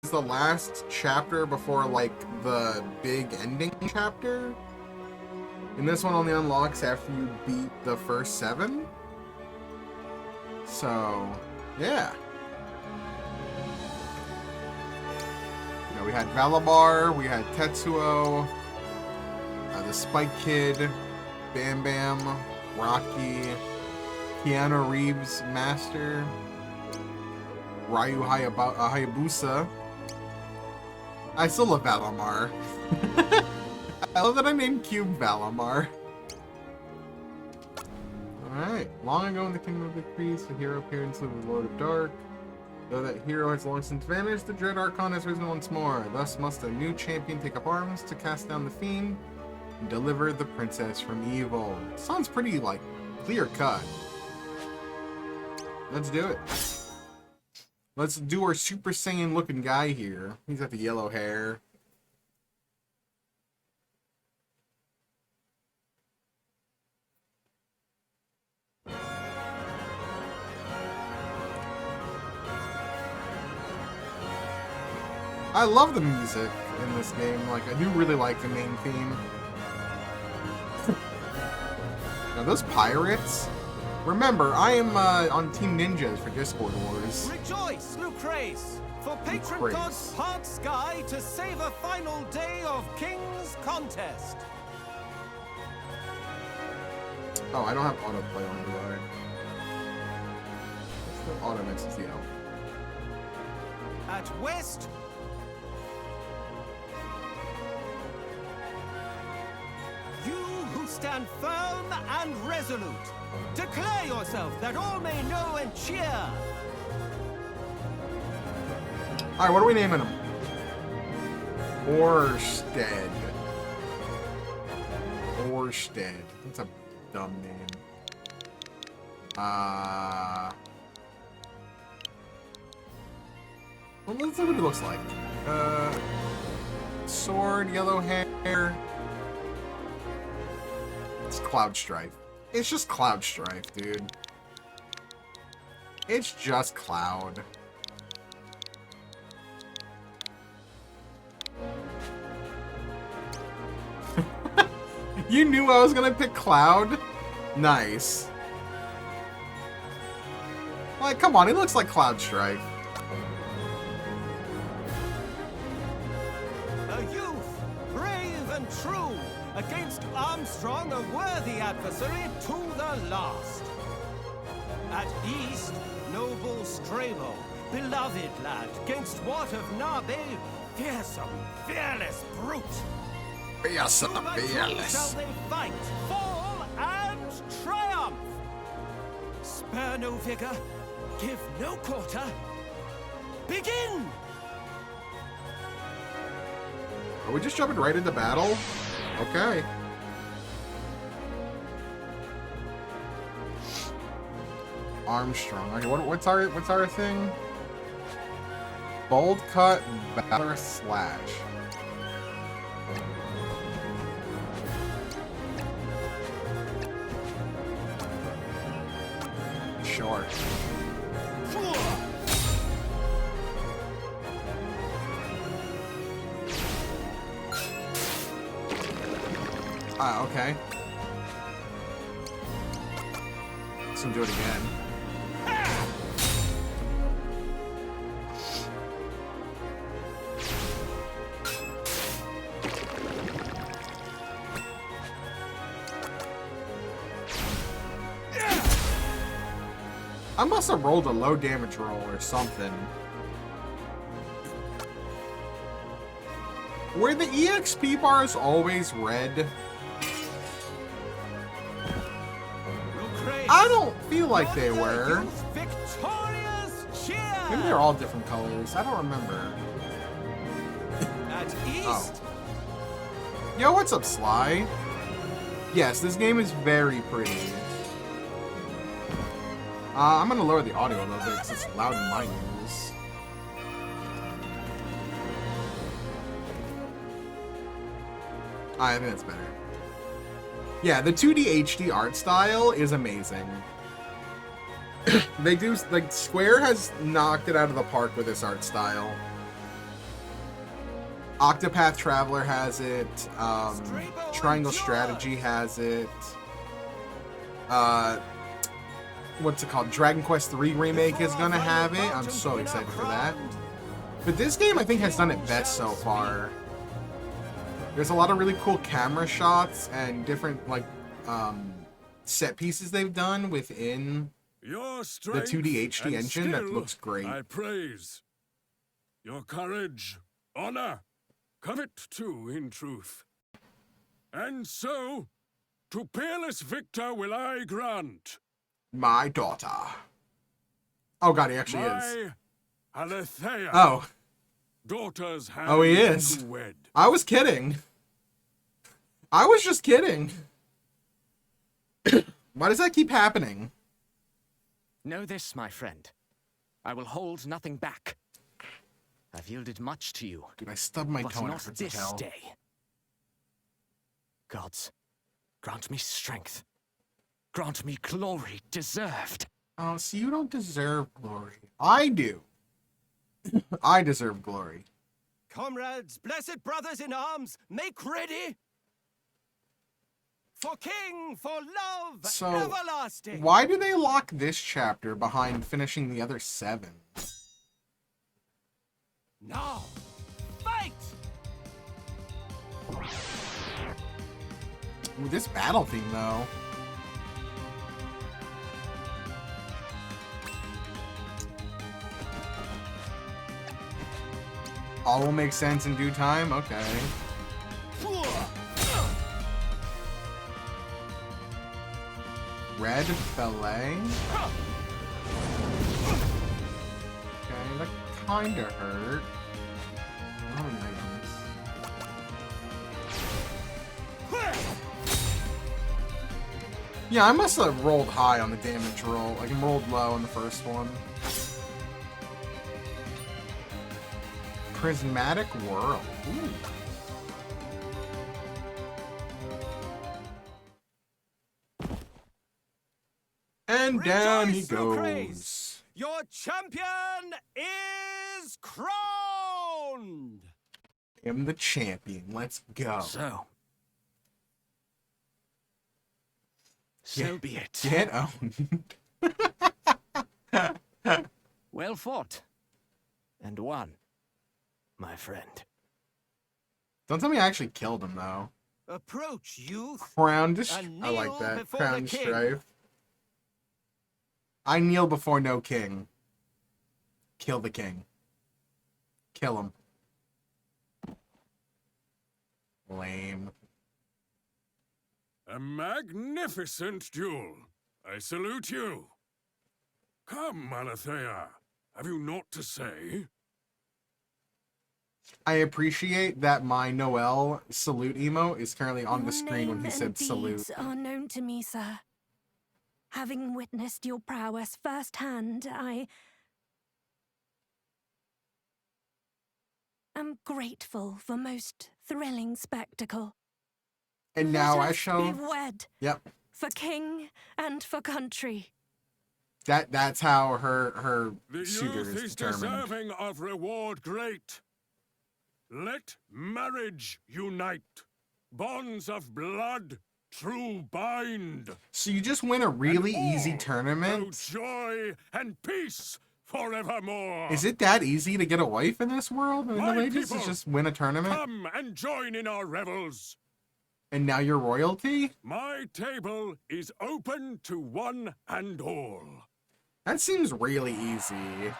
is the last chapter before, like, the big ending chapter. And this one only unlocks after you beat the first 7. So, yeah. You know, we had Valimar, we had Tetsuo, the Spike Kid, Bam Bam, Rocky, Keanu Reeves, Master, Ryu Hayabusa. I still love Valimar. I love that I named Cube Valimar. Alright. Long ago in the Kingdom of the Priest, the hero appeared into the Lord of Dark. Though that hero has long since vanished, the Dread Archon has risen once more. Thus must a new champion take up arms to cast down the fiend and deliver the princess from evil. Sounds pretty, like, clear-cut. Let's do it. Let's do our Super Saiyan looking guy here. He's got the yellow hair. I love the music in this game. Like, I do really like the main theme. Now, those pirates... Remember, I am on Team Ninjas for Discord Wars. Rejoice, Lucrece! For patron gods part sky to save a final day of King's Contest. Oh, I don't have autoplay on, do I? What's the auto next to the L? At West... You who stand firm and resolute, declare yourself that all may know and cheer. Alright, what are we naming him? Orsted. Orsted. That's a dumb name. Well, let's see what he looks like. Sword, yellow hair. It's Cloud Strife. It's just Cloud Strife, dude. It's just Cloud. You knew I was gonna pick Cloud? Nice. Like, come on, he looks like Cloud Strife. A youth, brave and true, against Armstrong, a worthy adversary to the last. At east, noble Strabo, beloved lad, against what of Narbe, fearsome, fearless brute. Fearsome, Two by two fearless. shall they fight, fall, and triumph. Spare no vigor, give no quarter. Begin! Are we just jumping right into battle? Okay. Armstrong. Okay, what's our thing? Bold cut, valorous slash. Sure. Ah, okay. Let's do it again. I must have rolled a low damage roll or something. Were the EXP bars always red? I don't feel like they were. Maybe they're all different colors. I don't remember. At east, Yo, what's up, Sly? Yes, this game is very pretty. I'm gonna lower the audio a little bit because it's loud in my ears. I think that's better. Yeah, the 2D HD art style is amazing. They do, like, Square has knocked it out of the park with this art style. Octopath Traveler has it. Triangle Strategy has it. What's it called? Dragon Quest III Remake is gonna have it. I'm so excited for that. But this game, I think, has done it best so far. There's a lot of really cool camera shots and different, like, set pieces they've done within Your the strength 2D HD and engine that skill looks great. I praise. Your courage, honor, covet too, in truth. And so, to peerless victor will I grant My daughter. Oh god, he actually is. my Alethea, Oh, daughter's hand Oh, he is. to wed. I was kidding. I was just kidding. Why does that keep happening? Know this, my friend. I will hold nothing back. I've yielded much to you, Dude, I stubbed my but toe in not efforts of this hell. day. Gods, grant me strength. Grant me glory deserved. Oh, see, you don't deserve glory. I do. I deserve glory. Comrades, blessed brothers in arms, make ready! For king, for love, So, everlasting! why do they lock this chapter behind finishing the other 7? Now, fight! Ooh, this battle theme, though. All will make sense in due time? Okay. Red Ballet? Okay, that kinda hurt. Oh, nice. Yeah, I must have rolled high on the damage roll. Like, I rolled low on the first one. Prismatic World. Ooh. And down he Rejoice, Lucrece! goes. Your champion is crowned! I am the champion. Let's go. So Yeah. be it. Get owned. Well fought. And won, my friend. Don't tell me I actually killed him, though. Approach, youth. Crowned. And I like kneel that. before the Crowned king. strife. I kneel before no king. Kill the king. Kill him. Lame. A magnificent duel. I salute you. Come, Alethea. Have you naught to say? I appreciate that my Noel salute emote is currently on the Your screen when he name said and salute. deeds are known to me, sir. Having witnessed your prowess firsthand, I am grateful for most thrilling spectacle. And now Let I us shall. be wed Yep. for king and for country. That's how her The suitor youth is is determined. deserving of reward great. Let marriage unite. Bonds of blood true bind. So you just win a really And easy all know tournament? joy and peace forevermore. Is it that easy to get a wife in this world? In the My Middle Ages, people, to just win a tournament? Come and join in our revels. And now you're royalty? My table is open to one and all. That seems really easy.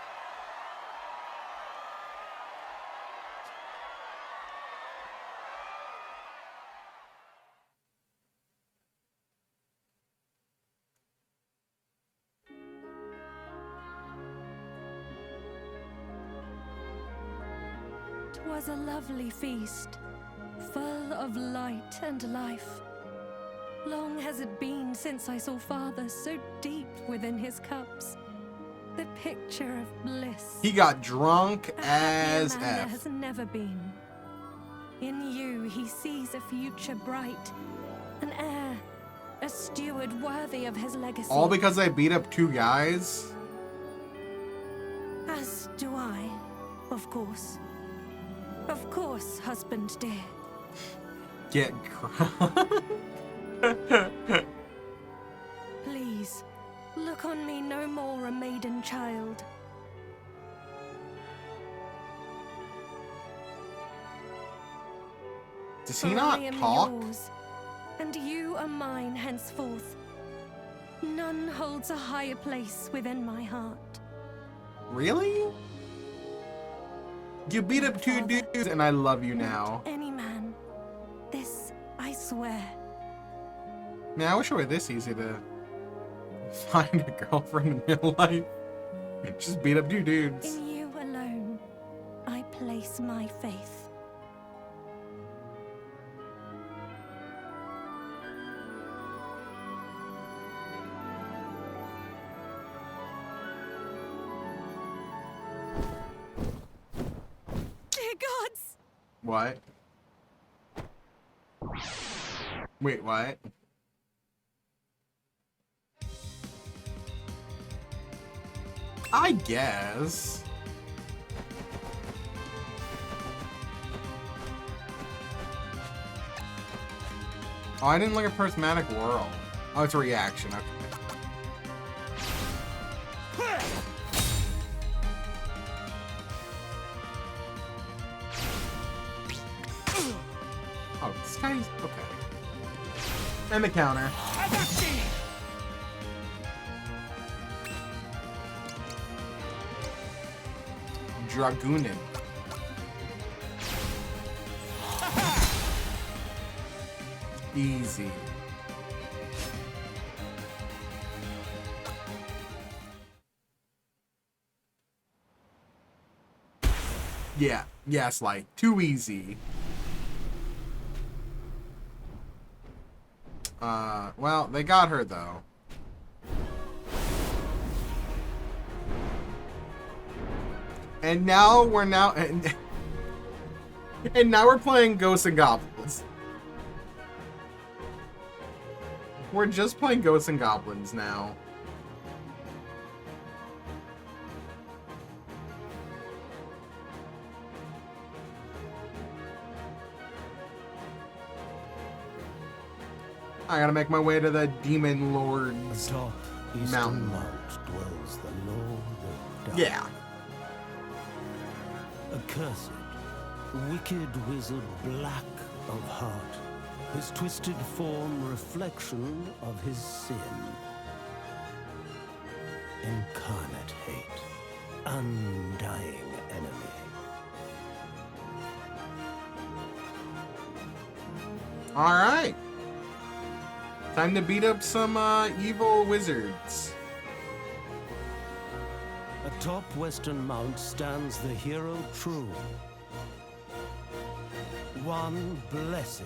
Was a lovely feast, full of light and life. Long has it been since I saw father so deep within his cups. The picture of bliss. He got drunk A happier as man there F. has never been. In you he sees a future bright, an heir, a steward worthy of his legacy. All because I beat up 2 guys? As do I, of course. Of course, husband dear. Get crowned. Please, look on me no more a maiden child. Does For he I not am talk? yours, and you are mine henceforth. None holds a higher place within my heart. Really? You beat up two Father, dudes and I love you now. Any man. This I swear. Man, I wish it were this easy to find a girlfriend in real life. Just beat up two dudes. In you alone, I place my faith. Dear gods! What? Wait, what? I guess. Oh, I didn't look at Prismatic Whirl. Oh, it's a reaction. Okay. Oh, this guy's okay. And the counter. Dragoonin. Easy. Yeah, yes, like, too easy. Well, they got her, though. And now we're and now we're playing Ghosts and Goblins. We're just playing Ghosts and Goblins now. I gotta make my way to the Demon Lord's Atop Eastern mountain. Mount dwells the Lord of Dark. Yeah. Accursed, wicked wizard, black of heart, his twisted form reflection of his sin. Incarnate hate, undying enemy. Alright. Time to beat up some evil wizards. Atop Western Mount stands the hero true. One blessed,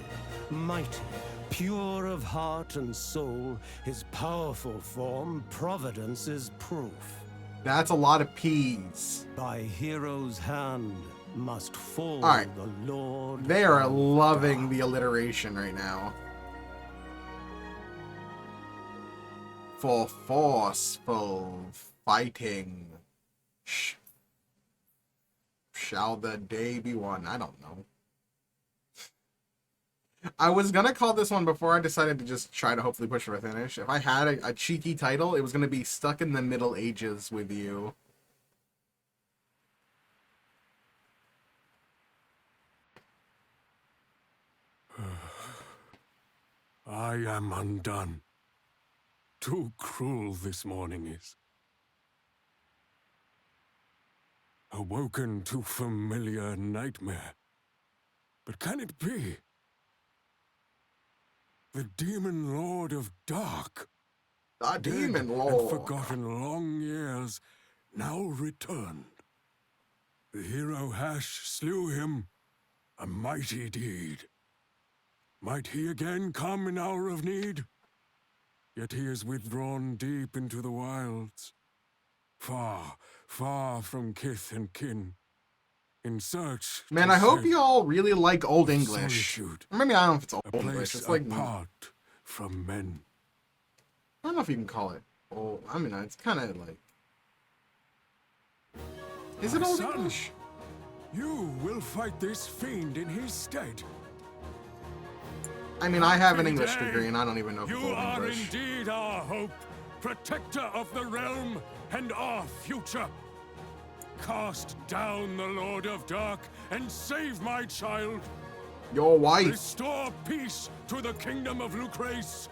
mighty, pure of heart and soul, his powerful form, providence is proof. That's a lot of P's. By hero's hand must fall All right. the Lord. They are of loving Dark. the alliteration right now. For forceful fighting. Shall the day be won? I don't know. I was gonna call this one before I decided to just try to hopefully push for a finish. If I had a cheeky title, it was gonna be Stuck in the Middle Ages with You. I am undone. Too cruel this morning is. Awoken to familiar nightmare. But can it be? The Demon Lord of Dark, The Demon dead and Lord. forgotten long years, now returned. The hero Hash slew him, a mighty deed. Might he again come in hour of need? Yet he is withdrawn deep into the wilds, far, far from kith and kin, in search. Man, to I hope safe you all really like Old English. solitude, Or maybe I don't know if it's Old a English. place It's like I apart from men. don't know if you can call it old. I mean, it's kind of like. Is it My Old son. English? You will fight this fiend in his stead. I mean, I have an Happy English day. degree, and I don't even know You full are English. indeed our hope, protector of the realm and our future. Cast down the Lord of Dark and save my child. Your wife. Restore peace to the kingdom of Lucrece.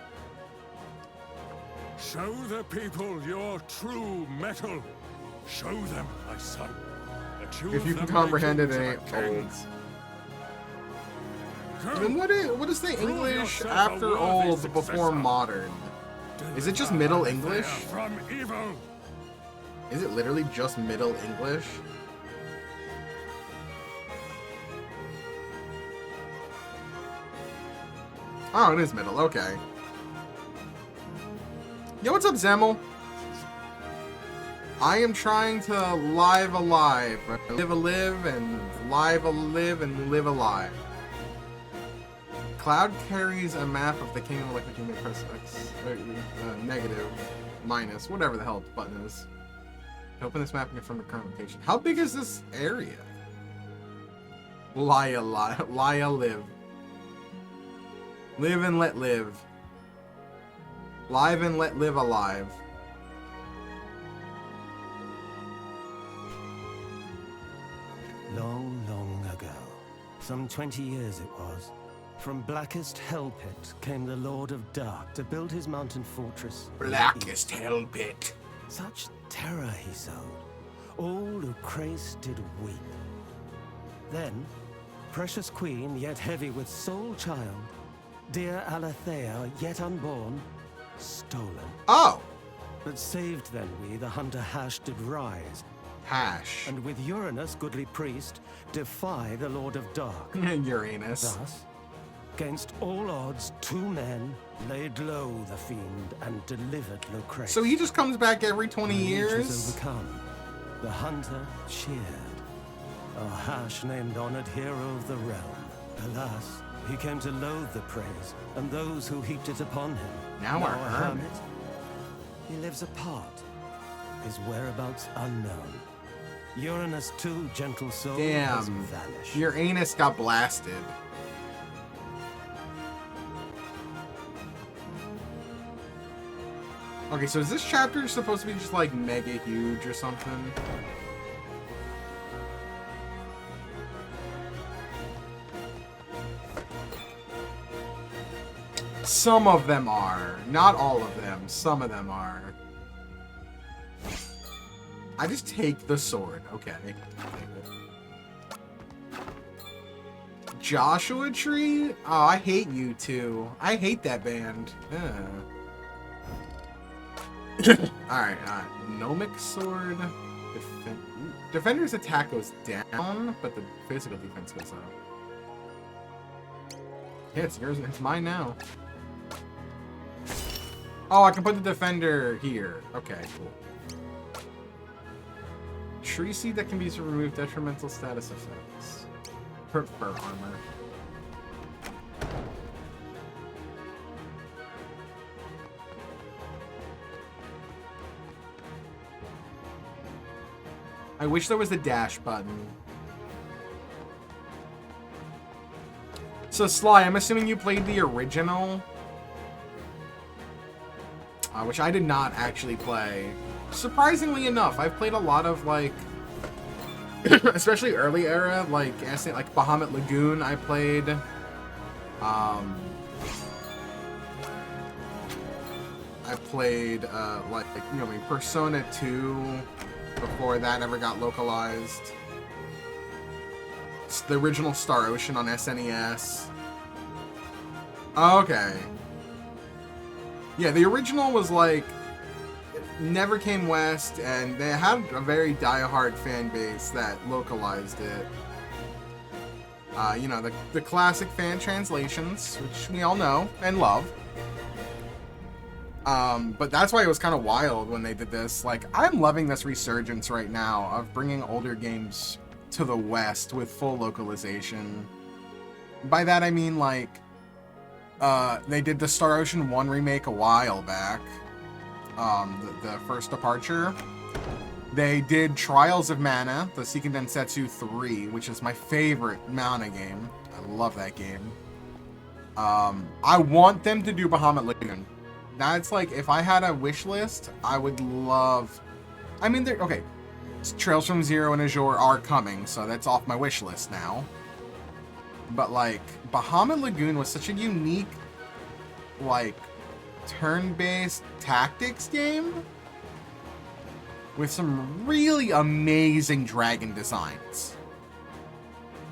Show the people your true mettle. Show them, my son, that If you have can the comprehend it, makings it of ain't a king. old. Go, And what is the Prove English yourself a after worthy old before successor. modern? Is it just Middle English? From evil. Is it literally just Middle English? Oh, it is Middle. Okay. Yo, what's up, Zemmel? I am trying to live alive. Live a live and live a live and live alive. Cloud carries a map of the Kingdom of Electric. You may press X, negative, minus, whatever the hell the button is. To open this map and confirm the current location. How big is this area? Laya live. Live and let live. Live and let live alive. Long, long ago, some 20 years it was, from blackest hell pit came the Lord of Dark to build his mountain fortress. Blackest hell pit. Such terror he sowed, all Lucrece did weep. Then, precious queen, yet heavy with sole child, dear Alethea, yet unborn, stolen. Oh! But saved then we, the hunter Hash, did rise, Hash. and with Uranus, goodly priest, defy the Lord of Dark. Uranus. Thus, against all odds, 2 men laid low the fiend and delivered Lucrece. So he just comes back every 20 When each was years? overcome, the hunter cheered. A Hash named honored hero of the realm. Alas, he came to loathe the praise, and those who heaped it upon him. Now our a hermit. He lives apart, his whereabouts unknown. Uranus too, gentle soul, has Damn. vanished. Uranus got blasted. Okay, so is this chapter supposed to be just like mega huge or something? Some of them are. Not all of them. Some of them are. I just take the sword. Okay. I'll take it. Joshua Tree? Oh, I hate you two. I hate that band. Alright, Gnomic Sword. Defender's attack goes down, but the physical defense goes up. Yeah, it's yours. It's mine now. Oh, I can put the defender here. Okay, cool. Tree seed that can be used to remove detrimental status effects. For armor. I wish there was a dash button. So Sly, I'm assuming you played the original? Which I did not actually play. Surprisingly enough, I've played a lot of, like, especially early era, like Bahamut Lagoon I played. I played, Persona 2 before that ever got localized. It's the original Star Ocean on SNES. Okay. Yeah, the original was like never came west, and they had a very diehard fan base that localized it. The classic fan translations, which we all know and love. But that's why it was kind of wild when they did this. Like, I'm loving this resurgence right now of bringing older games to the West with full localization. By that I mean, like, they did the Star Ocean 1 remake a while back. The first departure. They did Trials of Mana, the Seiken Densetsu 3, which is my favorite Mana game. I love that game. I want them to do Bahamut Lagoon. That's like, if I had a wish list, I would love... I mean, okay. Trails from Zero and Azure are coming, so that's off my wish list now. But like, Bahamut Lagoon was such a unique, like, turn-based tactics game with some really amazing dragon designs.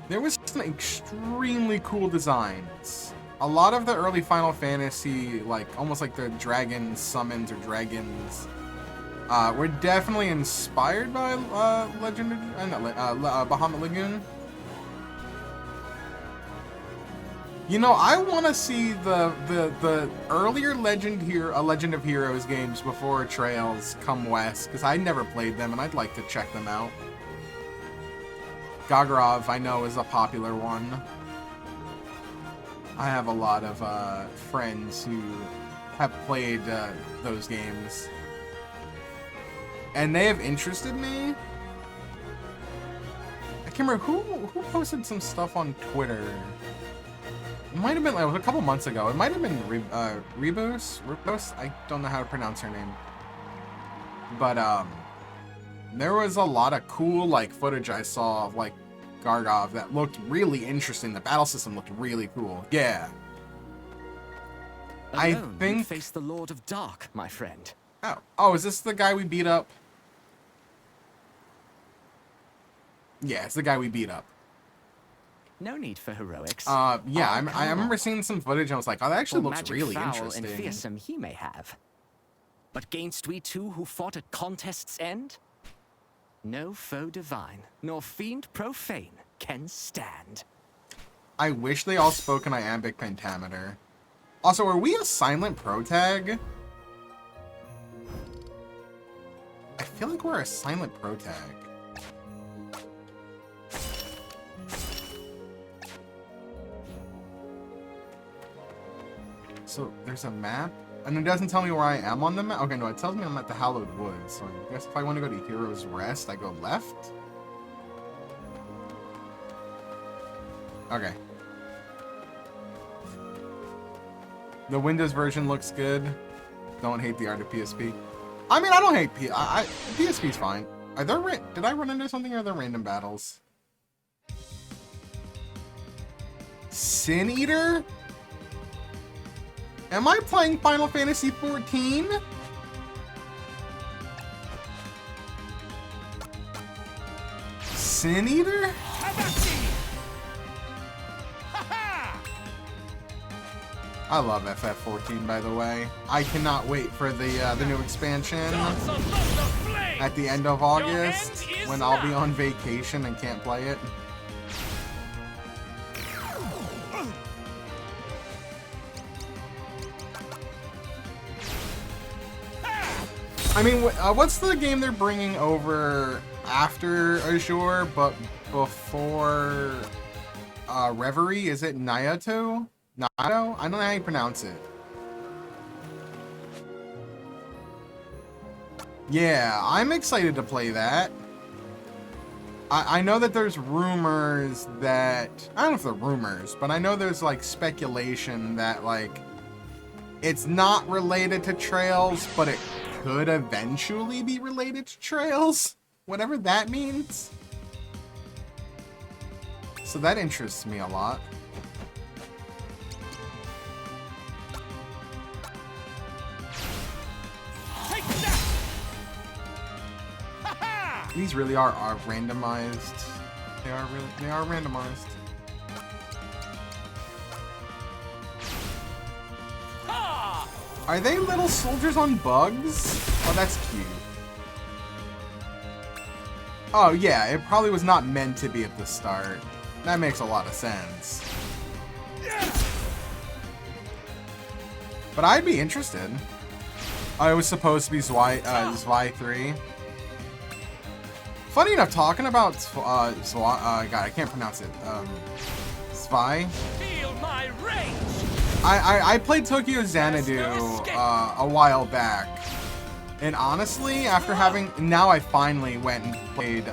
There was some extremely cool designs. A lot of the early Final Fantasy, like, almost like the dragon summons or dragons, were definitely inspired by Bahamut Lagoon. You know, I want to see the earlier Legend of Heroes games before Trails come west, because I never played them and I'd like to check them out. Gagarov, I know, is a popular one. I have a lot of friends who have played those games, and they have interested me. I can't remember who posted some stuff on Twitter. It might have been like, it was a couple months ago. It might have been Rebus. I don't know how to pronounce her name. But there was a lot of cool like footage I saw of like Gargov that looked really interesting. The battle system looked really cool. Yeah. I think you face the Lord of Dark, my friend. Oh, is this the guy we beat up? Yeah, it's the guy we beat up. No need for heroics. Yeah, I remember seeing some footage and I was like, oh, that actually For looks magic really foul interesting. and fearsome he may have. But gainst we two who fought at contest's end, no foe divine, nor fiend profane can stand. I wish they all spoke in iambic pentameter. Also, are we a silent protag? I feel like we're a silent protag. So, there's a map? And it doesn't tell me where I am on the map? Okay, no, it tells me I'm at the Hallowed Woods. So I guess if I want to go to Hero's Rest, I go left? Okay. The Windows version looks good. Don't hate the art of PSP. I mean, I don't hate PSP's fine. Are there did I run into something or are there random battles? Sin Eater? Am I playing Final Fantasy XIV? Sin Eater? I love FF14, by the way. I cannot wait for the new expansion at the end of August when I'll be on vacation and can't play it. I mean, what's the game they're bringing over after Azure, but before Reverie? Is it Naoto? Naoto? I don't know how you pronounce it. Yeah, I'm excited to play that. I know that there's rumors that... I don't know if they're rumors, but I know there's, like, speculation that, like, it's not related to Trails, but it could eventually be related to Trails. Whatever that means. So that interests me a lot. These really are randomized. They are randomized. Are they little soldiers on bugs? Oh, that's cute. Oh yeah, it probably was not meant to be at the start. That makes a lot of sense. But I'd be interested. Oh, it was supposed to be Zwei 3. Funny enough, talking about God, I can't pronounce it. Zwei. Feel my rage. I played Tokyo Xanadu a while back, And honestly, after having... Now I finally went and played,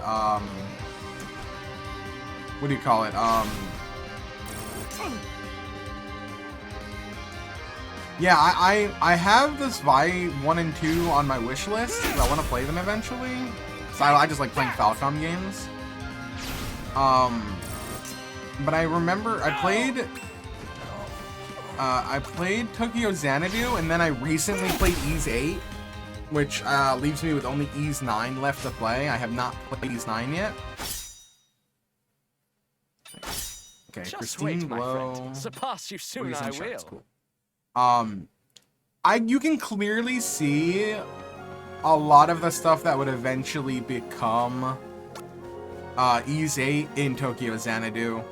what do you call it? Yeah, I have this Vi 1 and 2 on my wish list, because I want to play them eventually. So I just like playing Falcom games. But I remember I played Tokyo Xanadu, and then I recently played Ys 8, which leaves me with only Ys 9 left to play. I have not played Ys 9 yet. Okay, Just Christine wait, my Blow. friend. Surpass you soon, I will. Cool. You can clearly see a lot of the stuff that would eventually become Ys 8 in Tokyo Xanadu.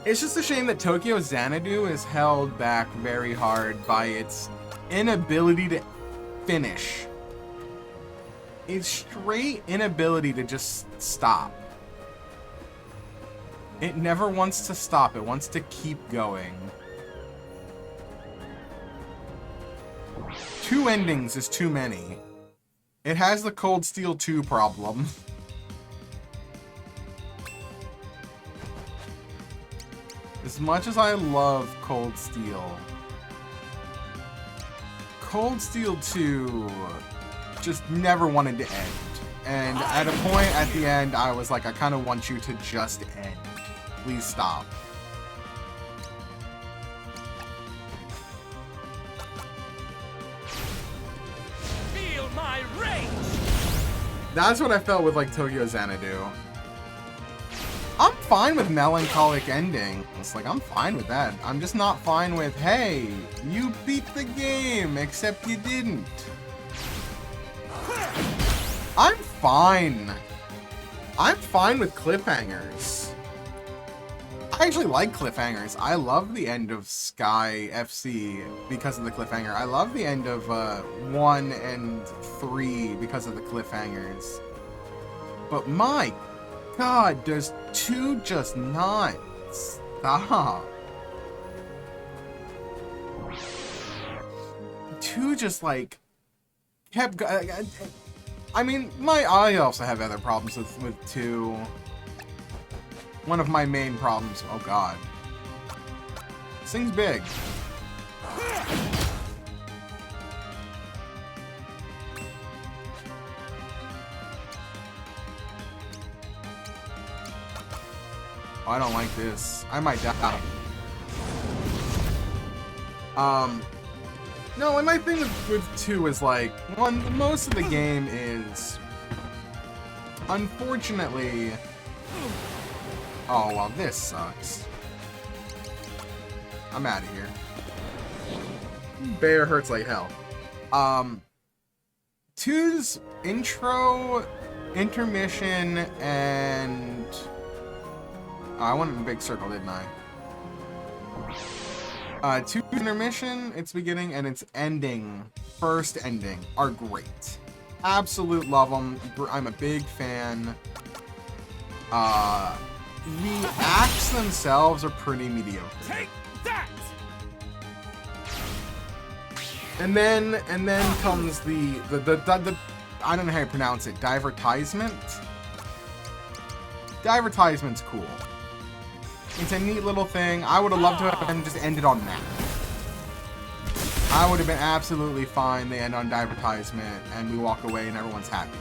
It's just a shame that Tokyo Xanadu is held back very hard by its inability to finish. Its straight inability to just stop. It never wants to stop, it wants to keep going. 2 endings is too many. It has the Cold Steel 2 problem. As much as I love Cold Steel, Cold Steel 2 just never wanted to end. And at a point at the end, I was like, I kind of want you to just end. Please stop. Feel my rage! That's what I felt with like Tokyo Xanadu. I'm fine with melancholic endings. Like, I'm fine with that. I'm just not fine with, hey, you beat the game, except you didn't. I'm fine. I'm fine with cliffhangers. I actually like cliffhangers. I love the end of Sky FC because of the cliffhanger. I love the end of 1 and 3 because of the cliffhangers. But my God, does 2 just not stop? 2 just like kept. I mean, I also have other problems with 2. One of my main problems. Oh God, this thing's big. I don't like this. I might die. No, and my thing with 2 is like, one, most of the game is, unfortunately, oh, well, this sucks. I'm out of here. Bear hurts like hell. 2's intro, intermission, and I went in a big circle, didn't I? 2's intermission, its beginning, and its ending, first ending, are great. Absolute love them. I'm a big fan. The acts themselves are pretty mediocre. Take that! And then comes the I don't know how you pronounce it, divertisement. Divertisement's cool. It's a neat little thing. I would have loved to have just ended on that. I would have been absolutely fine. They end on divertisement and we walk away and everyone's happy.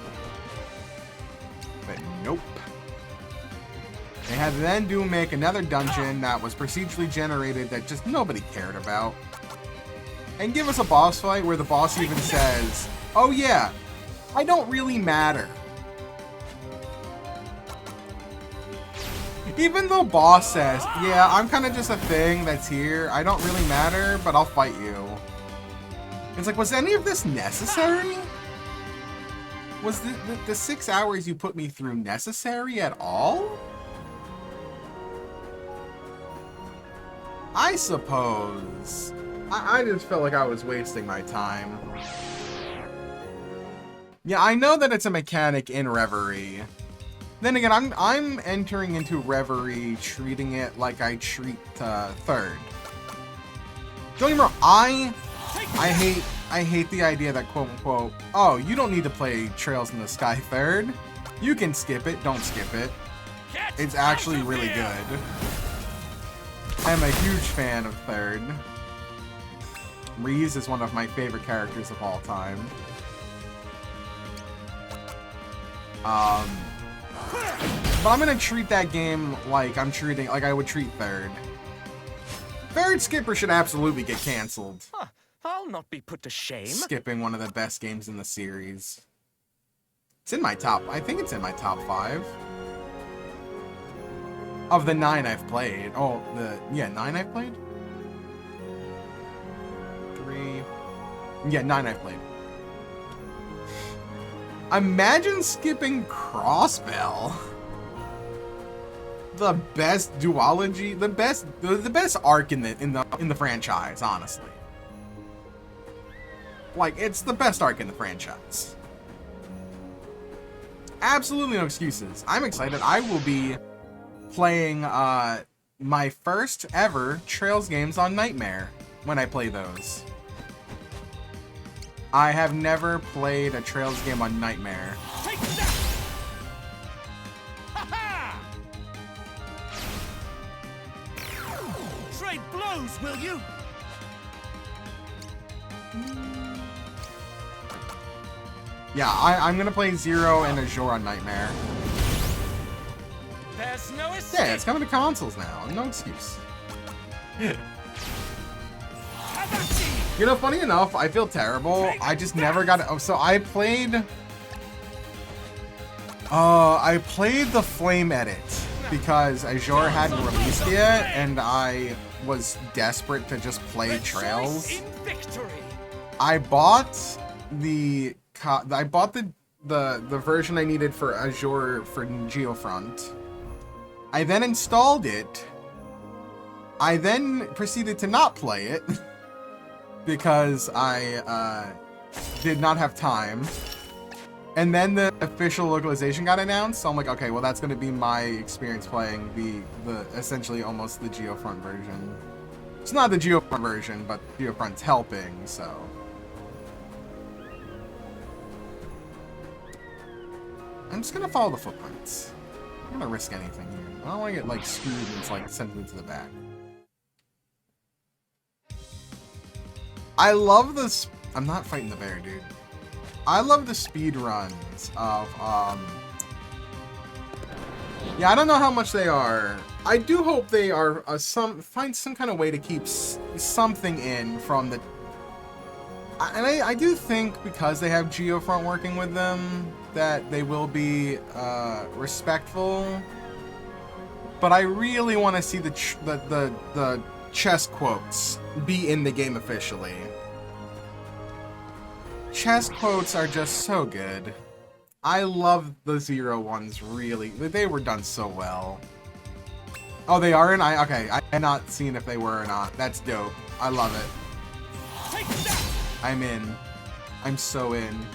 But nope. They had to then make another dungeon that was procedurally generated that just nobody cared about. And give us a boss fight where the boss even says, oh yeah, I don't really matter. Even though boss says, yeah, I'm kind of just a thing that's here. I don't really matter, but I'll fight you. It's like, was any of this necessary? Was the 6 hours you put me through necessary at all? I suppose. I just felt like I was wasting my time. Yeah, I know that it's a mechanic in Reverie. Then again, I'm entering into Reverie treating it like I treat Third. Don't get me wrong, I I hate the idea that quote unquote, oh, you don't need to play Trails in the Sky third. You can skip it, don't skip it. It's actually really good. I'm a huge fan of third. Reese is one of my favorite characters of all time. But I'm gonna treat that game like I would treat third. Third skipper should absolutely get canceled. Huh, I'll not be put to shame. Skipping one of the best games in the series. It's in my top, I think it's in my top 5. Of the 9 I've played. Oh, 9 I've played? 3. Yeah, 9 I've played. Imagine skipping Crossbell. The best duology, the best arc in the franchise, honestly. Like, it's the best arc in the franchise. Absolutely no excuses. I'm excited. I will be playing my first ever Trails games on Nightmare when I play those. I have never played a Trails game on Nightmare. Take that! Ha-ha! Trade blows, will you? Yeah, I'm gonna play Zero and Azure on Nightmare. There's no escape. Yeah, it's coming to consoles now. No excuse. You know, funny enough, I feel terrible. I just never got it. Oh, so I played the Flame edit because Azure hadn't released yet, and I was desperate to just play Trails. I bought the version I needed for Azure for Geofront. I then installed it. I then proceeded to not play it. Because I did not have time. And then the official localization got announced, so I'm like, okay, well that's gonna be my experience playing the essentially almost the Geofront version. It's not the Geofront version, but Geofront's helping, so. I'm just gonna follow the footprints. I'm gonna risk anything here. I don't wanna get like screwed and it's like sent into the back. I love this. I'm not fighting the bear, dude. I love the speed runs of, yeah, I don't know how much they are. I do hope they are, find some kind of way to keep something in from the, and I do think because they have Geofront working with them, that they will be, respectful. But I really want to see the chess quotes be in the game officially. Chess quotes are just so good. I love the Zero ones, really. They were done so well. Oh, they are in? Okay, I had not seen if they were or not. That's dope. I love it. I'm in. I'm so in.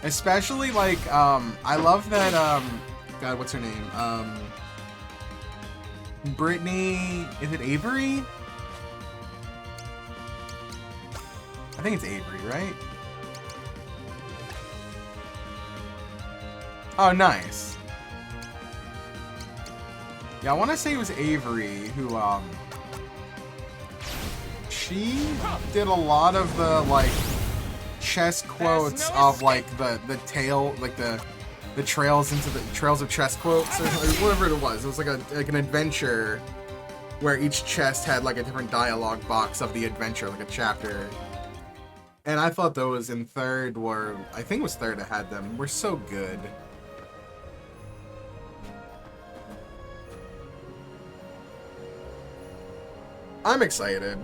Especially, like, I love that, God, what's her name? Brittany, is it Avery? I think it's Avery, right? Oh, nice. Yeah, I want to say it was Avery who, she did a lot of the, like, chess quotes of, like, the tail, like, the trails into the trails of chess quotes or whatever it was. It was like an adventure where each chest had like a different dialogue box of the adventure, like a chapter. And I thought those in third were, I think it was third that had them, were so good. I'm excited.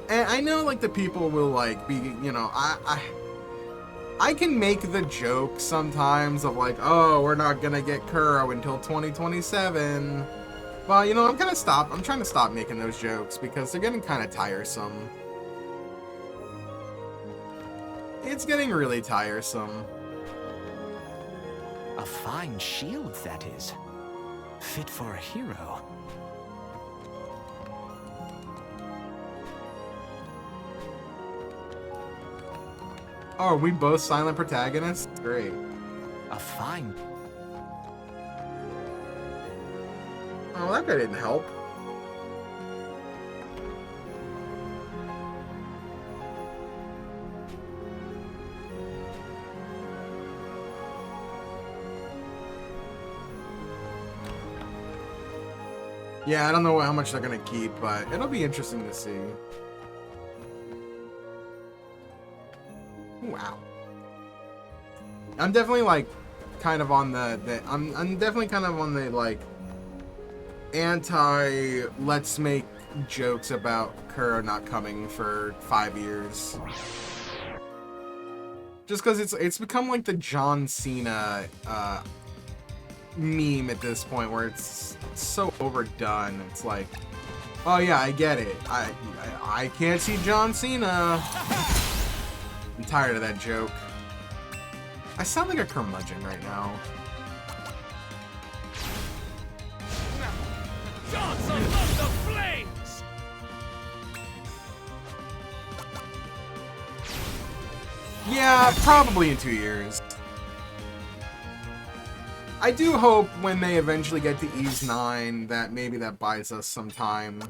And I know like the people will like be, you know, I can make the joke sometimes of like, oh, we're not gonna get Kuro until 2027. Well, you know, I'm trying to stop making those jokes because they're getting kind of tiresome. It's getting really tiresome. A fine shield, that is. Fit for a hero. Oh, are we both silent protagonists? Great. A fine. Oh, that guy didn't help. Yeah, I don't know how much they're gonna keep, but it'll be interesting to see. Wow. I'm definitely like kind of on I'm definitely kind of on the like anti let's make jokes about Kuro not coming for 5 years. Just because it's become like the John Cena meme at this point, where it's so overdone. It's like, oh yeah, I get it. I can't see John Cena. I'm tired of that joke. I sound like a curmudgeon right now. Dance among the flames! Yeah, probably in 2 years. I do hope when they eventually get to Ys 9 that maybe that buys us some time.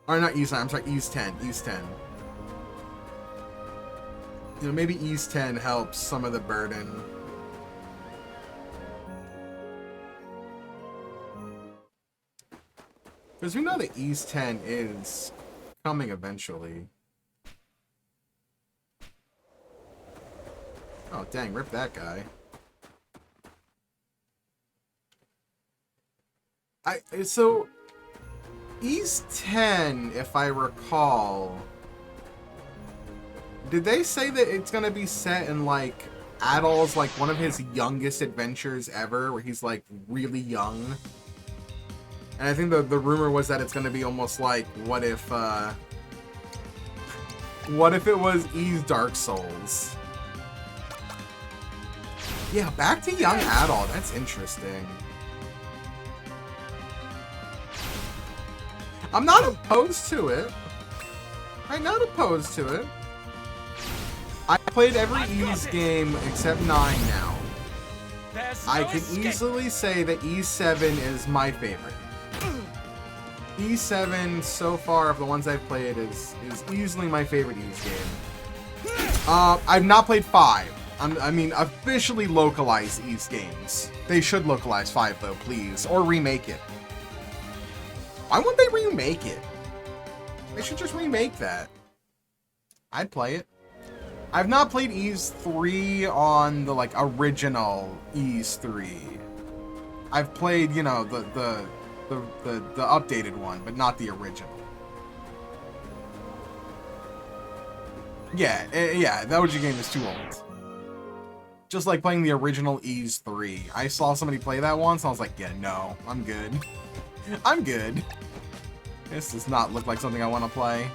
Or not Ys 9, I'm sorry, Ys 10. Ys 10. You know, maybe Ys 10 helps some of the burden. Because we know that Ys 10 is coming eventually. Oh, dang, rip that guy. So, Ys 10, if I recall, did they say that it's gonna be set in, like, Adol's, like, one of his youngest adventures ever, where he's, like, really young? And I think the rumor was that it's gonna be almost like, what if it was Ys Dark Souls? Yeah, back to young Adol. That's interesting. I'm not opposed to it. I'm not opposed to it. I played every Ys game except 9 now. I can easily say that Ys 7 is my favorite. Ys 7 so far of the ones I've played is easily my favorite Ys game. I've not played 5. I mean, officially localized Ys games. They should localize 5 though, please. Or remake it. Why wouldn't they remake it? They should just remake that. I'd play it. I've not played Ys 3 on the, like, original Ys 3. I've played, you know, the updated one, but not the original. Yeah, the OG game is too old. Just like playing the original Ys 3. I saw somebody play that once, and I was like, yeah, no, I'm good. I'm good. This does not look like something I want to play.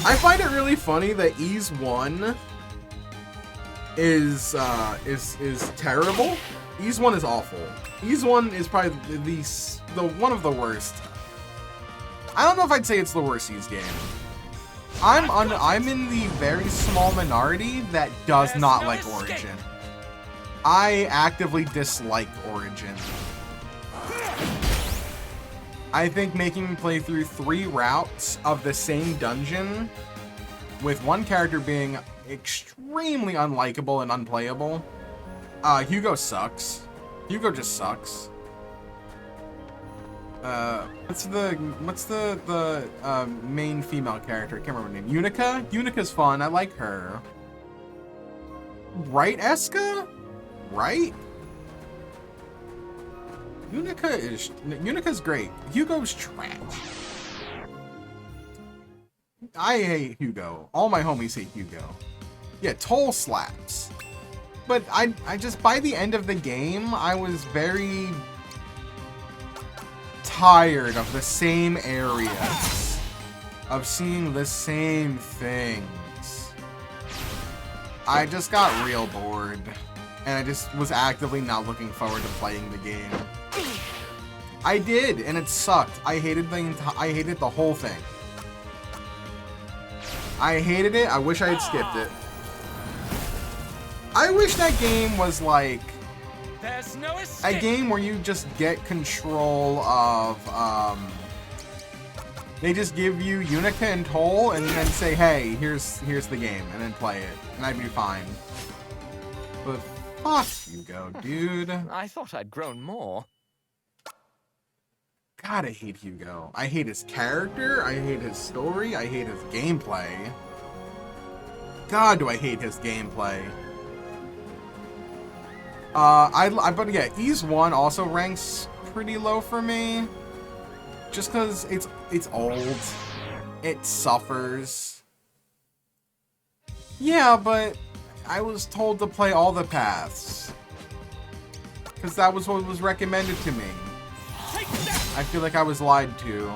I find it really funny that Ys 1 is terrible. Ys 1 is awful. Ys 1 is probably the one of the worst. I don't know if I'd say it's the worst Ys game. I'm in the very small minority that does not like Origin. I actively dislike Origin. I think making me play through 3 routes of the same dungeon with one character being extremely unlikable and unplayable. Hugo sucks. Hugo just sucks. What's the main female character? I can't remember her name. Unica? Unica's fun. I like her. Right, Eska? Right? Unica's great. Hugo's trash. I hate Hugo. All my homies hate Hugo. Yeah, Toll slaps. But I just, by the end of the game, I was very tired of the same areas, of seeing the same things. I just got real bored, and I just was actively not looking forward to playing the game. I did, and it sucked. I hated the whole thing. I hated it. I wish I had skipped it. I wish that game was like There's no escape. a game where you just get control of, they just give you Unica and Toll and then say, hey, here's the game, and then play it, and I'd be fine. But fuck Hugo, dude. I thought I'd grown more. God, I hate Hugo. I hate his character, I hate his story, I hate his gameplay. God, do I hate his gameplay. But yeah, Ys 1 also ranks pretty low for me. Just because it's old. It suffers. Yeah, but I was told to play all the paths. Because that was what was recommended to me. I feel like I was lied to.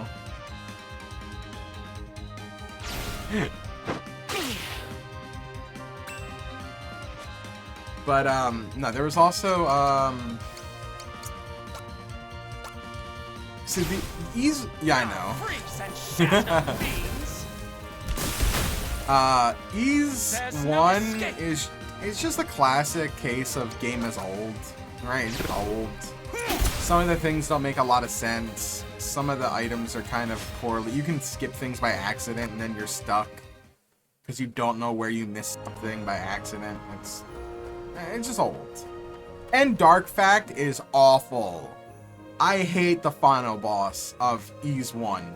But, no, there was also, so the Ys, yeah, I know. Ys 1 is, it's just a classic case of game is old, right? It's just old. Some of the things don't make a lot of sense. Some of the items are kind of poorly. You can skip things by accident and then you're stuck. Because you don't know where you missed something by accident. It's just old. And Dark Fact is awful. I hate the final boss of Ys 1.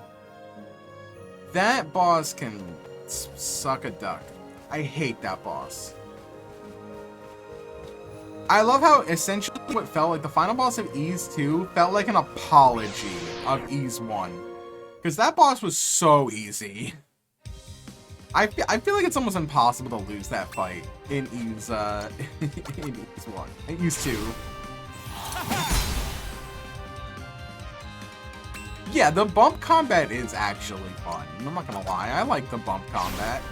That boss can suck a duck. I hate that boss. I love how essentially what felt like the final boss of Ys 2 felt like an apology of Ys 1. Because that boss was so easy. I feel like it's almost impossible to lose that fight in Ys, in Ys 1. In Ys 2. Yeah, the bump combat is actually fun. I'm not gonna lie, I like the bump combat.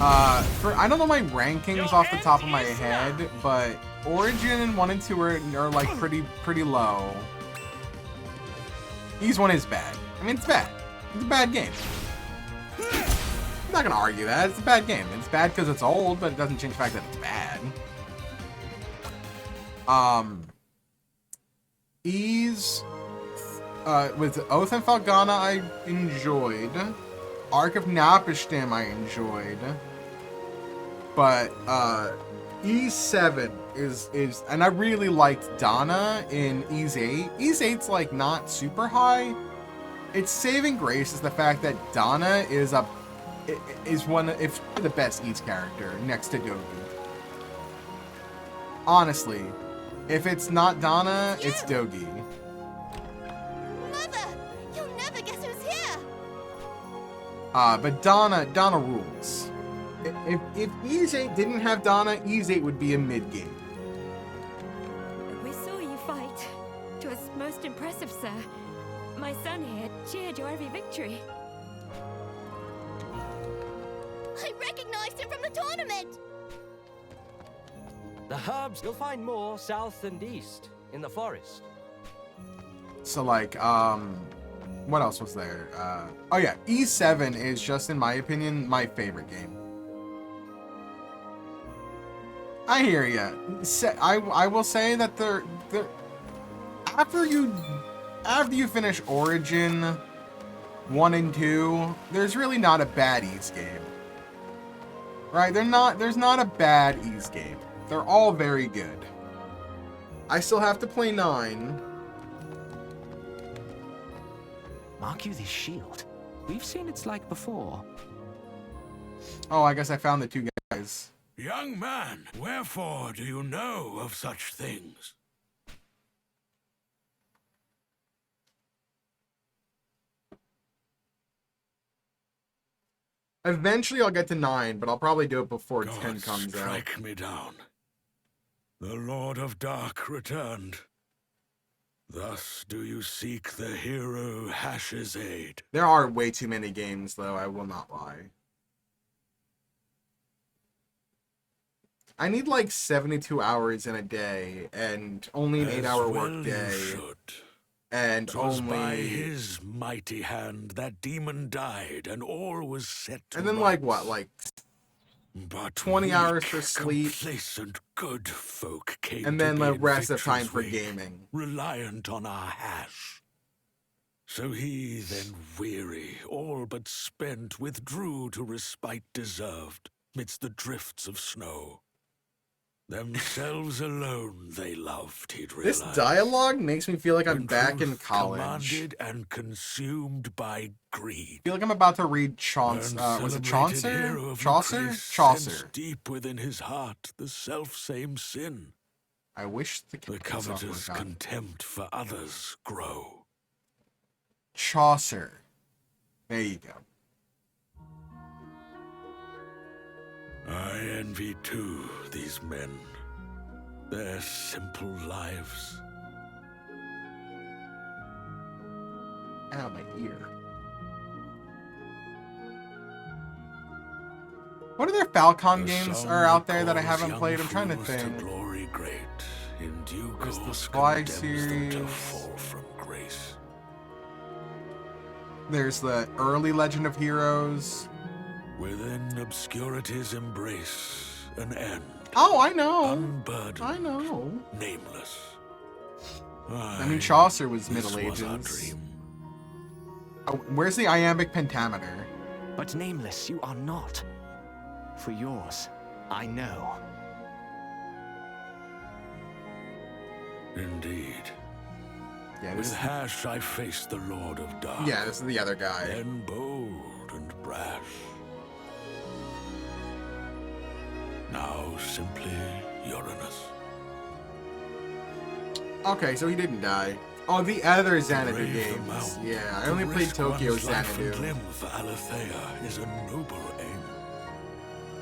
I don't know my rankings off the top of my head, but Origin 1 and 2 are like pretty low. Ys 1 is bad. I mean, it's bad. It's a bad game. I'm not gonna argue that. It's a bad game. It's bad because it's old, but it doesn't change the fact that it's bad. Ys, with Oath and Felghana I enjoyed. Ark of Napishtim I enjoyed. But, Ys 7 is, and I really liked Dana in Ys 8. Ys 8's like not super high. Its saving grace is the fact that Dana is one of, if the best Ys character next to Dogi. Honestly, if it's not Dana, it's Dogi. Mother, you'll never guess who's here. But Dana rules. If Ys 8 didn't have Dana, Ys 8 would be a mid game. We saw you fight. 'Twas most impressive, sir. My son here cheered your every victory. I recognized him from the tournament. The herbs, you'll find more south and east in the forest. So like, what else was there? Oh yeah, Ys 7 is just, in my opinion, my favorite game. I hear ya. I will say that after you finish Origin 1 and 2, there's really not a bad Ys game. Right? There's not a bad Ys game. They're all very good. I still have to play 9. Mark you this shield. We've seen its like before. Oh, I guess I found the two guys. Young man, wherefore do you know of such things? Eventually I'll get to 9, but I'll probably do it before 10 God comes out. strike me down. The Lord of Dark returned. Thus do you seek the hero Hash's aid. There are way too many games, though, I will not lie. I need like 72 hours in a day, and only an 8-hour work day. You should. And 'Twas by only... his mighty hand that demon died, and all was set to And then, like, rights. what, like... But 20 hours for weak, sleep. complacent good folk came And to then be the in rest of time Victor's for wake, gaming. reliant on our hash. So he then, weary, all but spent, withdrew to respite deserved, midst the drifts of snow. Themselves alone they loved, he'd This realized. dialogue makes me feel like I'm In back in truth, college. commanded and consumed by greed. I feel like I'm about to read Chaucer. Was it Chaucer? Chaucer? Chaucer. Deep within his heart the self-same sin. I wish the The capital software covetous got it. contempt for others grow. Chaucer. There you go. I envy too these men, their simple lives. Ow, my ear. What other Falcon The games song are out there that I calls haven't young played? I'm trying to fools think. glory great, in due There's the course Spy condemns them to series. fall from grace. There's the early Legend of Heroes. Within obscurity's embrace, an end, Oh, I know. unburdened, I know. nameless. I mean, Chaucer was This Middle was our Ages. dream. Oh, where's the iambic pentameter? But nameless you are not. For yours, I know. Indeed. Yeah, With this, hash I faced the Lord of Dark. yeah, this is the other guy. Then bold and brash. Now simply Uranus. Okay, so he didn't die. Oh, the other Xanadu Brave the games. mountain, Yeah, I to only played risk Tokyo one's life and Xanadu. limb for Alethea is a noble aim.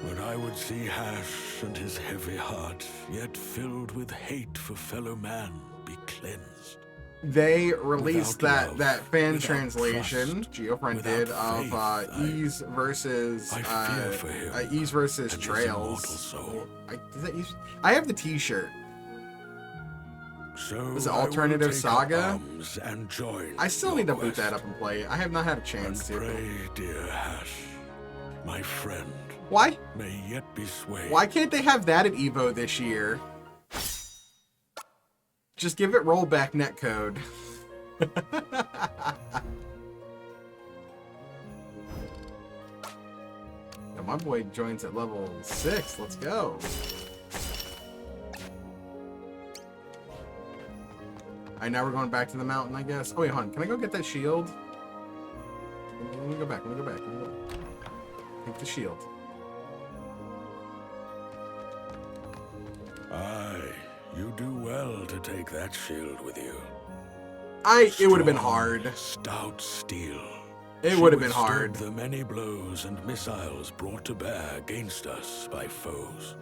But I would see Hash and his heavy heart, yet filled with hate for fellow man, be cleansed. They released Without that love, fan without translation, trust, Geofriend without did, of faith, I Ys versus fear for him Ys versus and his Trails. immortal soul. Is that Ys? I have the T-shirt. So Was it I will Alternative take Saga? up arms and join I still your need to boot quest. that up and play it. I have not had a And chance to. pray, dear Hash, my friend, Why? may yet be swayed. Why can't they have that at Evo this year? Just give it rollback netcode. Now my boy joins at level 6. Let's go. Alright, now we're going back to the mountain, I guess. Oh wait, hon, can I go get that shield? Let me go back. Let me go back. Let me go. Take the shield. Aye, you do well to take that shield with you. It would have been Strong, hard. Stout steel. It She would have been withstood hard. the many blows and missiles brought to bear against us by foes.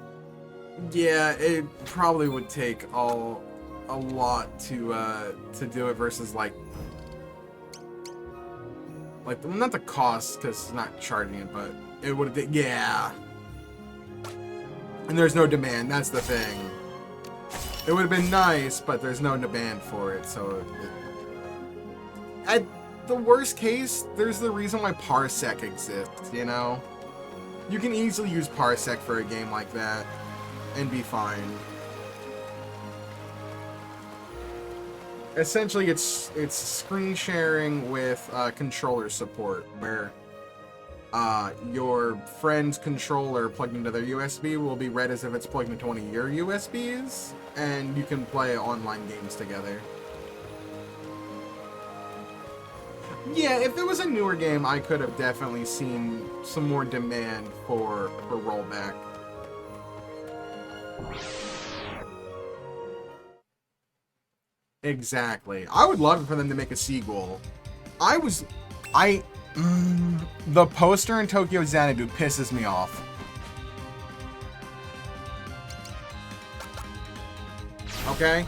Yeah, it probably would take a lot to do it versus like not the cost because it's not charging it, but it would have. Yeah. And there's no demand. That's the thing. It would have been nice, but there's no demand for it. So, at the worst case, there's the reason why Parsec exists. You know, you can easily use Parsec for a game like that and be fine. Essentially, it's screen sharing with controller support, where your friend's controller plugged into their USB will be read as if it's plugged into one of your USBs, and you can play online games together. Yeah, if it was a newer game, I could have definitely seen some more demand for rollback. Exactly. I would love for them to make a sequel. The poster in Tokyo Xanadu pisses me off. Okay?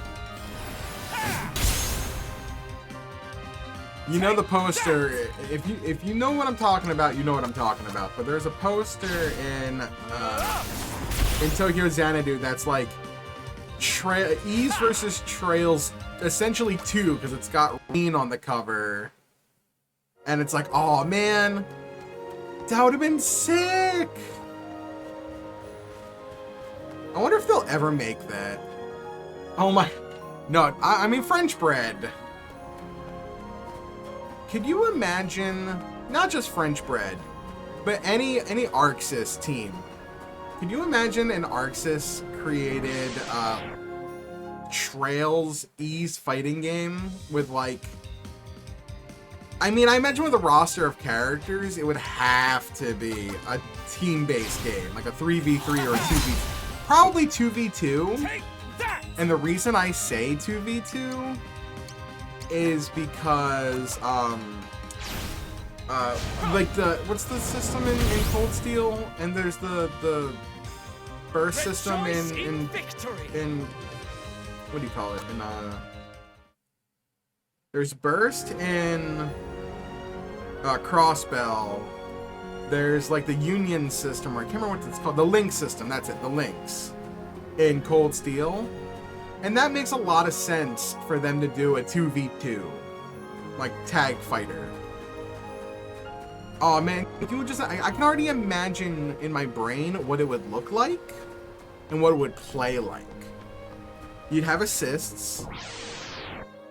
You know the poster, if you know what I'm talking about, you know what I'm talking about. But there's a poster in Tokyo Xanadu that's like Ys versus Trails, essentially 2, because it's got rain on the cover. And it's like, oh man, that would have been sick. I wonder if they'll ever make that. Oh my, no, I mean French bread. Could you imagine, not just French bread, but any ArcSys team? Could you imagine an ArcSys created Trails Ys fighting game with like, I mean, I imagine with a roster of characters, it would have to be a team-based game, like a 3v3 or a 2v2. Probably 2v2. Take that! And the reason I say 2v2 is because, like what's the system in Cold Steel? And there's the burst system in what do you call it? There's burst in Crossbell. There's like the Union system, or I can't remember what it's called. The Link system, that's it, the Links in Cold Steel. And that makes a lot of sense for them to do a 2v2, like tag fighter. Oh man, if you would just, I can already imagine in my brain what it would look like and what it would play like. You'd have assists.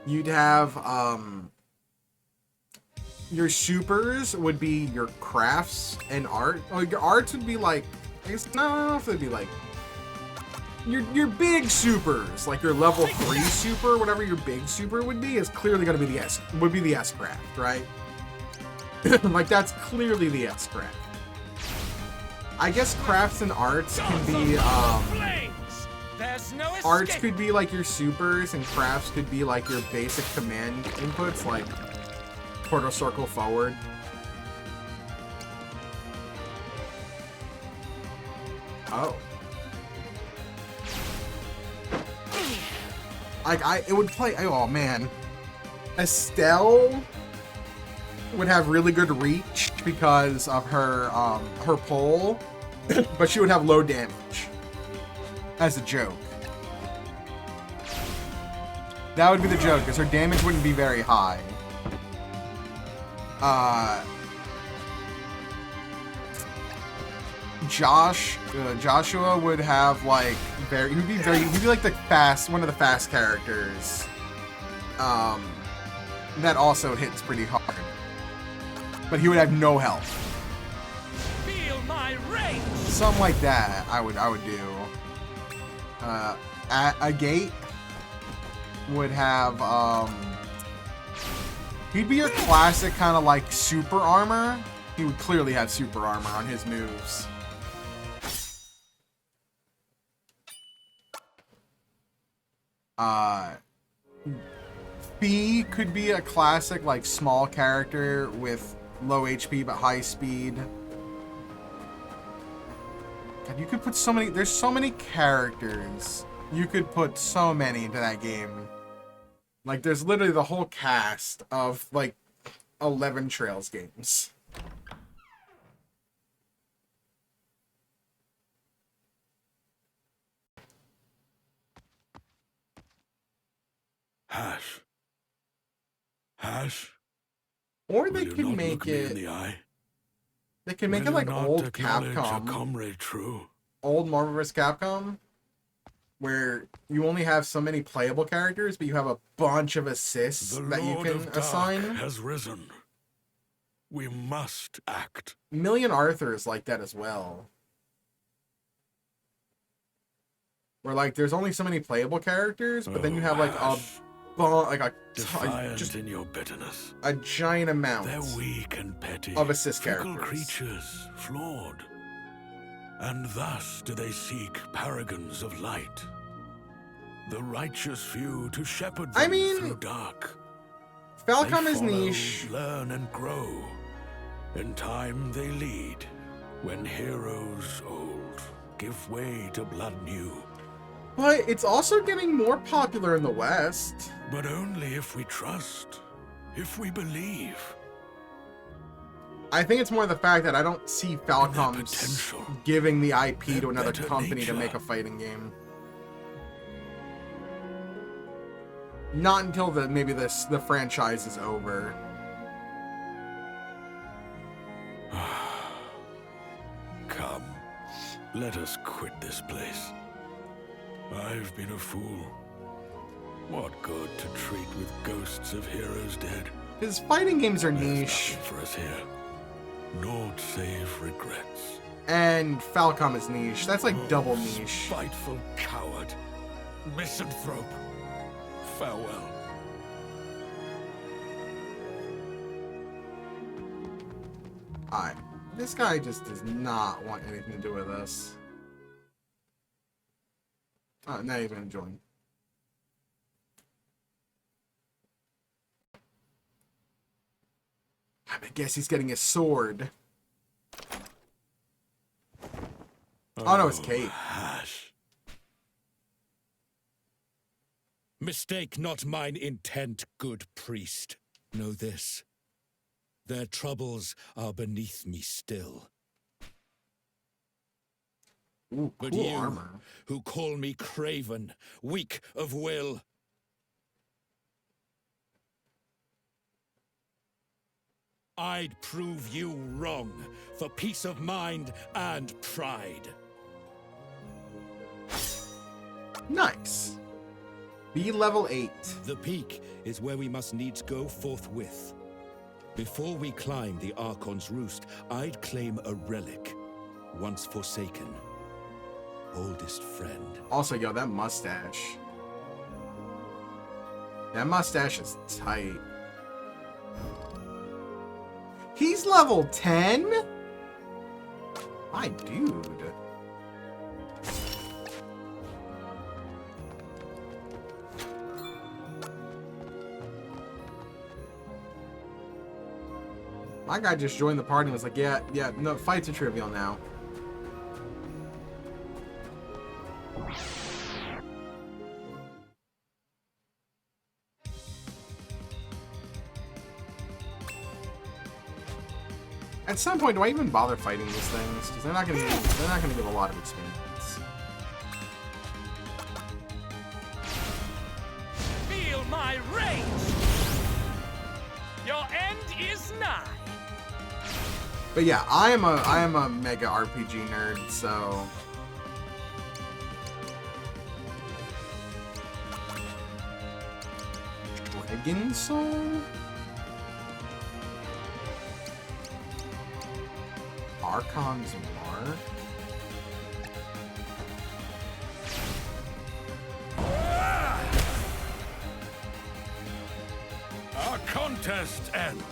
You'd have, your supers would be your crafts and art. Oh, your arts would be like, I guess, no, I don't know if it'd be like, your big supers, like your level 3 super, whatever your big super would be, is clearly going to be the S craft, right? Like that's clearly the S craft. I guess crafts and arts can be, arts could be like your supers, and crafts could be like your basic command inputs, like quarter circle forward. Oh. Like it would play, oh man. Estelle would have really good reach because of her her pole, but she would have low damage as a joke. That would be the joke, because her damage wouldn't be very high. Joshua would have like he'd be like one of the fast characters. That also hits pretty hard. But he would have no health. Feel my rage! Something like that I would do. A Gate would have he'd be your classic kind of like super armor. He would clearly have super armor on his moves. Fee could be a classic like small character with low HP but high speed. God, you could put so many, there's so many characters. You could put so many into that game. Like there's literally the whole cast of like 11 Trails games. Hash. Or they can make it. They can make it like old Capcom. Comrade True. Old Marvel vs. Capcom, where you only have so many playable characters, but you have a bunch of assists that you can assign. Has risen. We must act. Million Arthur is like that as well. Where like there's only so many playable characters, but then you have like Defiant in your bitterness. A giant amount. They're weak and petty. Of assist fickle characters. Creatures, flawed. And thus do they seek paragons of light. The righteous few to shepherd them through dark. Falcom they is follow, niche. Learn and grow. In time they lead. When heroes old give way to blood new. But it's also getting more popular in the West. But only if we trust. If we believe. I think it's more the fact that I don't see Falcom's giving the IP to another company to make a fighting game. Not until maybe the franchise is over. Come, let us quit this place. I've been a fool. What good to treat with ghosts of heroes dead? His fighting games are There's niche, nothing for us here. Naught save regrets. and Falcom is niche. That's like double niche. Spiteful coward. Misanthrope. Farewell. Alright. This guy just does not want anything to do with us. Oh, not even enjoying. I guess he's getting his sword. Oh no, it's Kate. Hush. Mistake not mine intent, good priest. Know this. Their troubles are beneath me still. Ooh, But cool you, armor. who call me craven, weak of will, I'd prove you wrong for peace of mind and pride. Nice. Be level 8. The peak is where we must needs go forthwith. Before we climb the Archon's roost, I'd claim a relic, once forsaken. Oldest friend. Also, yo, that mustache. That mustache is tight. He's level 10? My dude. My guy just joined the party and was like, yeah, no, fights are trivial now. At some point, do I even bother fighting these things? Because they're not gonna give a lot of experience. Feel my rage! Your end is nigh! But yeah, I am a mega RPG nerd, so Dragon Soul? Archon's Mark? Our contest ends.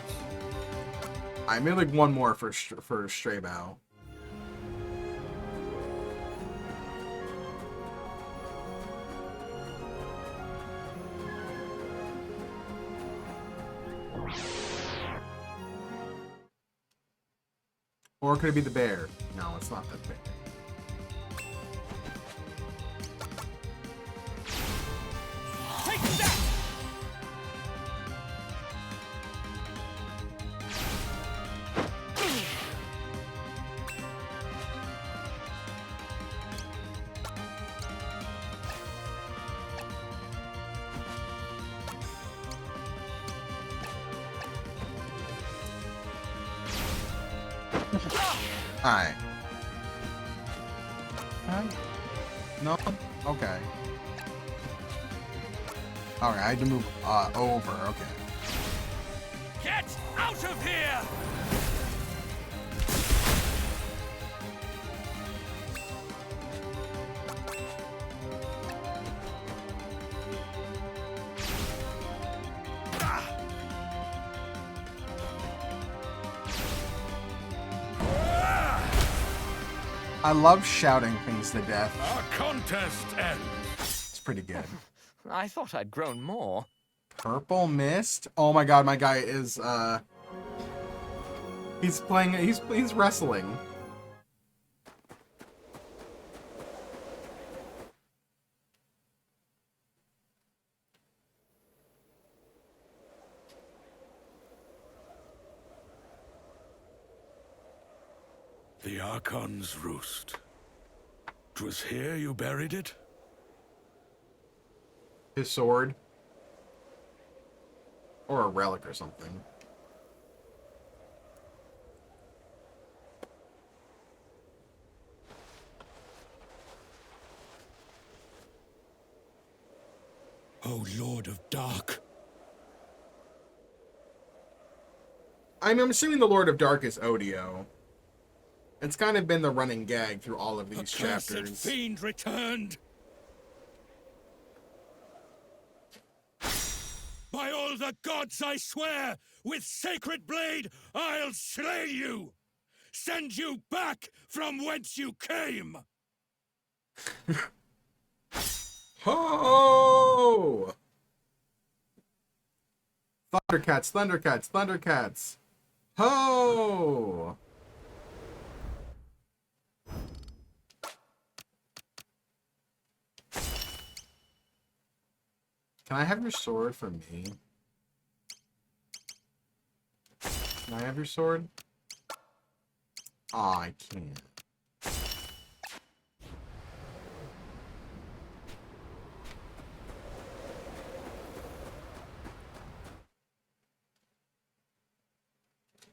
I made like one more for Stray Bow. Or could it be the bear? No, it's not the bear. Take that! Alright. No? Okay. Alright, I had to move over, okay. Get out of here! I love shouting things to death. Our contest ends. It's pretty good. I thought I'd grown more. Purple Mist? Oh my god, my guy is he's wrestling. The Archon's roost. 'Twas here you buried it? His sword. Or a relic or something. O Lord of Dark. I'm assuming the Lord of Dark is Odio. It's kind of been the running gag through all of these Accursed chapters. fiend returned. By all the gods I swear, with sacred blade, I'll slay you! Send you back from whence you came! Ho! Thundercats, Thundercats, Thundercats! Ho! Can I have your sword for me? Can I have your sword? Aw, I can't.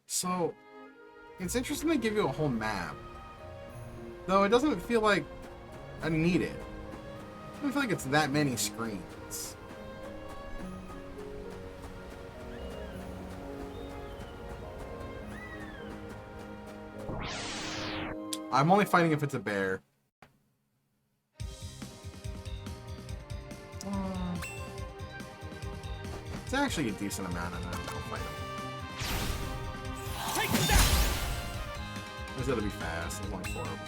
So, it's interesting they give you a whole map. Though it doesn't feel like I need it. I don't feel like it's that many screens. I'm only fighting if it's a bear. It's actually a decent amount, and then I'll fight him. Take that! Because it'll be fast. There's only 4 of them.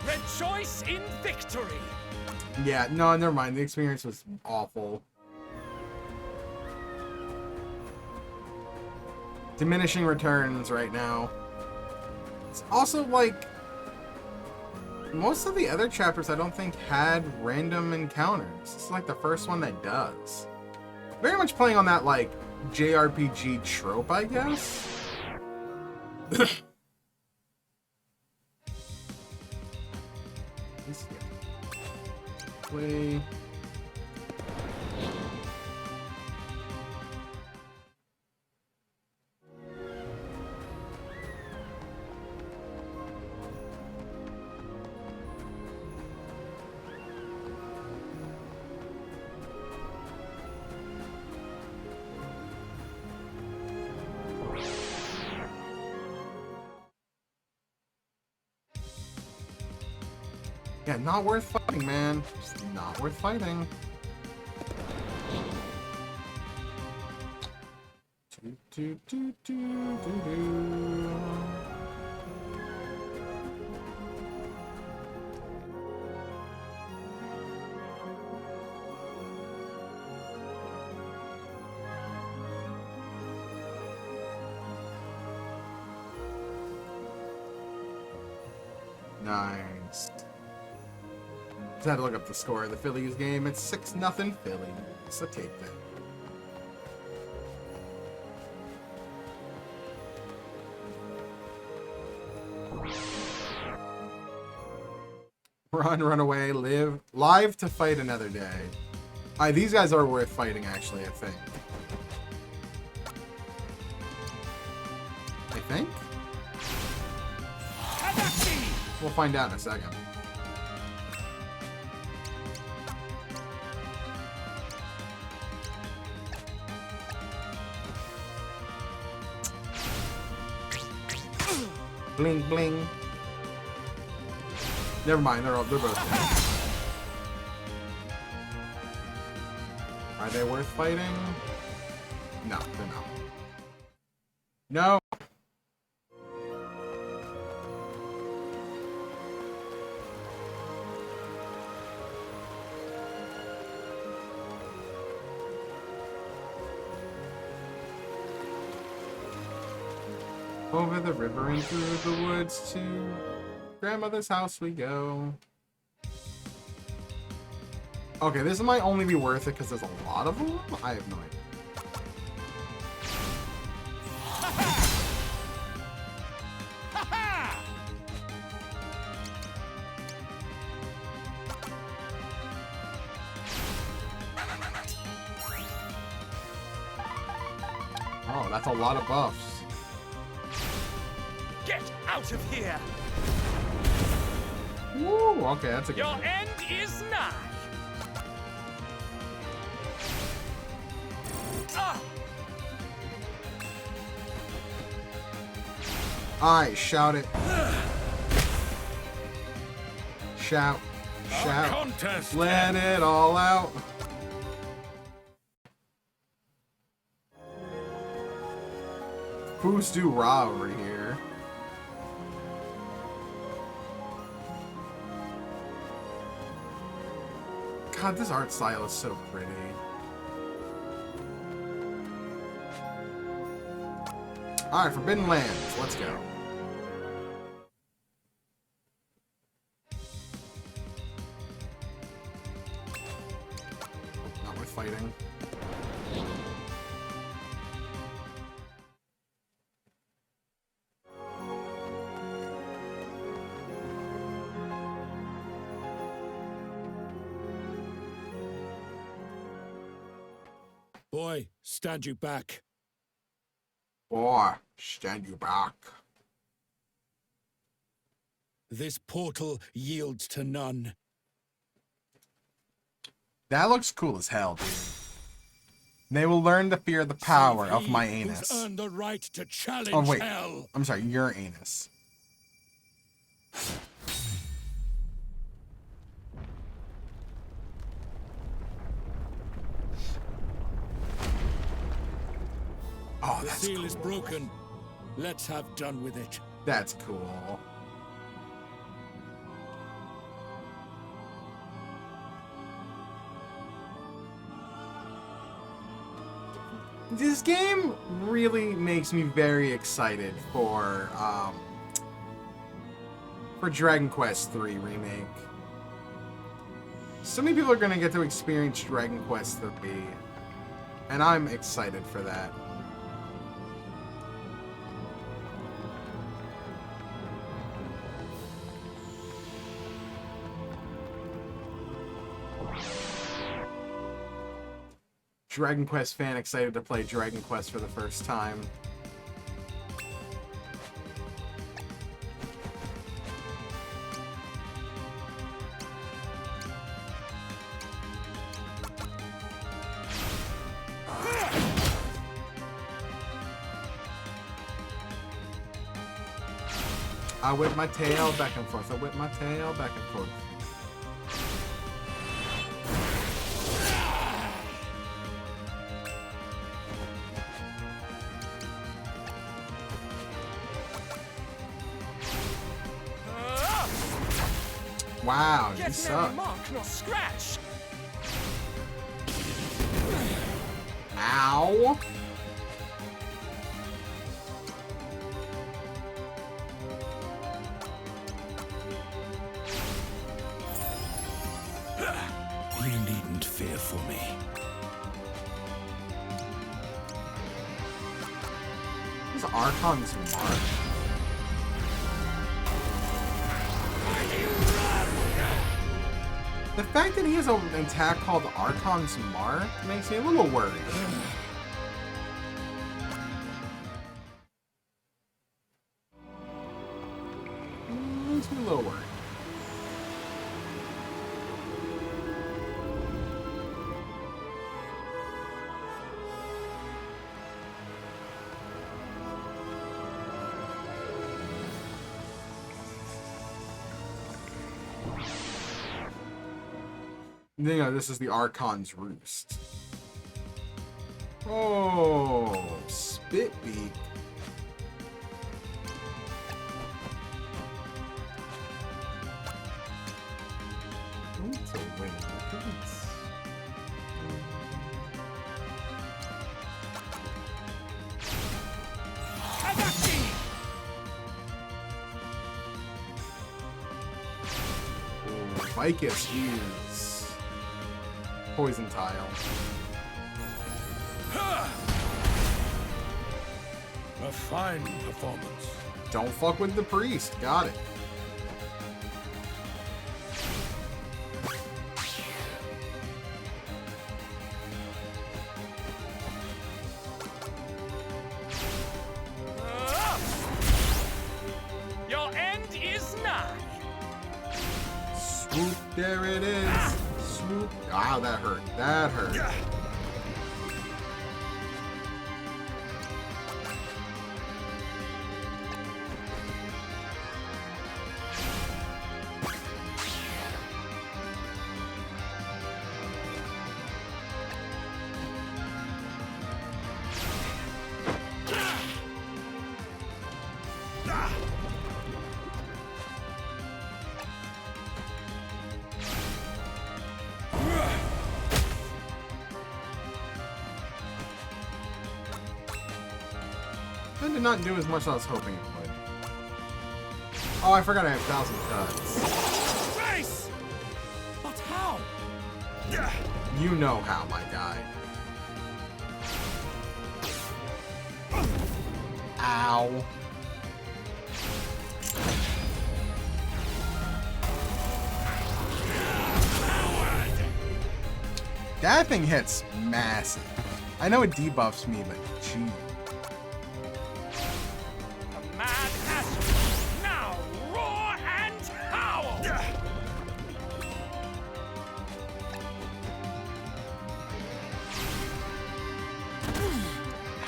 Rejoice in victory! Yeah, no, never mind. The experience was awful. Diminishing returns right now. It's also like most of the other chapters I don't think had random encounters. It's like the first one that does. Very much playing on that like JRPG trope, I guess. Play. Yeah, not worth fighting, man. Just not worth fighting. Do, do, do, do, do. Nice. Just had to look up the score of the Phillies game. It's 6-0 Phillies. So take that. Run away, live to fight another day. These guys are worth fighting, actually, I think. We'll find out in a second. Bling bling. Never mind, they're both dead. Are they worth fighting? No, they're not. No. Over the river and through the woods to grandmother's house we go. Okay, this might only be worth it because there's a lot of them? I have no idea. Oh, that's a lot of buffs. Get out of here! Woo! Okay, that's a good Your one. end is nigh! Ah! Alright, shout it. Shout. Our Shout. contest Let it all out. Who's do raw over here? God, this art style is so pretty. Alright, Forbidden Lands. Let's go. Not worth fighting. Boy, stand you back. Boy, stand you back. This portal yields to none. That looks cool as hell, dude. They will learn to fear the power Save of my he anus. who's earned the right to challenge Oh, wait. hell. I'm sorry, your anus. Oh, The that's seal cool. is broken. Let's have done with it. That's cool. This game really makes me very excited for Dragon Quest III Remake. So many people are going to get to experience Dragon Quest III, and I'm excited for that. Dragon Quest fan excited to play Dragon Quest for the first time. I whip my tail back and forth. I whip my tail back and forth. Wow, you Get no suck. mark nor scratch! Ow. You needn't fear for me. This Archon's mark. The fact that he has an attack called Archon's Mark makes me a little worried. Makes me a little worried. You know, this is the Archon's Roost. Oh, Spitbeak. It's a win. I think it's... Oh, Vicus use Poison Tile. A fine performance. Don't fuck with the priest. Got it. There it is. Swoop. Wow, that hurt. That hurt. That did not do as much as I was hoping it would. Oh, I forgot I have 1,000 cuts. Race! But how? You know how, my guy. Ow. That thing hits massive. I know it debuffs me, but gee. The mad Asher! Now roar and howl!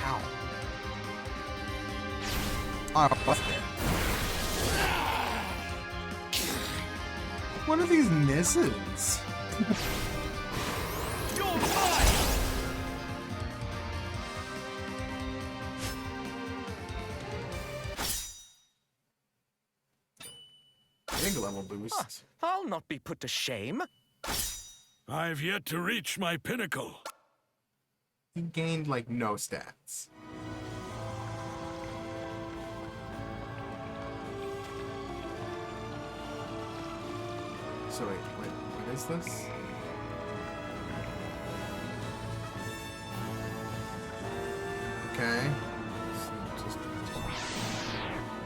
Ow. Oh, what's there? What are these misses? You're mine! Big level boost. I'll not be put to shame. I've yet to reach my pinnacle. He gained like no stats. So wait, what is this? Okay. Just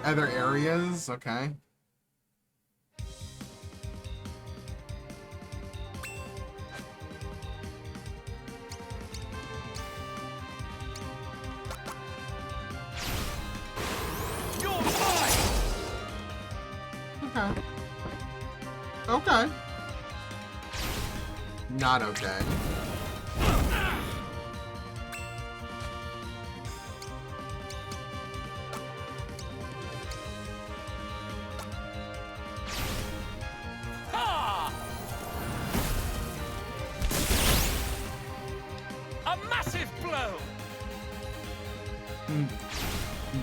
other areas, okay. You're mine! Okay. Okay. Not okay. Ha! A massive blow!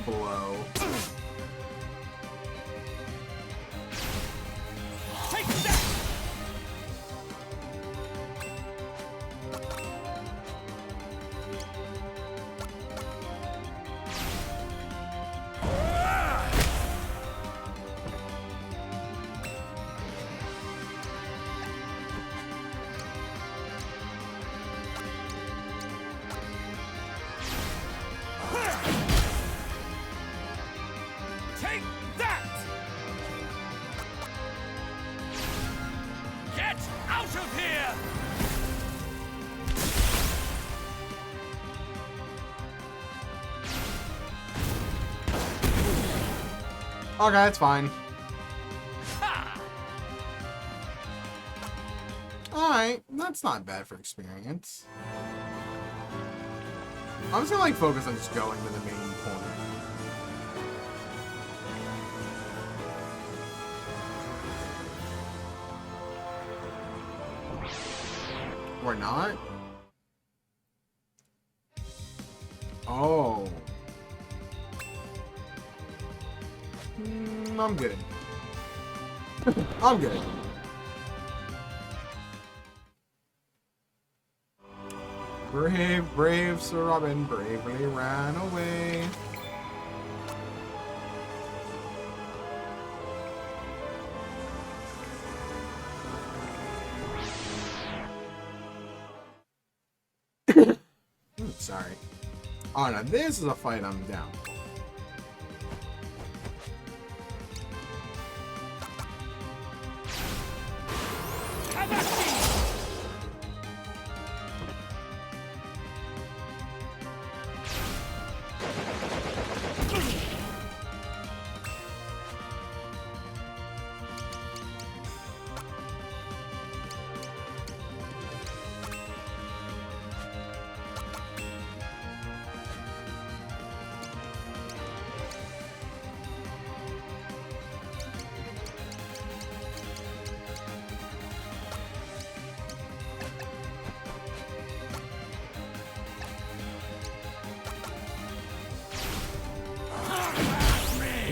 Blow. Take that! Take that! Get out of here! Okay, that's fine. Ha! Alright, that's not bad for experience. I'm just gonna like focus on just going to the main point. Or not? Oh. I'm good. I'm good. Brave, brave Sir Robin bravely ran away. Sorry. Oh no, this is a fight I'm down.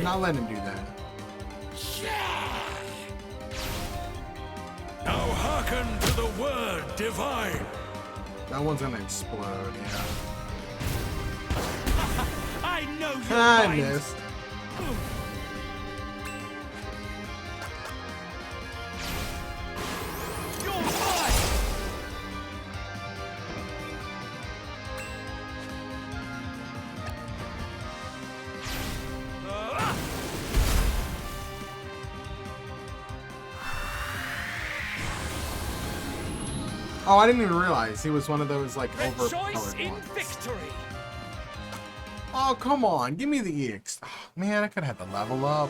Not letting him do that. Now hearken to the word divine. That one's gonna explode, yeah. I know your I mind. missed. You're mine. Oh, I didn't even realize he was one of those like Rejoice overpowered in ones. victory. Oh, come on, give me the EX. Oh, man, I could have had the level up.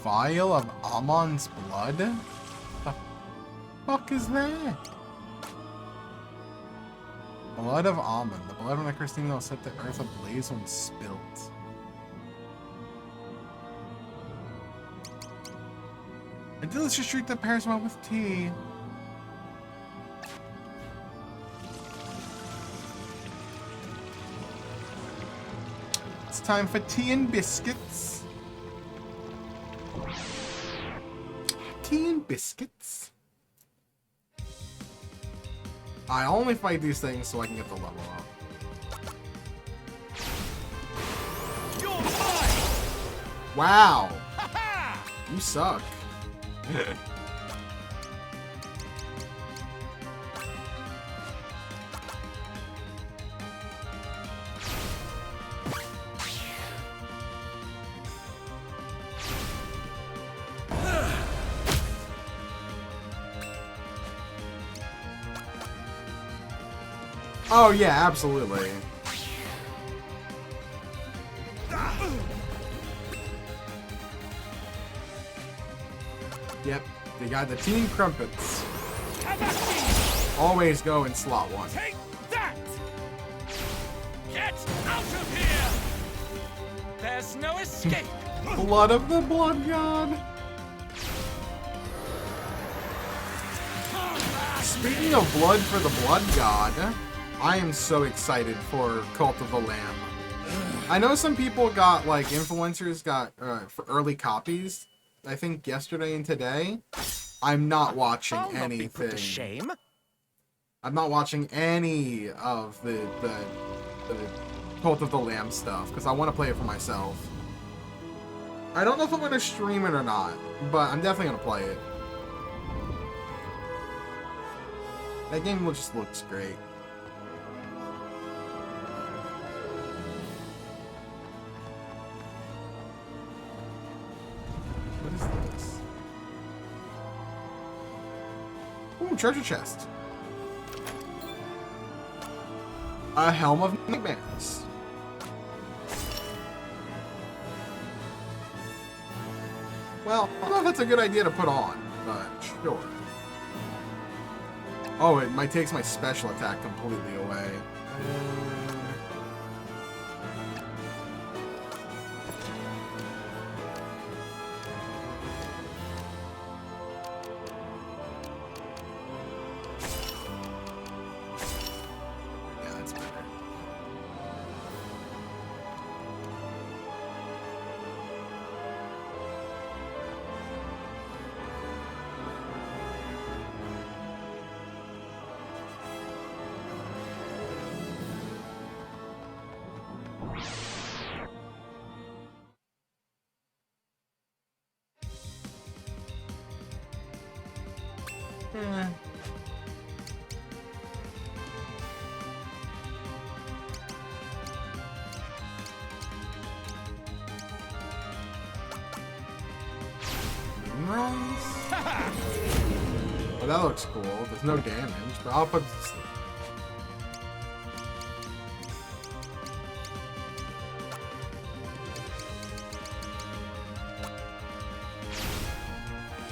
Vial of Amon's blood? The fuck is that? Blood of Amon. The blood of Christina will set the earth ablaze when spilt. A delicious treat that pairs well with tea. It's time for tea and biscuits. Tea and biscuits. I only fight these things so I can get the level up. You're mine. Wow, Ha ha! you suck. Oh yeah, absolutely. Yep, they got the Team Crumpets. Have at me. Always go in slot 1. Take that. Get out of here. There's no escape. Blood of the Blood God. Speaking of blood for the Blood God, I am so excited for Cult of the Lamb. I know some people got, like, influencers got for early copies, I think yesterday and today. I'm not watching I'll not be put to anything. shame. I'm not watching any of the Cult of the Lamb stuff because I want to play it for myself. I don't know if I'm going to stream it or not, but I'm definitely going to play it. That game just looks great. What is this? Ooh, treasure chest. A Helm of Nightmares. Well, I don't know if that's a good idea to put on, but sure. Oh, it takes my special attack completely away. Yeah, that's better. Eh. Moonrise? Oh, that looks cool. There's no damage, but I'll put.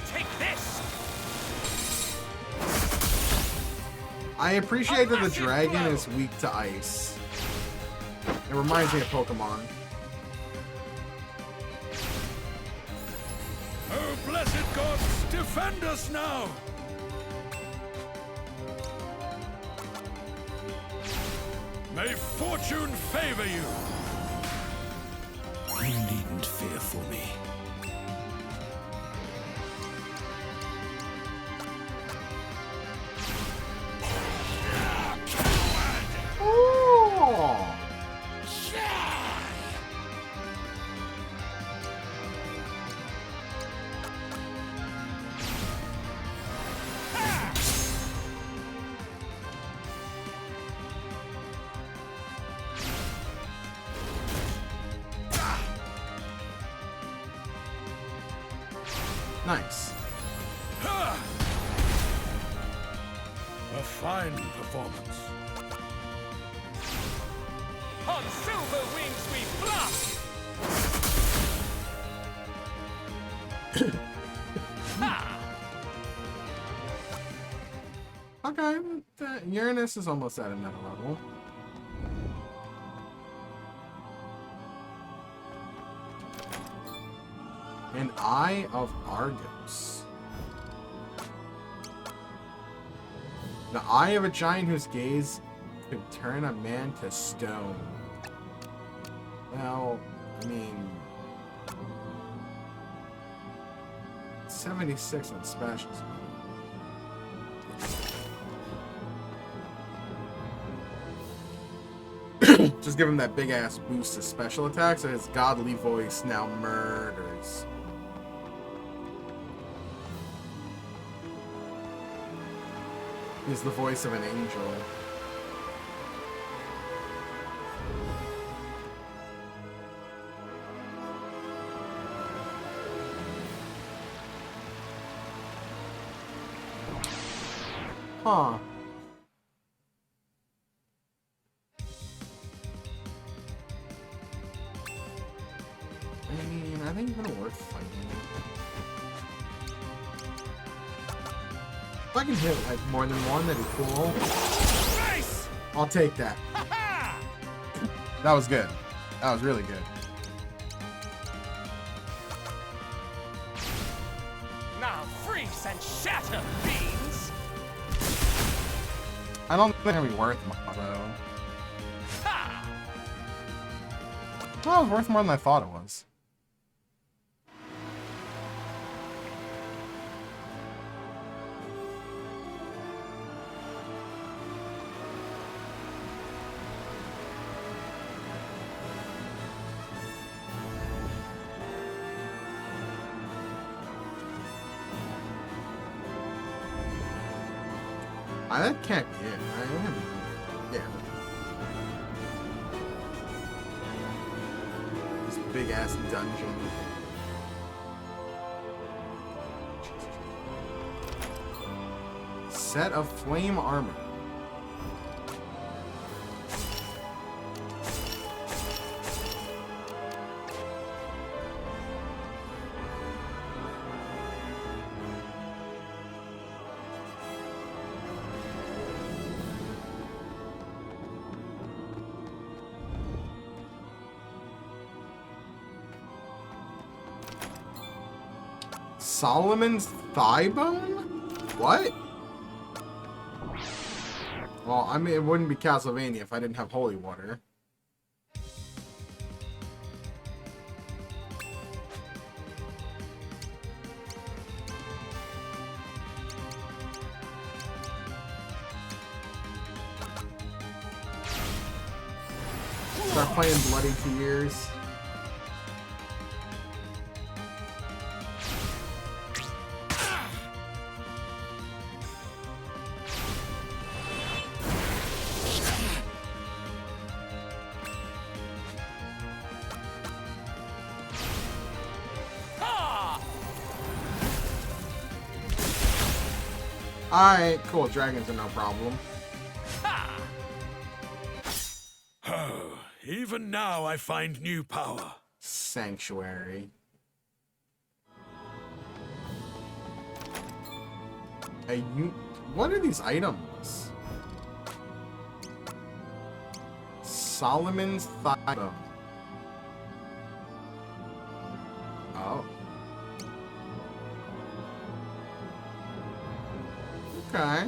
Take this. I appreciate that the dragon is weak to ice. It reminds me of Pokemon. Oh, blessed gods, defend us now! May fortune favor you! You needn't fear for me. Oh! Nice. A fine performance. On silver wings we fly! Okay, Uranus is almost at another level. An Eye of Argos. The eye of a giant whose gaze could turn a man to stone. Well, I mean... 76 on specials. Just give him that big ass boost to special attacks, so his godly voice now murders. He's the voice of an angel. Huh. I mean, I think it's worth fighting. If I can hit like more than one, that'd be cool. Nice! I'll take that. That was good. That was really good. Now freeze and shatter, fiends! I don't think it'll be worth much though. Ha! Well, it was worth more than I thought it was. That can't be it, right? Yeah. This big ass dungeon. Set of flame armor. Solomon's thigh bone? What? Well, I mean, it wouldn't be Castlevania if I didn't have holy water. Start playing Bloody Tears. Alright, cool. Dragons are no problem. Oh, even now I find new power. Sanctuary. What are these items? Solomon's thigh bone. Oh. Okay.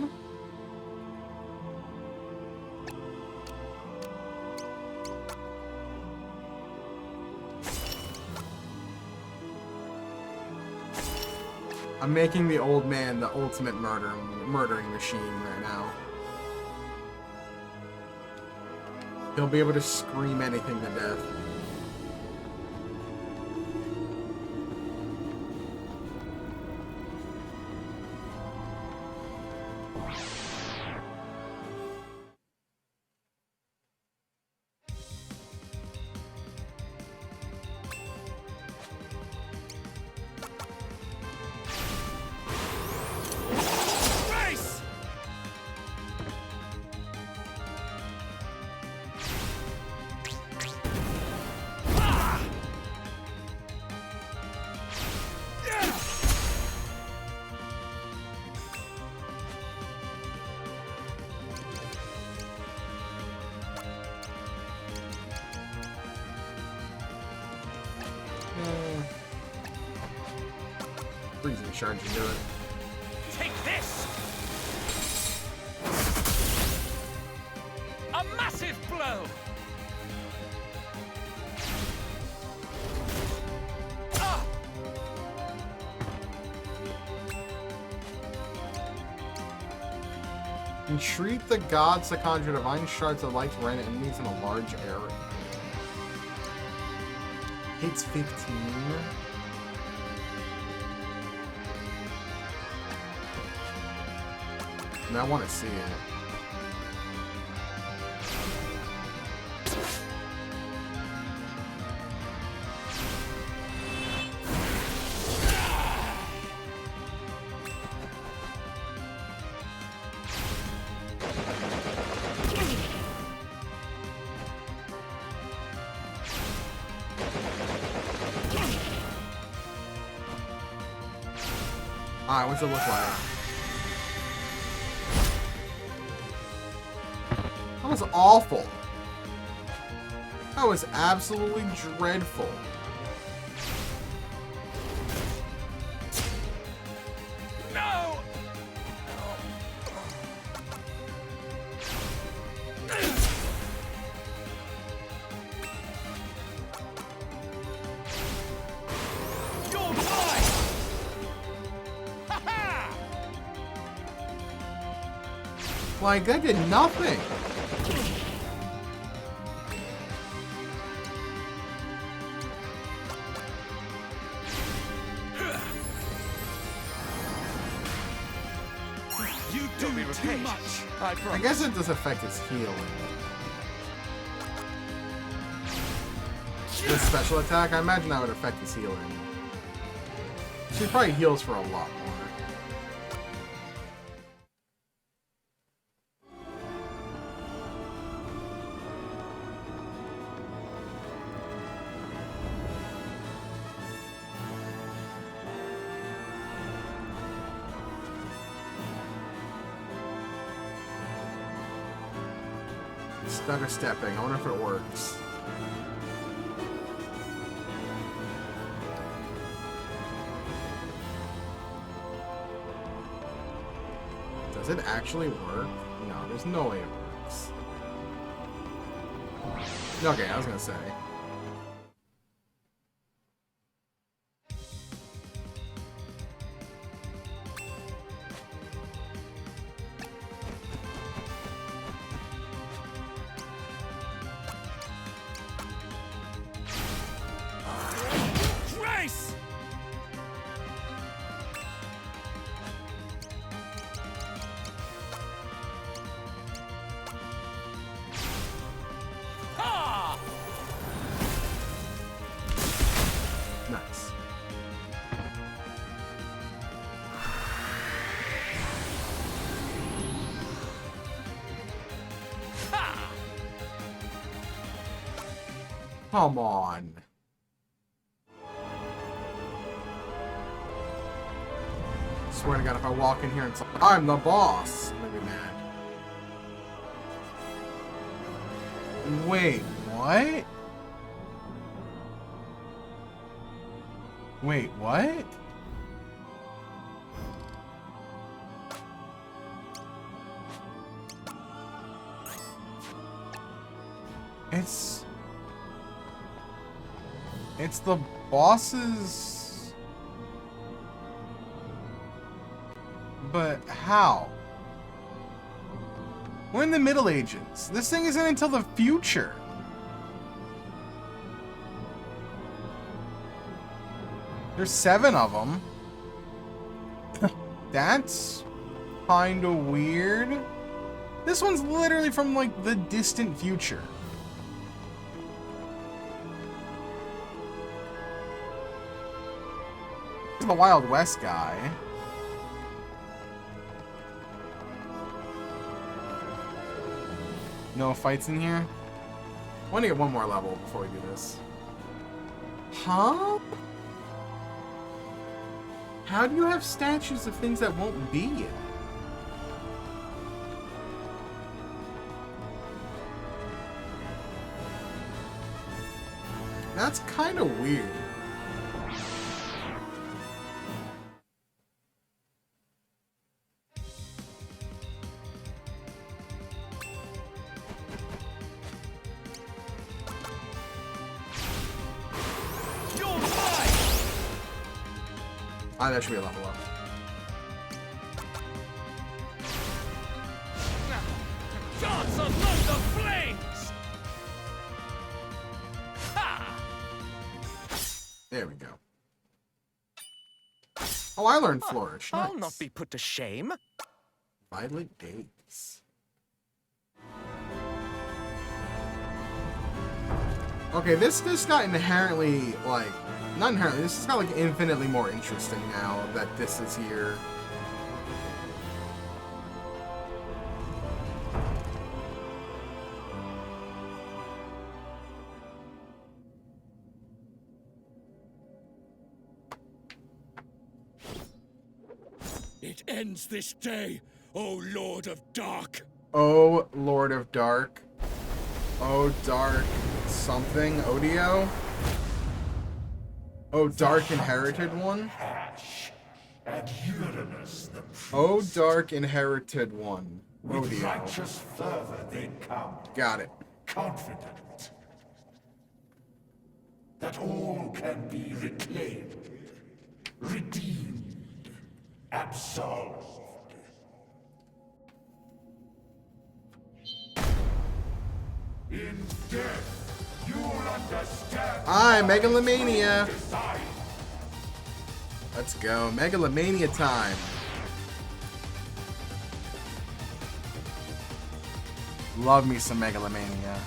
I'm making the old man the ultimate murdering machine right now. He'll be able to scream anything to death. Freezing charge into it. Take this! A massive blow! Ah! Entreat the gods to conjure divine shards of light to rend enemies in a large area. Hits 15. I want to see it. Alright, what's it look like? That was awful. That was absolutely dreadful. No! You're mine! Ha-ha! Like, that did nothing. You do too much. I guess it does affect his healing. This special attack, I imagine that would affect his healing. She probably heals for a lot more. Stutter stepping. I wonder if it works. Does it actually work? No, there's no way it works. Okay, I was gonna say. Nice. Come on. Swear to God, if I walk in here and say, I'm the boss, I'm gonna be mad. Wait, what? Wait, what? It's the boss's... But how? We're in the Middle Ages. This thing isn't until the future. There's 7 of them. That's kind of weird. This one's literally from, like, the distant future. The Wild West guy. No fights in here? I want to get one more level before we do this. Huh? How do you have statues of things that won't be yet? That's kind of weird. Ah, that should be a level up. Gods among the flames! Ha! There we go. Oh, I learned Flourish. Nice. I'll not be put to shame. Violet Days. Okay, this got inherently, like, not inherently, this has got, like, infinitely more interesting now that this is here. It ends this day, O Lord of Dark. Oh, Lord of Dark. Oh, Dark something. Odio? Oh, Dark Inherited One? And Uranus the Oh, Dark Inherited One. with Odio. righteous fervor they come, Got it. confident that all can be reclaimed, redeemed, absolved. In death, you'll understand. Aye, Megalomania. Design. Let's go. Megalomania time. Love me some Megalomania.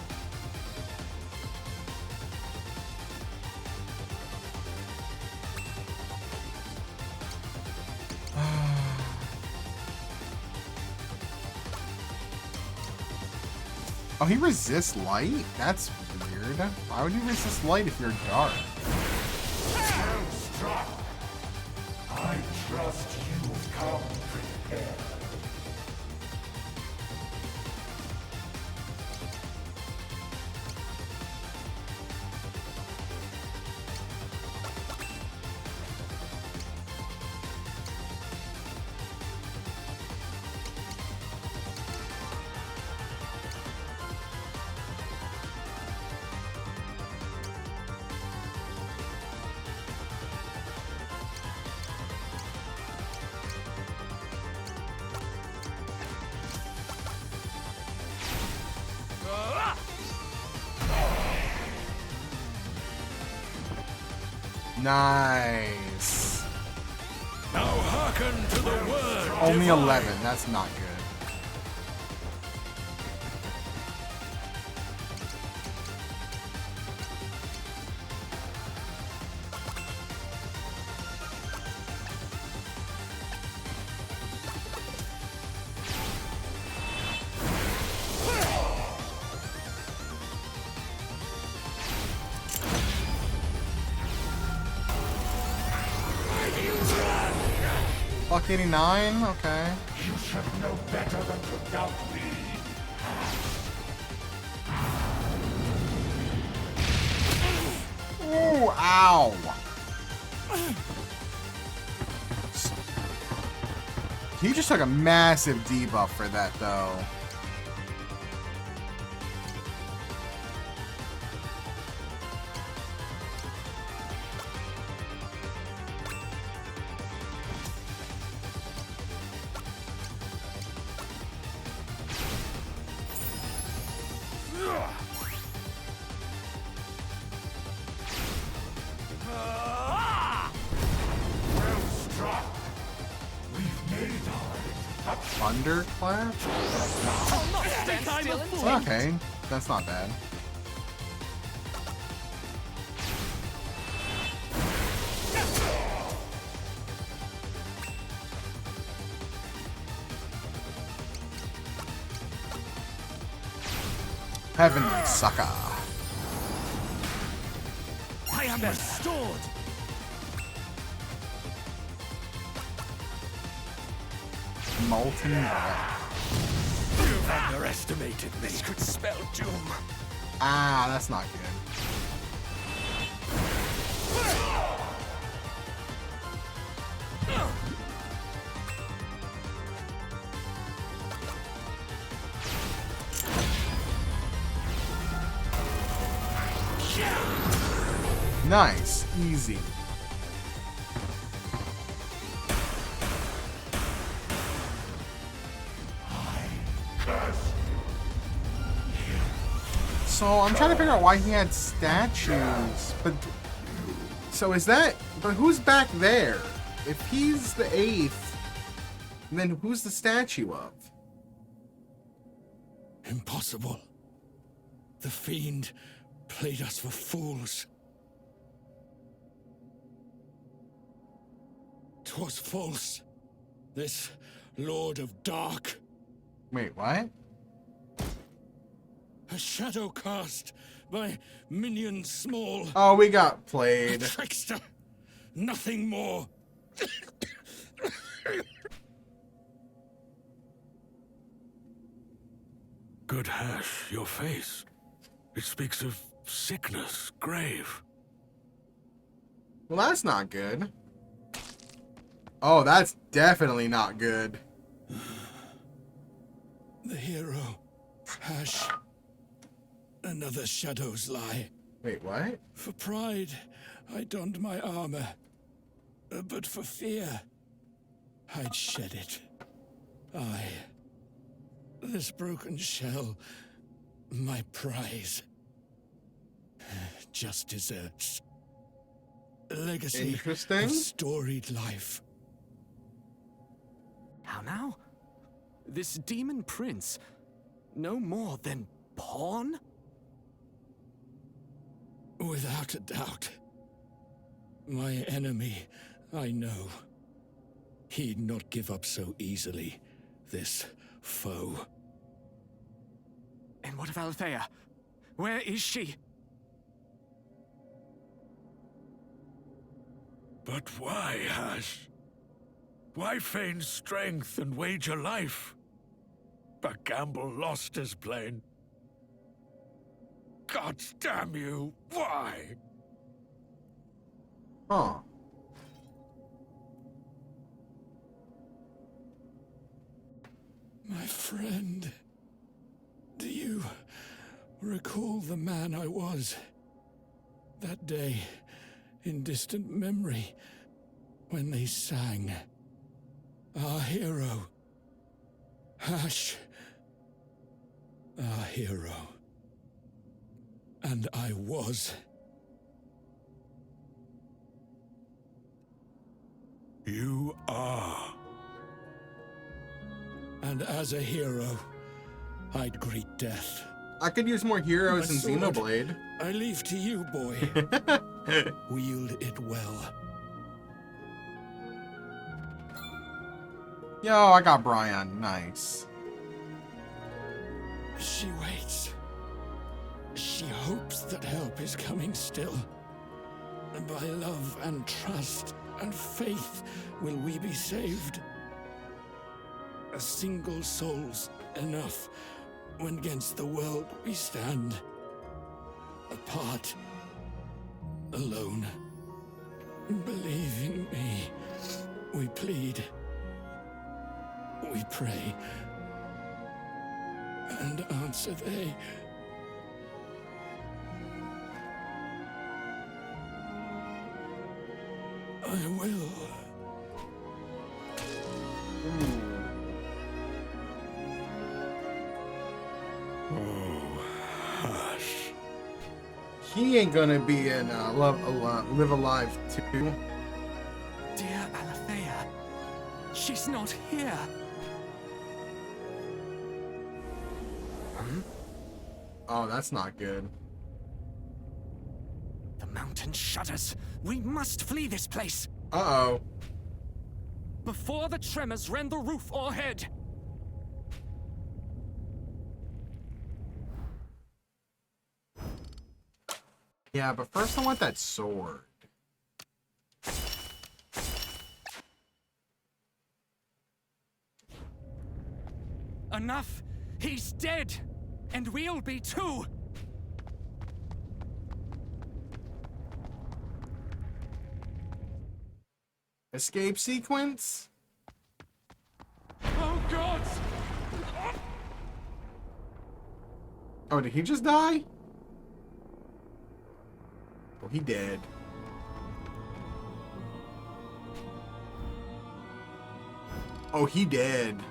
Oh, he resists light? That's weird. Why would you resist light if you're dark? Well struck. I trust you've come prepared. Nice. Now hearken to the word. Only divine. 11. That's not good. Buck 89? Okay. You should know better than to doubt me. Ooh, ow. He just took a massive debuff for that, though. Thunderclap? I'll not stand still and take. Okay, that's not bad. Heavenly Sucker. I am restored. Molten Breath. You've underestimated me. This could spell doom. Ah, that's not good. Nice. Easy. So I'm trying to figure out why he had statues, but so is that? But who's back there? If he's the 8th, then who's the statue of? Impossible. The fiend played us for fools. 'Twas false. This Lord of Dark. Wait, what? A shadow cast by minion small. Oh, we got played. Trickster. Nothing more. Good hash, your face. It speaks of sickness, grave. Well, that's not good. Oh, that's definitely not good. The hero. Hash. Another shadow's lie. Wait, what? For pride, I donned my armor. But for fear, I'd shed it. This broken shell, my prize, just deserts a legacy Interesting. of storied life. How now? This demon prince, no more than pawn? Without a doubt. My enemy, I know. He'd not give up so easily, this foe. And what of Althea? Where is she? But why, Hash? Why feign strength and wager life? A gamble lost is plain. God damn you, why? Huh. My friend, do you recall the man I was? That day, in distant memory, when they sang. Our hero. Hash. Our hero. And I was. You are. And as a hero, I'd greet death. I could use more heroes My in sword. Xenoblade. I leave to you, boy. Wield it well. Yo, I got Brian. Nice. She waits. She hopes that help is coming still. By love and trust and faith will we be saved. A single soul's enough when against the world we stand. Apart, alone. Believe in me, we plead. We pray. And answer they. I will. Oh, Hash. He ain't gonna be in Live Alive 2. Dear Althea, she's not here. Oh, that's not good. The mountain shudders. We must flee this place Uh-oh. before the tremors rend the roof o'erhead. Yeah, but first I want that sword. Enough. He's dead. And we'll be too. Escape sequence? Oh, gods! Oh, did he just die? Oh, he dead. Oh, he dead.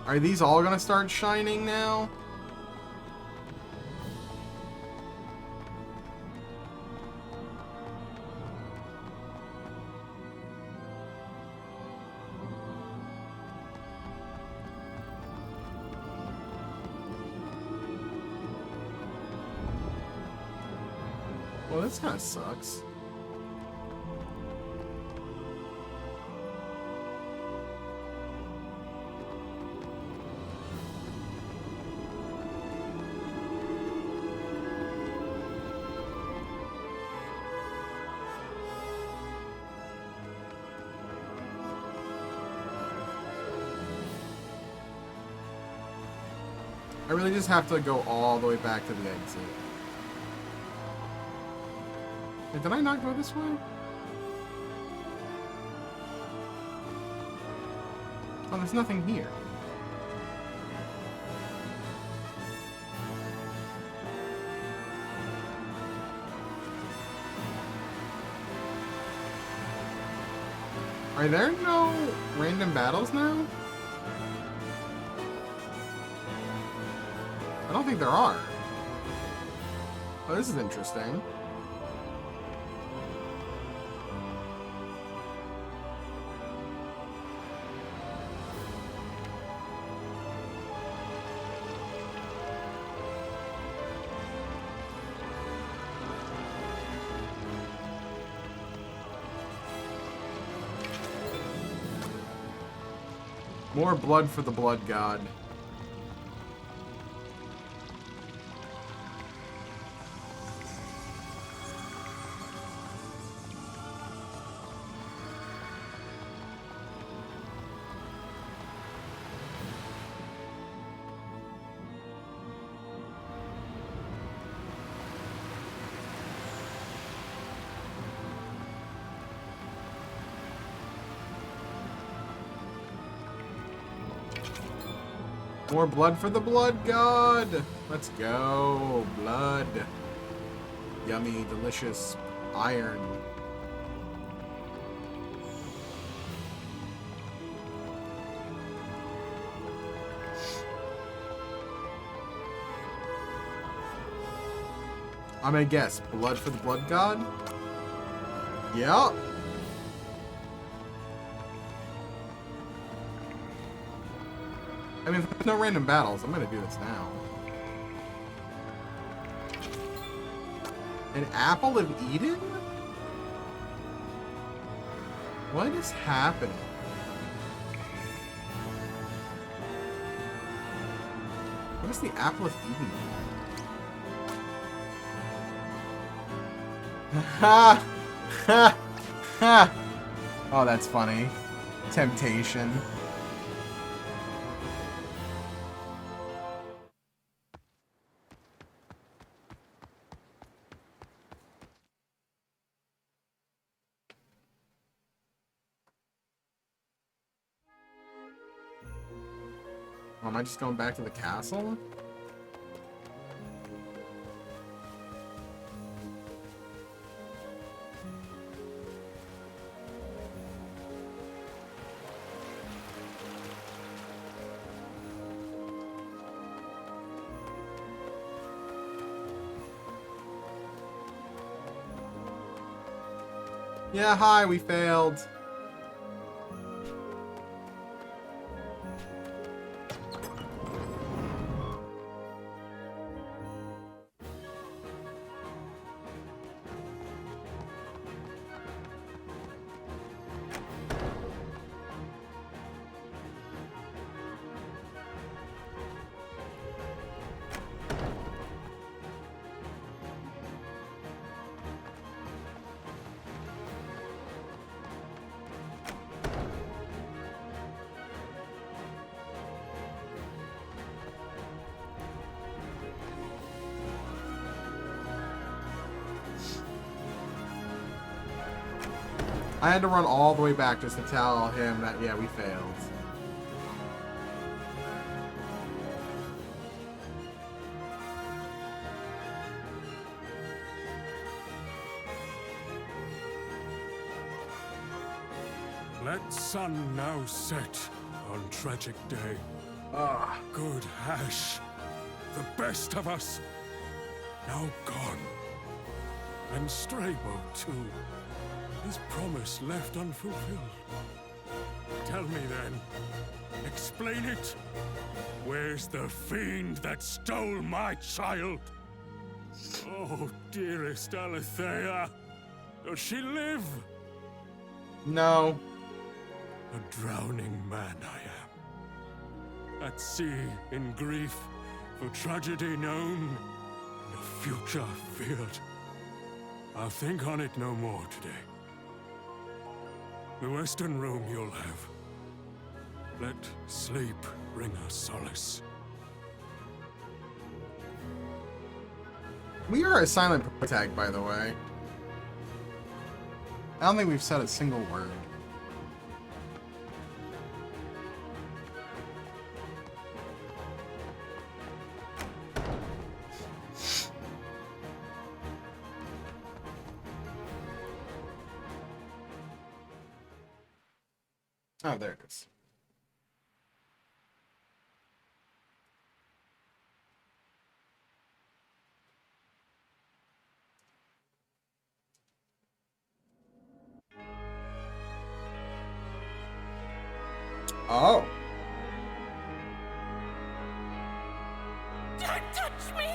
Are these all gonna start shining now? Well, this kind of sucks. I really just have to go all the way back to the exit. Wait, did I not go this way? Oh, there's nothing here. Are there no random battles now? I don't think there are. Oh, this is interesting. More blood for the blood god. More blood for the blood god! Let's go! Blood. Yummy, delicious iron. I'm gonna guess, blood for the blood god? Yeah. I mean, if there's no random battles, I'm gonna do this now. An apple of Eden? What is happening? What is the apple of Eden? Ha! Ha! Ha! Oh, that's funny. Temptation. Oh, am I just going back to the castle? Yeah, hi, we failed. I had to run all the way back just to tell him that, yeah, we failed. Let sun now set on tragic day. Ah. Good Hash, the best of us, now gone. And Strabo, too. His promise left unfulfilled. Tell me then, explain it. Where's the fiend that stole my child? Oh, dearest Alethea, does she live? No. A drowning man I am. At sea, in grief, for tragedy known, and a future feared. I'll think on it no more today. The western room you'll have. Let sleep bring us solace. We are a silent protag, by the way. I don't think we've said a single word. Oh, there it is. Oh. Don't touch me!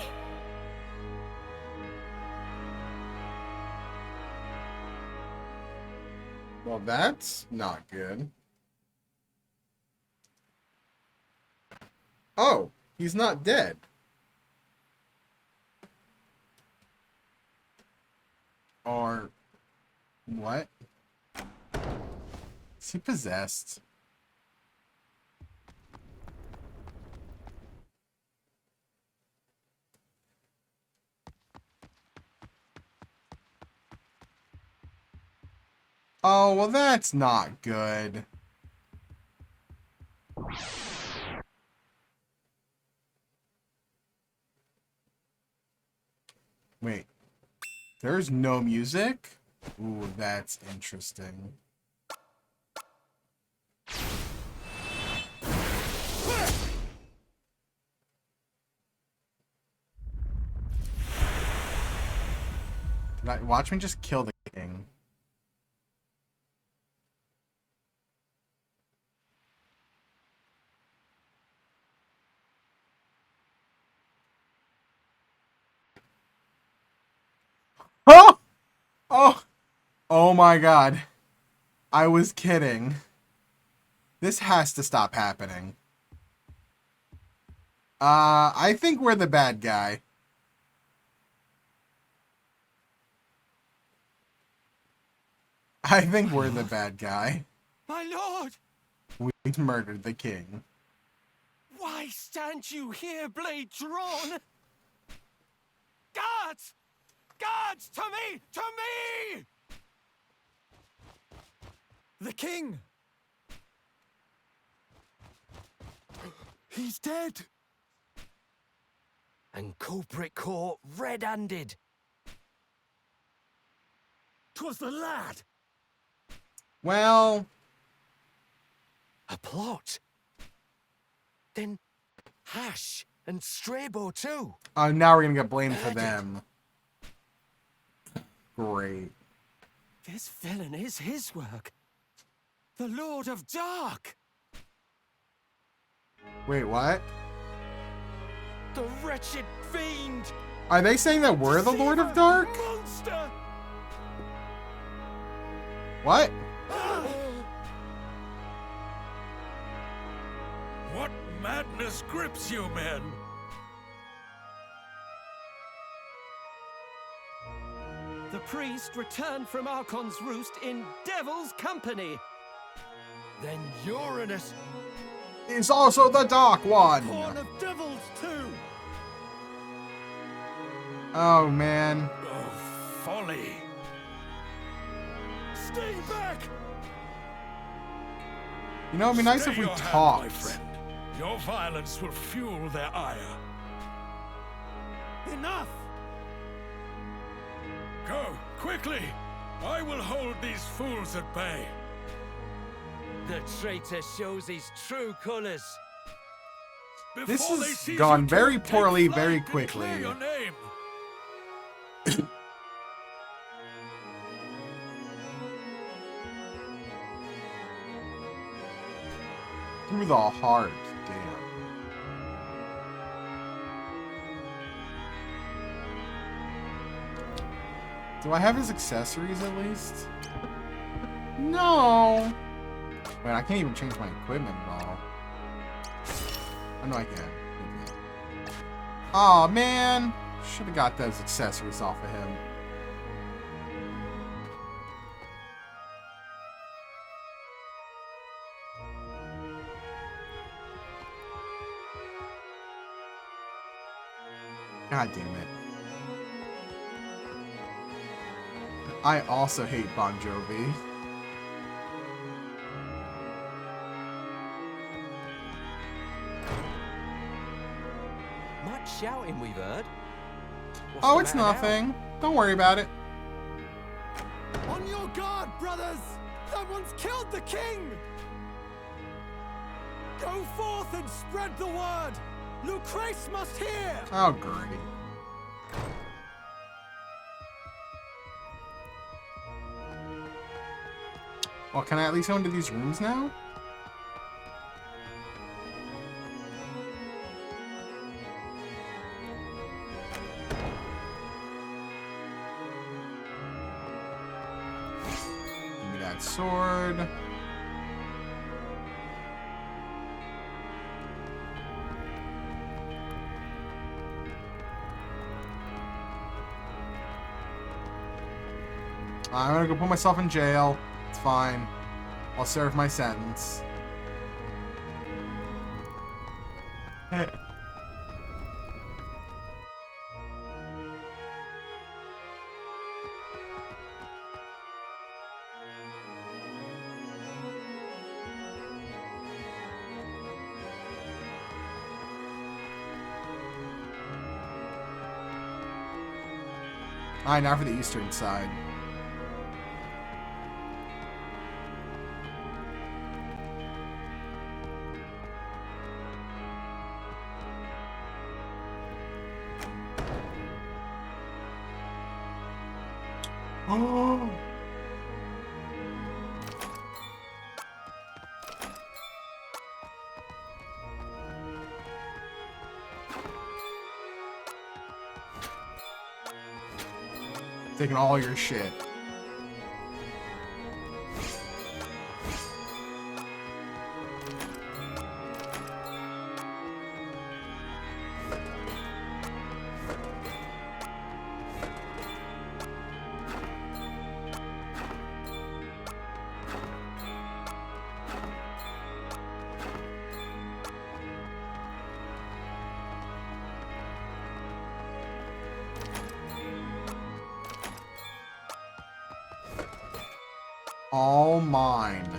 Well, that's not good. Oh, he's not dead. Or what? Is he possessed? Oh, well, that's not good. Wait. There's no music? Ooh, that's interesting. Watch me just kill the king. Oh! Oh! Oh my god. I was kidding. This has to stop happening. I think we're the bad guy. I think we're the bad guy. My lord! We murdered the king. Why stand you here, blade drawn? Guards! Guards! To me! To me! The king! He's dead! And culprit caught red-handed. 'Twas the lad! Well... A plot? Then Hash and Strabo too. now we're gonna get blamed for them. Great. This villain is his work. The Lord of Dark! Wait, what? The wretched fiend! Are they saying that we're the Lord of Dark? Monster! What? What madness grips you, men? The priest returned from Archon's roost in Devil's company. Then Uranus, Is also the Dark One. Born of devils too! Oh, man. Oh, folly. Stay back! You know, it'd be nice Stay if we your hand, talked. my friend. Your violence will fuel their ire. Enough! Go, quickly! I will hold these fools at bay. The traitor shows his true colors. This Before they has seize gone you, very take poorly flight very and quickly. declare your name. Through the heart, damn. Do I have his accessories at least? No! Wait, I can't even change my equipment at all. Oh, no, I can. Aw, man! Should have got those accessories off of him. God damn it. I also hate Bon Jovi. Much shouting we've heard. What's Oh, the it's matter now? nothing. Don't worry about it. On your guard, brothers! Someone's killed the king! Go forth and spread the word! Lucrece must hear! Oh, great. Well, can I at least go into these rooms now? Give me that sword. I'm gonna go put myself in jail. It's fine. I'll serve my sentence. Alright, now for the eastern side. Oh. Taking all your shit. All mine.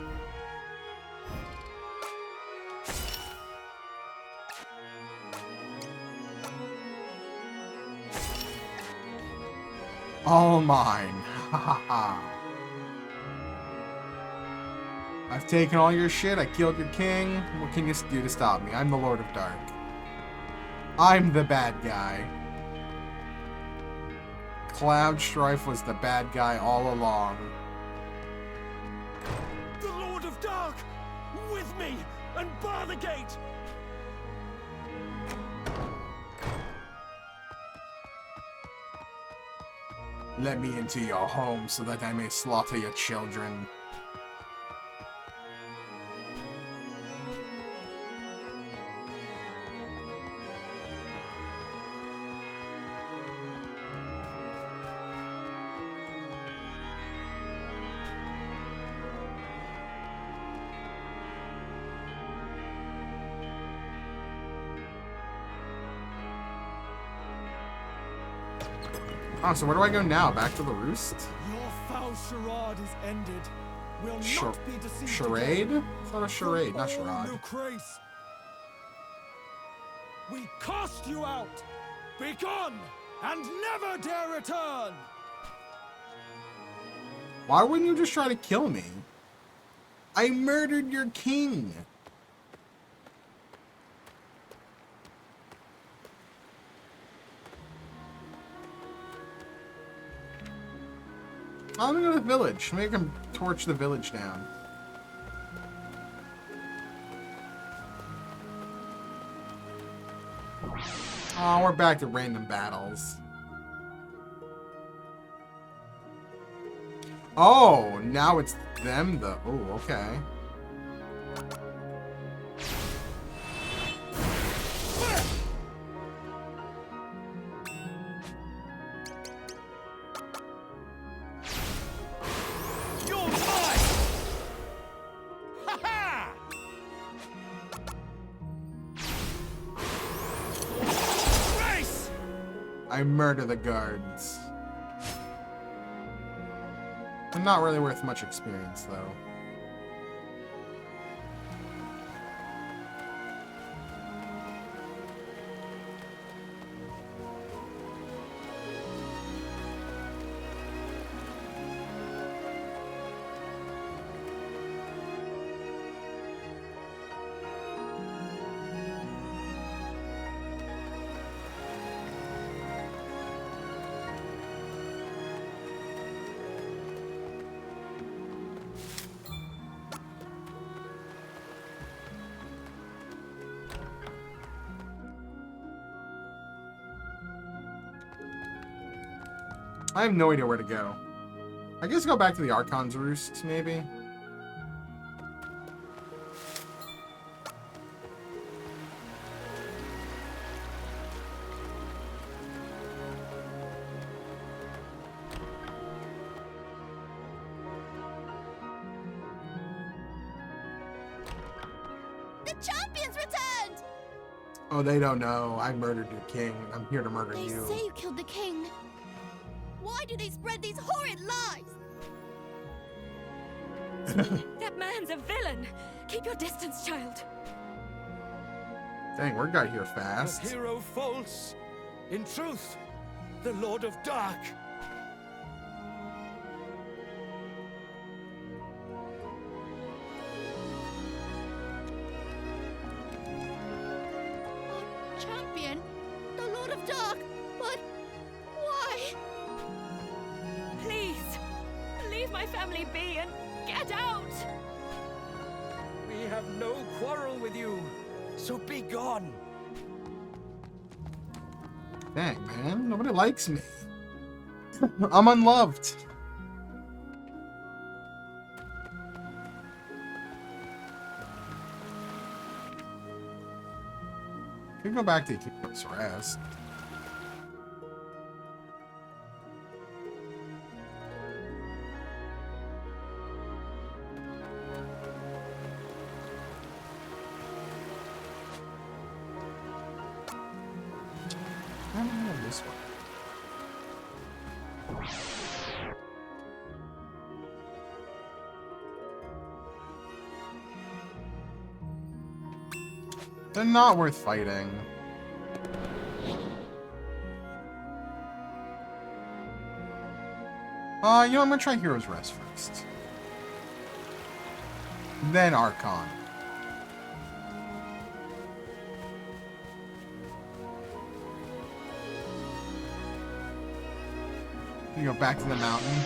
All mine. Ha ha ha. I've taken all your shit. I killed your king. What can you do to stop me? I'm the Lord of Dark. I'm the bad guy. Cloud Strife was the bad guy all along. The Lord of Dark! With me! And bar the gate! Let me into your home so that I may slaughter your children. Oh, so where do I go now? Back to the roost? Your foul Now charade is ended. We'll not be deceived Charade? again. It's not a charade, not For all charade. Lucrece, we cast you out. Be gone and never dare return. Why wouldn't you just try to kill me? I murdered your king. I'm gonna go to the village. Make him torch the village down. Oh, we're back to random battles. Oh, now it's them though. Oh, okay. You're mine. Ha ha! Race! I murder the guards. I'm not really worth much experience, though. I have no idea where to go. I guess go back to the Archon's Roost, maybe? The champions returned! Oh, they don't know. I murdered your king. I'm here to murder They you. say you killed the king. Why do they spread these horrid lies? That man's a villain. Keep your distance, child. Dang, word got here fast. A hero false. In truth, the Lord of Dark. Our champion? The Lord of Dark? But why? Please, leave my family be and get out. We have no quarrel with you, so be gone. Dang, man. Nobody likes me. I'm unloved. Could go back to Kingdom's Rest. I don't know this one. They're not worth fighting. You know, I'm gonna try Hero's Rest first. Then Archon. You go back to the mountain.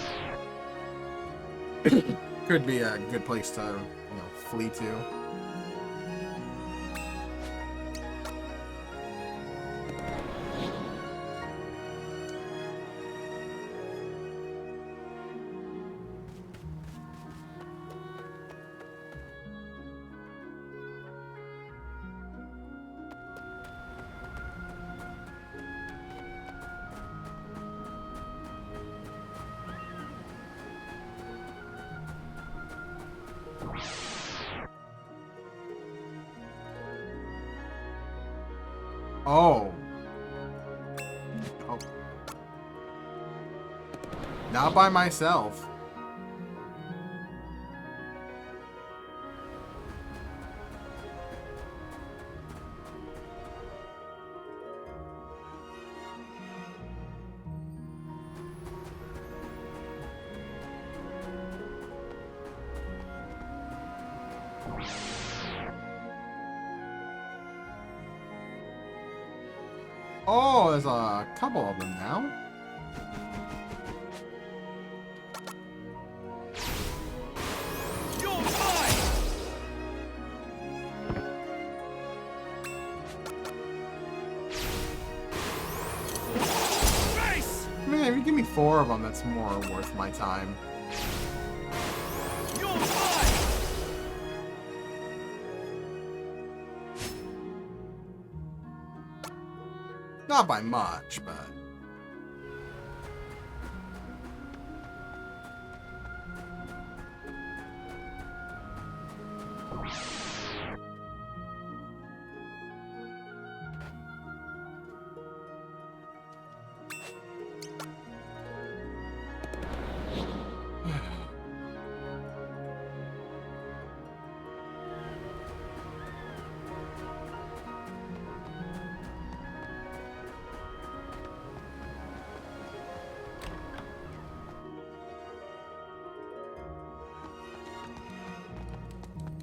Could be a good place to, you know, flee to. Oh. Oh. Not by myself. there's a couple of them now. You're mine! Race! I mean, if you give me 4 of them, that's more worth my time. You're mine! Not by much, but...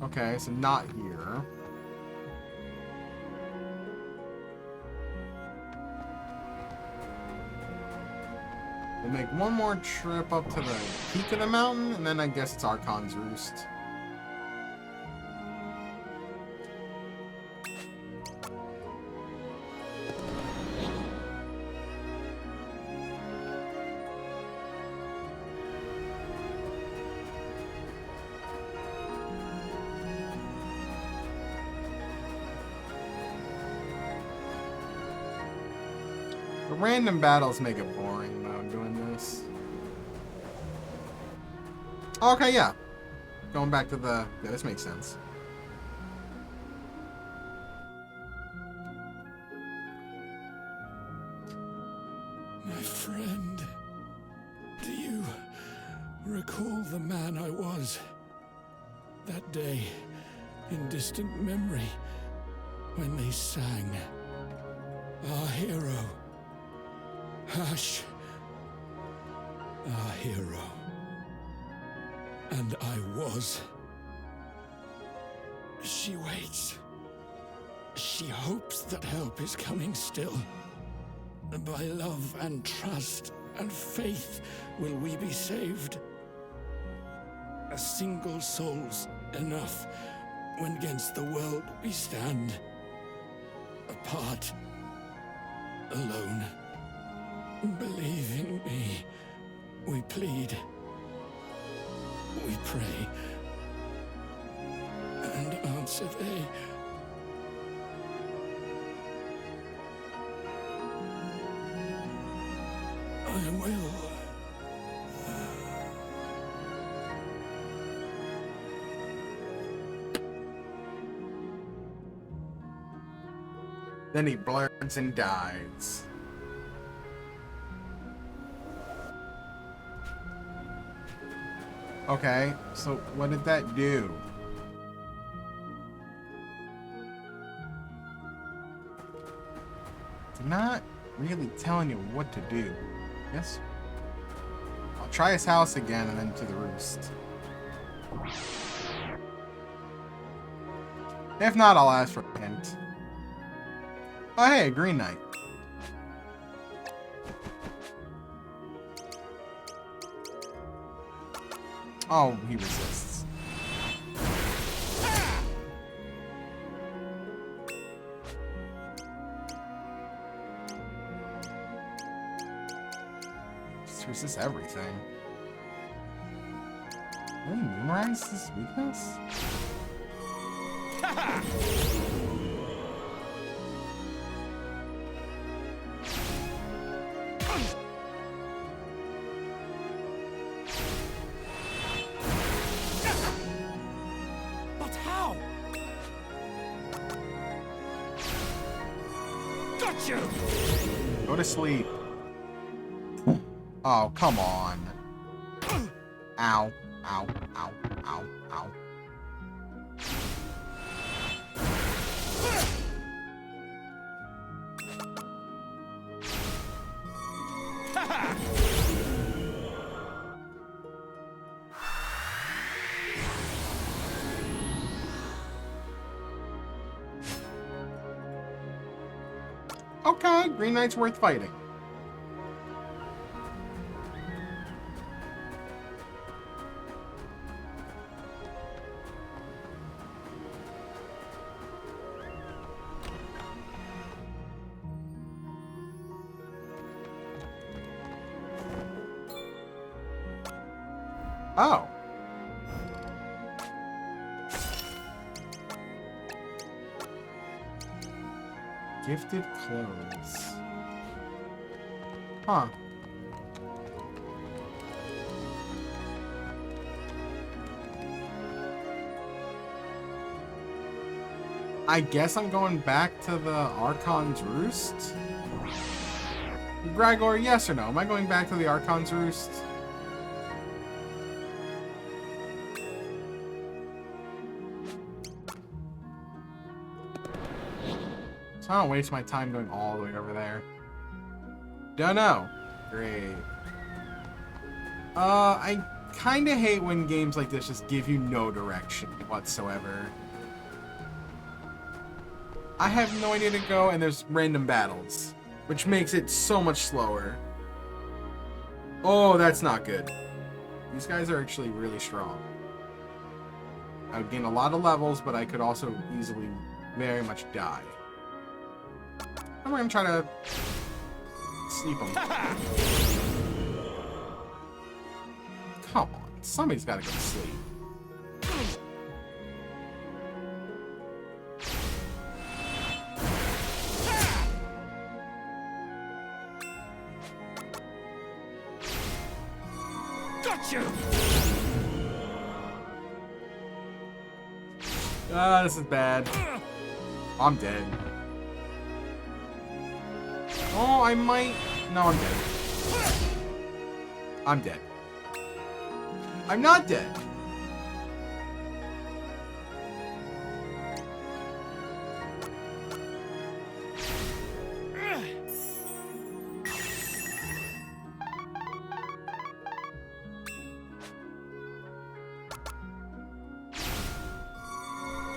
Okay, so not here. We'll make one more trip up to the peak of the mountain, and then I guess it's Archon's Roost. The random battles make it boring, though, doing this. Okay, yeah. Going back to the... Yeah, this makes sense. My friend, do you recall the man I was that day in distant memory when they sang our hero? Hush, our hero. And I was. She waits. She hopes that help is coming still. By love and trust and faith will we be saved. A single soul's enough when against the world we stand. Apart, alone. Believe in me, we plead, we pray, and answer they. I will. Then he blurs and dies. Okay, so what did that do? It's not really telling you what to do. Yes? I'll try his house again and then to the roost. If not, I'll ask for a hint. Oh hey, a Green Knight. Oh, he resists. Just resists everything. Really memorize this weakness? Go to sleep. Oh, come on. Ow, ow, ow, ow, ow. Okay, Green Knight's worth fighting. Oh. Gifted clothes. Huh. I guess I'm going back to the Archon's Roost? Gregor, yes or no? Am I going back to the Archon's Roost? So I don't waste my time going all the way over there. Don't know. Great. I kind of hate when games like this just give you no direction whatsoever. I have no idea to go, and there's random battles, which makes it so much slower. Oh, that's not good. These guys are actually really strong. I would gain a lot of levels, but I could also easily very much die. I'm gonna try to sleep them. Come on, somebody's gotta go to sleep. Gotcha! Ah, this is bad. I'm dead. Oh, I might... No, I'm dead. I'm dead. I'm not dead.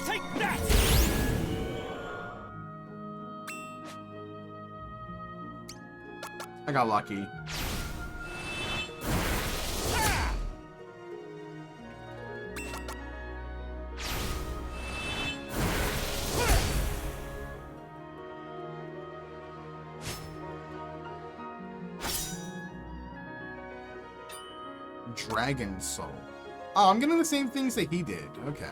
Take that! I got lucky. Dragon Soul. Oh, I'm getting the same things that he did. Okay.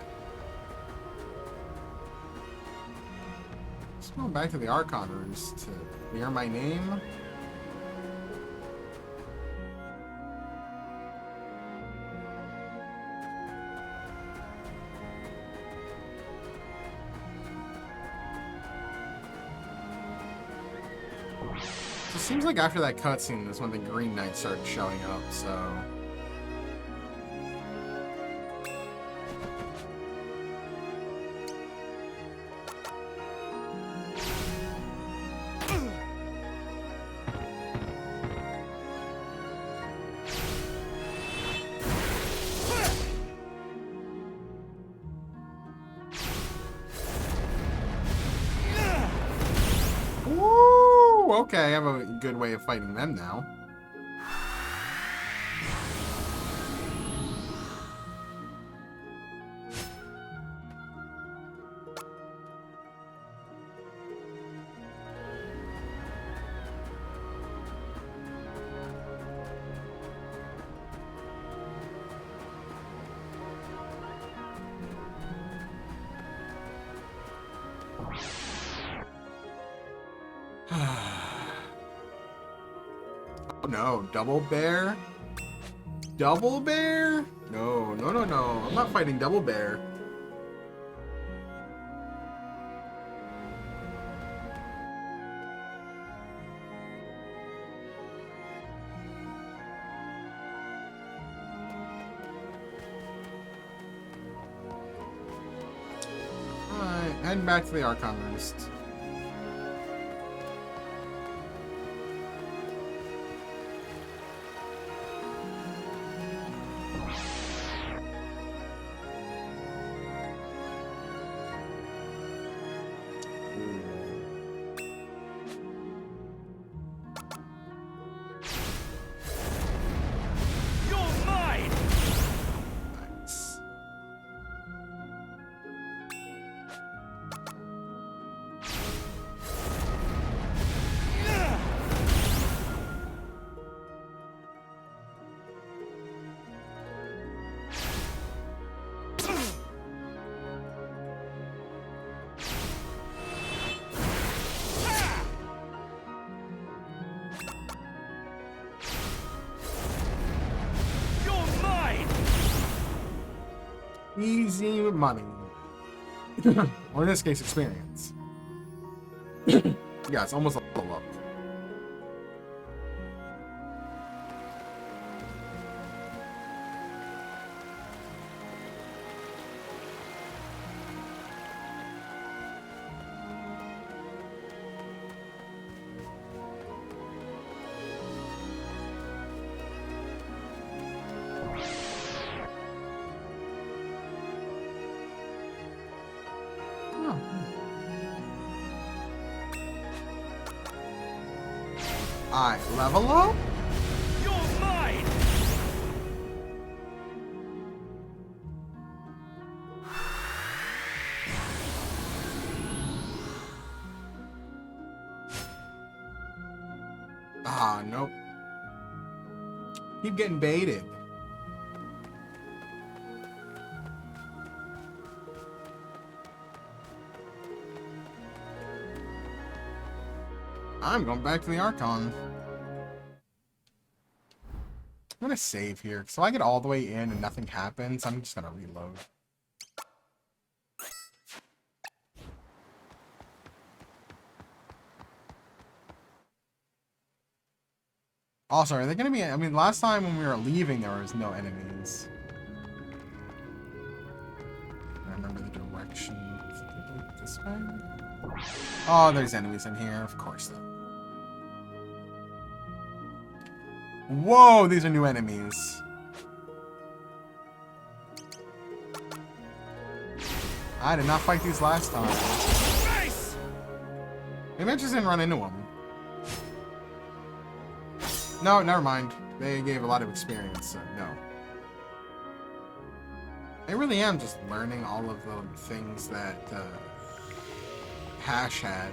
Let's go back to the Archon Roost to clear my name. So it seems like after that cutscene is when the Green Knight started showing up, so... Okay, I have a good way of fighting them now. Oh no, Double Bear? Double Bear? No, no, no, no. I'm not fighting Double Bear. Alright, heading back to the Archon Roost. Easy money. Or in this case, experience. Yeah, it's almost a level up. I level up? You're mine! Ah, nope. Keep getting baited. I'm going back to the Archon. I'm gonna save here. So I get all the way in and nothing happens. I'm just gonna reload. Also, are they gonna be... I mean, last time when we were leaving, there was no enemies. I remember the direction. This way? Oh, there's enemies in here. Of course, though. Whoa, these are new enemies. I did not fight these last time. Maybe I just didn't run into them. No, never mind. They gave a lot of experience, so no. I really am just learning all of the things that Hash had.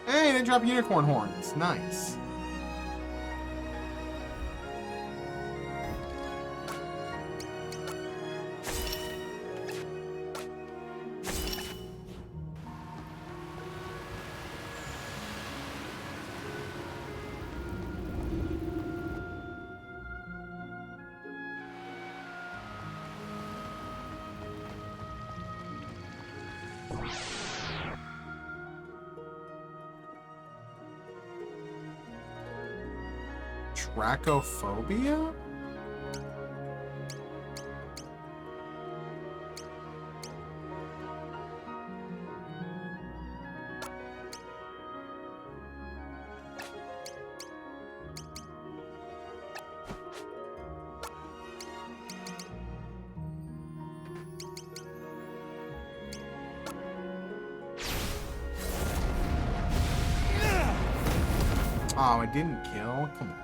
Hey, they drop unicorn horns. Nice. Dracophobia? Oh, it didn't kill? Come on.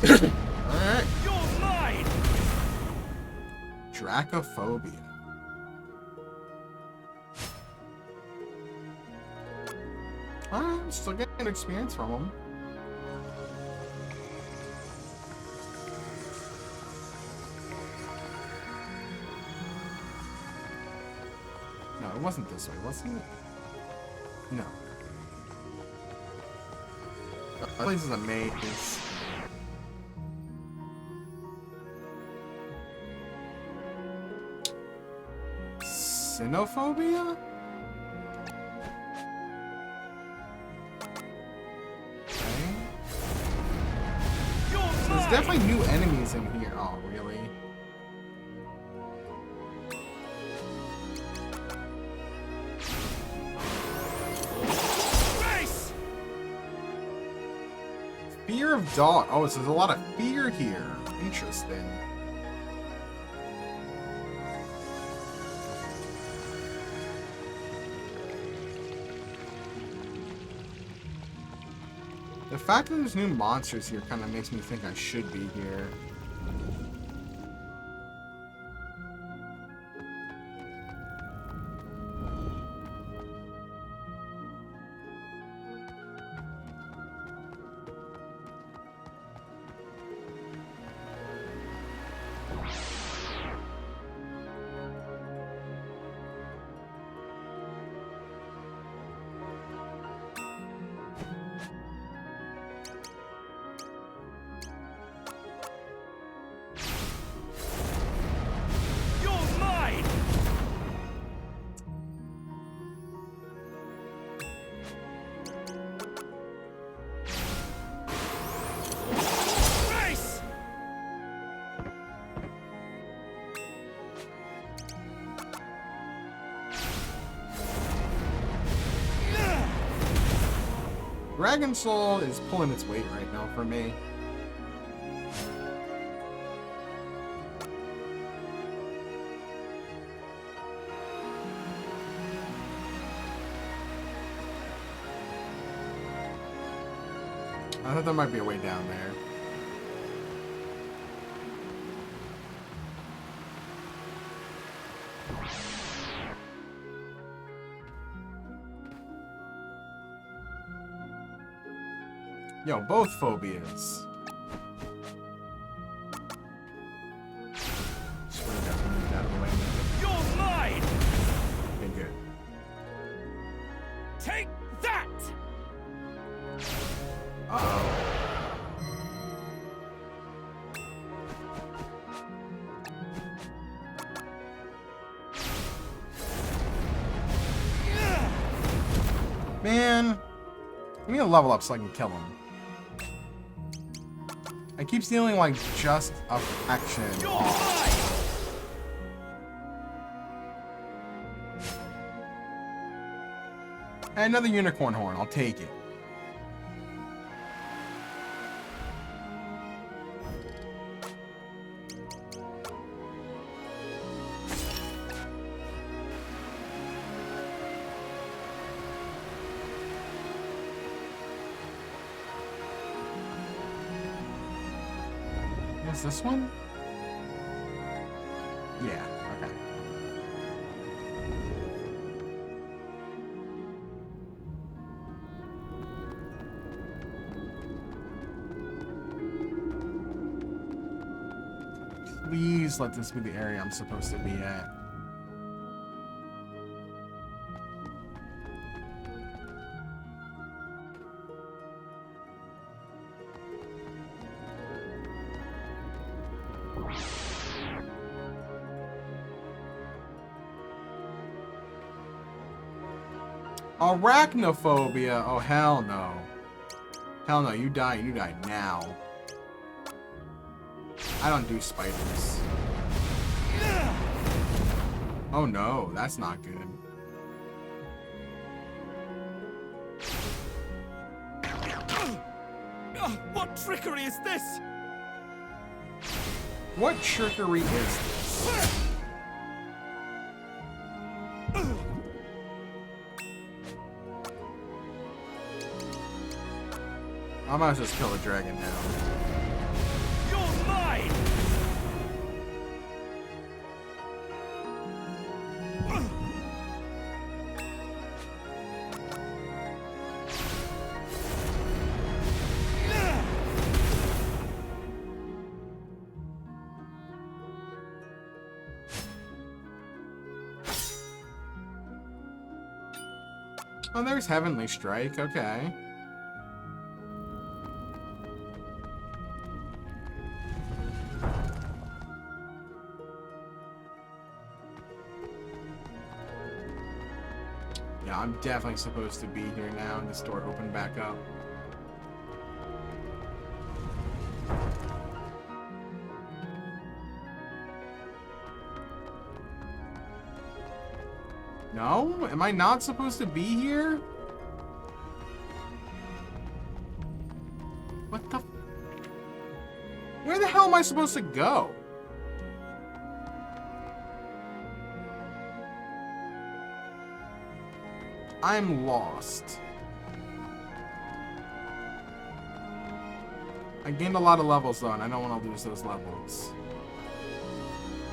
Alright. You're mine! Dracophobia. I'm still getting experience from them. No, it wasn't this way, was it? No. That place is a maze. Xenophobia? definitely new enemies in here. Oh, really? Race! Fear of dog. Oh, so there's a lot of fear here. Interesting. The fact that there's new monsters here kind of makes me think I should be here. You're mine! Race! Dragon Soul is pulling its weight right now for me. I thought there might be a way down there. Yo, both phobias. Just wanna get moved out of the way. You're mine! Okay, good. Take that! Uh-oh. Man, I need to level up so I can kill him. I keep stealing like just a fraction You're off. mine! And another unicorn horn, I'll take it. Is this one? Yeah, okay. Please let this be the area I'm supposed to be at. Arachnophobia. Oh, hell no. Hell no, you die now. I don't do spiders. Oh no, that's not good. What trickery is this? What trickery is this? I might as well just kill a dragon now. You're mine! Oh, there's Heavenly Strike, okay. Yeah, I'm definitely supposed to be here now, and this door opened back up. No? Am I not supposed to be here? What the... Where the hell am I supposed to go? I'm lost. I gained a lot of levels though, and I don't want to lose those levels.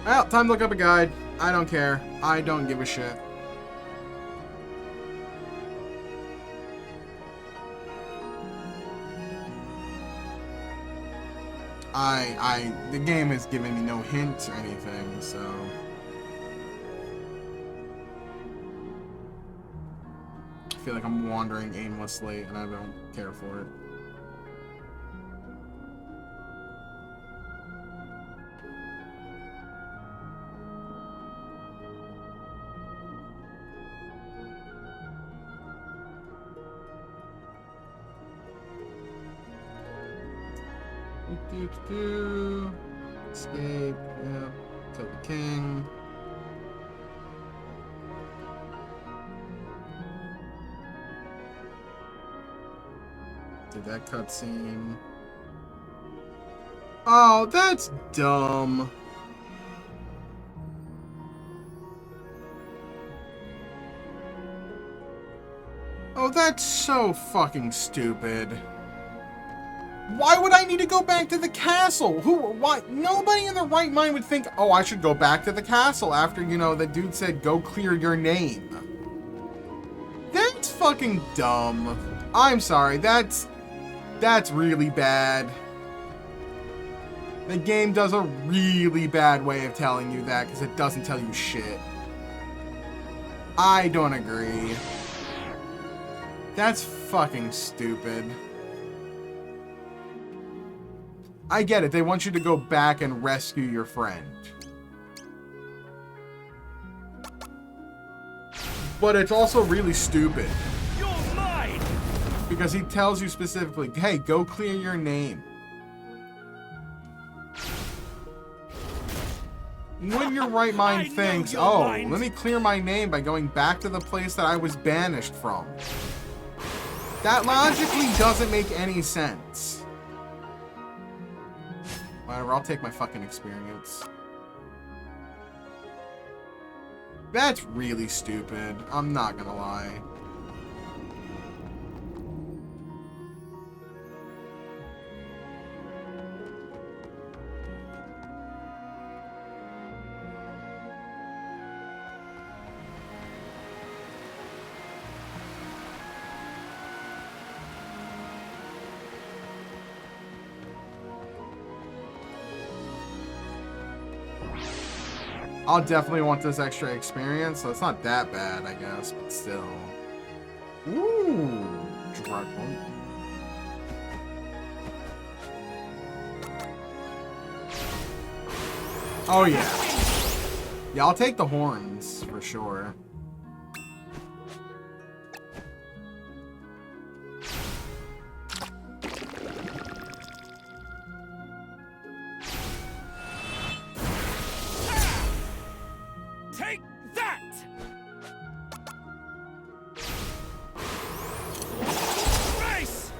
Well, time to look up a guide. I don't care. I don't give a shit. The game is giving me no hint or anything, so... I feel like I'm wandering aimlessly, and I don't care for it. Escape, yep. Kill the king. Did that cutscene. Oh, that's dumb. Oh, that's so fucking stupid. Why would I need to go back to the castle? Why? Nobody in their right mind would think, oh, I should go back to the castle after, you know, the dude said, go clear your name. That's fucking dumb. I'm sorry, that's really bad. The game does a really bad way of telling you that because it doesn't tell you shit. I don't agree. That's fucking stupid. I get it. They want you to go back and rescue your friend. But it's also really stupid. You're mine! Because he tells you specifically, hey, go clear your name. When your right mind thinks, oh, let me clear my name by going back to the place that I was banished from. That logically doesn't make any sense. Whatever, I'll take my fucking experience. That's really stupid. I'm not gonna lie. I'll definitely want this extra experience, so it's not that bad, I guess, but still. Ooh, dreadful. Oh yeah. Yeah, I'll take the horns for sure. Take that! Race!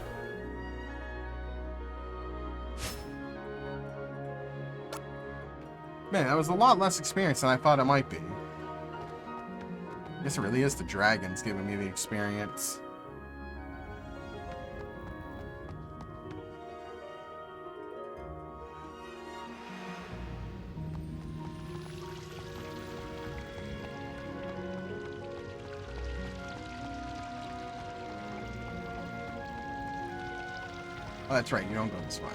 Man, that was a lot less experience than I thought it might be. I guess it really is the dragons giving me the experience. Oh, that's right, you don't go this way.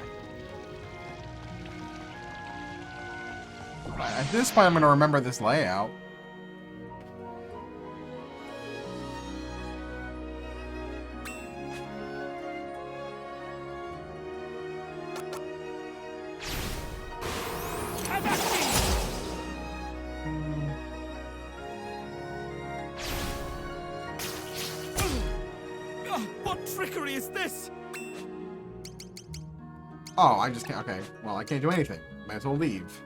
At this point, I'm going to remember this layout. What trickery is this? Oh, I just can't. Okay, well, I can't do anything. Might as well leave.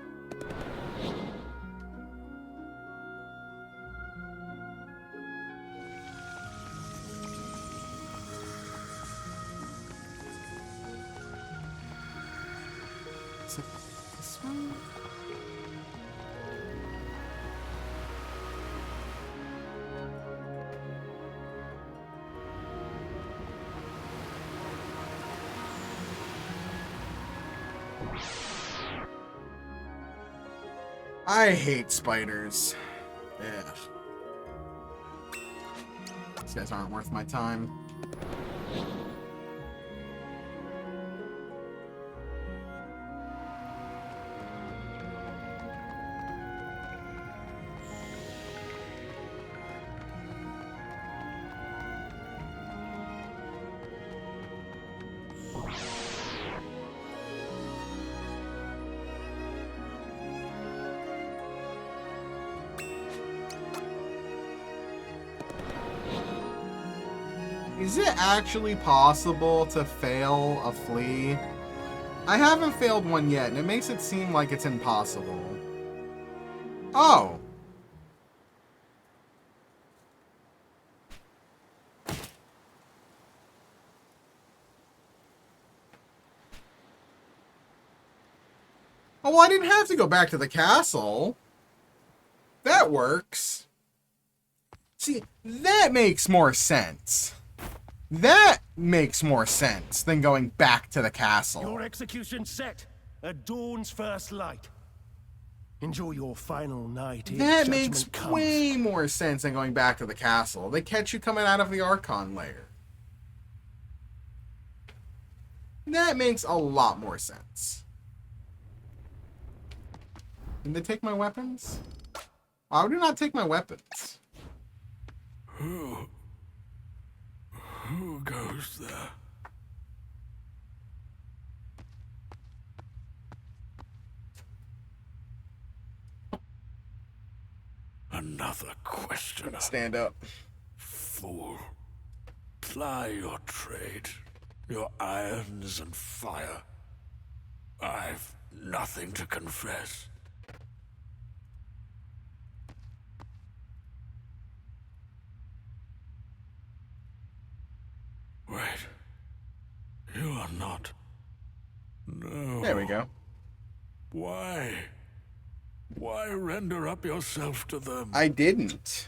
I hate spiders. Yeah. These guys aren't worth my time. Is it actually possible to fail a flea? I haven't failed one yet, and it makes it seem like it's impossible. Oh. Oh, well, I didn't have to go back to the castle. That works. See, that makes more sense. That makes more sense than going back to the castle. Your execution set at dawn's first light. Enjoy your final night. That makes way more sense than going back to the castle. They catch you coming out of the Archon lair. That makes a lot more sense. Did they take my weapons? Why would you not take my weapons? Who goes there? Another questioner. Stand up. Fool. Ply your trade. Your irons and fire. I've nothing to confess. Wait. You are not. No. There we go. Why? Why render up yourself to them? I didn't.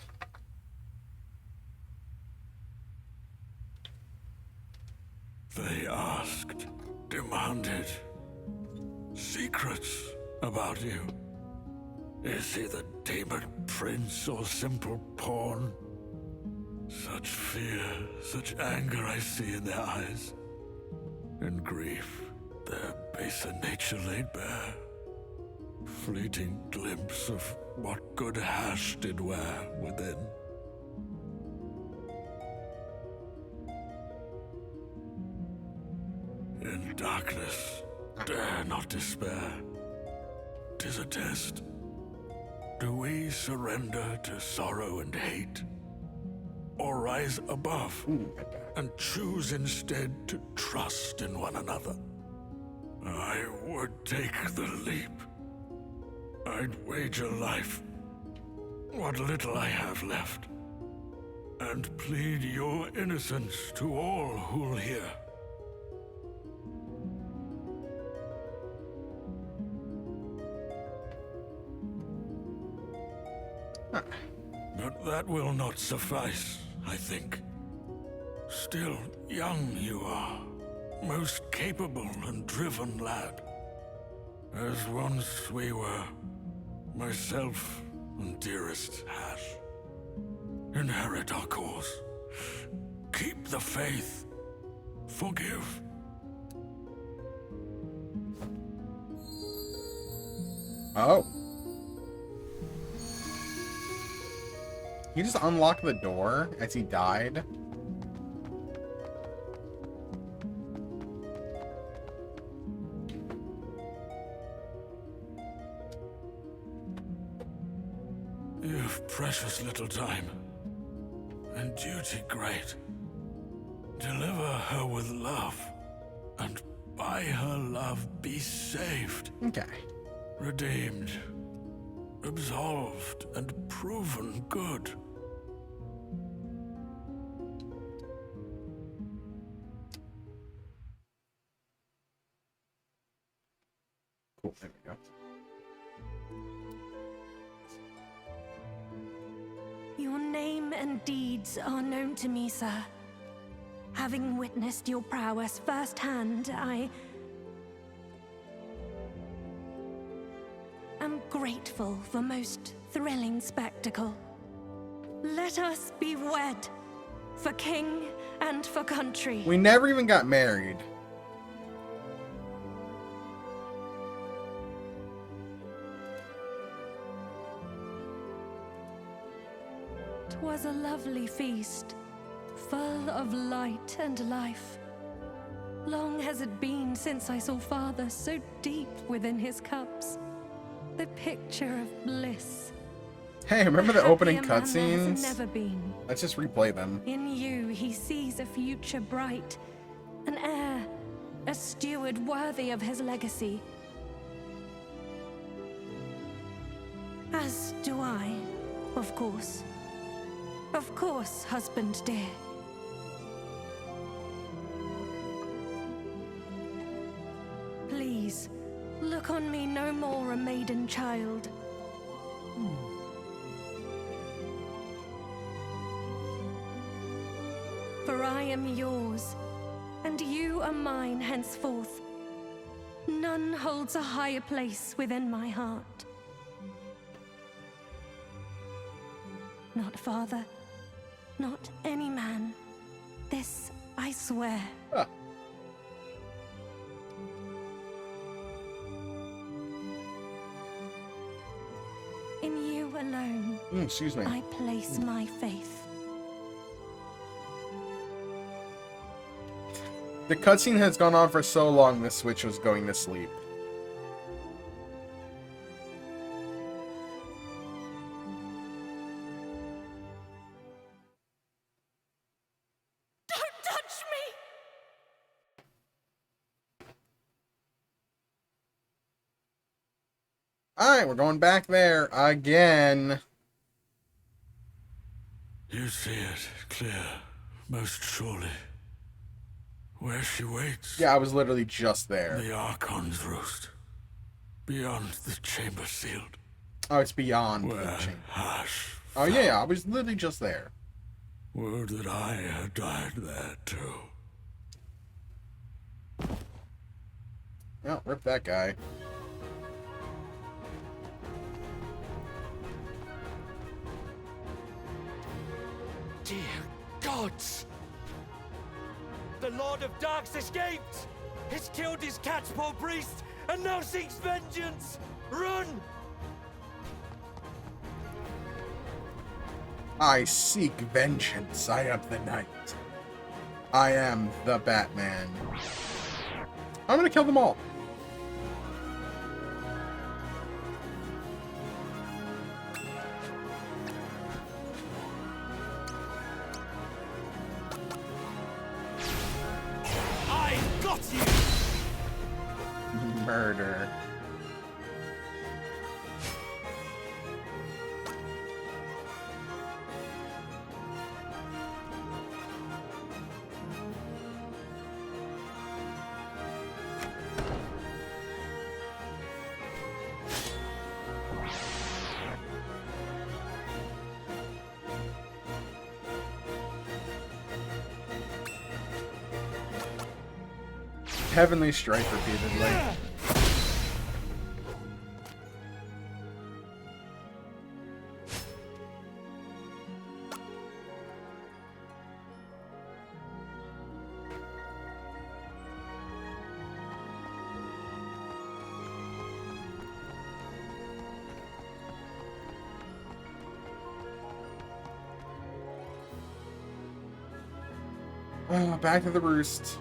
They asked, demanded secrets about you. Is he the demon prince or simple pawn? Such fear, such anger I see in their eyes. In grief, their baser nature laid bare. Fleeting glimpse of what good Hash did wear within. In darkness, dare not despair. 'Tis a test. Do we surrender to sorrow and hate? Or rise above and choose instead to trust in one another? I would take the leap. I'd wager life, what little I have left, and plead your innocence to all who'll hear. But that will not suffice, I think. Still young you are, most capable and driven lad. As once we were, myself and dearest Hash. Inherit our cause. Keep the faith. Forgive. Oh. You just unlocked the door as he died? You've precious little time, and duty great. Deliver her with love, and by her love be saved. Okay. Redeemed, absolved, and proven good. Cool, there we go. and deeds are known to me, sir. Having witnessed your prowess firsthand, I am grateful for most thrilling spectacle. Let us be wed, for king and for country. We never even got married. 'Twas a lovely feast, full of light and life. Long has it been since I saw father so deep within his cups. The picture of bliss. Hey, remember the opening Happier man there has cutscenes? never been. Let's just replay them. In you he sees a future bright, an heir, a steward worthy of his legacy. As do I, of course. Of course, husband dear. Please, look on me no more a maiden child. For I am yours, and you are mine henceforth. None holds a higher place within my heart. Not father, not any man. This I swear. Ah. In you alone, Excuse me. I place my faith. The cutscene has gone on for so long, the Switch was going to sleep. Don't touch me! Alright, we're going back there again. You see it clear, most surely. Where she waits. Yeah, I was literally just there. The Archon's roost. Beyond the chamber sealed. Oh, it's beyond the Where chamber. Hash. Oh, yeah, I was literally just there. Word that I had died there too. Well, rip that guy. Dear gods! The Lord of Dark's escaped! He's killed his cat's-paw priest, and now seeks vengeance! Run! I seek vengeance. I am the knight. I am the Batman. I'm gonna kill them all. I got you! Murder. Heavenly Strike repeatedly. Oh, back to the roost.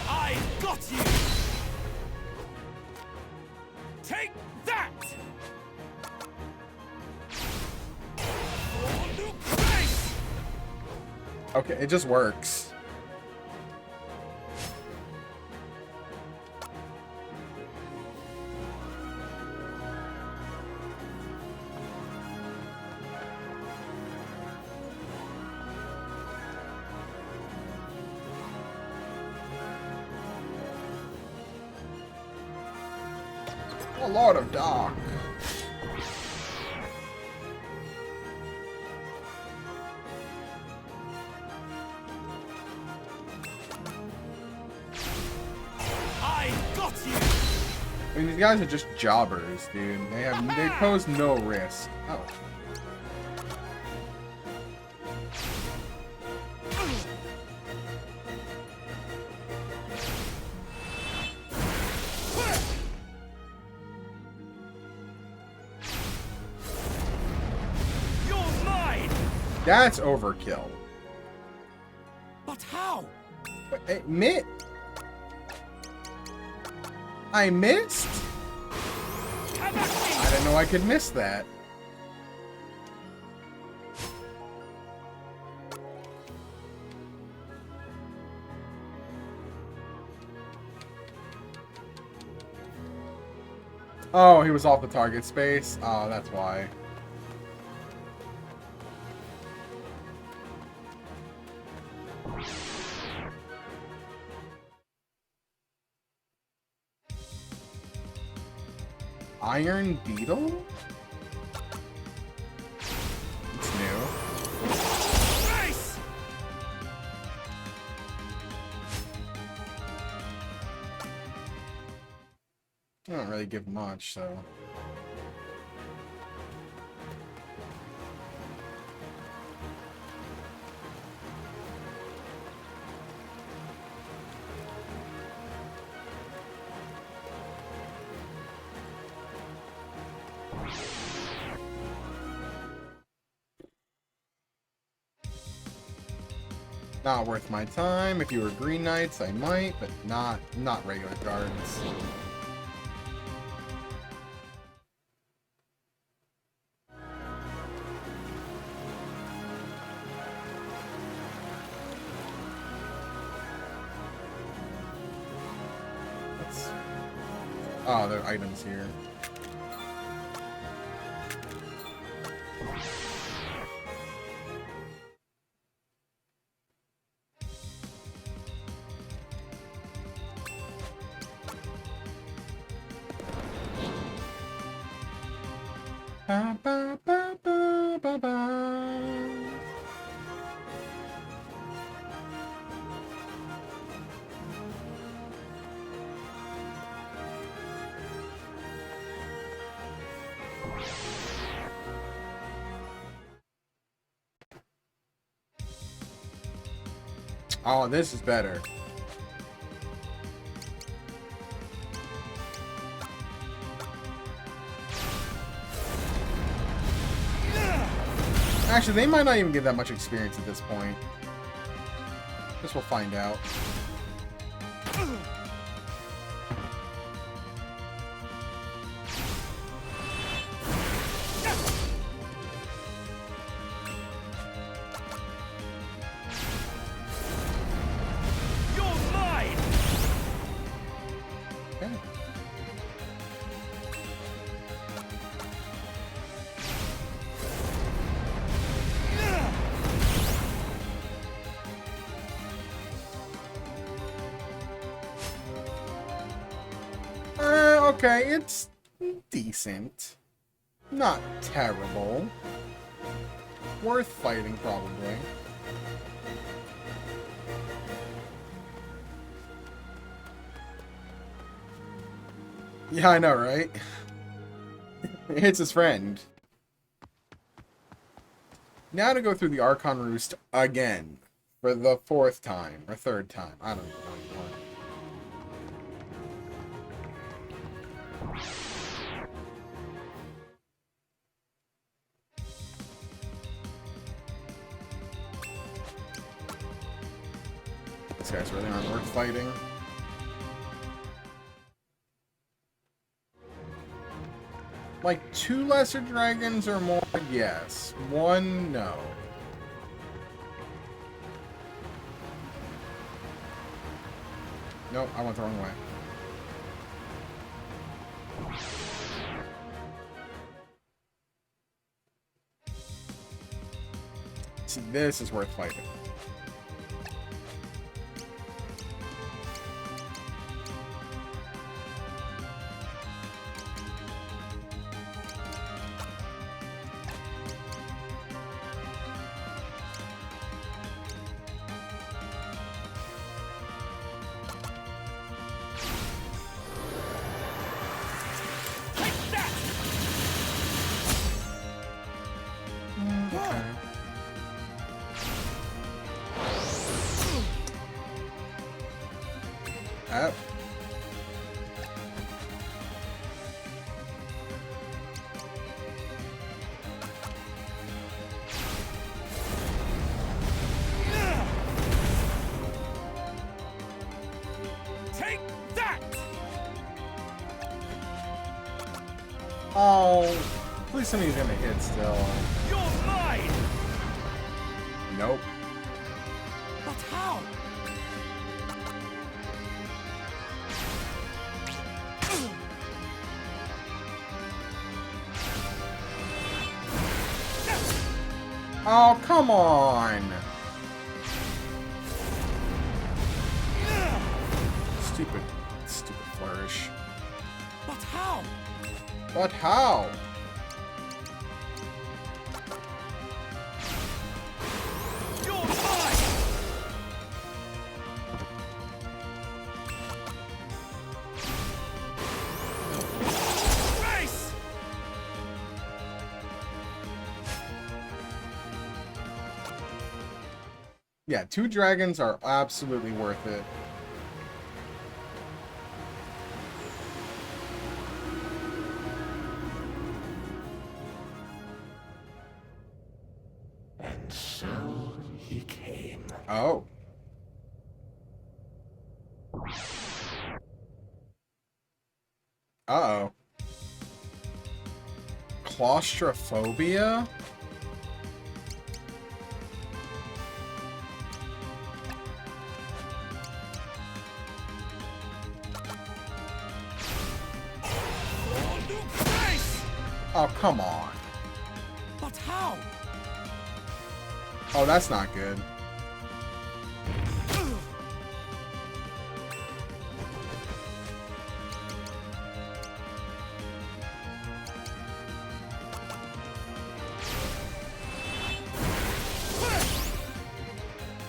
I got you! Take that! For Luke Grace! Okay, it just works. Oh, Lord of Dark. I got you! I mean, these guys are just jobbers, dude. They pose no risk. Oh. You're mine! That's overkill. But how? Admit. I missed? I didn't know I could miss that. Oh, he was off the target space? Oh, that's why. Iron Beetle? It's new. Nice! I don't really give much, so. Not worth my time. If you were Green Knights, I might, but not regular guards. Oh, there are items here. Ba, ba, ba, ba, ba, ba. Oh, this is better. Actually, they might not even get that much experience at this point. Guess we'll find out. You're mine! Okay. Okay, it's decent. Not terrible. Worth fighting, probably. Yeah, I know, right? It's his friend. Now to go through the Archon Roost again. For the 4th time. Or 3rd time. I don't know anymore. These guys really aren't worth fighting. Like 2 lesser dragons or more, yes. 1, no. Nope, I went the wrong way. See, this is worth fighting. Yep. Take that! Oh, please somebody's gonna hit still. You're mine! Nope. But how? Oh, come on! Stupid flourish. But how? But how? You're mine! Race! Yeah, 2 dragons are absolutely worth it. And so he came. Oh. Uh-oh. Claustrophobia? Oh, come on. But how? Oh, that's not good.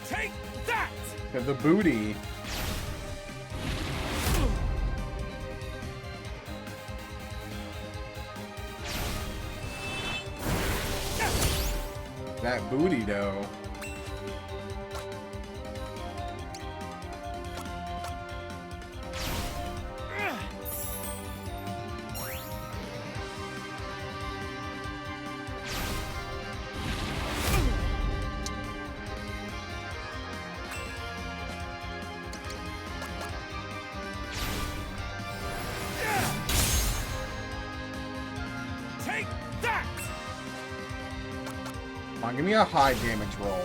Take that! The booty. That booty, though. Take that! Come on, give me a high damage roll.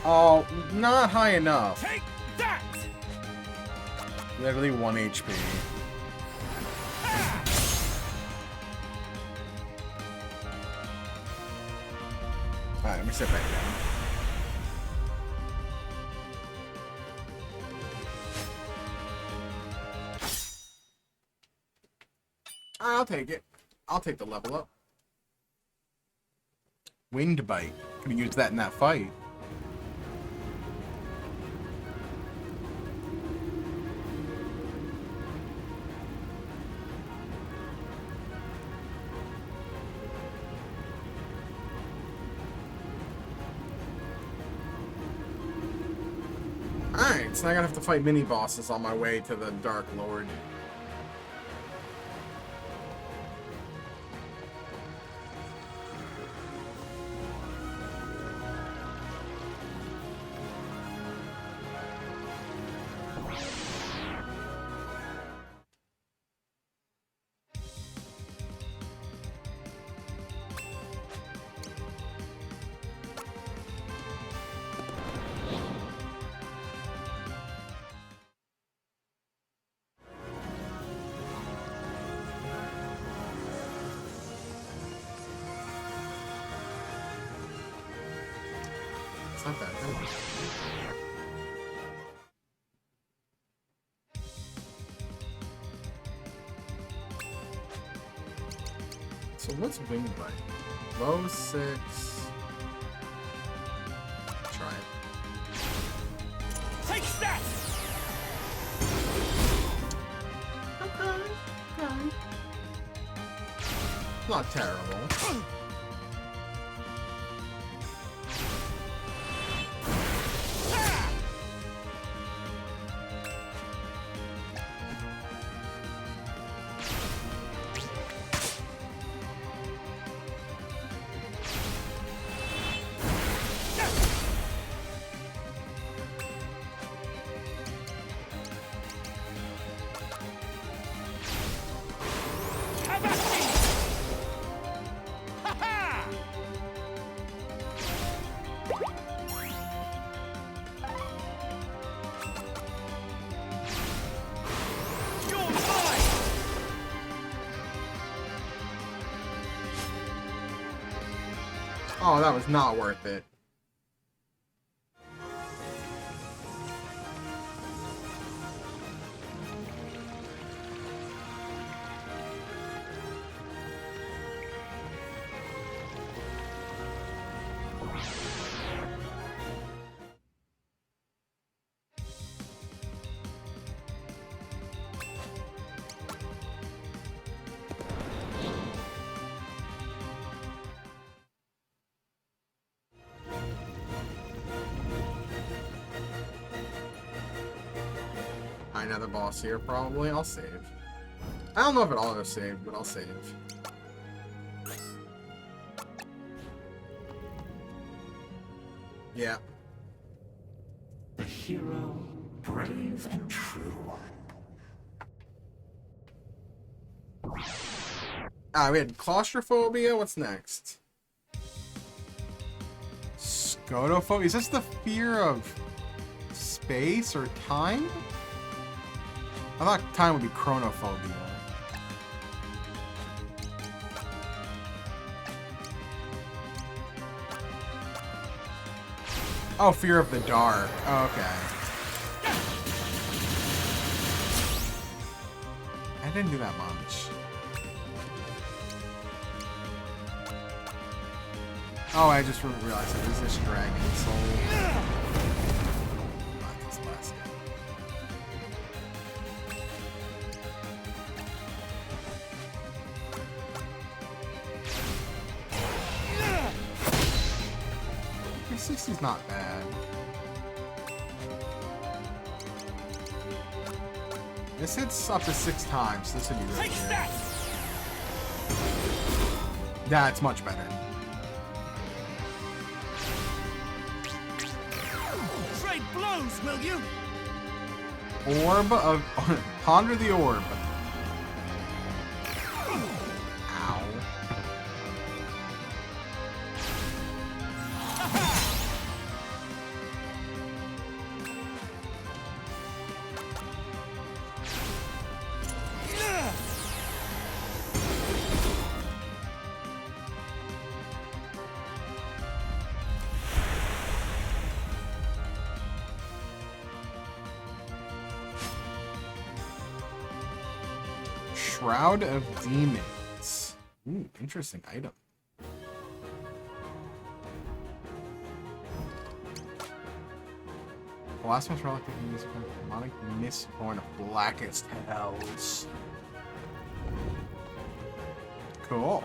Oh, not high enough. Take that! Literally 1 HP. Alright, let me sit back down. I'll take it. I'll take the level up. Wind bite. Could have used that in that fight. Alright, so now I gotta have to fight mini bosses on my way to the Dark Lord. It's not bad. Come on. So what's wing bite? Low 6. Try it. Take that! Not terrible. Oh, that was not worth it. Another boss here, probably. I'll save. I don't know if it auto-saved, but I'll save. Yeah. The hero, brave and true. We had claustrophobia. What's next? Scotophobia. Is this the fear of space or time? I thought time would be chronophobia. Oh, fear of the dark. Oh, okay. I didn't do that much. Oh, I just realized it was this dragon soul. Not this last guy. He's not bad. This hits up to 6 times. This would be really good. That's much better. Trade blows, will you? Orb of ponder the orb. Ow. Shroud of Demons. Ooh, interesting item. Blasphemous relic of the demonic mistborn of blackest hells. Cool.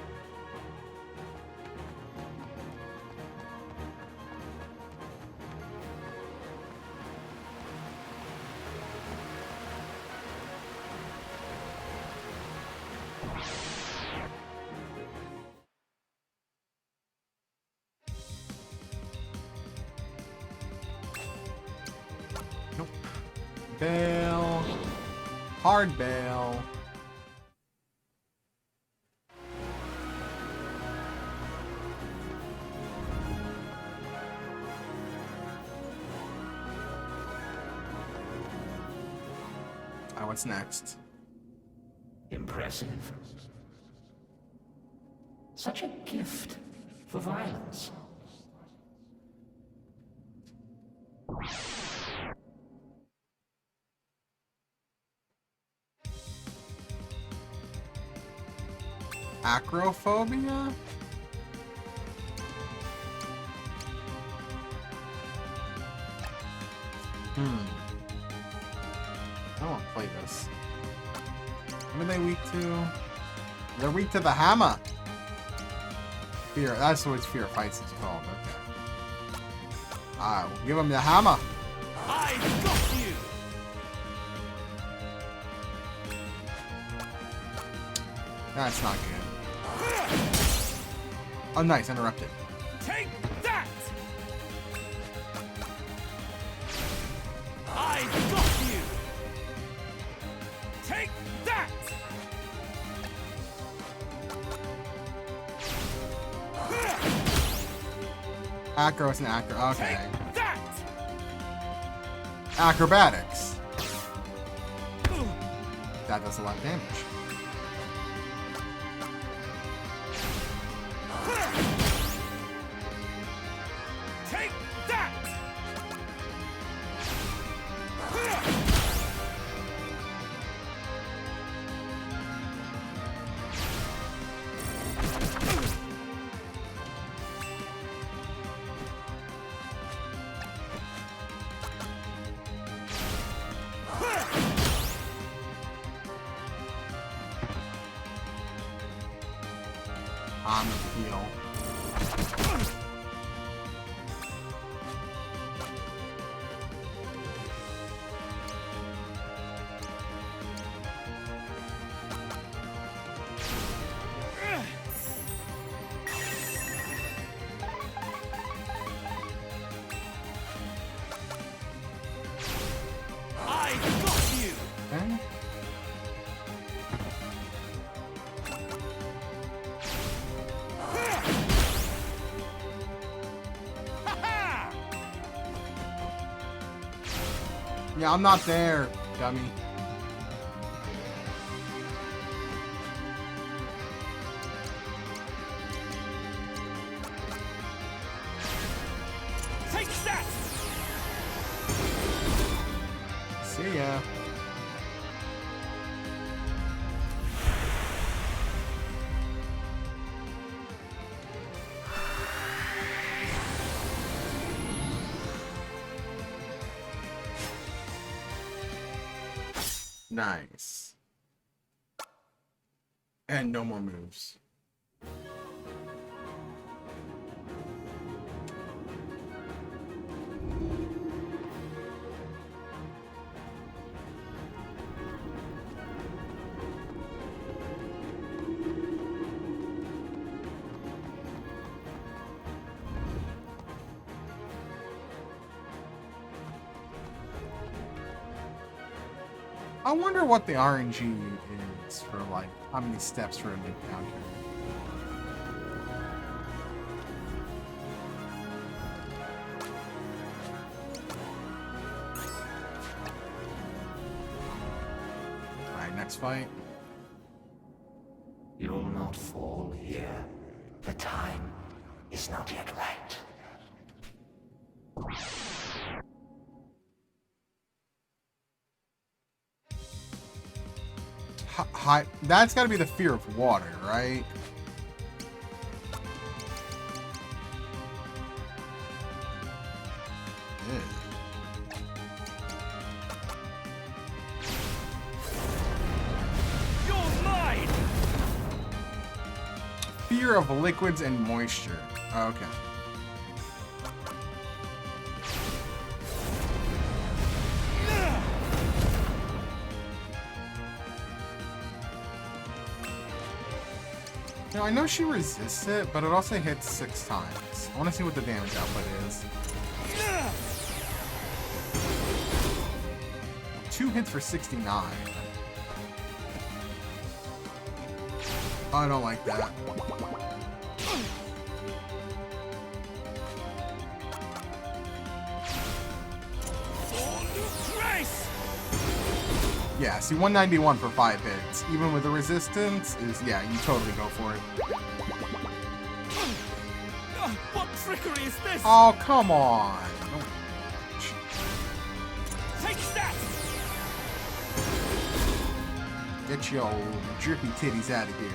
Nope. Bail. Hard bail. What's next? Impressive. Such a gift for violence. Acrophobia? I don't want to play this. What are they weak to? They're weak to the hammer. Fear. That's what Fear Fights is called. Okay. I will give him the hammer. I got you. That's not good. Oh, nice. Interrupted. Take that. I got you. Take that. Acro is an acro. Okay. Take that. Acrobatics. That does a lot of damage. I'm gonna heal. I got you! Okay. Yeah, I'm not there, dummy. Take that! See ya. Nice. And no more moves. I wonder what the RNG is for, like, how many steps for an encounter. Alright, next fight. You'll not fall here. The time is not yet right. Hi, that's gotta be the fear of water, right? You're mine! Fear of liquids and moisture. Okay. Now, I know she resists it, but it also hits 6 times. I want to see what the damage output is. 2 hits for 69. I don't like that. Yeah, see, 191 for 5 hits. Even with the resistance, is yeah, you totally go for it. What trickery is this? Oh, come on. Take that! Get your drippy titties out of here.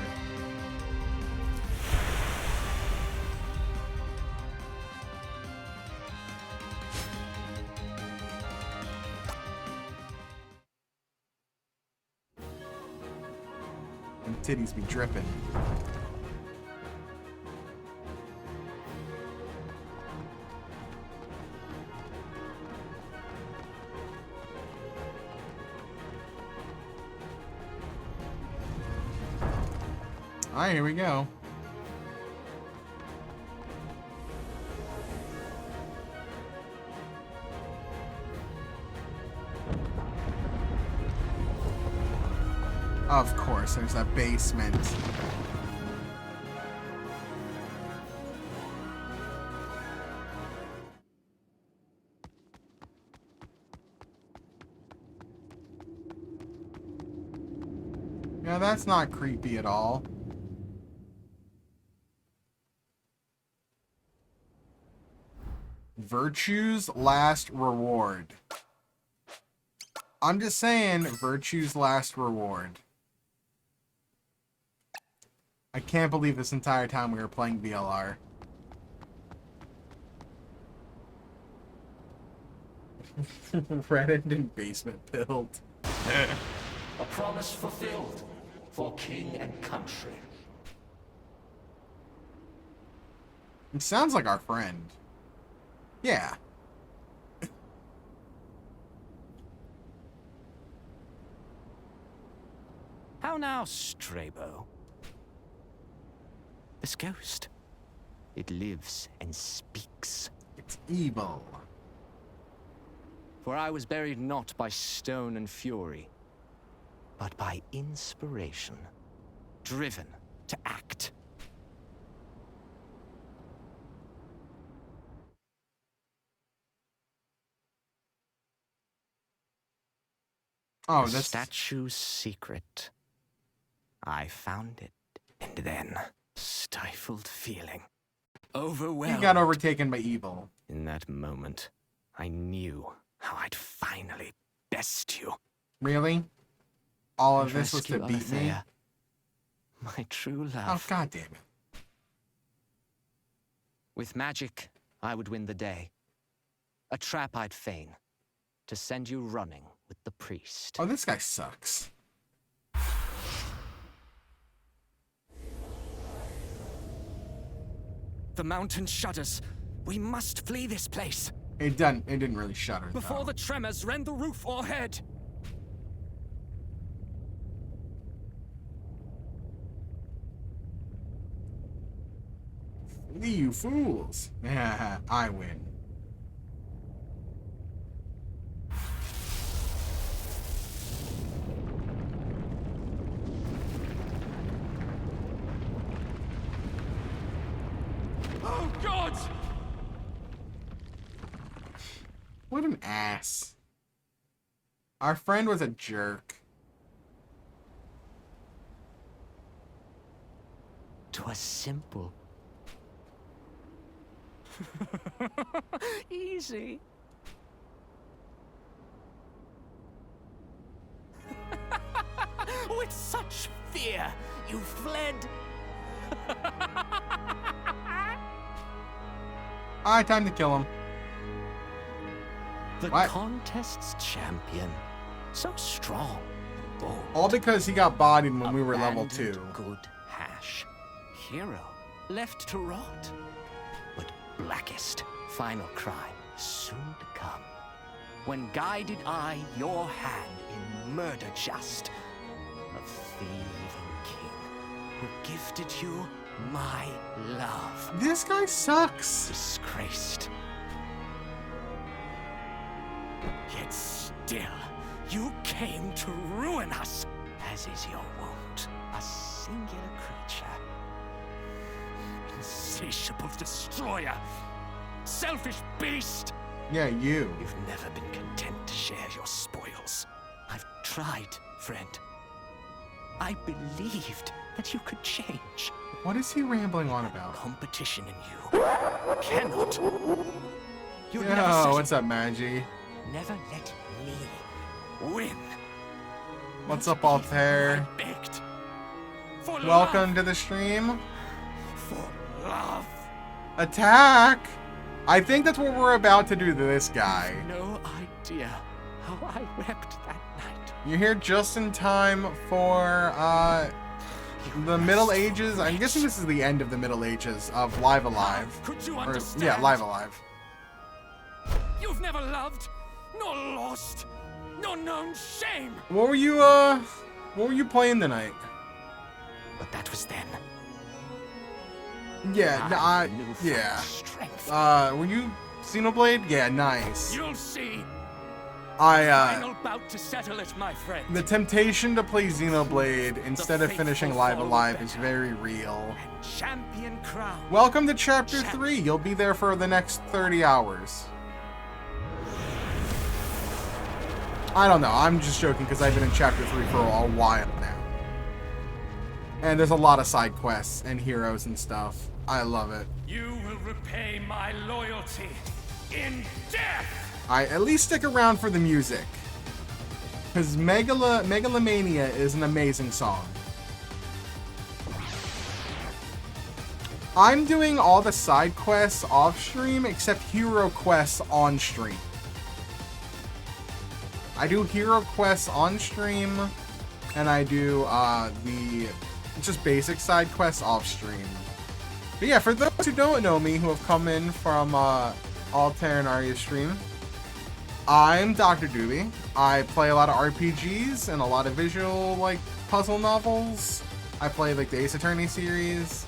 And titties be dripping. Alright, here we go. Of course, there's that basement. Yeah, that's not creepy at all. Virtue's last reward. I'm just saying, Virtue's last reward. I can't believe this entire time we were playing VLR. Reddit and basement build. A promise fulfilled for king and country. It sounds like our friend. Yeah. How now, Strabo? This ghost. It lives and speaks. It's evil. For I was buried not by stone and fury, but by inspiration, driven to act. Oh, the that's... statue's secret. I found it, and then stifled feeling. Overwhelmed. He got overtaken by evil. In that moment, I knew how I'd finally best you. Really? All of And this was to rescue beat me? Alethea, my true Oh, love. god damn it. With magic, I would win the day. A trap I'd feign, to send you running with the priest. Oh, this guy sucks. The mountain shudders. We must flee this place. It didn't really shudder, Before though. the tremors rend the roof o'erhead. Flee, you fools. Yeah, I win. Oh, God! What an ass. Our friend was a jerk. 'Twas simple. Easy. With such fear, you fled. Alright, time to kill him. The What? contest's champion. So strong, bold. All because he got bodied when we were level Abandoned 2. Good hash. Hero left to rot. But blackest final crime soon to come. When guided I your hand in murder just, a thieving king who gifted you my love. This guy sucks. Disgraced. Yet still, you came to ruin us, as is your wont. A singular creature. Insatiable destroyer. Selfish beast. Yeah, you. You've never been content to share your spoils. I've tried, friend. I believed that you could change. What is he rambling on about? Competition in you cannot. You never Yo, said what's up, Magi? never let me win. What's up, Altair? I begged. For Welcome love. to the stream. For love. Attack! I think that's what we're about to do to this guy. No idea how I wept that night. You're here just in time for the Middle Ages. I'm guessing this is the end of the Middle Ages of Live Alive. Could you Or, understand? yeah, Live Alive. You've never loved, nor lost, nor known shame. What were you playing tonight? But that was then. Yeah, I knew from yeah. strength. Were you Xenoblade? Yeah, nice. You'll see. I Final bout to settle it, my friend. the temptation to play Xenoblade instead of finishing Live Alive is very real. Champion crown. Welcome to Chapter 3. You'll be there for the next 30 hours. I don't know. I'm just joking because I've been in Chapter 3 for a while now. And there's a lot of side quests and heroes and stuff. I love it. You will repay my loyalty in death. I at least stick around for the music. Because Megalomania is an amazing song. I'm doing all the side quests off stream except hero quests on stream. I do hero quests on stream, and I do the just basic side quests off stream. But yeah, for those who don't know me, who have come in from Altair and Arya's stream, I'm Dr. Doobie. I play a lot of RPGs and a lot of visual, like, puzzle novels. I play, like, the Ace Attorney series.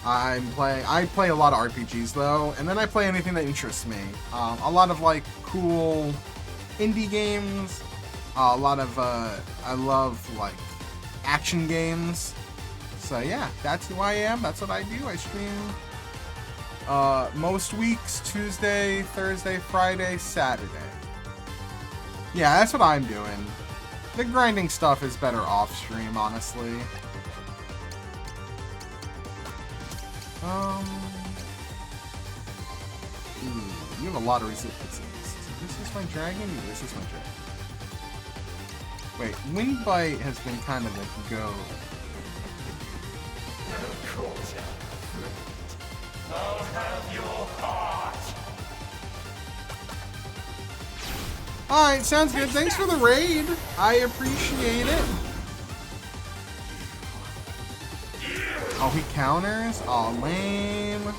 I play a lot of RPGs, though, and then I play anything that interests me. A lot of, like, cool indie games. A lot of, I love, like, action games. So yeah, that's who I am. That's what I do. I stream most weeks, Tuesday, Thursday, Friday, Saturday. Yeah, that's what I'm doing. The grinding stuff is better off stream, honestly. You have a lot of resistances. This is my dragon. This is my dragon. Wait, Windbite has been kind of a go. I'll have your heart. Alright, sounds good. Thanks for the raid. I appreciate it. Oh, he counters? Oh, lame.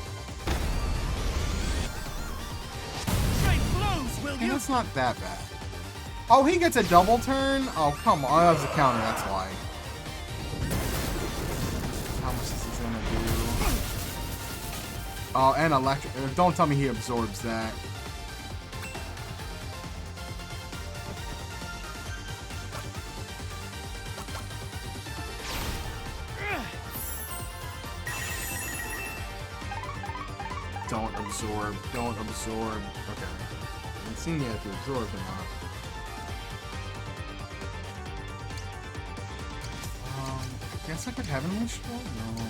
Hey, that's not that bad. Oh, he gets a double turn? Oh, come on. Oh, that was a counter, that's why. How much is he gonna do? Oh, and electric. Don't tell me he absorbs that. Don't absorb. Don't absorb. Okay. I haven't seen yet if you absorb or not. I guess I could Heavenly Strike? No.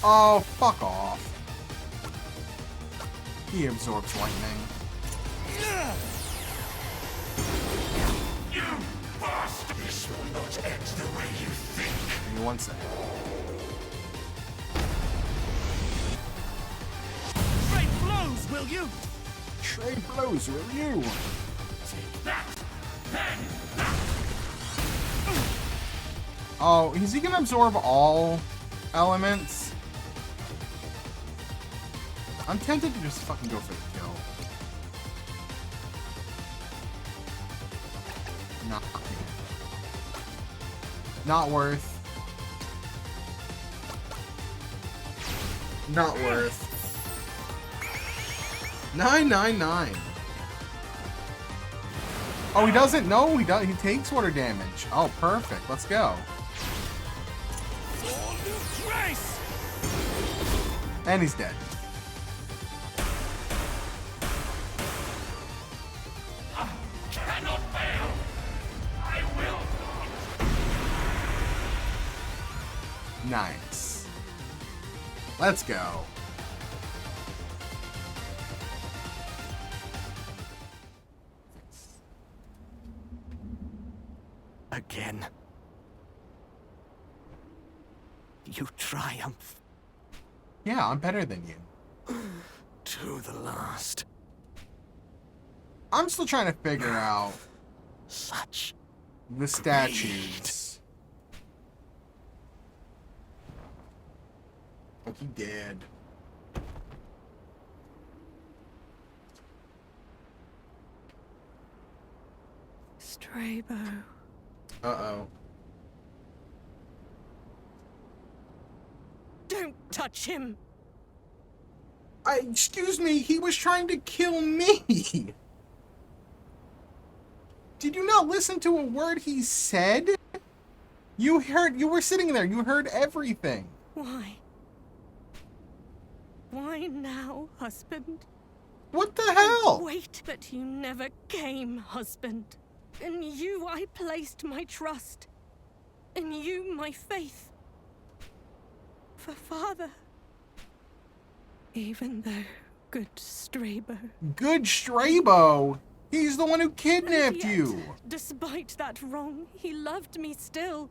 Oh, fuck off. He absorbs lightning. You bastard! This will not end the way you think. Give me 1 second. Straight blows, will you? Trade blows, will you? Take that, then that. Oh, is he gonna absorb all elements? I'm tempted to just fucking go for the kill. Not worth. Not worth. 999. Oh, he doesn't? No, he does. He takes water damage. Oh, perfect. Let's go. And he's dead. I cannot fail. I will not. Nice. Let's go. Again. You triumph. Yeah, I'm better than you. To the last. I'm still trying to figure out Such the statues. Oh, he dead. Strabo. Uh-oh. Don't touch him. Excuse me, he was trying to kill me. Did you not listen to a word he said? You were sitting there, you heard everything. Why? Why now, husband? What the hell? Wait, but you never came, husband. In you I placed my trust. In you my faith. For father. Even though good Strabo. Good Strabo? He's the one who kidnapped Yet, you. Despite that wrong, he loved me still.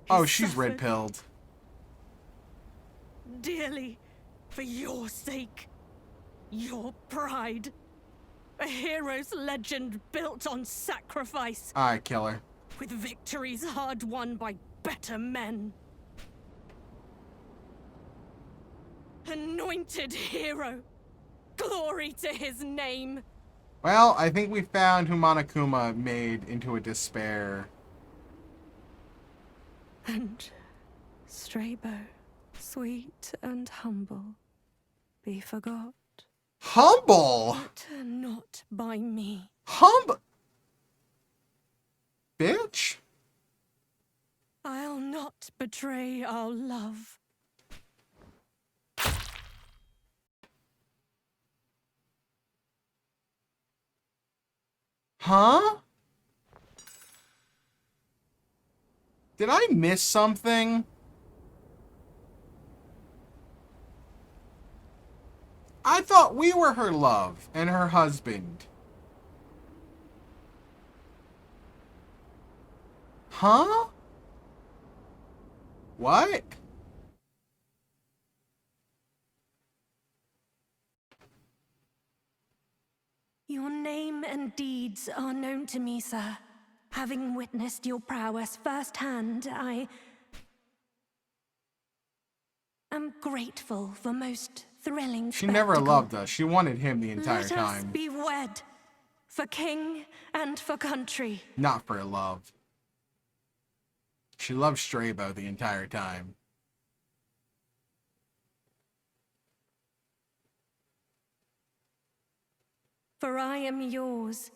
Oh, He she's suffered red-pilled. dearly for your sake, your pride, A hero's legend built on sacrifice. Alright, kill her. With victories hard won by better men. Anointed hero. Glory to his name. Well, I think we found who Monokuma made into a despair. And Strabo, sweet and humble, be forgot. Humble? But not by me. Humble? Bitch? I'll not betray our love. Huh? Did I miss something? I thought we were her love and her husband. Huh? What? Your name and deeds are known to me, sir. Having witnessed your prowess firsthand, I am grateful for most thrilling She never spectacle. loved us. She wanted him the entire Let time. us be wed, for king and for country. Not for love. She loved Strabo the entire time. For I am yours,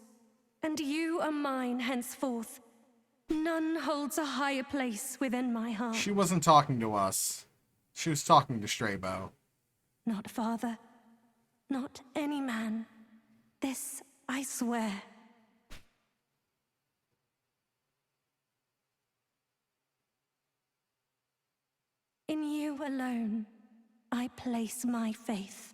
and you are mine henceforth. None holds a higher place within my heart. She wasn't talking to us. She was talking to Strabo. Not father, not any man. This I swear. In you alone, I place my faith.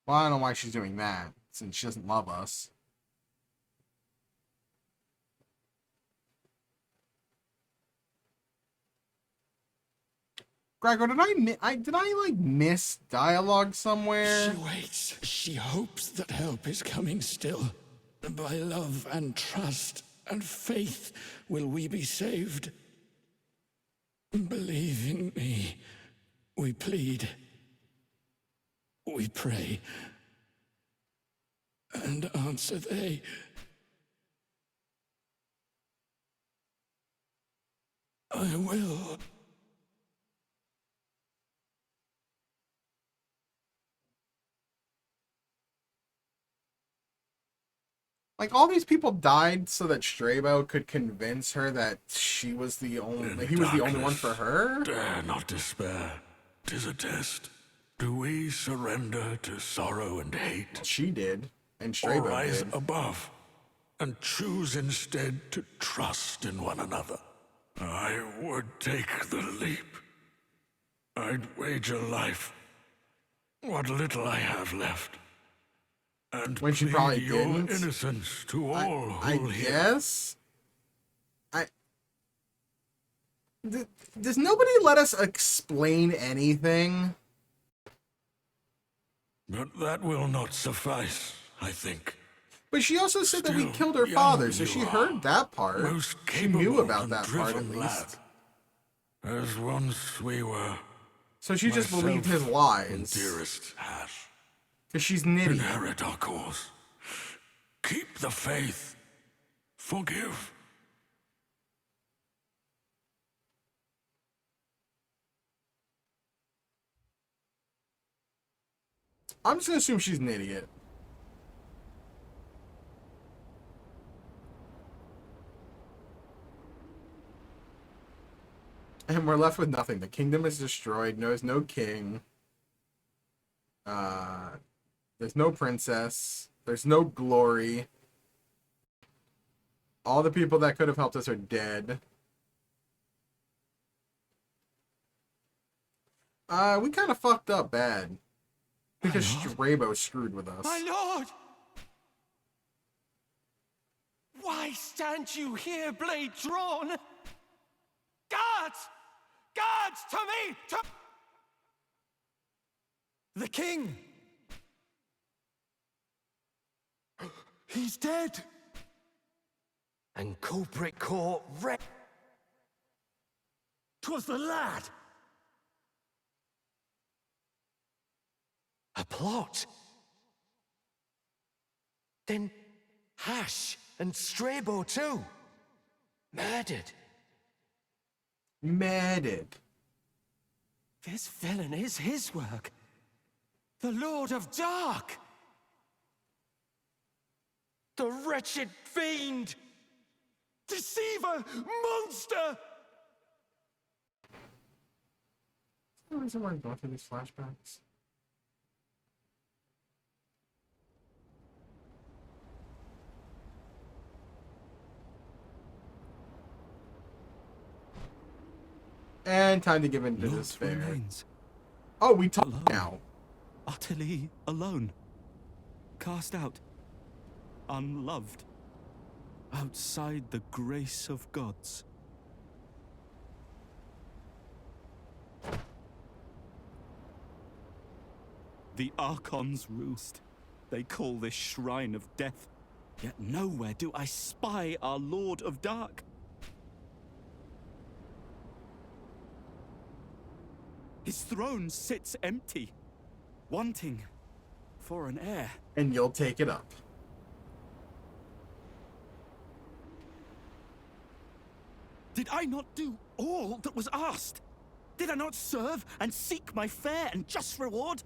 Well, I don't know why she's doing that, since she doesn't love us. Gregor, did I like miss dialogue somewhere? She waits. She hopes that help is coming still. By love and trust and faith will we be saved. Believe in me. We plead. We pray. And answer they. I will. Like, all these people died so that Strabo could convince her that she was the only, he was the only one for her? Dare not despair. 'Tis a test. Do we surrender to sorrow and hate? She did, and Or Strabo rise did. above and choose instead to trust in one another? I would take the leap. I'd wager life, what little I have left, and When she plead probably your didn't. innocence to all I who'll hear. guess? Does nobody let us explain anything? But that will not suffice, I think. But she also said that we Still killed her young father, so you she are. heard that part. Most She knew capable about and that part at driven least. lad, as once we were. So she just Myself believed his and lies. dearest Ash. Because she's nitty. Inherit our cause. Keep the faith. Forgive. I'm just gonna assume she's an idiot. And we're left with nothing. The kingdom is destroyed. There's no king. There's no princess. There's no glory. All the people that could have helped us are dead. We kind of fucked up bad. Because Strabo screwed with us. My lord! Why stand you here, blade drawn? Guards! Guards, to me! To... The king! He's dead! And culprit caught red. 'Twas the lad! A plot? Then Hash and Strabo too? Murdered? Murdered. This villain is his work. The Lord of Dark! The wretched fiend! Deceiver! Monster! Is there a reason why I'm going through these flashbacks? And time to give in to Naught despair. remains. Oh, we talk Alone. now. Utterly alone. Cast out. Unloved. Outside the grace of gods. The Archon's roost. They call this shrine of death. Yet nowhere do I spy our Lord of Dark. His throne sits empty, wanting for an heir. And you'll take it up. Did I not do all that was asked? Did I not serve and seek my fair and just reward?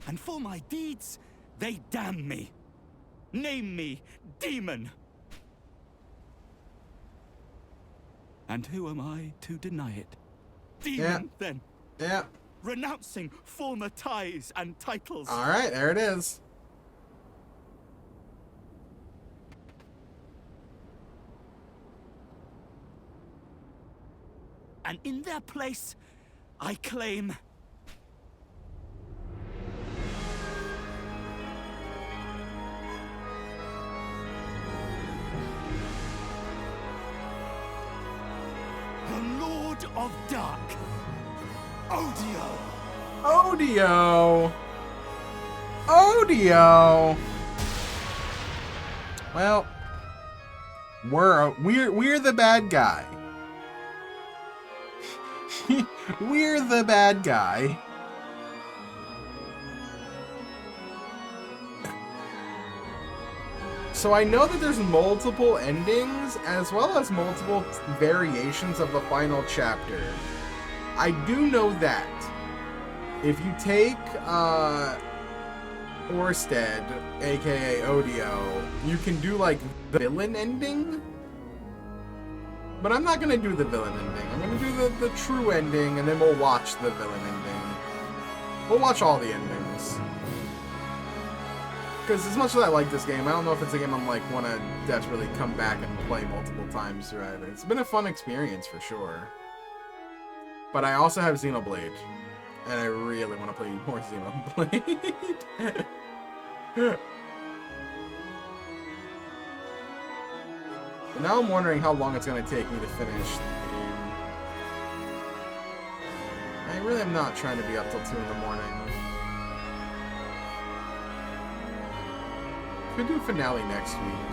And for my deeds, they damn me. Name me demon. And who am I to deny it? Demon, then. Yeah. Renouncing former ties and titles. All right, there it is. And in their place, I claim... the Lord of Dark. Odio! Odio! Odio! Well, we're the bad guy. We're the bad guy. So I know that there's multiple endings as well as multiple variations of the final chapter. I do know that if you take Orsted, aka Odio, you can do like the villain ending. But I'm not gonna do the villain ending. I'm gonna do the true ending, and then we'll watch the villain ending. We'll watch all the endings. Because as much as I like this game, I don't know if it's a game I'm like want to desperately come back and play multiple times through either. It's been a fun experience for sure. But I also have Xenoblade, and I really want to play more Xenoblade. Now I'm wondering how long it's going to take me to finish the game. I really am not trying to be up till 2 in the morning. Could do a finale next week.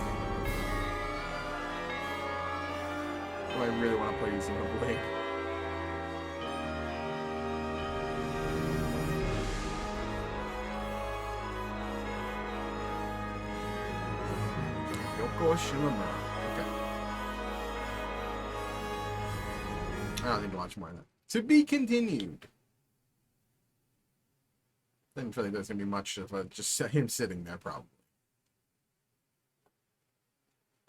Oh, I really want to play Xenoblade. Yoko Shimomura. I don't need to watch more of that. To be continued. I didn't feel like there's going to be much of just him sitting there, probably.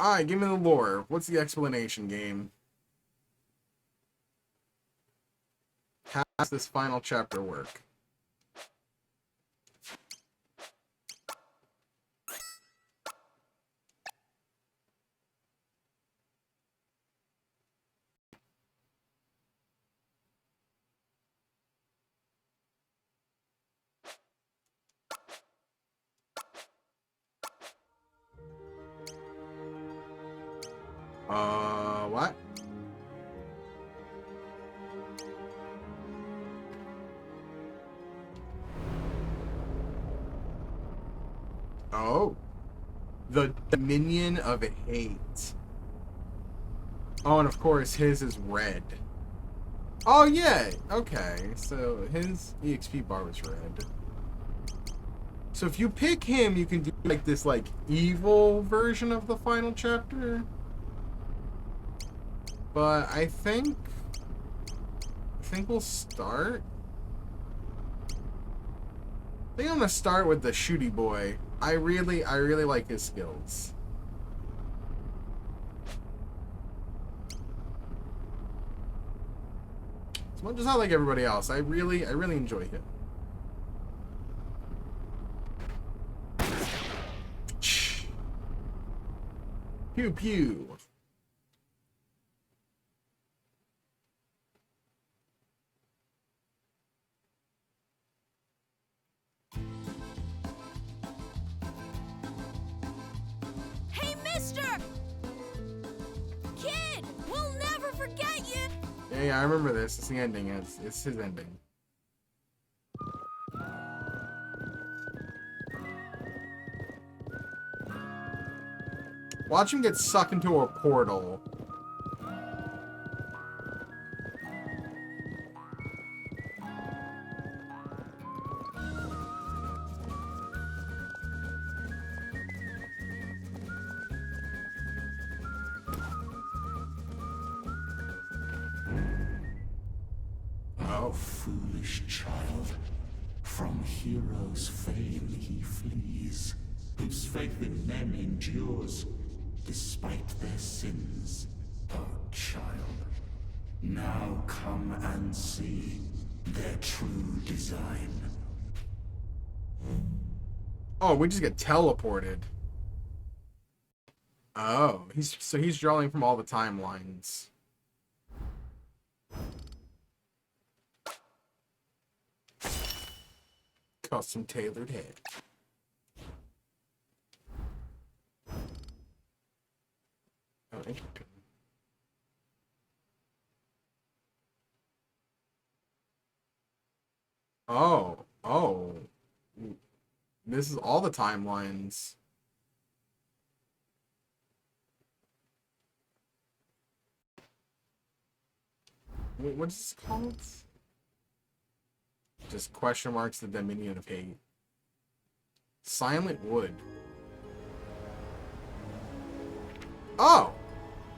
Alright, give me the lore. What's the explanation, game? How does this final chapter work? What? Oh. The Dominion of Hate. Oh, and of course, his is red. Oh, yeah. Okay, so his EXP bar was red. So if you pick him, you can do, like, this, like, evil version of the final chapter. But I think we'll start. I think I'm gonna start with the shooty boy. I really like his skills. As much as I like everybody else, I really enjoy him. Pew pew. Hey, mister! Kid, we'll never forget you! Yeah, I remember this. It's the ending. It's his ending. Watch him get sucked into a portal. Oh, foolish child. From heroes' fame he flees, whose faith in men endures, despite their sins. Oh, child, now come and see their true design. Oh, we just get teleported. Oh, he's drawing from all the timelines. Custom tailored head. Oh, interesting. Oh. This is all the timelines. What's this called? Just question marks the Dominion of Hate. Silent Wood. Oh!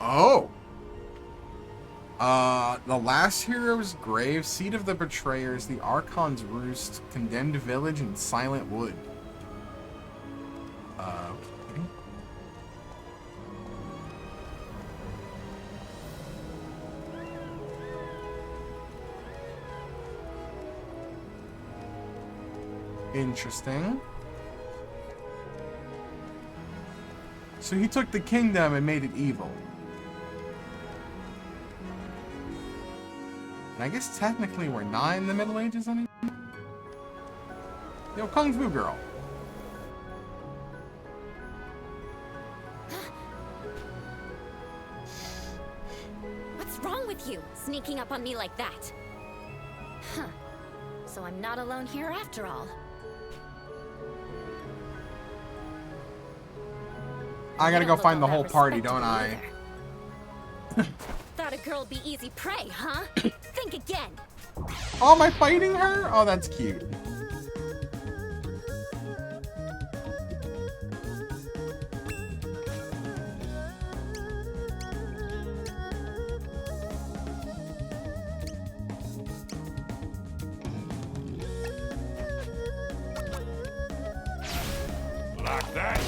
Oh! The Last Hero's Grave, Seat of the Betrayers, the Archon's Roost, Condemned Village, and Silent Wood. Okay. Interesting. So he took the kingdom and made it evil. And I guess technically we're not in the Middle Ages anymore. Yo, Kung Fu Girl. What's wrong with you, sneaking up on me like that? Huh. So I'm not alone here after all. I gotta go find the whole party, don't I? Thought a girl'd be easy prey, huh? Think again. Oh, am I fighting her? Oh, that's cute. Like that.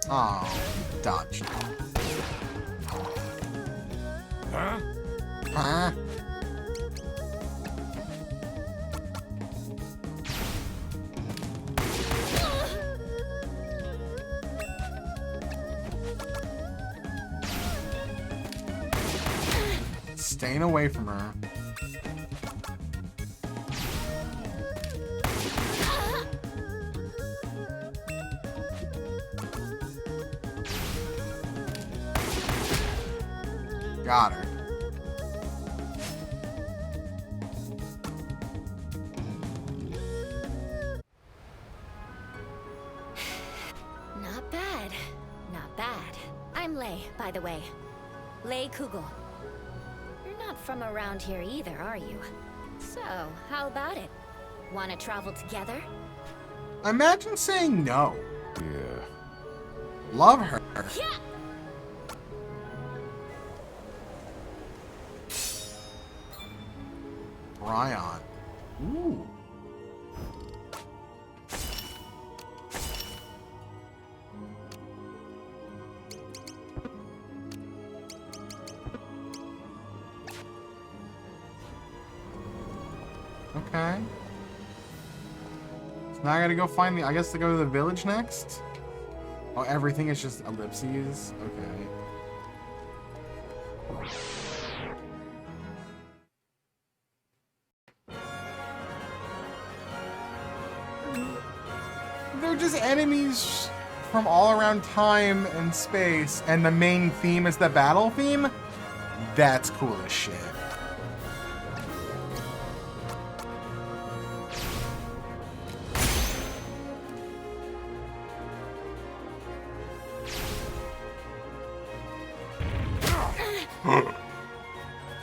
Oh, dodged. Huh? Huh? Staying away from her. Got her. Not bad. Not bad. I'm Lei, by the way. Lei Kugel. You're not from around here either, are you? So, how about it? Want to travel together? Imagine saying no. Yeah. Love her. Yeah. Bryon. Ooh. Okay. So now I gotta go find the. I guess to go to the village next. Oh, everything is just ellipses. Okay. They're just enemies from all around time and space, and the main theme is the battle theme? That's cool as shit.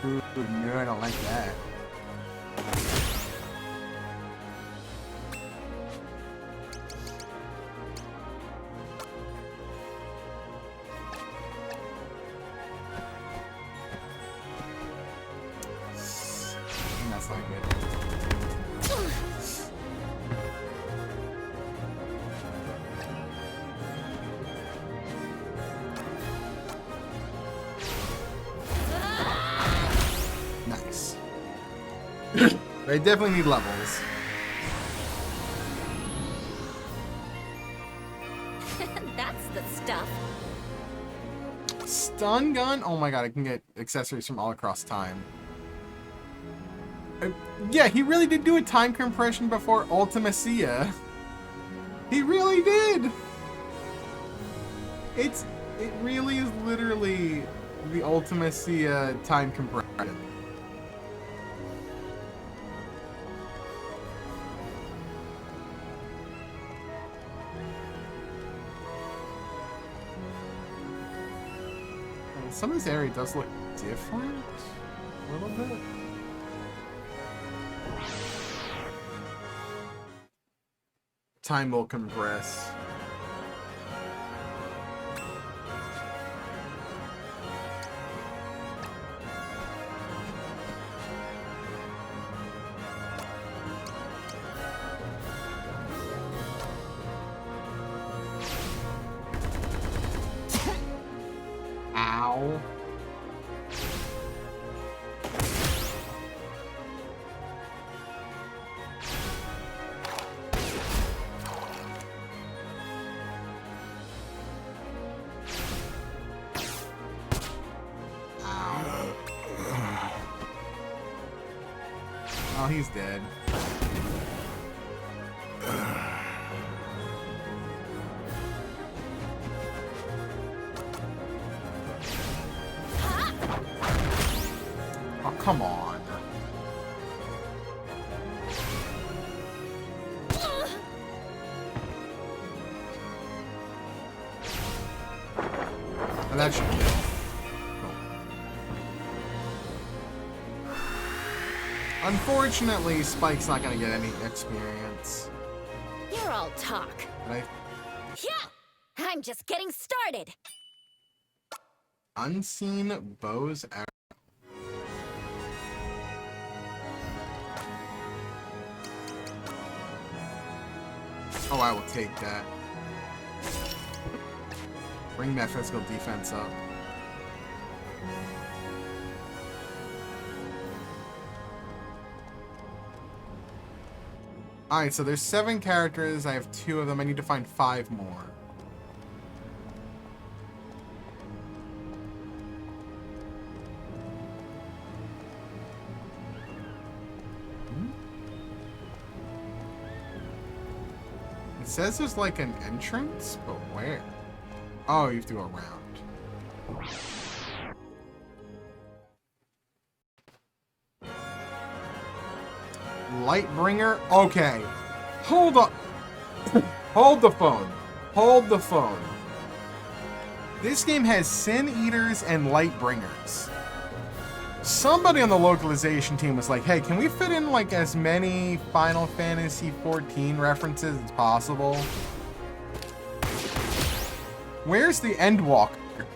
Ooh, no, I don't like that. That's not good. Nice. They definitely need levels. That's the stuff. Stun gun? Oh my god, I can get accessories from all across time. Yeah, he really did do a time compression before Ultimacia. He really did! It really is literally the Ultimacia time compression. Some of this area does look different a little bit. Time will compress. Ow. Oh, he's dead. Oh, come on. And that should kill. Unfortunately, Spike's not gonna get any experience. You're all talk. Right? Yeah! I'm just getting started. Unseen Bow's Arrow. Oh, I will take that. Bring that physical defense up. Alright, so there's 7 characters. I have 2 of them. I need to find 5 more. It says there's like an entrance, but where? Oh, you have to go around. Lightbringer? Okay. Hold up. Hold the phone. Hold the phone. This game has Sin Eaters and Lightbringers. Somebody on the localization team was like, hey, can we fit in like as many Final Fantasy XIV references as possible? Where's the Endwalker?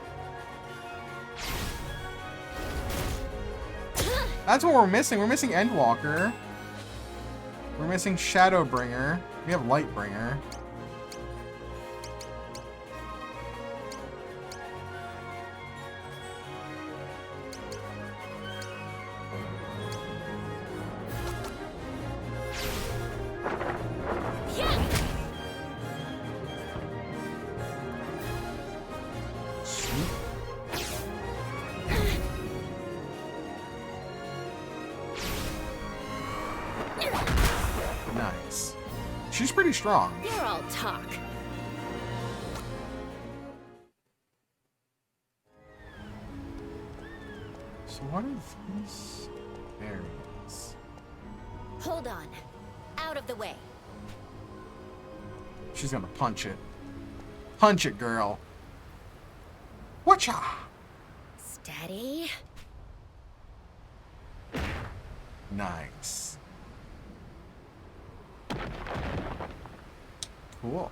That's what we're missing. We're missing Endwalker. We're missing Shadowbringer. We have Lightbringer. Nice. She's pretty strong. You're all talk. So what is this? Berries. Hold on. Out of the way. She's gonna punch it. Punch it, girl. Whatcha? Steady. Nice. Cool.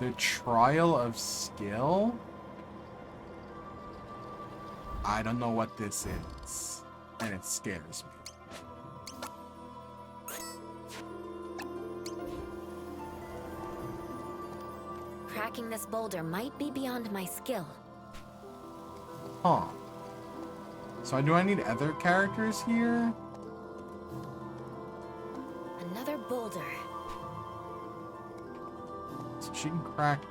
The Trial of Skill? I don't know what this is, and it scares me. Cracking this boulder might be beyond my skill. Huh. So do I need other characters here? Another boulder. So she can crack...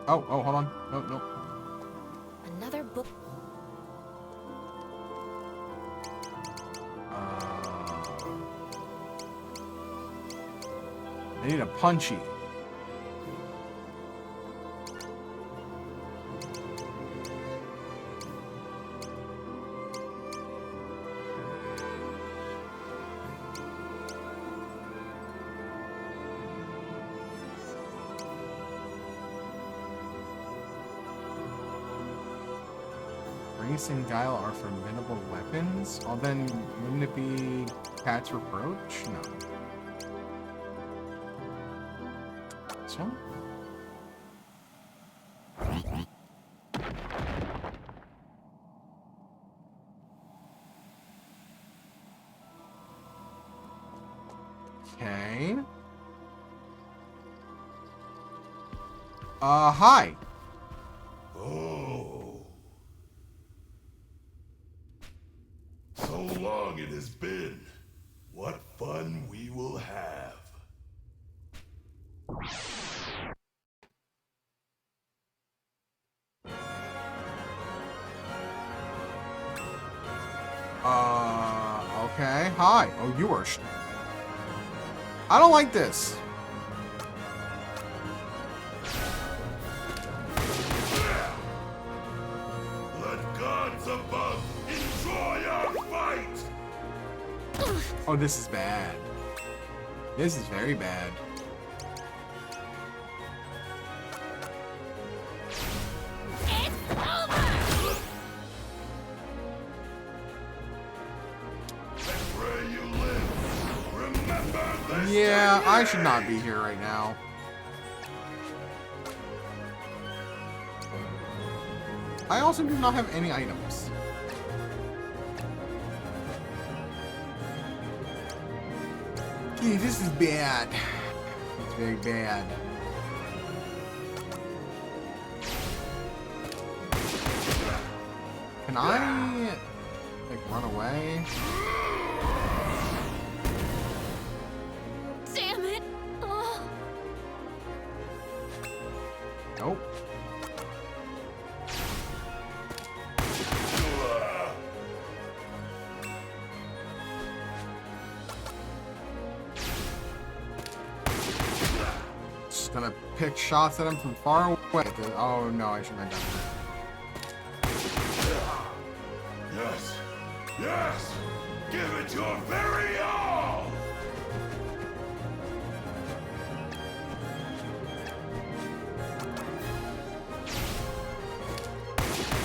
Oh, hold on. Nope. Another book. I need a punchy. Grace and Guile are formidable weapons. Well, then, wouldn't it be Cat's Reproach? No. This one? Okay. Hi. Oh. So long it has been. What fun we will have. Okay. Hi. Oh, you are... I don't like this. Let gods above enjoy our fight! Oh, this is bad. This is very bad. It's over! Where you live, remember this. Yeah, I should not be here right now. I also do not have any items. Okay, this is bad. It's very bad. Can I, like, run away? Damn it! Oh. Nope. Just gonna pick shots at him from far away. Oh no, I shouldn't have done that. Yes! Yes! Give it your very all!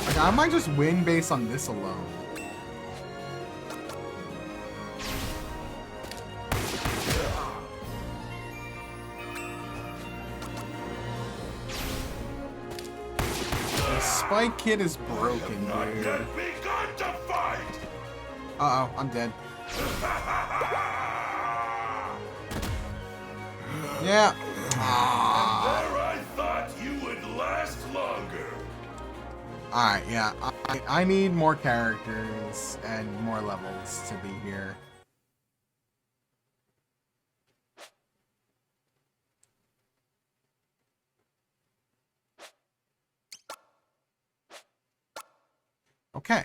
Like, I might just win based on this alone. The Spike Kid is broken, dude. Begun to fight! Uh-oh, I'm dead. Yeah. There I thought you would last longer. Alright, yeah. I need more characters and more levels to be here. Okay.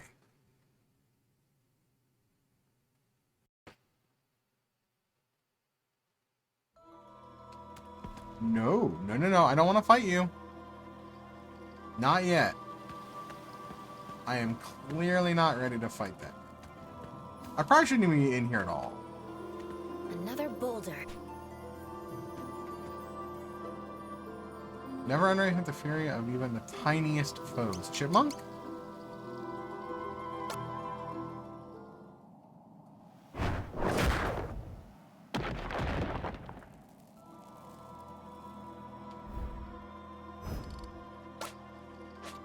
No, I don't want to fight you. Not yet. I am clearly not ready to fight that. I probably shouldn't even be in here at all. Another boulder. Never underestimate the fury of even the tiniest foes. Chipmunk?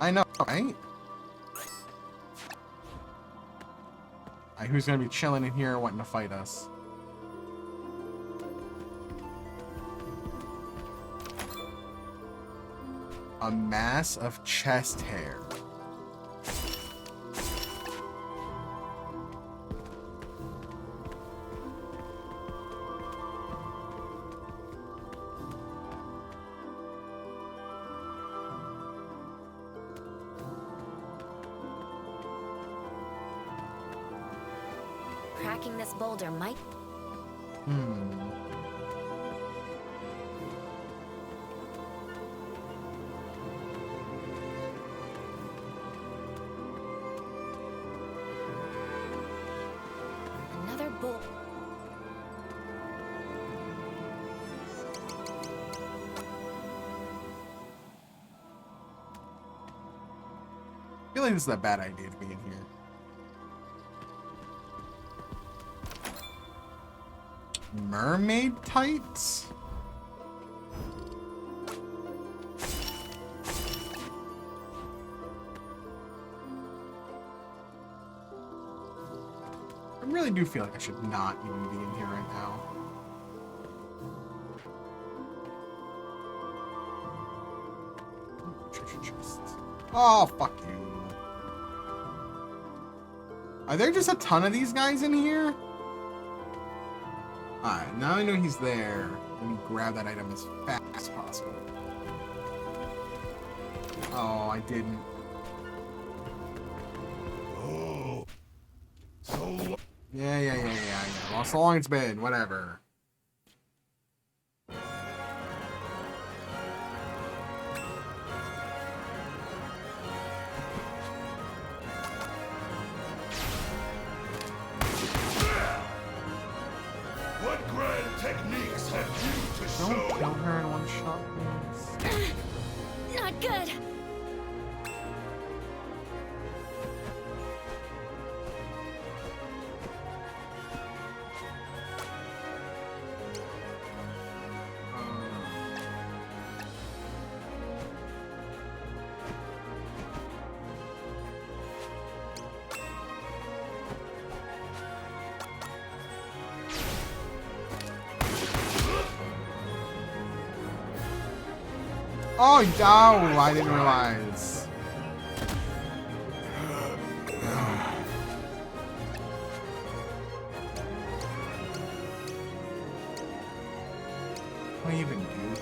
I know, right? Who's gonna be chilling in here wanting to fight us? A mass of chest hair. Cracking this boulder might... Another boulder. I feel like this is a bad idea to be in here. Mermaid tights? I really do feel like I should not even be in here right now. Treasure chest. Oh, fuck you. Are there just a ton of these guys in here? Alright, now I know he's there. Let me grab that item as fast as possible. Oh, I didn't. Oh. So Yeah, I know. Well, so long it's been, whatever. what grand techniques have you to show? Don't kill her in one shot, please. Not good. Oh, no, I didn't realize. What do you even do here?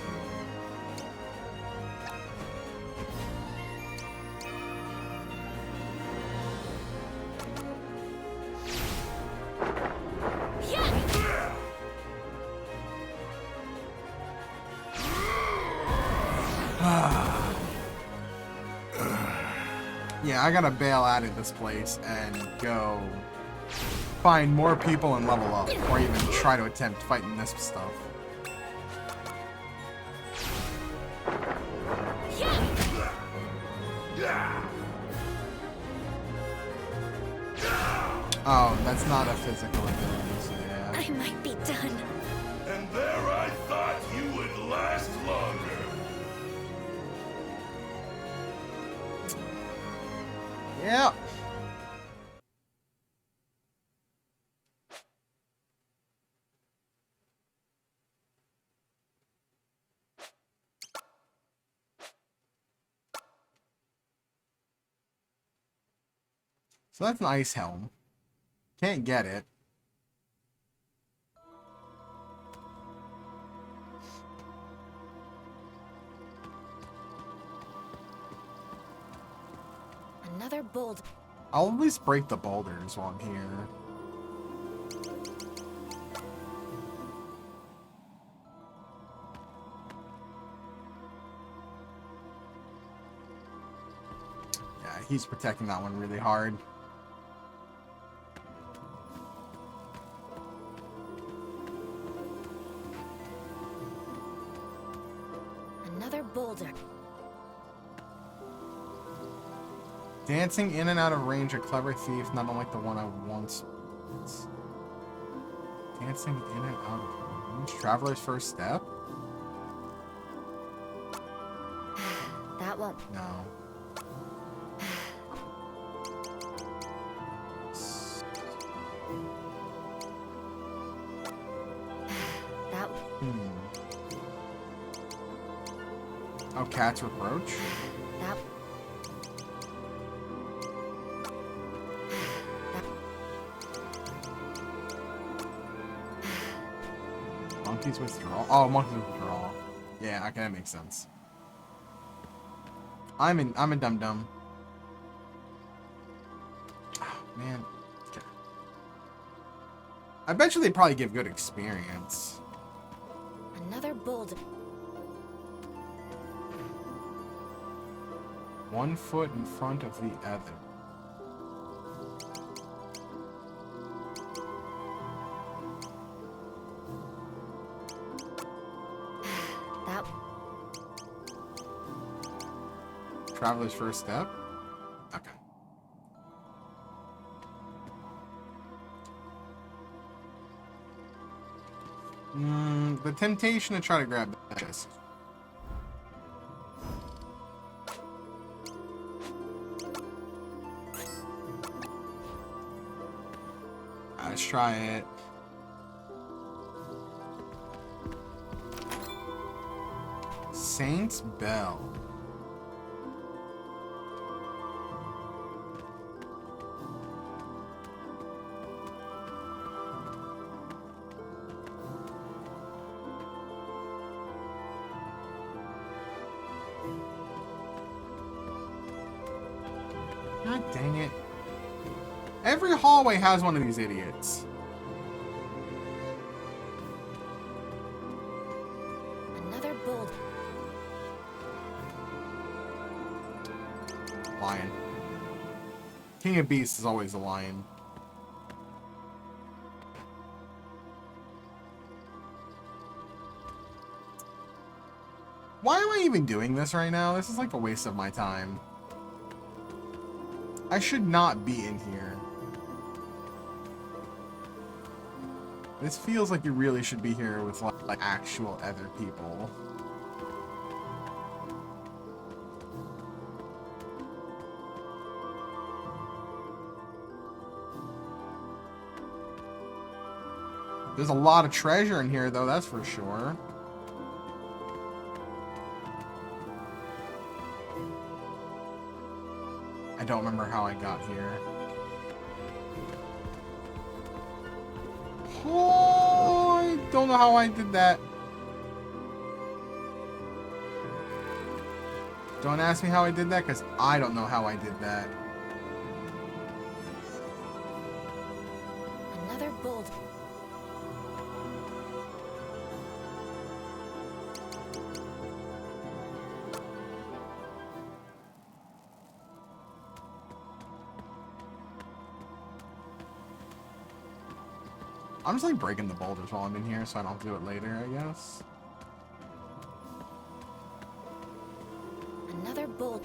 Yeah, I gotta bail out of this place and go find more people and level up, or even try to attempt fighting this stuff. Oh, that's not a physical ability, so yeah. I might be done. And there I thought you would last longer. Yeah. So that's an ice helm. Can't get it. Another boulder. I'll at least break the boulders while I'm here. Yeah, he's protecting that one really hard. Another boulder. Dancing in and out of range, a clever thief, not unlike the one I once was. Dancing in and out of range? Traveler's first step? That won't. No. That. Oh, Cat's Reproach? That. Monkey's Withdrawal? Oh, Monkey's Withdrawal. Yeah, okay, that makes sense. I'm a dum-dum. Oh, man. Okay. I bet you they probably give good experience. Another boulder. 1 foot in front of the other. That. Traveler's first step? Okay. The temptation to try to grab that chest. Let's try it. Saint's Bell. God dang it. Every hallway has one of these idiots. Another boulder. Lion. King of Beasts is always a lion. Why am I even doing this right now? This is like a waste of my time. I should not be in here. This feels like you really should be here with like actual other people. There's a lot of treasure in here though, that's for sure. I don't remember how I got here. Oh, I don't know how I did that. Don't ask me how I did that, because I don't know how I did that. Another boulder. I'm just like breaking the boulders while I'm in here so I don't have to do it later, I guess. Another bolt.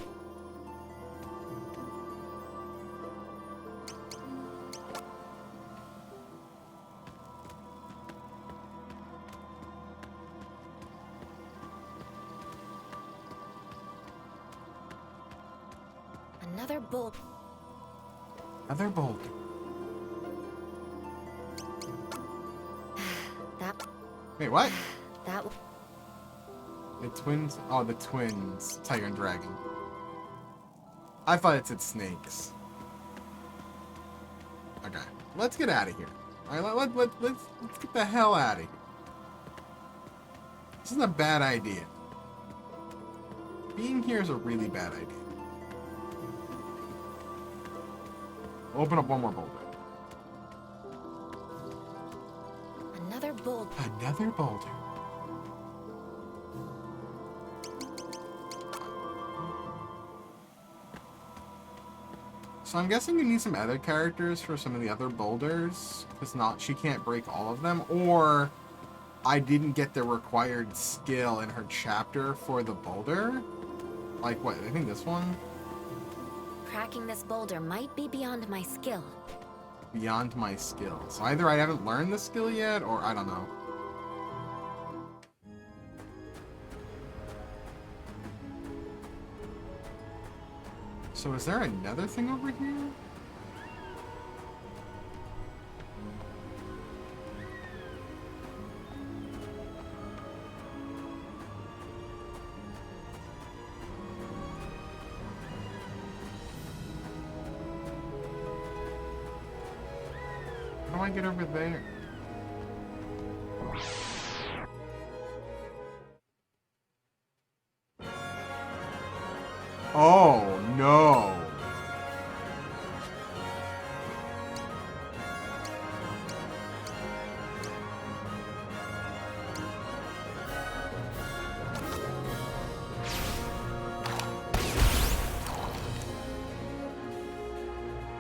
Another bolt. Another boulder. That. Wait, what? That. The twins? Oh, the twins. Tiger and dragon. I thought it said snakes. Okay, let's get out of here. All right, let's get the hell out of here. This is a bad idea. Being here is a really bad idea. Open up one more boulder. Another boulder. Another boulder. So I'm guessing you need some other characters for some of the other boulders, because she can't break all of them, or I didn't get the required skill in her chapter for the boulder. Like what? I think this one. Cracking this boulder might be beyond my skill. Beyond my skill. So either I haven't learned the skill yet, or I don't know. So is there another thing over here? How do I get over there? Oh, no.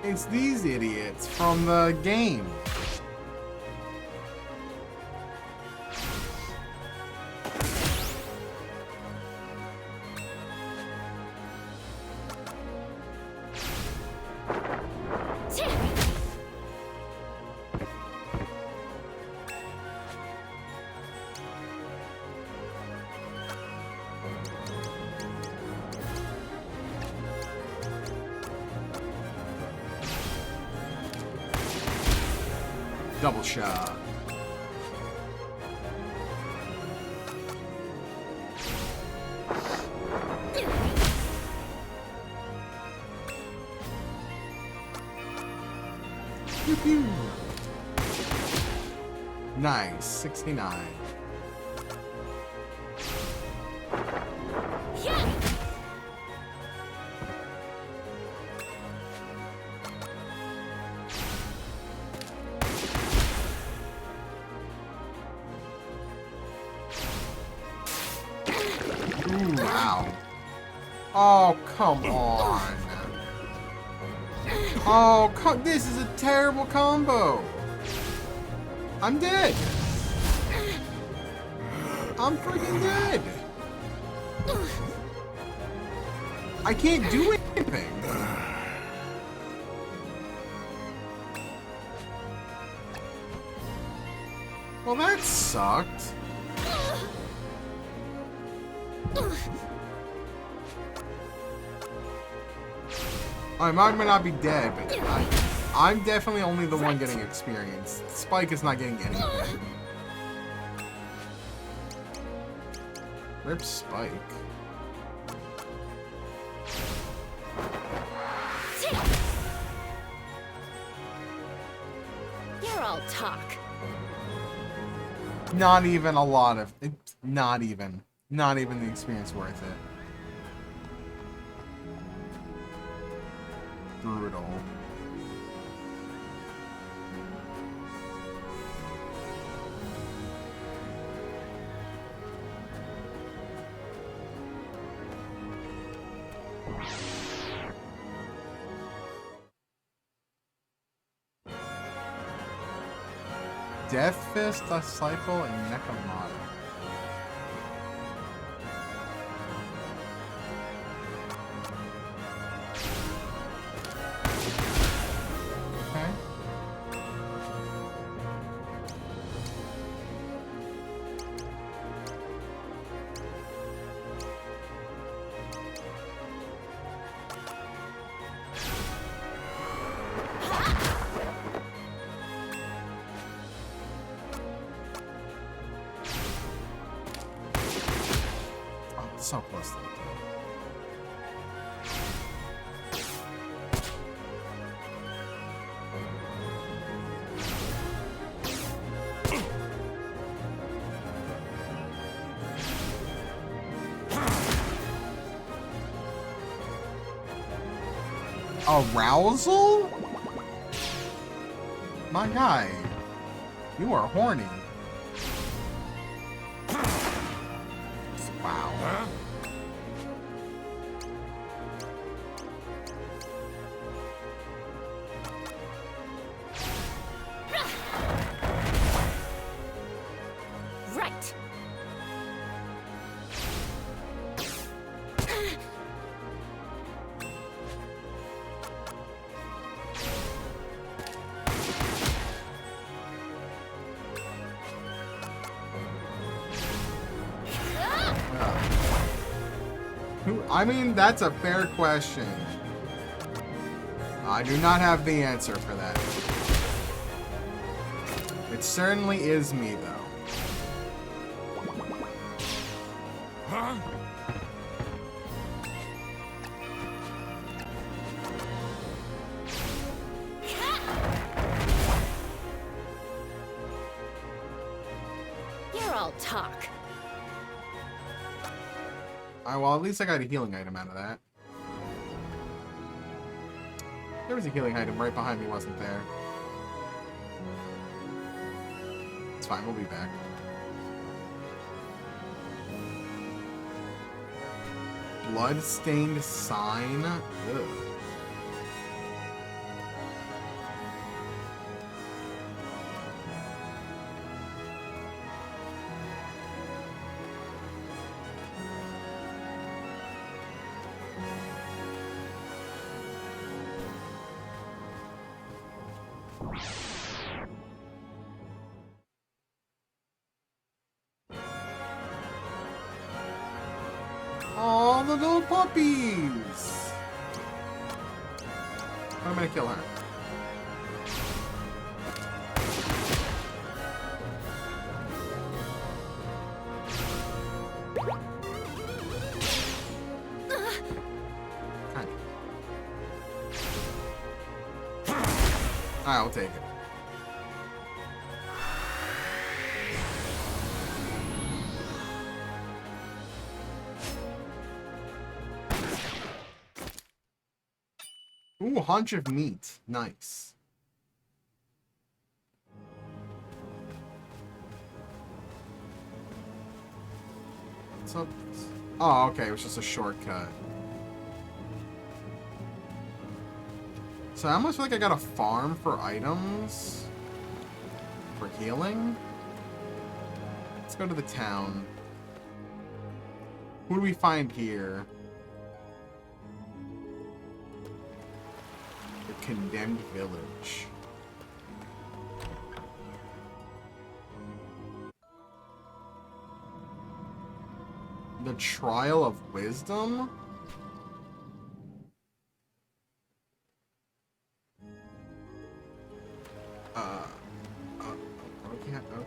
It's these idiots from the game. Double shot. Pew-pew. Nice, 69. Ooh, wow. Oh, come on. Oh, this is a terrible combo. I'm dead. I'm freaking dead. I can't do anything. Well, that sucked. I might not be dead, but I'm definitely only the one getting experience. Spike is not getting anything. Rip Spike. You're all talk. Not even a lot of it. Not even the experience worth it. Brutal. Death Fist, Disciple, and Nekomata. Okay. So close to Arousal? My guy, you are horny. Wow. Huh? Right. I mean, that's a fair question. I do not have the answer for that. It certainly is me, though. Huh? You're all talk. Well, at least I got a healing item out of that. There was a healing item right behind me, wasn't there? It's fine, we'll be back. Bloodstained sign? Ugh. Oh, the little puppies! I'm gonna kill her. I'll take it. Ooh, haunch of meat. Nice. What's up? Oh, okay. It was just a shortcut. So I almost feel like I gotta farm for items. For healing. Let's go to the town. Who do we find here? The Condemned Village. The Trial of Wisdom?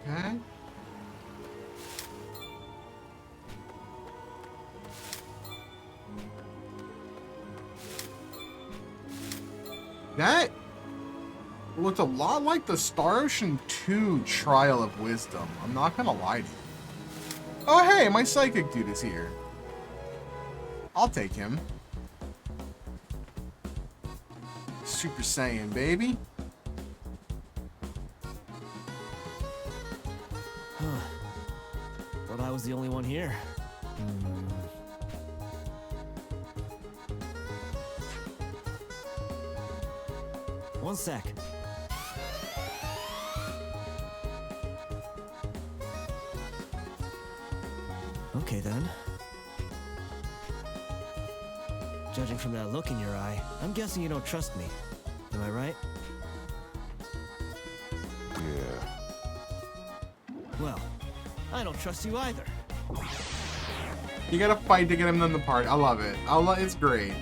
Okay. That looked a lot like the Star Ocean 2 Trial of Wisdom. I'm not gonna lie to you. Oh hey, my psychic dude is here. I'll take him. Super Saiyan, baby. Thought I was the only one here. One sec. then. Judging from that look in your eye, I'm guessing you don't trust me. Am I right? Yeah. Well, I don't trust you either. You gotta fight to get him in the party. I love it. It's great.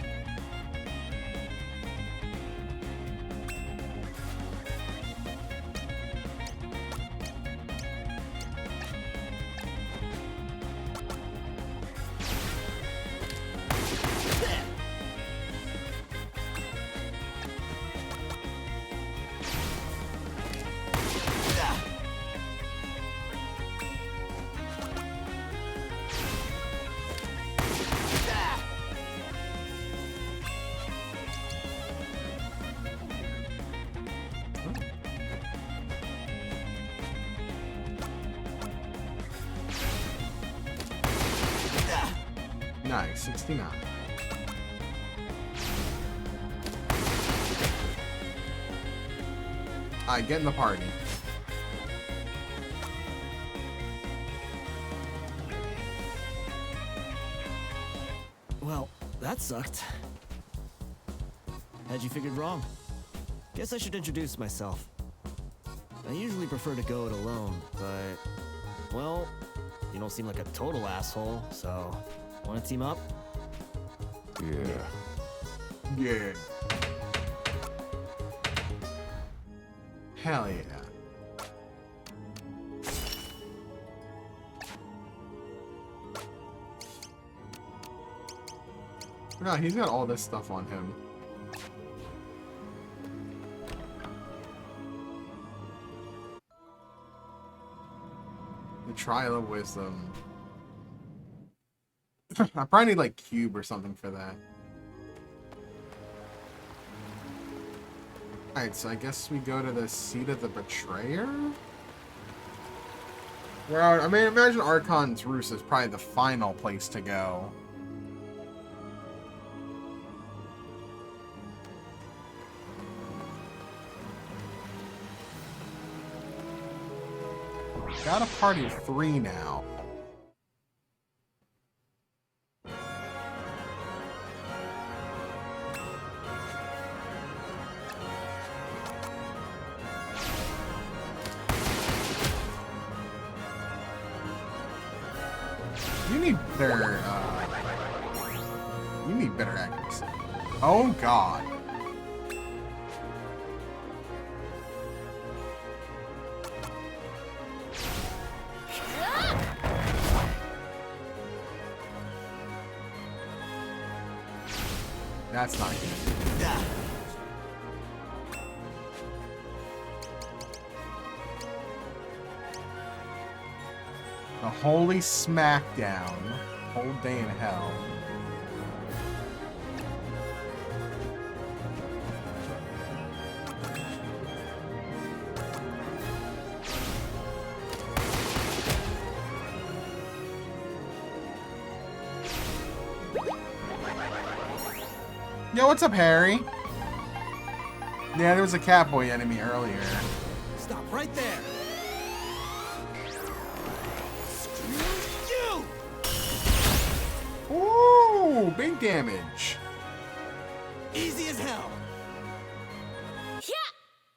Nice, 69. Alright, get in the party. Well, that sucked. Had you figured wrong? Guess I should introduce myself. I usually prefer to go it alone, but... well, you don't seem like a total asshole, so... wanna team up? Yeah. Yeah. Hell yeah. God, he's got all this stuff on him. The Trial of Wisdom. I probably need like cube or something for that. Alright, so I guess we go to the Seat of the Betrayer? Well, I mean, imagine Archon's Roost is probably the final place to go. Got a party of 3 now. You need better, you need better accuracy. Oh god. That's not good. The Holy Smackdown. Whole day in hell. Yo, what's up, Harry? Yeah, there was a Catboy enemy earlier. Stop right there. Ooh, big damage. Easy as hell. Yeah!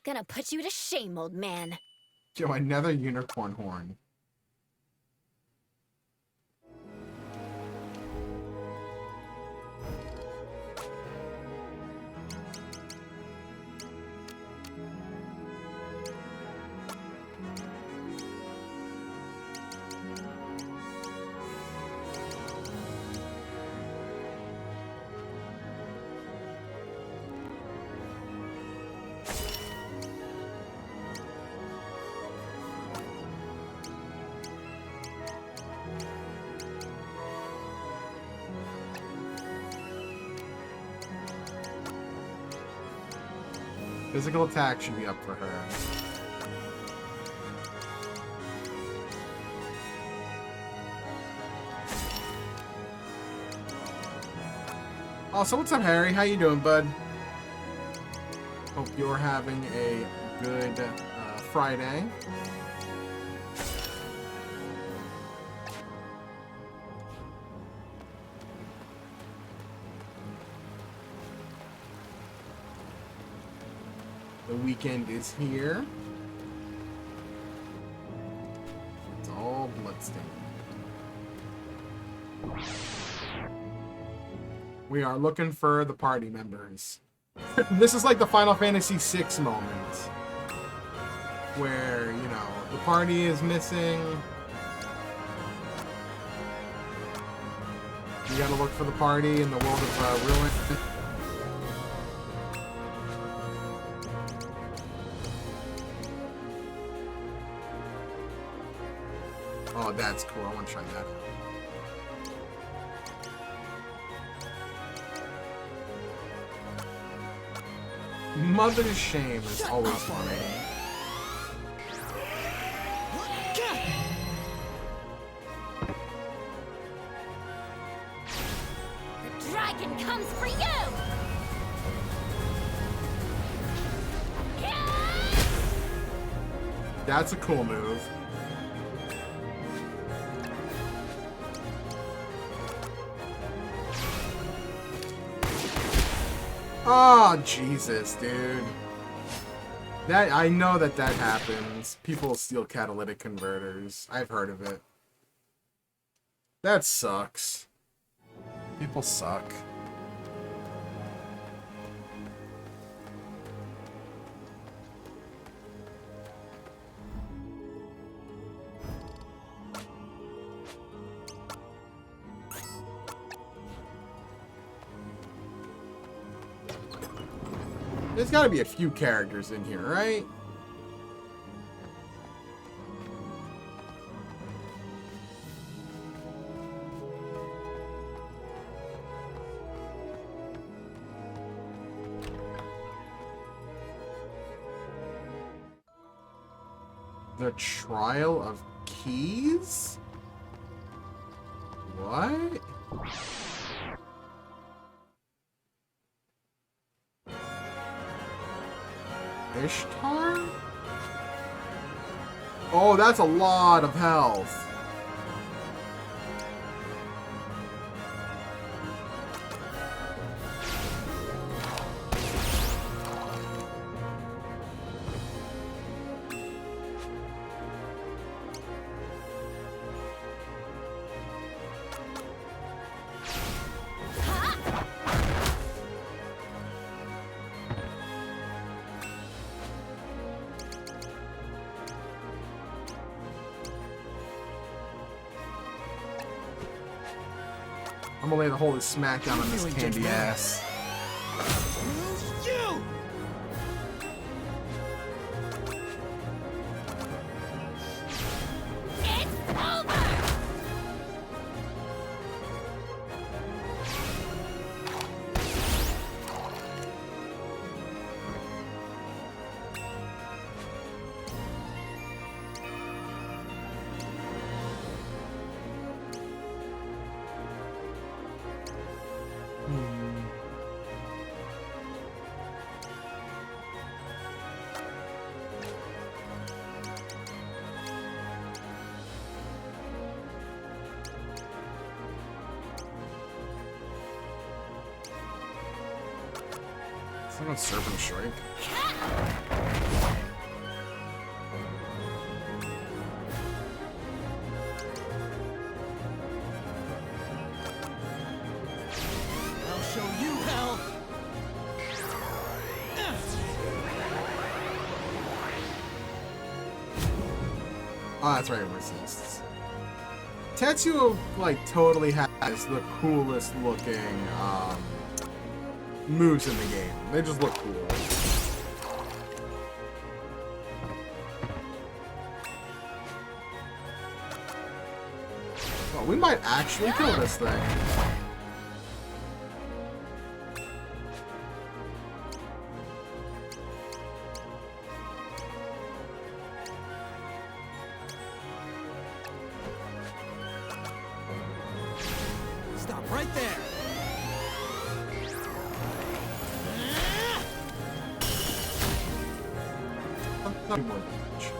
Gonna put you to shame, old man. Yo, another unicorn horn. Physical attack should be up for her. Oh, so what's up, Harry? How you doing, bud? Hope you're having a good Friday. The weekend is here. It's all bloodstained. We are looking for the party members. This is like the Final Fantasy VI moment. Where, you know, the party is missing. You gotta look for the party in the world of Ruin. Oh, that's cool. I want to try that out. Mother's Shame is always funny. The dragon comes for you! That's a cool move. Oh, Jesus, dude. That I know that happens. People steal catalytic converters. I've heard of it. That sucks. People suck. There's gotta be a few characters in here, right? The Trial of Keys? What? Ishtar? Oh, that's a lot of health. I'm gonna lay the holy smackdown on this candy ass. You! It's over! Someone Serpent Strike. I'll show you hell! Oh, that's right, it resists. Tetsuo, like, totally has the coolest looking, moves in the game. They just look cool. Well, we might actually kill this thing. Stop right there! Not more damage.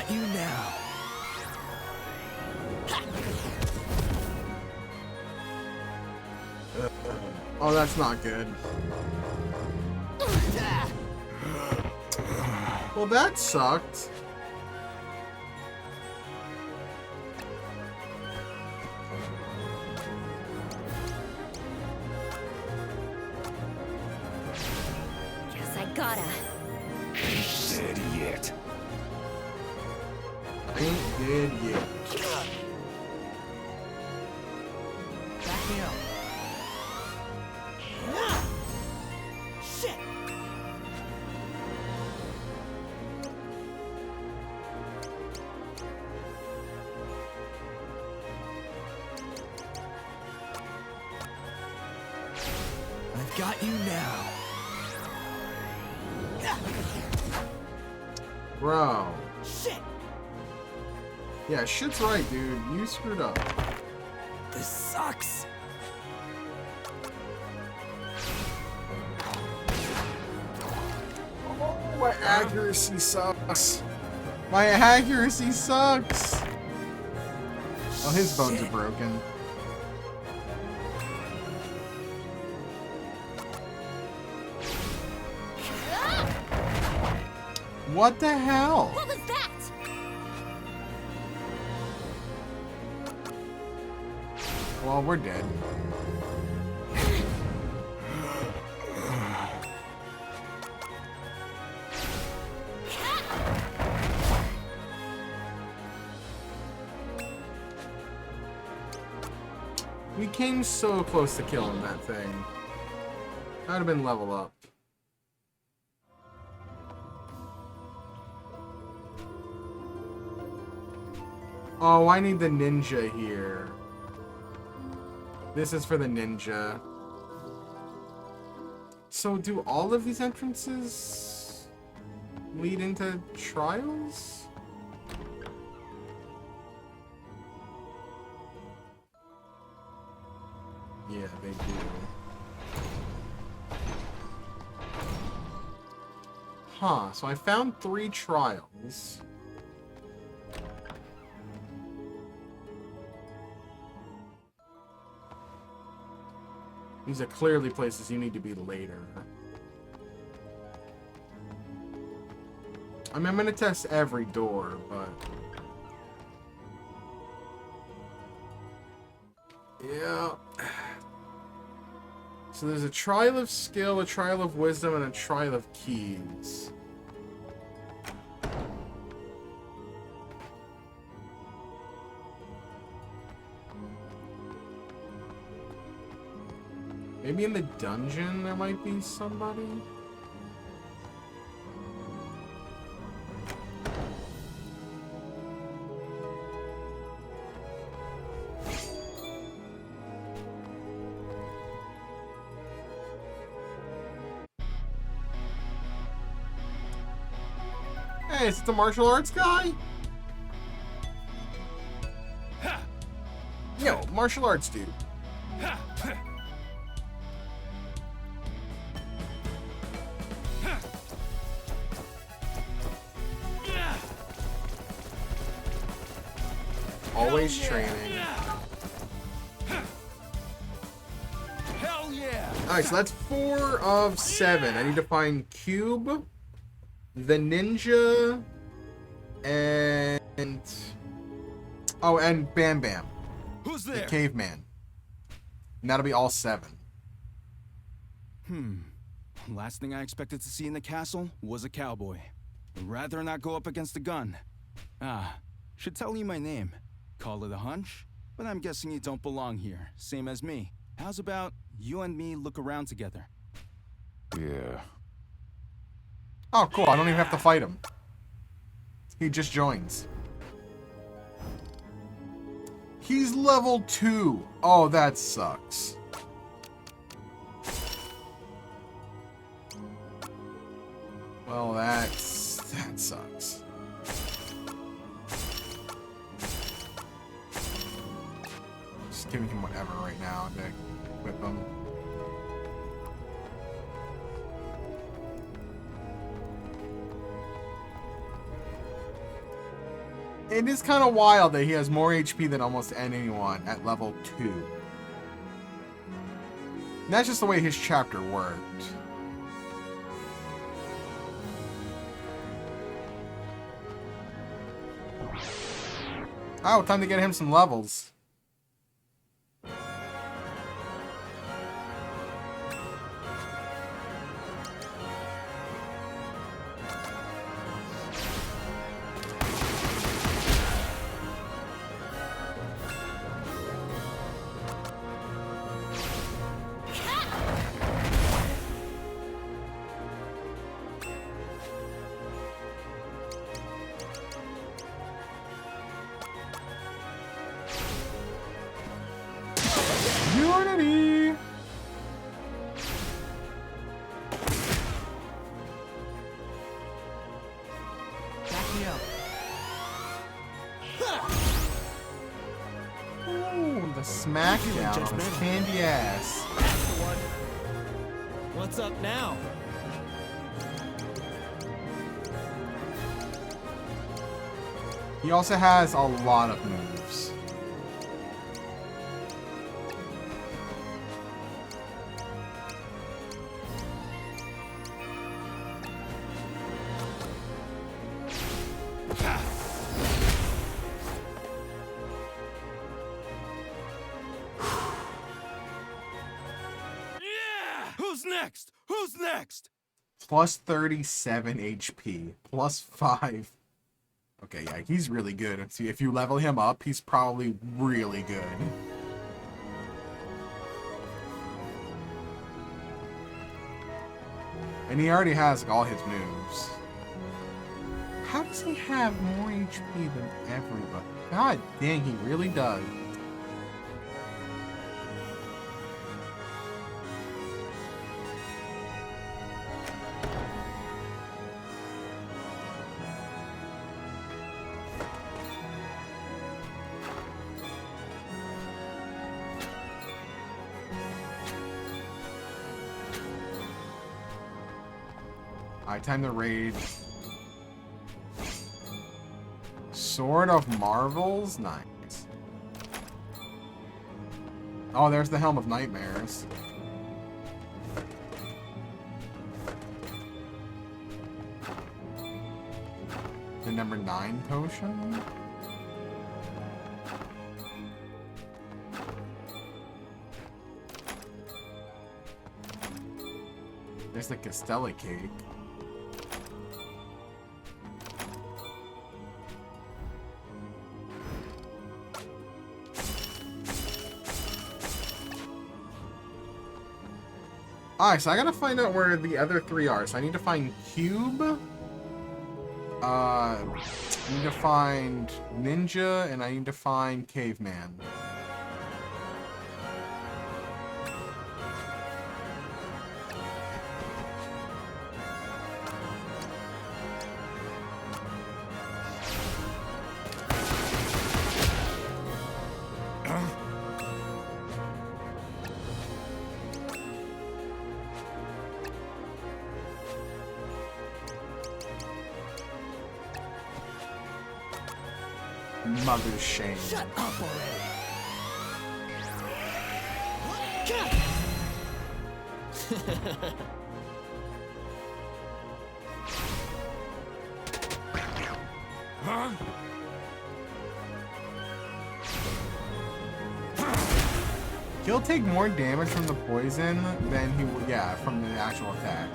got you now. Oh, that's not good. Well, that sucked. Guess I gotta. Said yet. Ain't dead yet. Back me up. Shit! I've got you now. Bro. Shit! Yeah, shit's right, dude. You screwed up. This sucks. Oh, my accuracy sucks. My accuracy sucks. Oh, his bones are broken. What the hell? What was that? Well, we're dead. We came so close to killing that thing. That would have been level up. Oh, I need the ninja here. This is for the ninja. So do all of these entrances lead into trials? Yeah, they do. Huh, so I found 3 trials. These are clearly places you need to be later. I mean, I'm gonna test every door, but... yeah. So there's a trial of skill, a trial of wisdom, and a trial of keys. Maybe in the dungeon there might be somebody? Hey, is it the martial arts guy? Yo, martial arts dude. Always training. Hell yeah! Alright, so that's 4 of 7. I need to find Cube, the ninja, and... oh, and Bam Bam. Who's The there? caveman. And that'll be all 7. Last thing I expected to see in the castle was a cowboy. I'd rather not go up against a gun. Should tell you my name. Call it a hunch, but I'm guessing you don't belong here, same as me. How's about you and me look around together? Yeah. Oh, cool. I don't even have to fight him. He just joins. He's level 2. Oh, that sucks. Well, that sucks. Just giving him whatever right now to equip him. It is kind of wild that he has more HP than almost anyone at level 2. And that's just the way his chapter worked. Oh, time to get him some levels. Unity! Back me up. Ooh, the smackdown on his candy ass. That's the one. What's up now? He also has a lot of moves. Who's next? Who's next? Plus 37 HP. Plus 5. Okay, yeah, he's really good. See, if you level him up, he's probably really good. And he already has like, all his moves. How does he have more HP than everybody? God dang, he really does. Alright, time to raid. Sword of Marvels? Nice. Oh, there's the Helm of Nightmares. The number 9 potion? There's the Castella cake. Alright, so I gotta find out where the other 3 are. So I need to find Cube. I need to find Ninja, and I need to find Caveman. Mother's shame. Shut up already. Huh? He'll take more damage from the poison than he would, yeah, from the actual attack.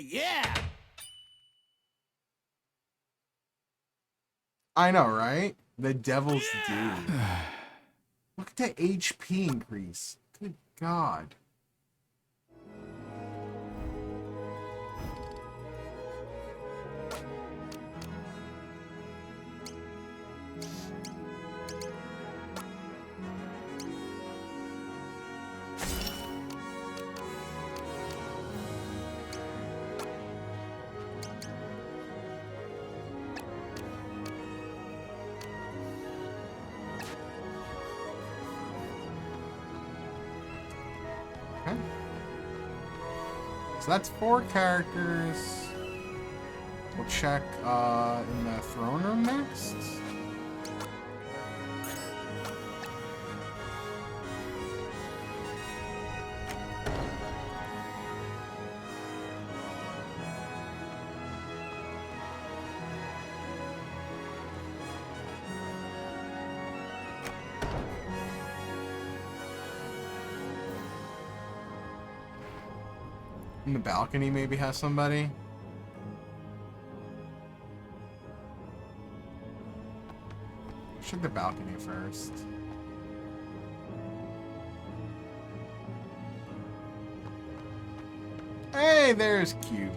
Yeah! I know, right? The devil's due. Look at that HP increase. Good God. So that's 4 characters. We'll check in the throne room next. In the balcony maybe has somebody. Check the balcony first. Hey, there's Cube.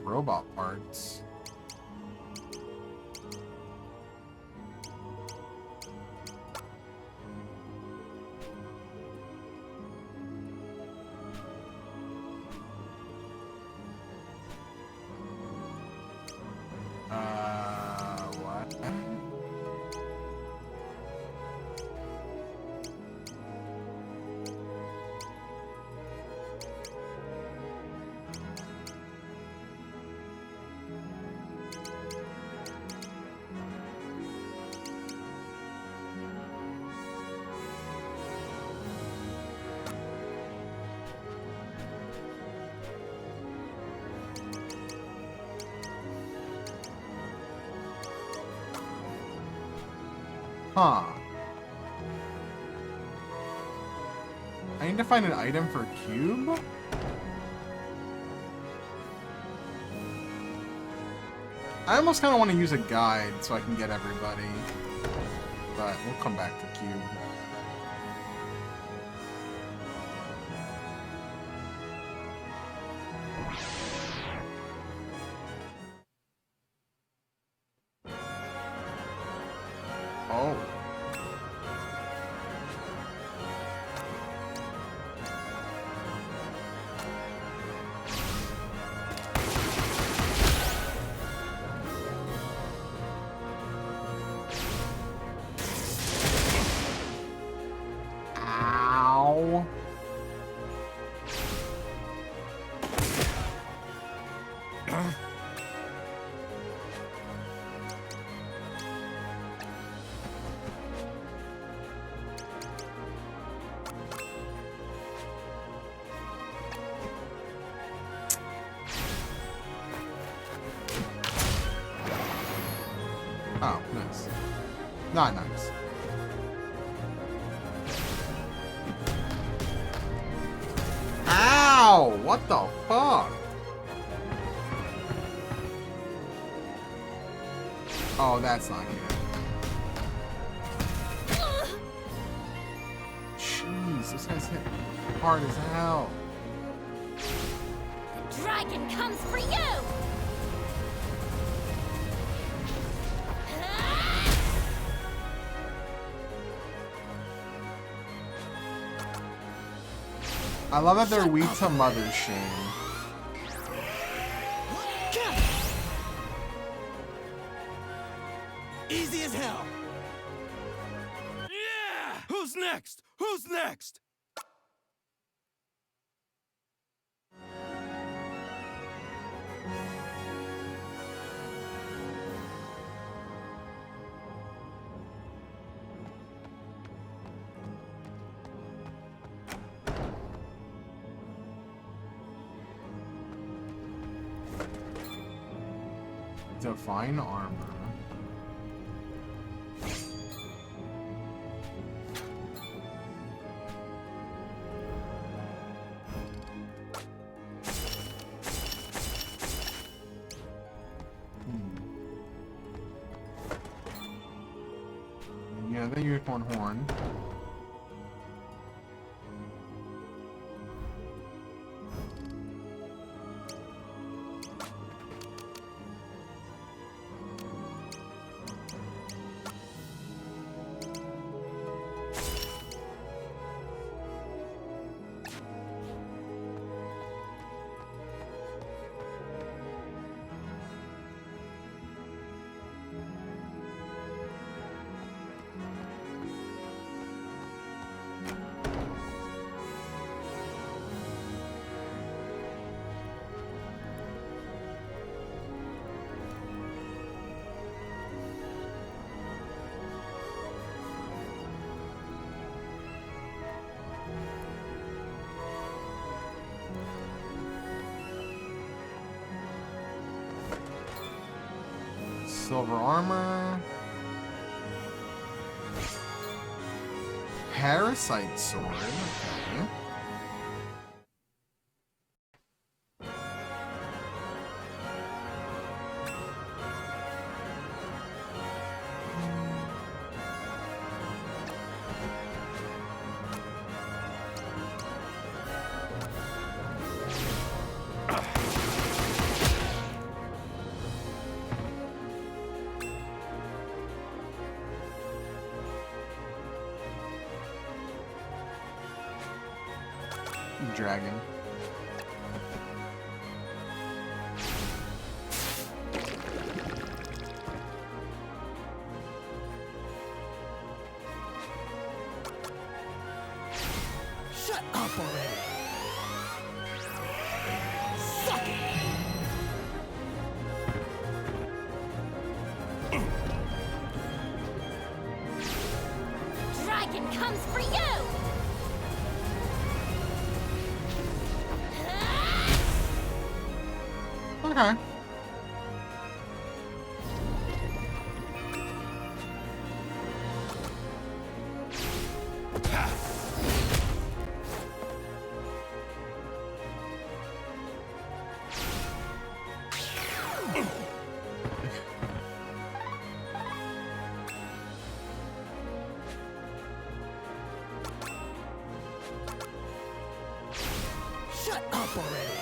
Robot parts. What? Huh. I need to find an item for Cube? I almost kind of want to use a guide so I can get everybody. But we'll come back to Cube. Oh. Ow. Oh, nice. Not nice. Ow! What the fuck? Oh, that's not good. Jeez, this guy's hit hard as hell. The dragon comes for you! I love that they're weak to Mother Shame. Easy as hell. Yeah! Who's next? Who's next? Divine armor. Yeah, the unicorn horn. Silver armor. Parasite sword. Okay. Dragon. Shut up already! Suck it! Dragon comes for you! Okay. Shut up already!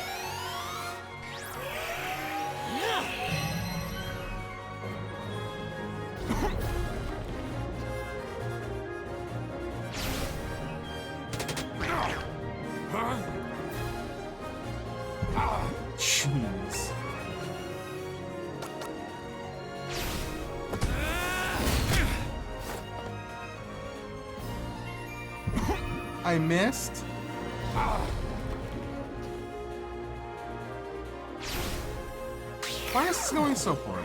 Jeez. I missed. Why is this going so poorly?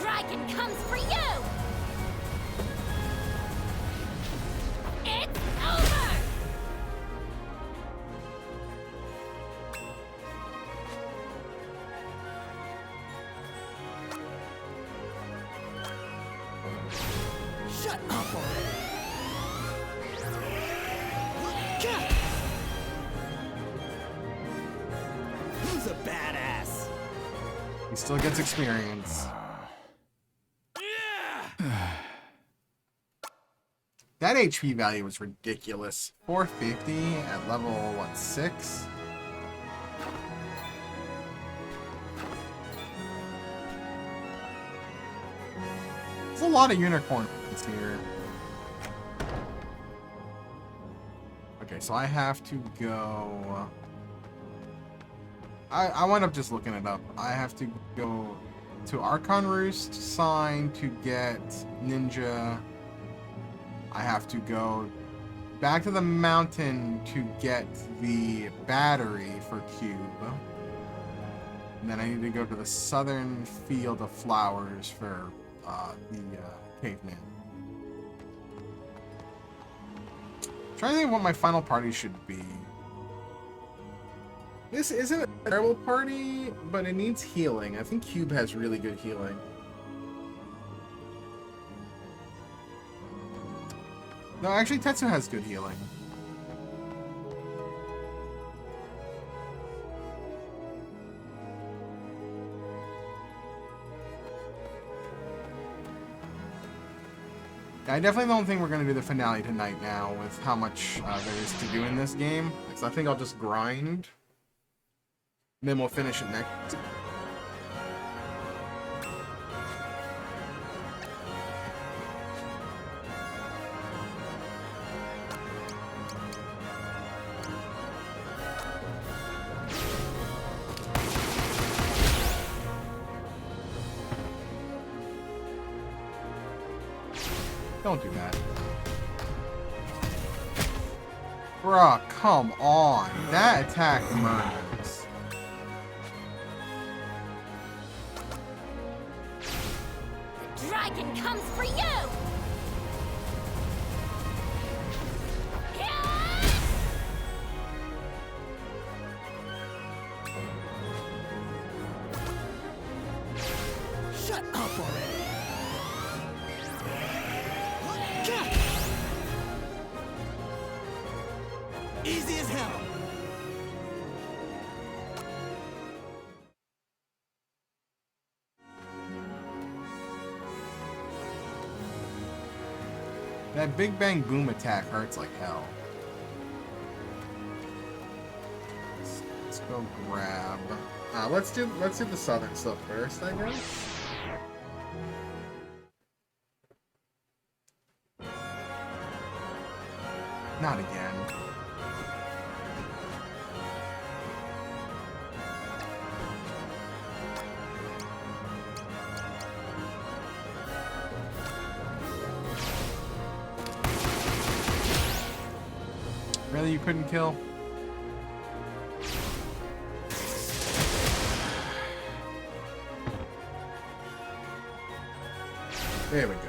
Dragon comes for you! It's over! Shut up already! Who's a badass? He still gets experience. That HP value was ridiculous. 450 at level, what, 6? There's a lot of unicorns here. Okay, so I have to go... I wound up just looking it up. I have to go to Archon Roost sign to get Ninja. I have to go back to the mountain to get the battery for Cube. And then I need to go to the southern field of flowers for the caveman. Trying to think what my final party should be. This isn't a terrible party, but it needs healing. I think Cube has really good healing. No, actually Tetsu has good healing. I definitely don't think we're going to do the finale tonight now with how much there is to do in this game. So I think I'll just grind. Then we'll finish it next. Don't do that. Bruh, come on. That attack murders. Dragon comes for you! Shut up already! Easy as hell! That Big Bang Boom attack hurts like hell. Let's go grab. Let's do the southern stuff first, I guess. Not again. Really, you couldn't kill? There we go.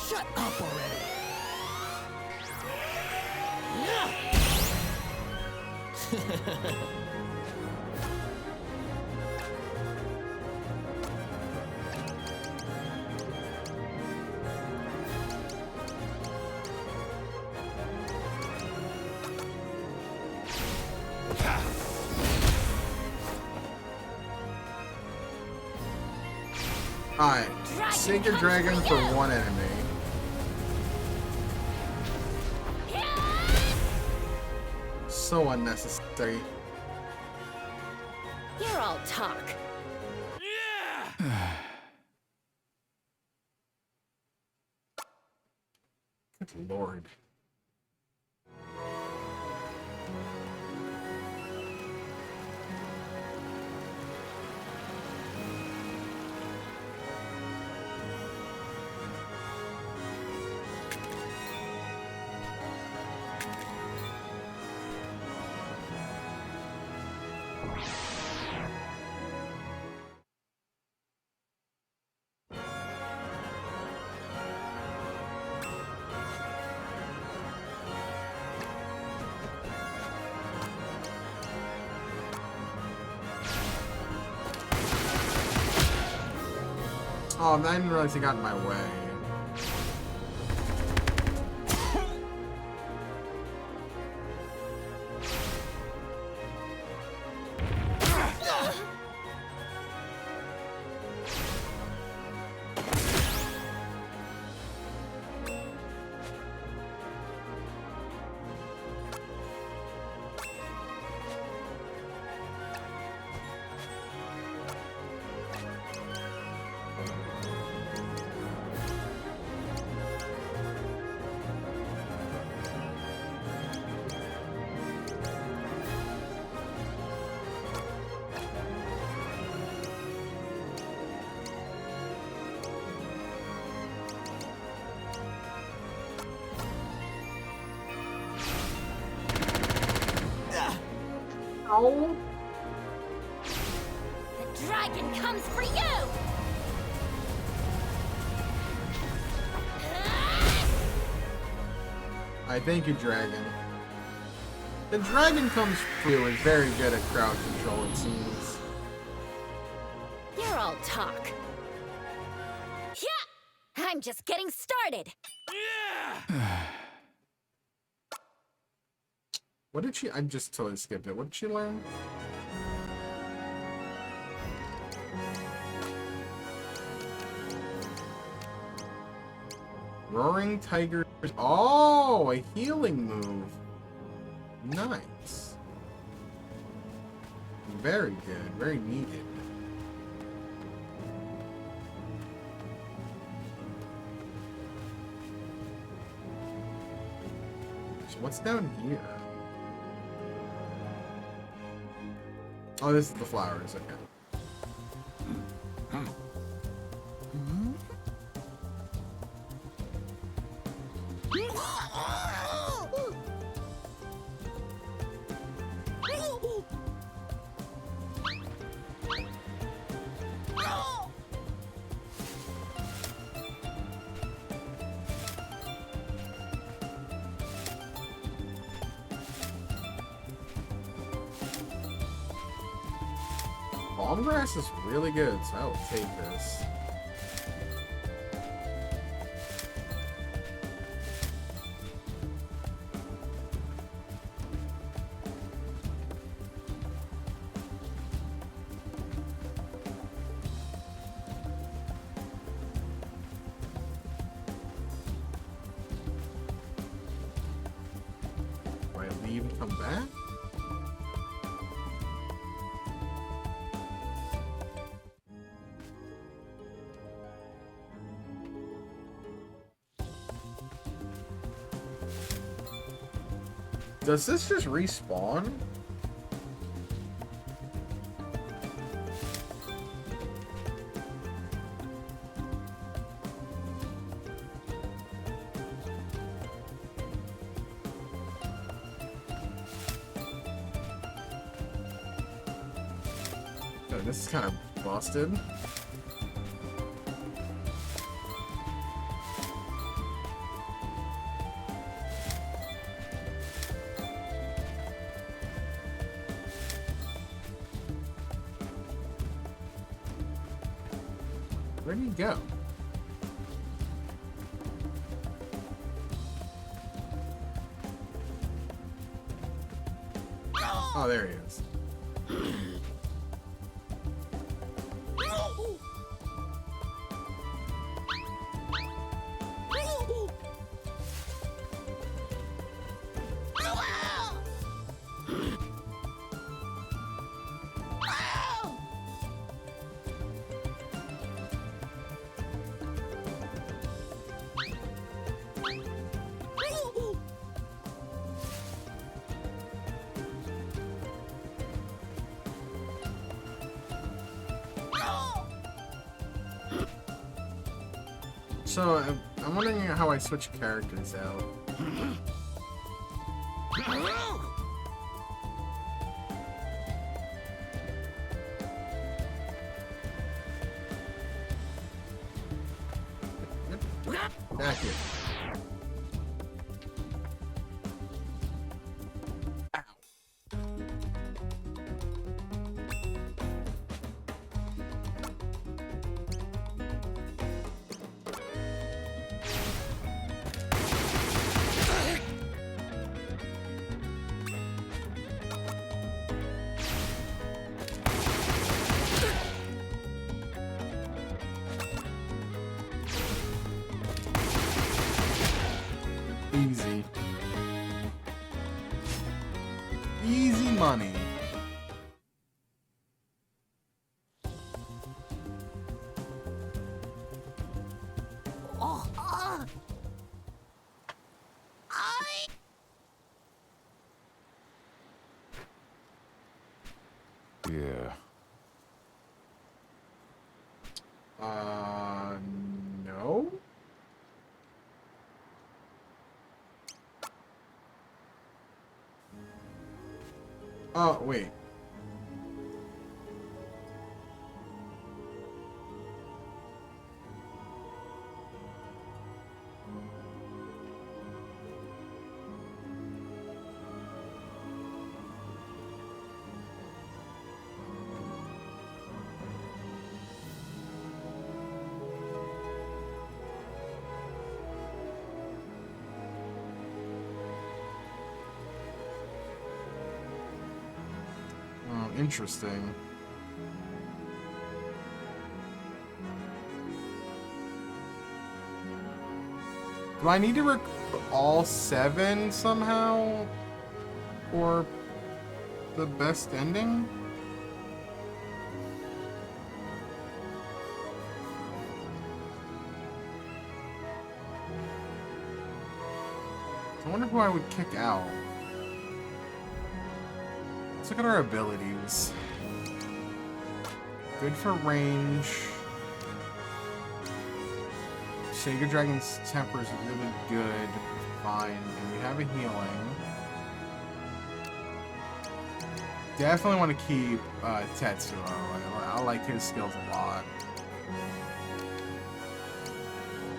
Shut up already! Alright, Sacred Dragon for one enemy. So unnecessary. You're all talk. Good lord. Oh, I didn't realize he got in my way. Oh. The dragon comes for you! I thank you, Dragon. The Dragon comes for you is very good at crowd control, it seems. You're all talk. Yeah! I'm just getting started. What did she... I just totally skipped it. What did she learn? Roaring Tiger... Oh! A healing move. Nice. Very good. Very needed. So what's down here? Oh, this is the flowers, okay. Bomb Grass is really good, so I will take this. Do I leave and come back? Does this just respawn? Oh, this is kind of busted. Where did he go? Oh, there he is. So, I'm wondering how I switch characters out. Back here. Easy. Easy money. Yeah. No? Oh, wait. Interesting. Do I need to recruit all 7 somehow for the best ending? I wonder who I would kick out. Let's look at our abilities. Good for range. Sega Dragon's temper is really good. Fine. And we have a healing. Definitely want to keep Tetsuo. I like his skills a lot.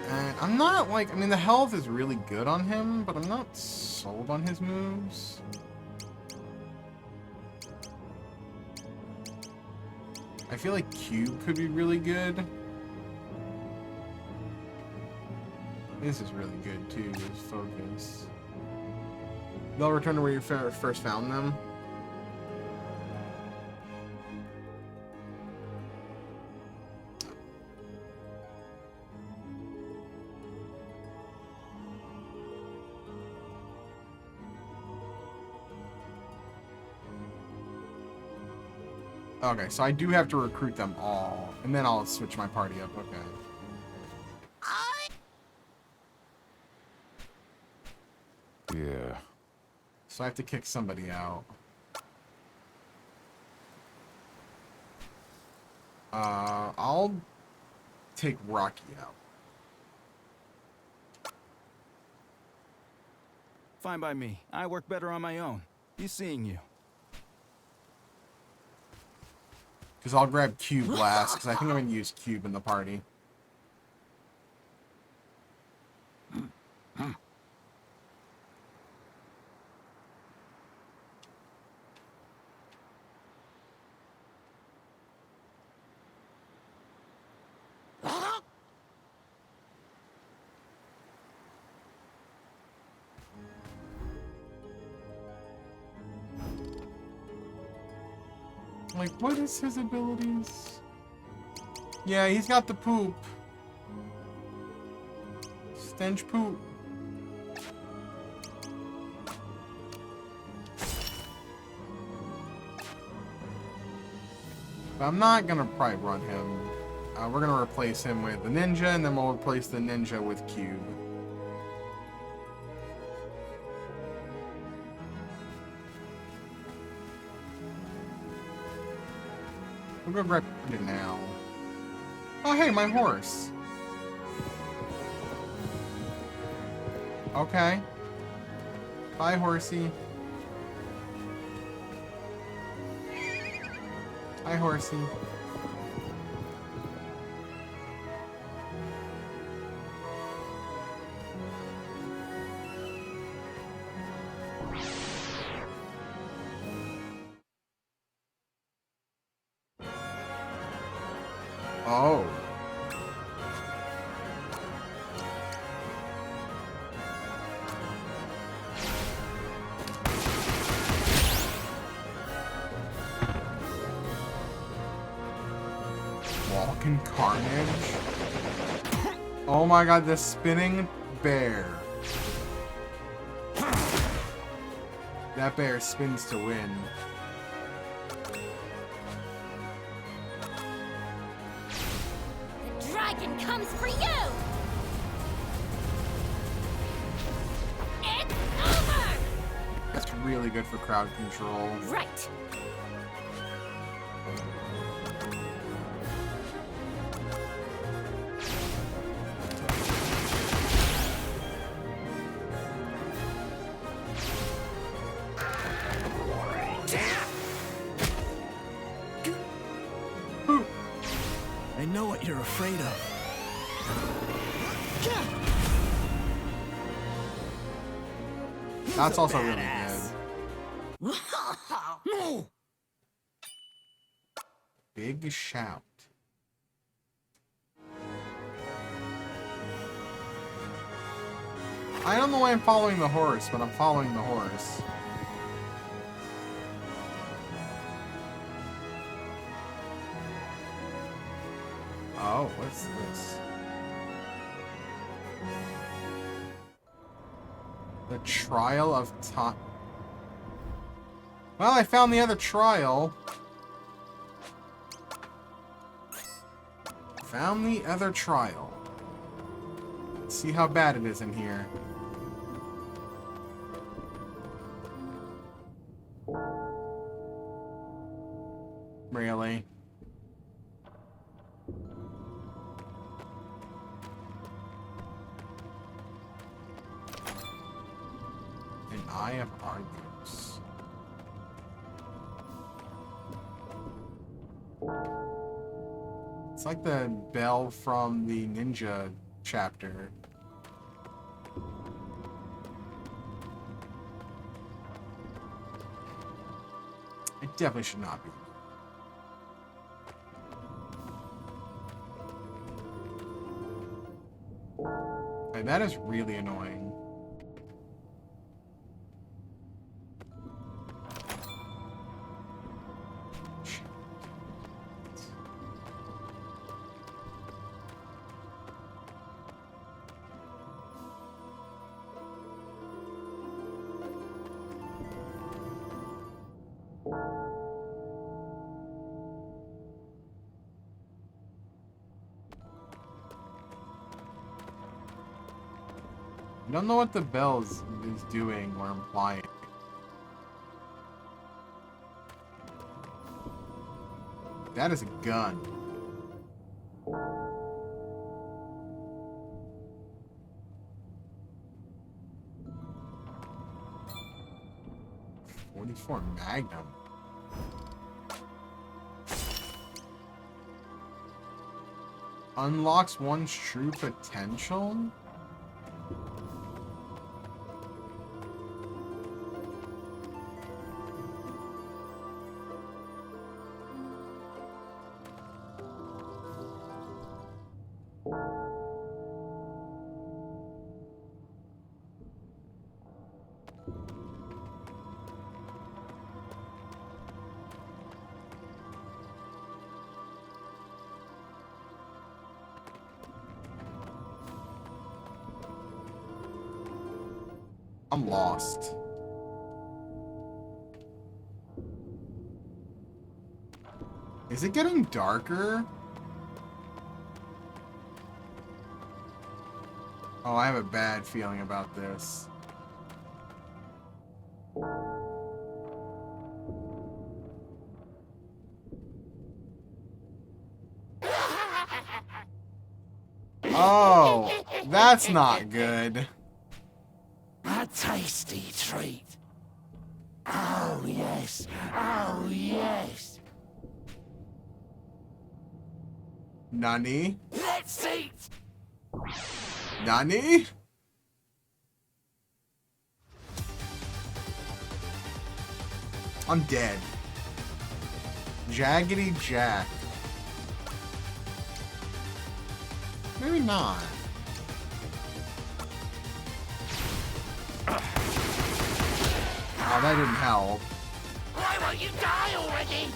And I'm not like, I mean, the health is really good on him, but I'm not sold on his moves. I feel like Cube could be really good. This is really good too, this focus. They'll return to where you first found them. Okay, so I do have to recruit them all, and then I'll switch my party up. Okay. Yeah. So I have to kick somebody out. I'll take Rocky out. Fine by me. I work better on my own. Be seeing you. Because I'll grab Cube last, because I think I'm going to use Cube in the party. Like, what is his abilities? Yeah, he's got the poop. Stench poop. But I'm not gonna probably run him. We're gonna replace him with the ninja, and then we'll replace the ninja with Cube. We'll go grab it now. Oh, hey, my horse. Okay. Bye, horsey. Hi, horsey. Oh. Walking carnage. Oh my god, the spinning bear. That bear spins to win. The dragon comes for you! It's over! That's really good for crowd control. Right. I know what you're afraid of. That's also really good. Big shout. I don't know why I'm following the horse, but I'm following the horse. Oh, what's this? The trial of time. Well, I found the other trial. Found the other trial. Let's see how bad it is in here. Really? An Eye of Argus. It's like the bell from the ninja chapter. It definitely should not be. That is really annoying. I don't know what the bell is doing or implying. That is a gun. .44 Magnum. Unlocks one's true potential? I'm lost. Is it getting darker? Oh, I have a bad feeling about this. Oh, that's not good. A tasty treat. Oh, yes. Oh, yes. Nani? Let's eat. Nani? I'm dead. Jaggedy Jack. Maybe not. Oh, that didn't help. Why won't you die already?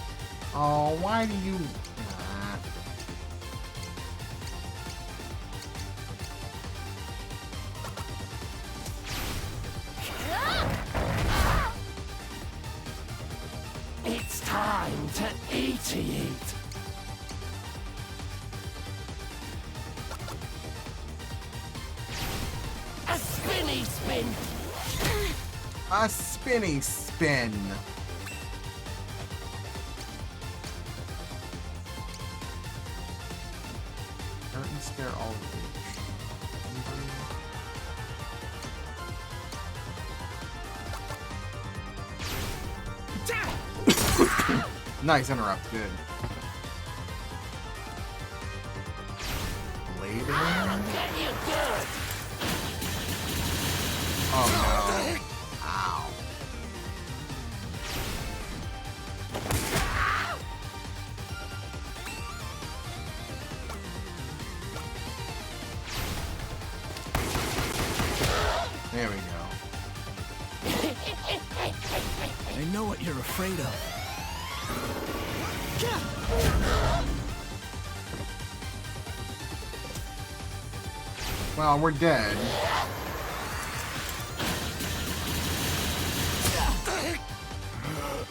Oh, why do you... Nah. It's time to eat. A spinny spin. A spinny spin. Hurt and scare all of you. Nice interrupt, good. Blade Wind? Oh no. Ow. There we go. I know what you're afraid of. Well, we're dead.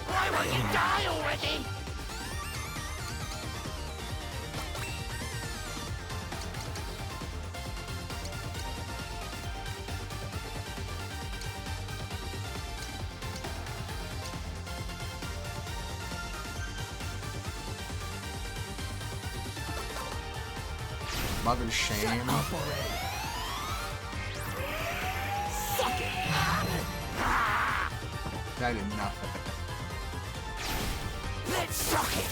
Why won't you die already? Mother's shame. That did nothing. Let's suck it.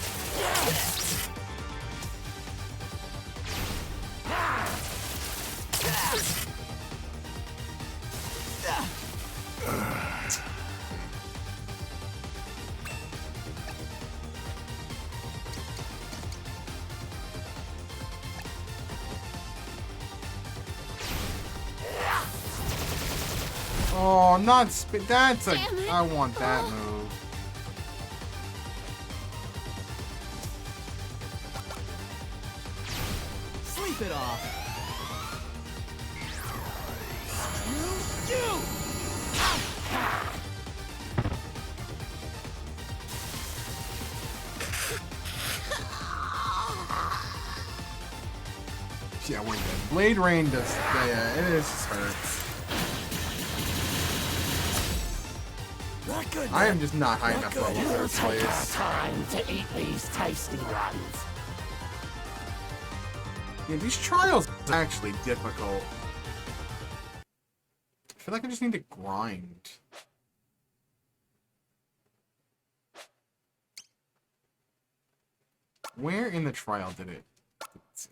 Oh, not spit. That's a. Damn it. I want that move. Sleep it off. Yeah, we're dead. Blade Rain does. Yeah, it just hurts. Not good. I am just not high enough level for this Take our place. time to eat these tasty ones. Yeah, these trials are actually difficult. I feel like I just need to grind. Where in the trial did it? Let's see.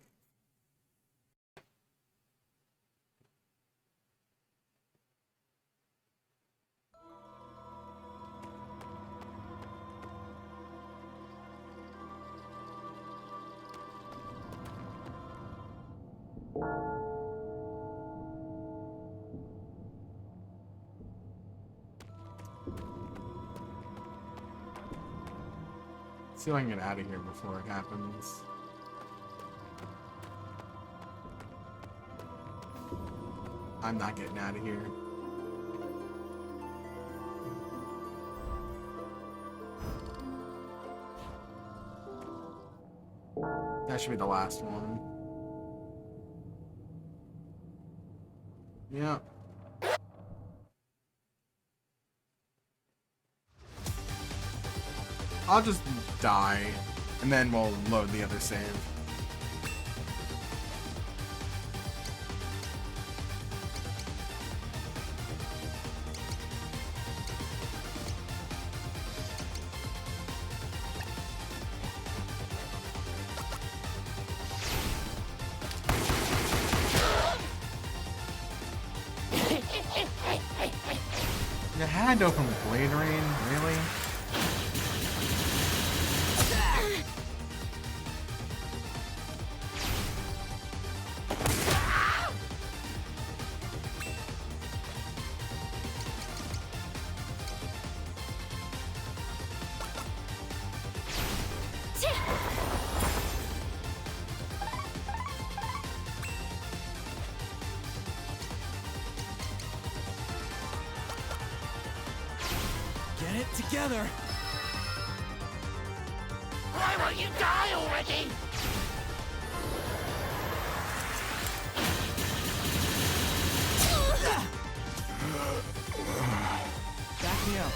See if I can get out of here before it happens. I'm not getting out of here. That should be the last one. Yep. I'll just die, and then we'll load the other save. You had to open with Blade Rain, really? Get it together. Why won't you die already? Back me up.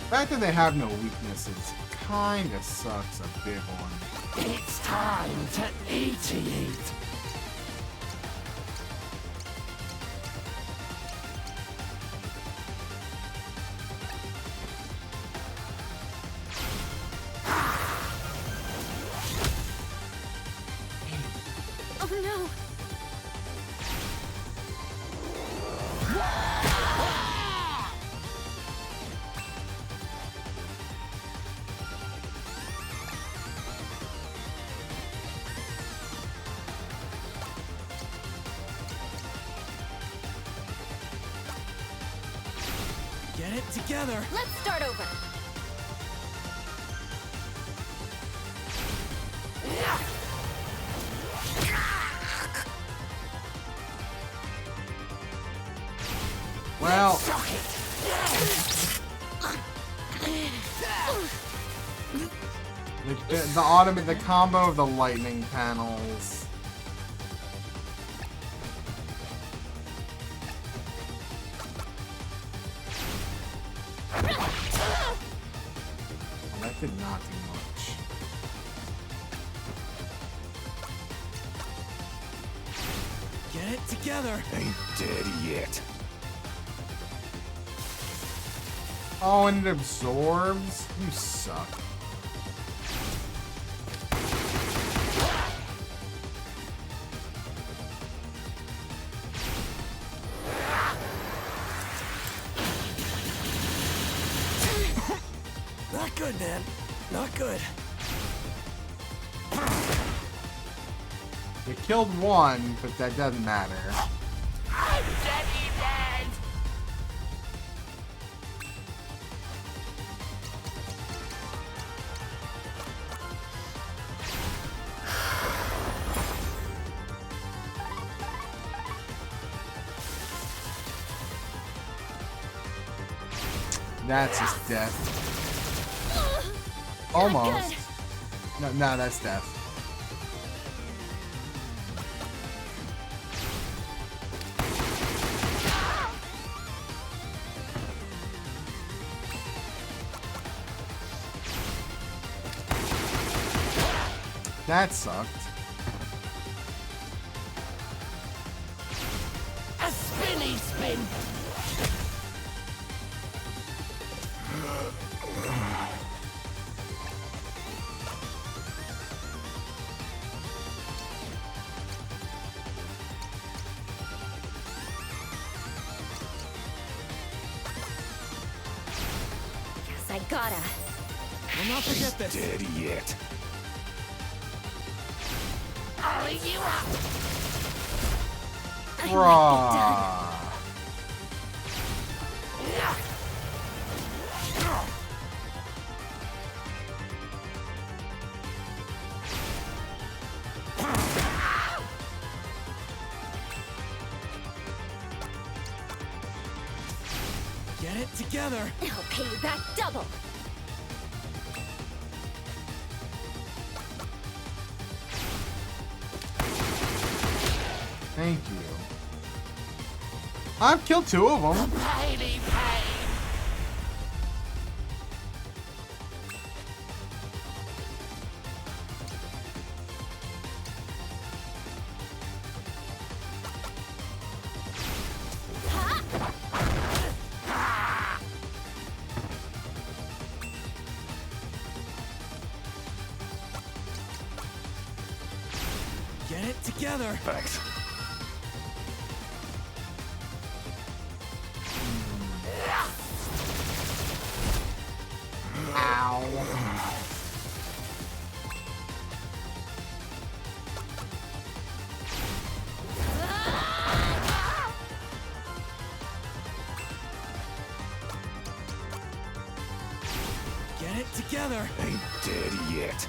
The fact that they have no weaknesses kinda sucks a big one. It's time to eat. Oh no! Get it together. Let's start over. Well, the combo of the lightning panels. Well, that did not do much. Get it together. Ain't dead yet. Oh, and it absorbs? You suck. Not good, man. Not good. You killed one, but that doesn't matter. That's just death. Almost. No, that's death. That sucked. A spinny spin. Guess I gotta. We'll not forget this. Dead yet. I'll eat you up. Bruh. Get it together. I'll pay you back double. Thank you. I've killed 2 of them. Painy pain. Get it together. Thanks. Ow. Get it together. Ain't dead yet.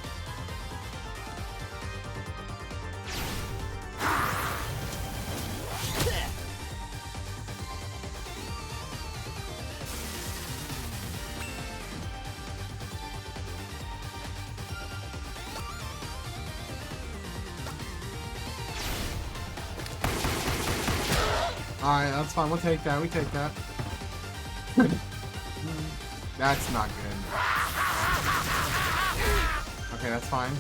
Alright, that's fine. We'll take that. We take that. That's not good. Okay, that's fine.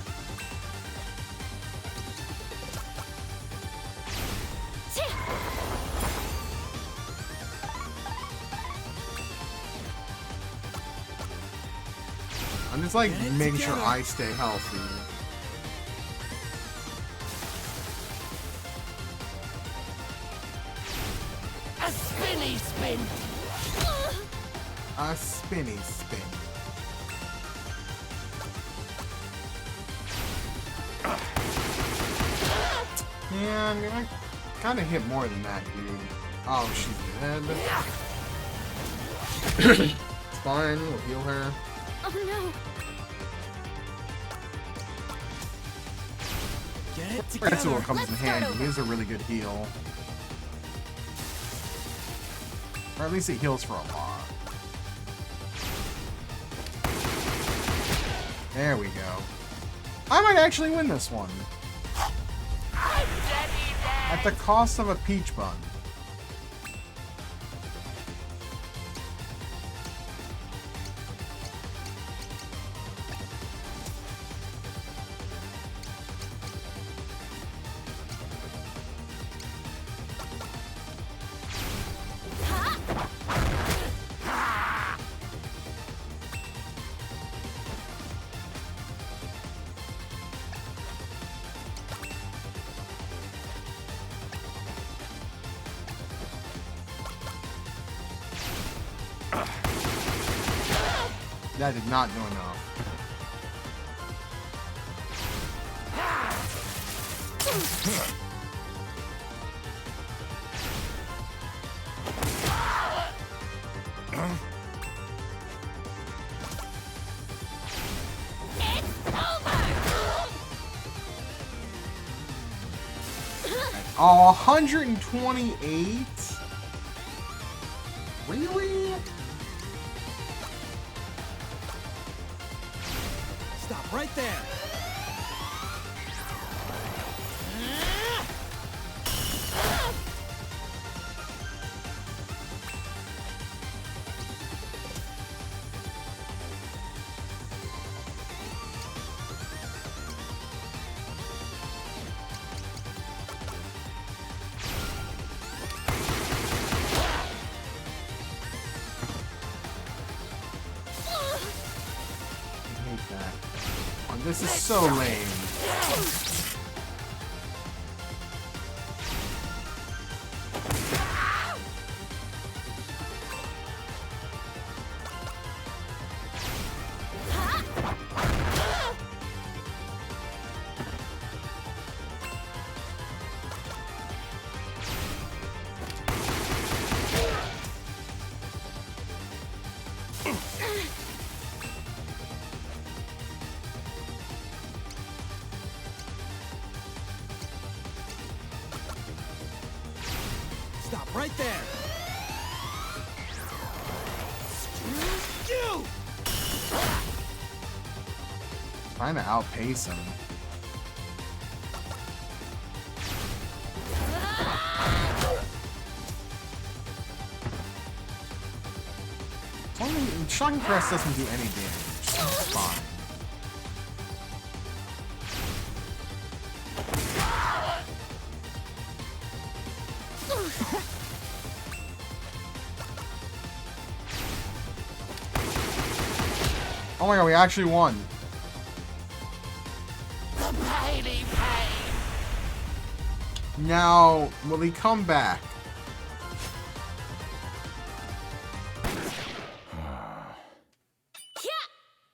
I'm just like making sure I stay healthy. A spinny spin. A spinny spin. Yeah, I mean, I kind of hit more than that, dude. Oh, she's dead. It's fine, we'll heal her. Oh no. Get it together. That's what comes in handy. He is a really good heal. Or at least it heals for a lot. There we go. I might actually win this one. At the cost of a peach bun. That did not do enough. Oh, 128? Really? right there. This is so lame. Stop right there. You! Trying to outpace him. Shocking Press doesn't do any damage, so it's fine. Oh my god, we actually won. The mighty pain. Now, will he come back?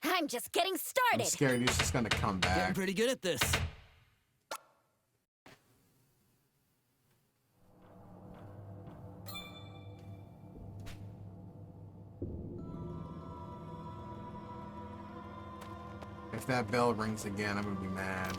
I'm just getting started. I'm scared he's just gonna come back. Getting pretty good at this. If that bell rings again, I'm gonna be mad.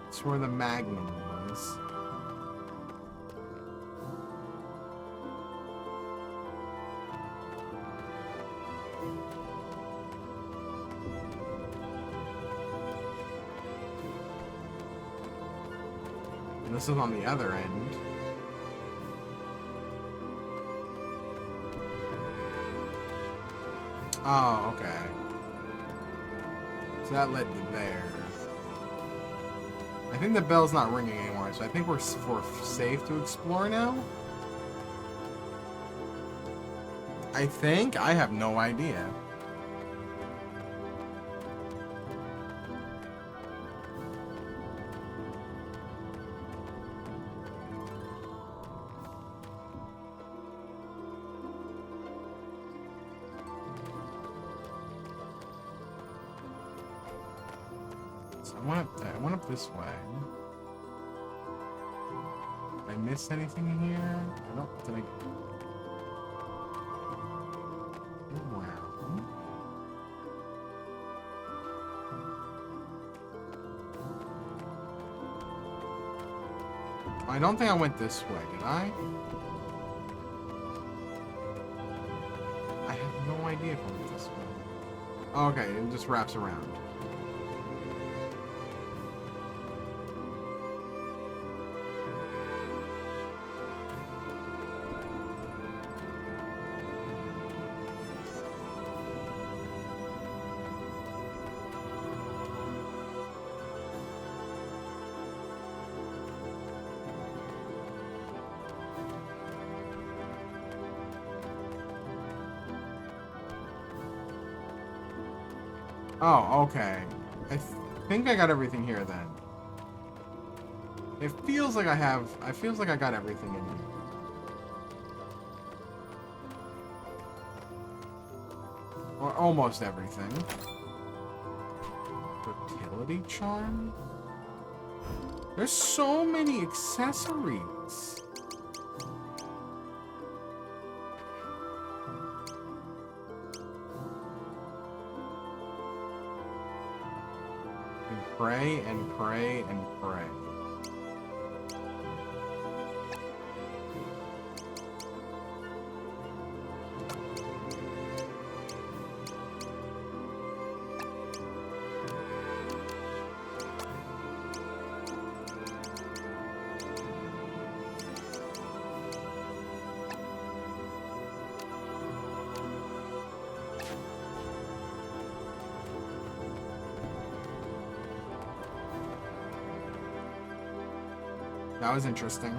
It's where the Magnum was. And this is on the other end. Oh, okay. So that led to there. I think the bell's not ringing anymore, so I think we're safe to explore now? I think? I have no idea. I went up this way. Did I miss anything here? I don't think. Wow. I don't think I went this way, did I? I have no idea if I went this way. Okay, it just wraps around. Oh, okay. I think I got everything here then. It feels like I feels like I got everything in here. Or almost everything. Fertility charm? There's so many accessories. And pray and pray and pray. That was interesting.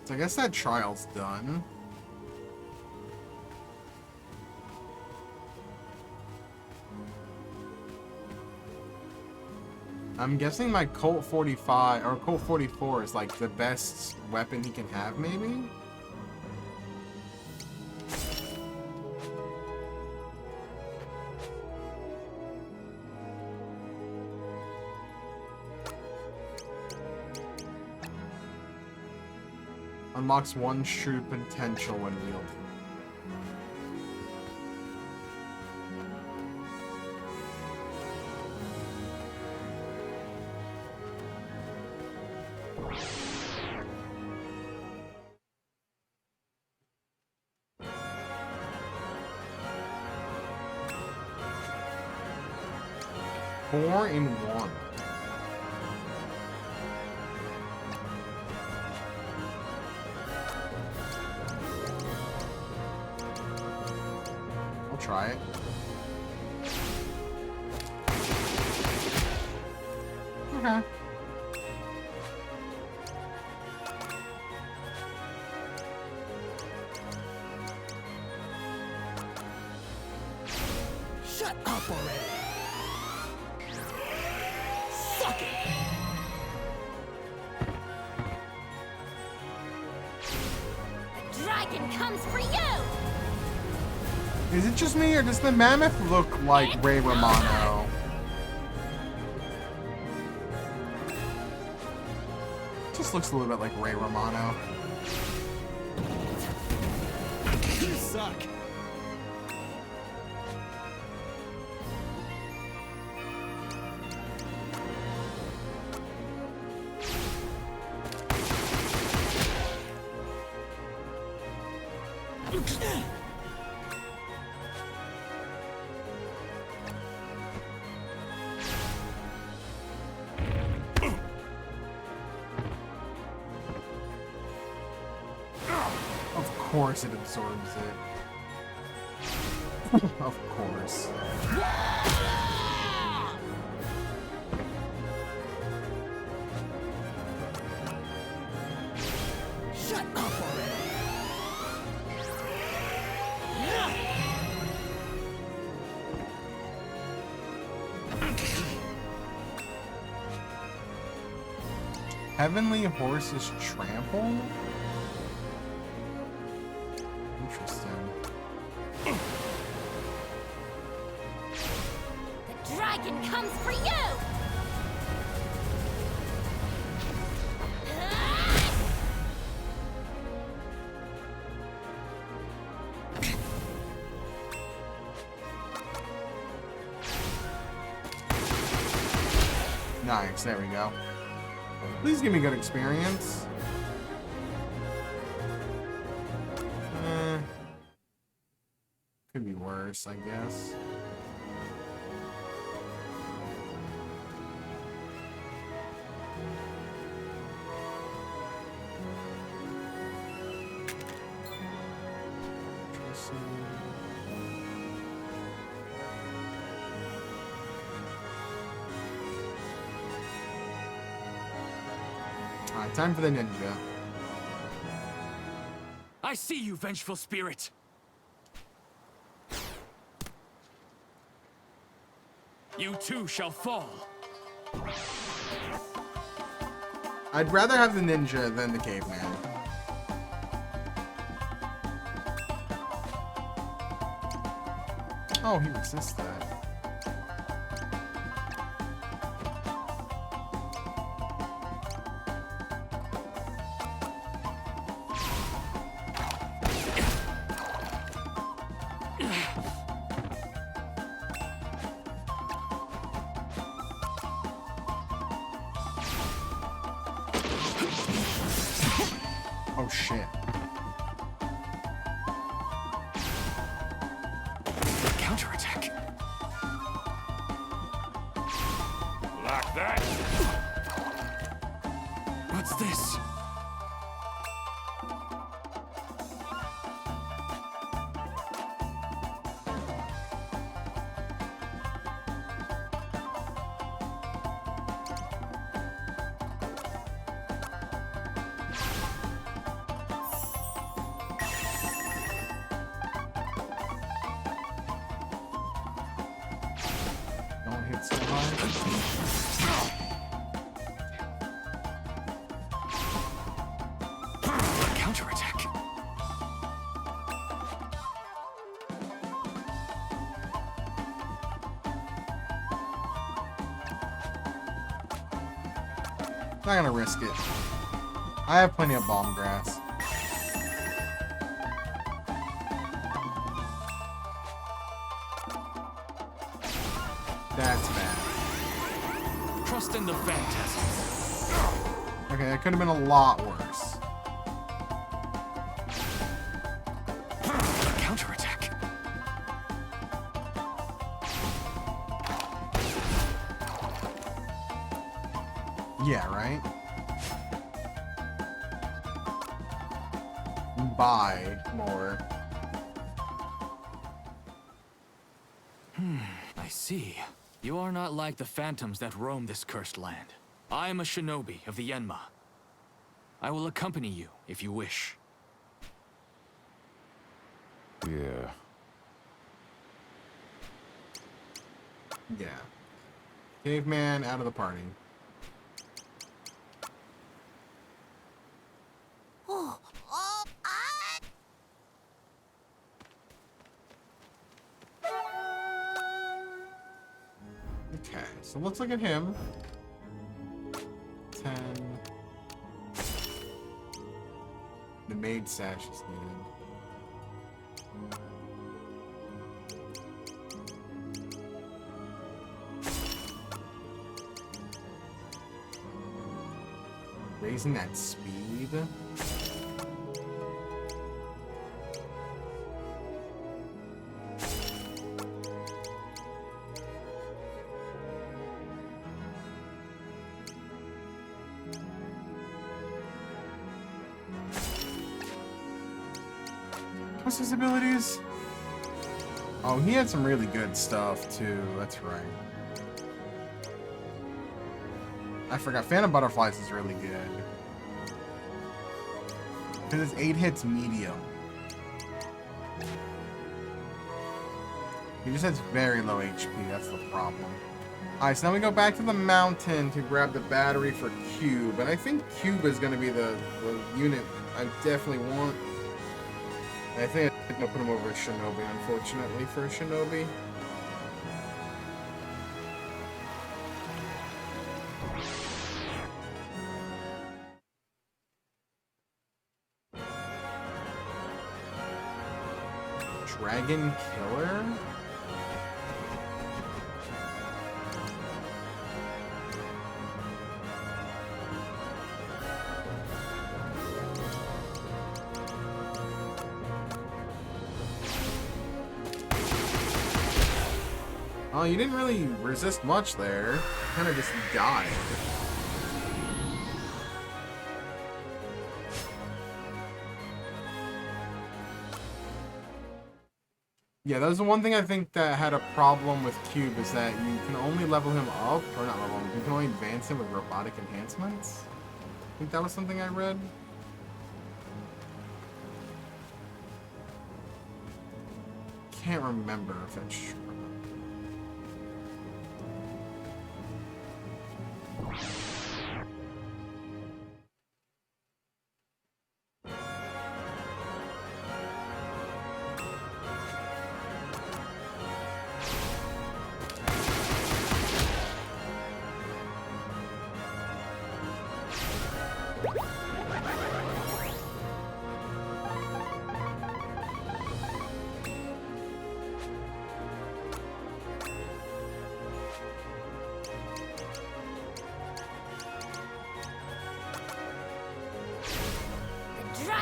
So I guess that trial's done. I'm guessing my Colt 45 or Colt 44 is like the best weapon he can have, maybe? Unlocks one true potential when wielded. Four in one. Try it. Okay. Shut up already! Suck it! The dragon comes for you! Is it just me, or does the mammoth look like Ray Romano? Just looks a little bit like Ray Romano. You suck! Of course it absorbs it. Of course. Shut up already! Heavenly Horse's Trample? Interesting. The dragon comes for you! Nice, there we go. Please give me good experience. Could be worse, I guess. Alright, time for the ninja. I see you, vengeful spirit. You too shall fall. I'd rather have the ninja than the caveman. Oh, he resists that. Oh shit. Counterattack. Like that? What's this? Don't hit so hard. Counterattack. Not gonna risk it. I have plenty of bomb grass. That's bad. Trust in the phantasms. Okay, that could have been a lot worse. Counterattack. Yeah, right? Buy more. I see. You are not like the phantoms that roam this cursed land. I am a shinobi of the Yenma. I will accompany you if you wish. Yeah. Yeah. Caveman out of the party. Okay, so let's look at him. 10. The maid sash is needed. Raising that speed. What's his abilities? Oh, he had some really good stuff too. That's right. I forgot. Phantom Butterflies is really good. Because it's 8 hits medium. He just has very low HP. That's the problem. Alright, so now we go back to the mountain to grab the battery for Cube. And I think Cube is going to be the unit I definitely want. I think I'm going to put him over a Shinobi, unfortunately, for a Shinobi. Dragon Killer? Oh, you didn't really resist much there. You kind of just died. Yeah, that was the one thing I think that had a problem with Cube, is that you can only level him up, or not level him, you can only advance him with robotic enhancements. I think that was something I read. Can't remember if that's true.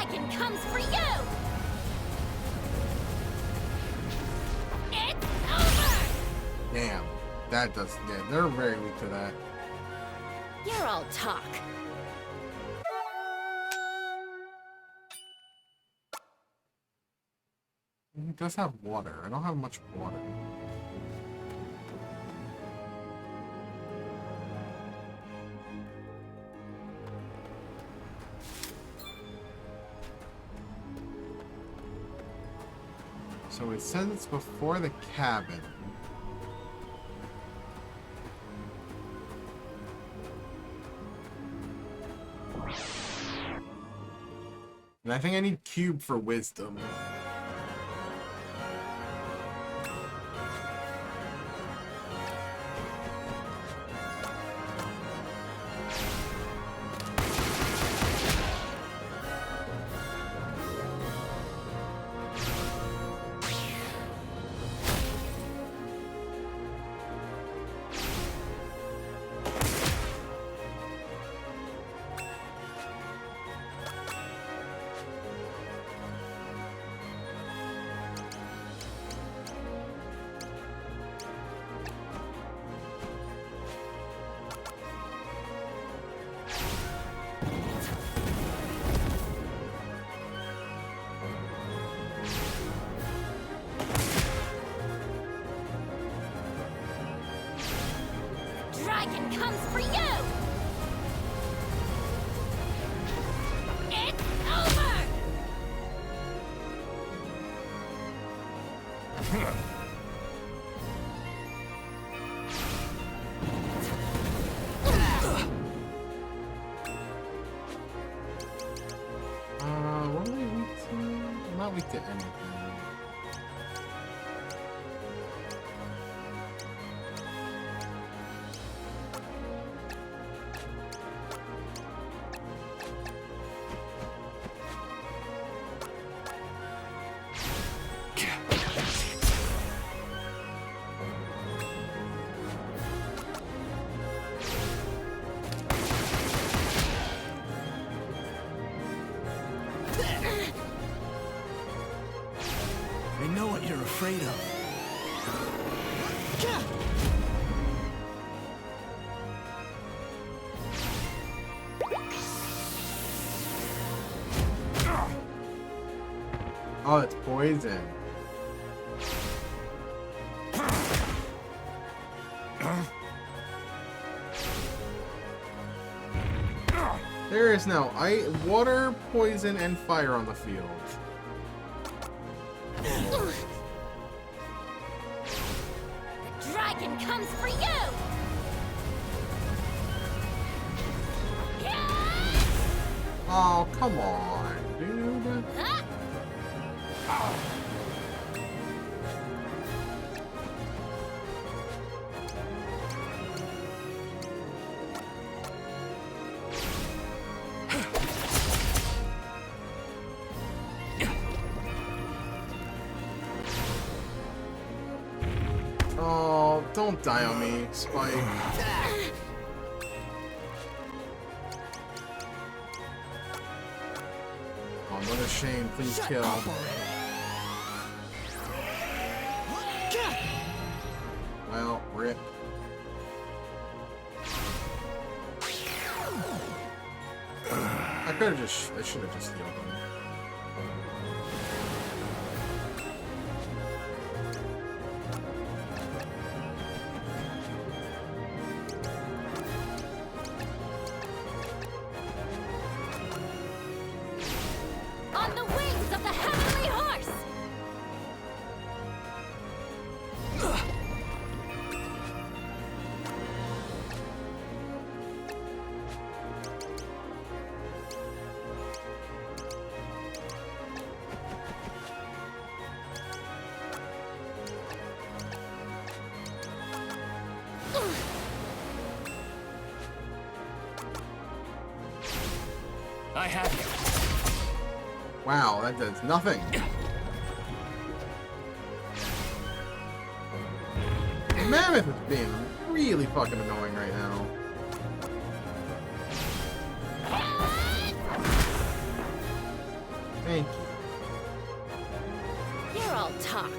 dragon comes for you! It's over! Damn. That does. Yeah, they're very weak to that. You're all talk. It does have water. I don't have much water. So it says it's before the cabin. And I think I need cube for wisdom. Dragon comes for you! It's over! What are we weak to? I'm not weak to anything. I know what you're afraid of. Oh, it's poison. There is now water, poison, and fire on the field. The dragon comes for you! Oh, come on, dude. Oh, don't die on me, Spike. Oh, what a shame. Please kill. Well, rip. I should have just healed him. On the wings of the heavenly horse! I have you. Wow, that does nothing. Mammoth is being really fucking annoying right now. Thank you. You're all talk.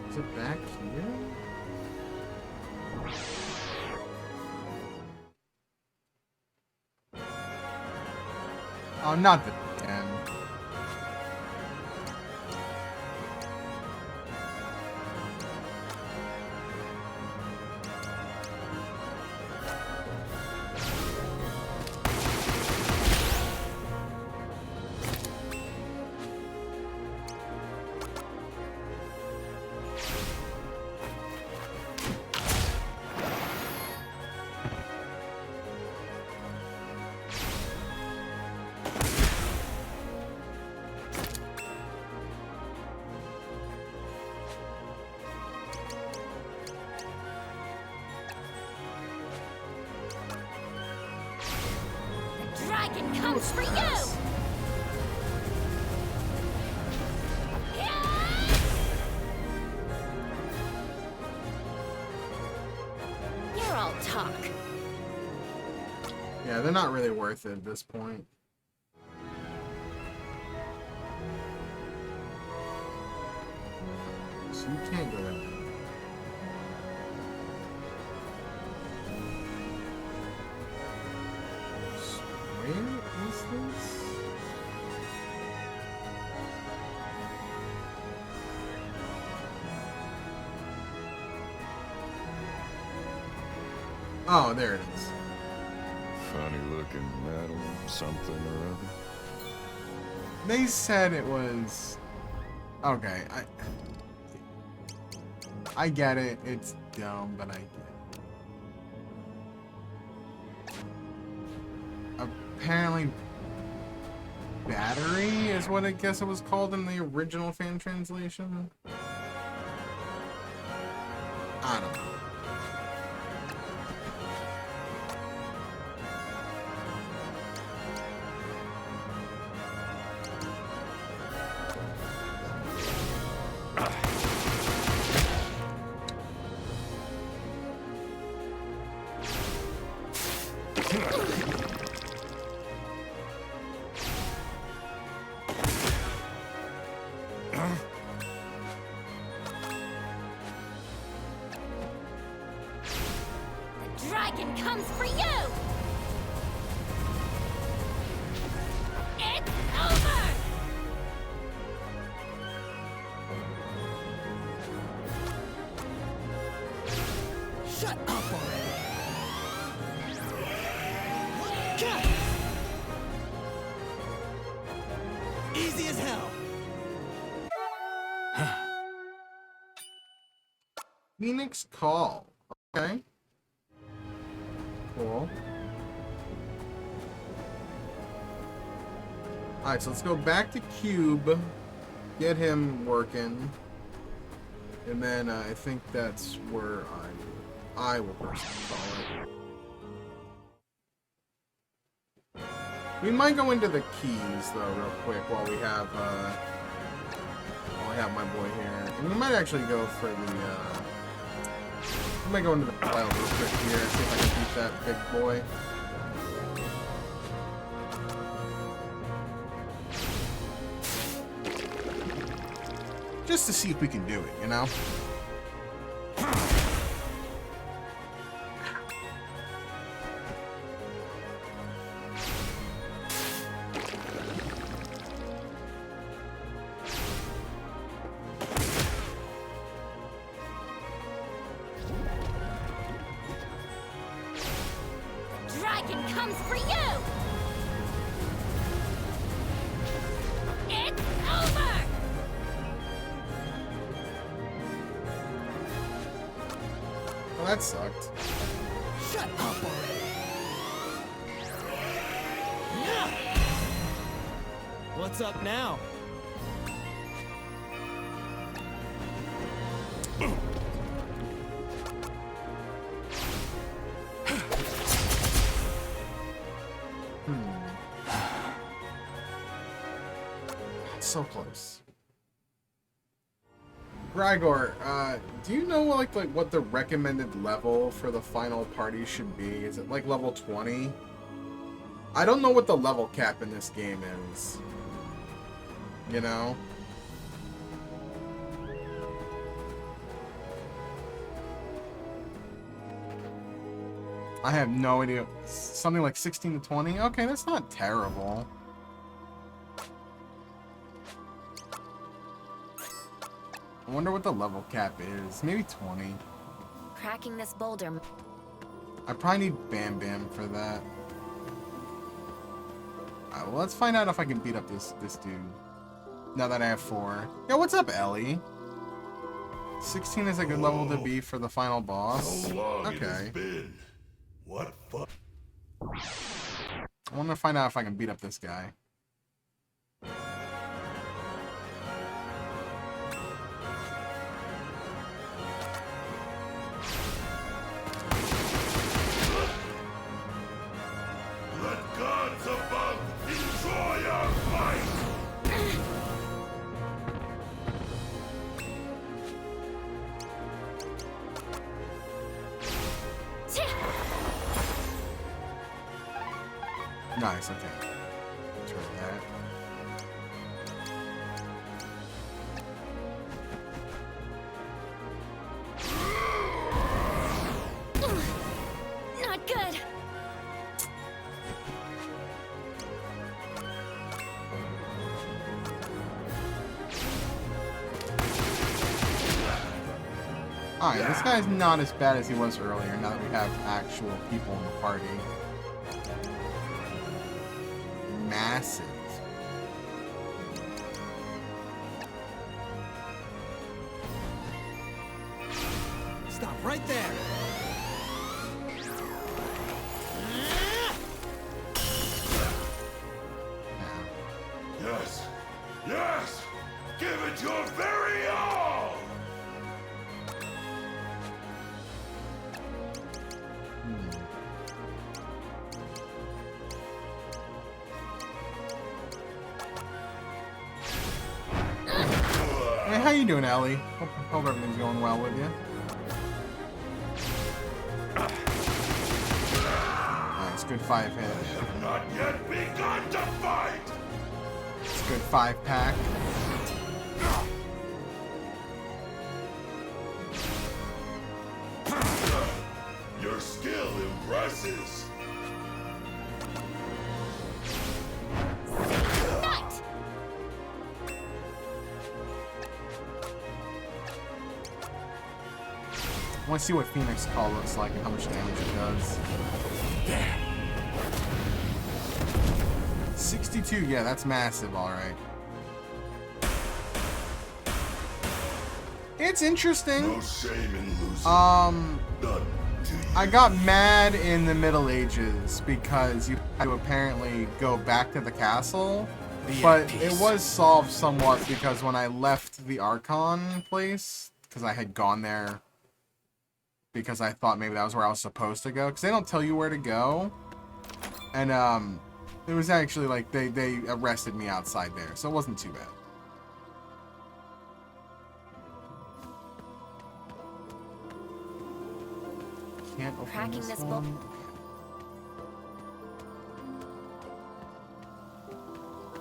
Is it back here? Oh, not the end. Dragon comes for you! You're all talk. Yeah, they're not really worth it at this point. So you can't go that way. Where is this? Oh, there it is. Funny looking metal, something or other. They said it was... Okay, I get it. It's dumb, but I get it. Apparently, battery is what I guess it was called in the original fan translation. I don't know. The dragon comes for you! It's over! Shut up already! Easy as hell! Phoenix Call. Okay. Cool. Alright, so let's go back to Cube. Get him working. And then I think that's where I will personally call it. We might go into the keys though real quick while we have my boy here. And we might actually go for the I might go into the wild real quick here and see if I can beat that big boy. Just to see if we can do it, you know? Dragon comes for you! It's over! Well, that sucked. Shut up already! What's up now? So close. Grigor, do you know like what the recommended level for the final party should be? Is it like level 20? I don't know what the level cap in this game is. You know? I have no idea. Something like 16 to 20? Okay, that's not terrible. I wonder what the level cap is. Maybe 20. Cracking this boulder. I probably need Bam Bam for that. Alright, well, let's find out if I can beat up this dude. Now that I have 4. Yo, what's up, Ellie? 16 is a good level to be for the final boss. Okay. What fuck? I want to find out if I can beat up this guy. Let gods above enjoy our fight! Nice, okay. Turn that. Not good. Alright, this guy's not as bad as he was earlier now that we have actual people in the party. Massive. Stop right there. Yes! Yes! Give it your very all! Hey, how you doing, Ellie? Hope everything's going well with you. Nice, good 5 hit. Have not yet begun to fight! It's a good 5 pack. Your skill impresses. I want to see what Phoenix Call looks like and how much damage it does. 62, yeah, that's massive, alright. It's interesting. No shame in losing. None to you. I got mad in the Middle Ages because you had to apparently go back to the castle. But it was solved somewhat because when I left the Archon place, because I had gone there because I thought maybe that was where I was supposed to go. Because they don't tell you where to go. And it was actually like they arrested me outside there. So it wasn't too bad. Can't open Cracking this book. one.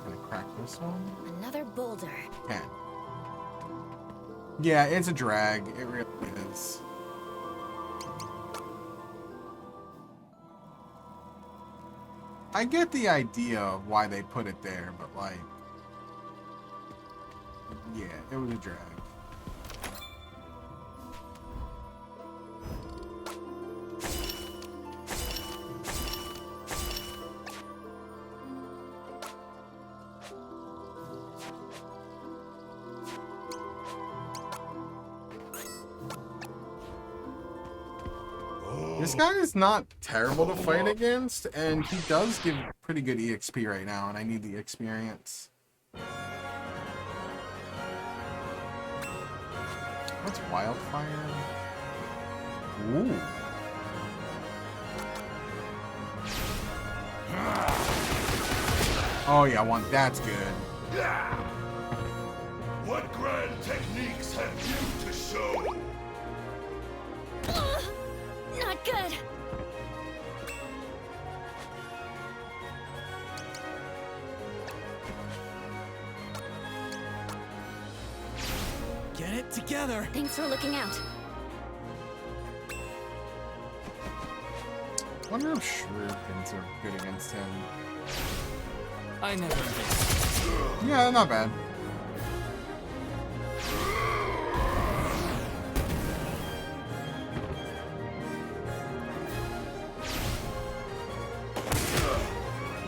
Can I crack this one? Another boulder. Can. Yeah, it's a drag. It really is. I get the idea of why they put it there, but like, yeah, it was a drag. This guy is not terrible to fight against, and he does give pretty good EXP right now, and I need the experience. What's wildfire? Ooh. Oh yeah, that's good. What grand techniques have you to show? Not good. Get it together. Thanks for looking out. I wonder if shurikens are good against him. I never Yeah, not bad.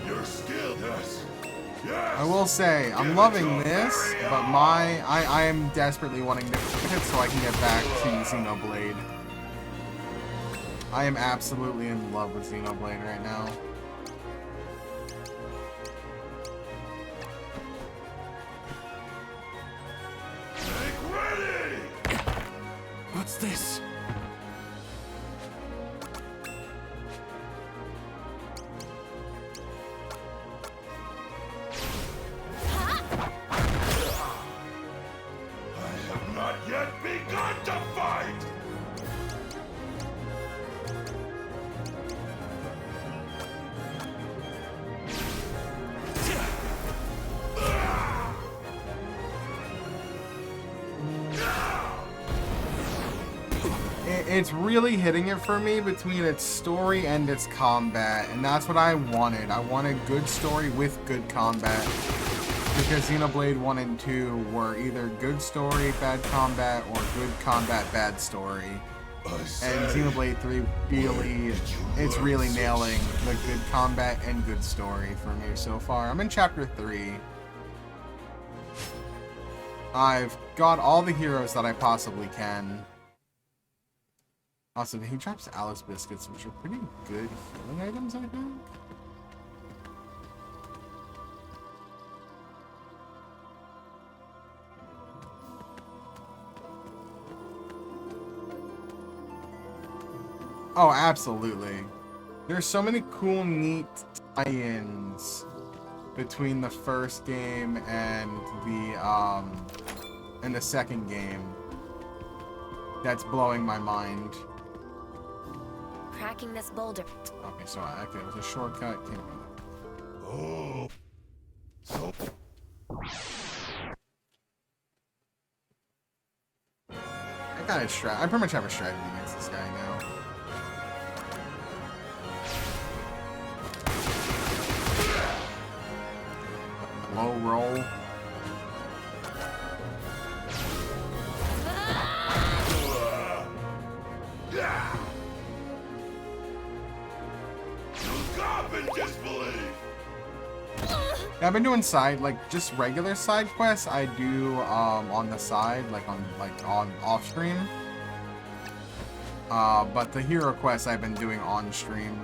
Your skill, yes. I will say, I'm loving this, but I am desperately wanting to hit so I can get back to Xenoblade. I am absolutely in love with Xenoblade right now. Make ready! What's this? I have not yet begun to fight! It's really hitting it for me between its story and its combat, and that's what I wanted. I wanted good story with good combat, because Xenoblade 1 and 2 were either good story, bad combat, or good combat, bad story. And Xenoblade 3 it's really nailing the good combat and good story for me so far. I'm in chapter 3. I've got all the heroes that I possibly can. Also, he drops Alice Biscuits, which are pretty good healing items, I think. Oh, absolutely. There's so many cool, neat tie-ins between the first game and the second game. That's blowing my mind. Cracking this boulder. Okay, so okay, it was a shortcut. Oh. So. I pretty much have a strategy against this guy now. Low roll. Yeah, I've been doing just regular side quests. I do on the side, on off stream. But the hero quests I've been doing on stream.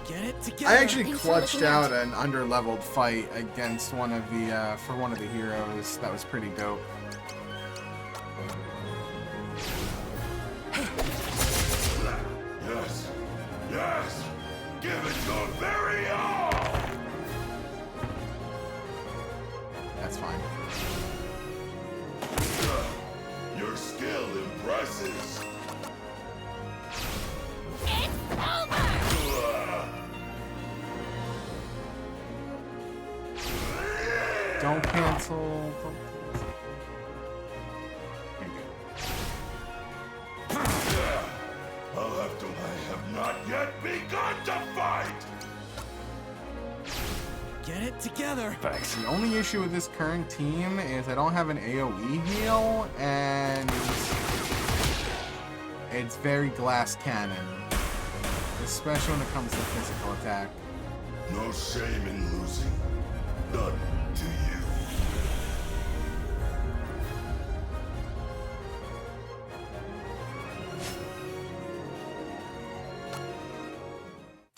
Get it together. I actually clutched out an underleveled fight against one of the for one of the heroes. That was pretty dope. Yes. Yes. Give it your very all. That's fine. Your skill impresses. It's over! Don't cancel. I have not yet begun to fight. Get it together. Thanks. The only issue with this current team is I don't have an AoE heal, and it's very glass cannon, especially when it comes to physical attack. No shame in losing. None to you.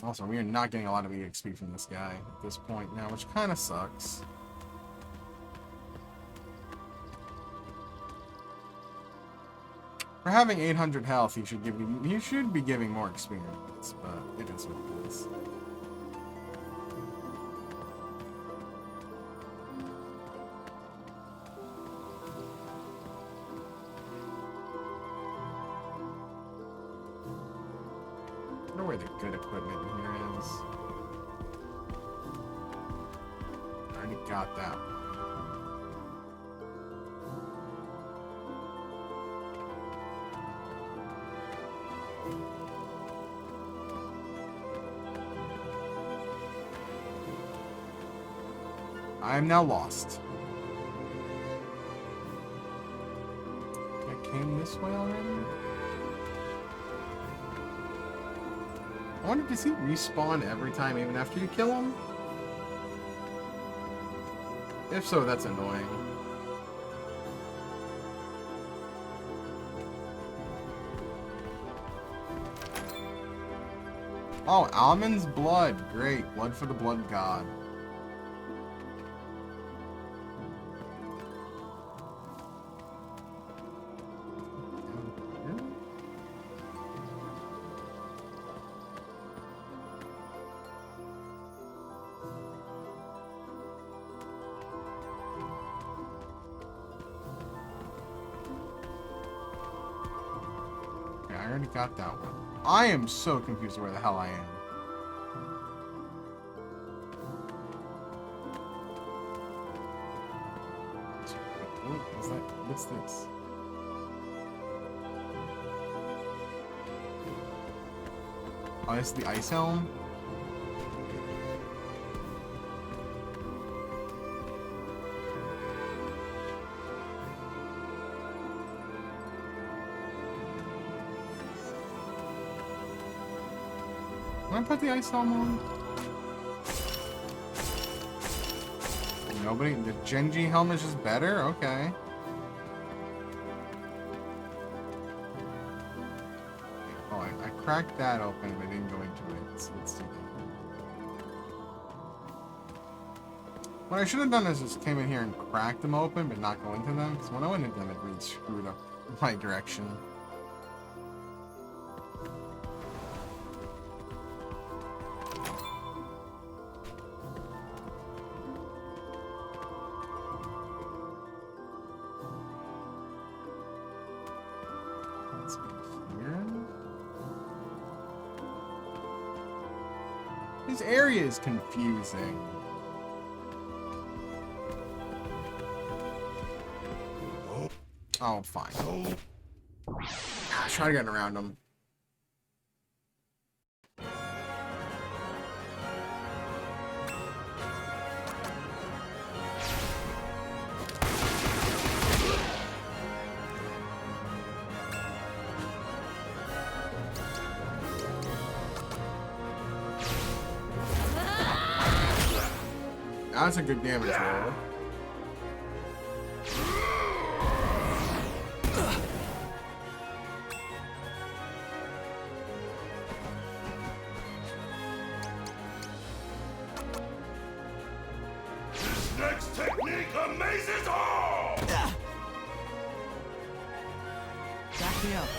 Also, we are not getting a lot of EXP from this guy at this point now, which kind of sucks. For having 800 health, he should be giving more experience, but it is what it is. I wonder where the good equipment here is. I already got that. I am now lost. I came this way already? I wonder, does he respawn every time even after you kill him? If so, that's annoying. Oh, Almond's blood. Great. Blood for the blood god. I already got that one. I am so confused where the hell I am. What's this? Oh, this is the ice helm? Can I put the ice helm on? Nobody? The Genji helm is just better? Okay. Oh, I cracked that open, but I didn't go into it. So let's do that. What I should have done is just came in here and cracked them open, but not go into them. Because when I went into them, it really screwed up my direction. This area is confusing. Oh, fine. Try to get around him. That's a good damage roll. This next technique amazes all! Back me up.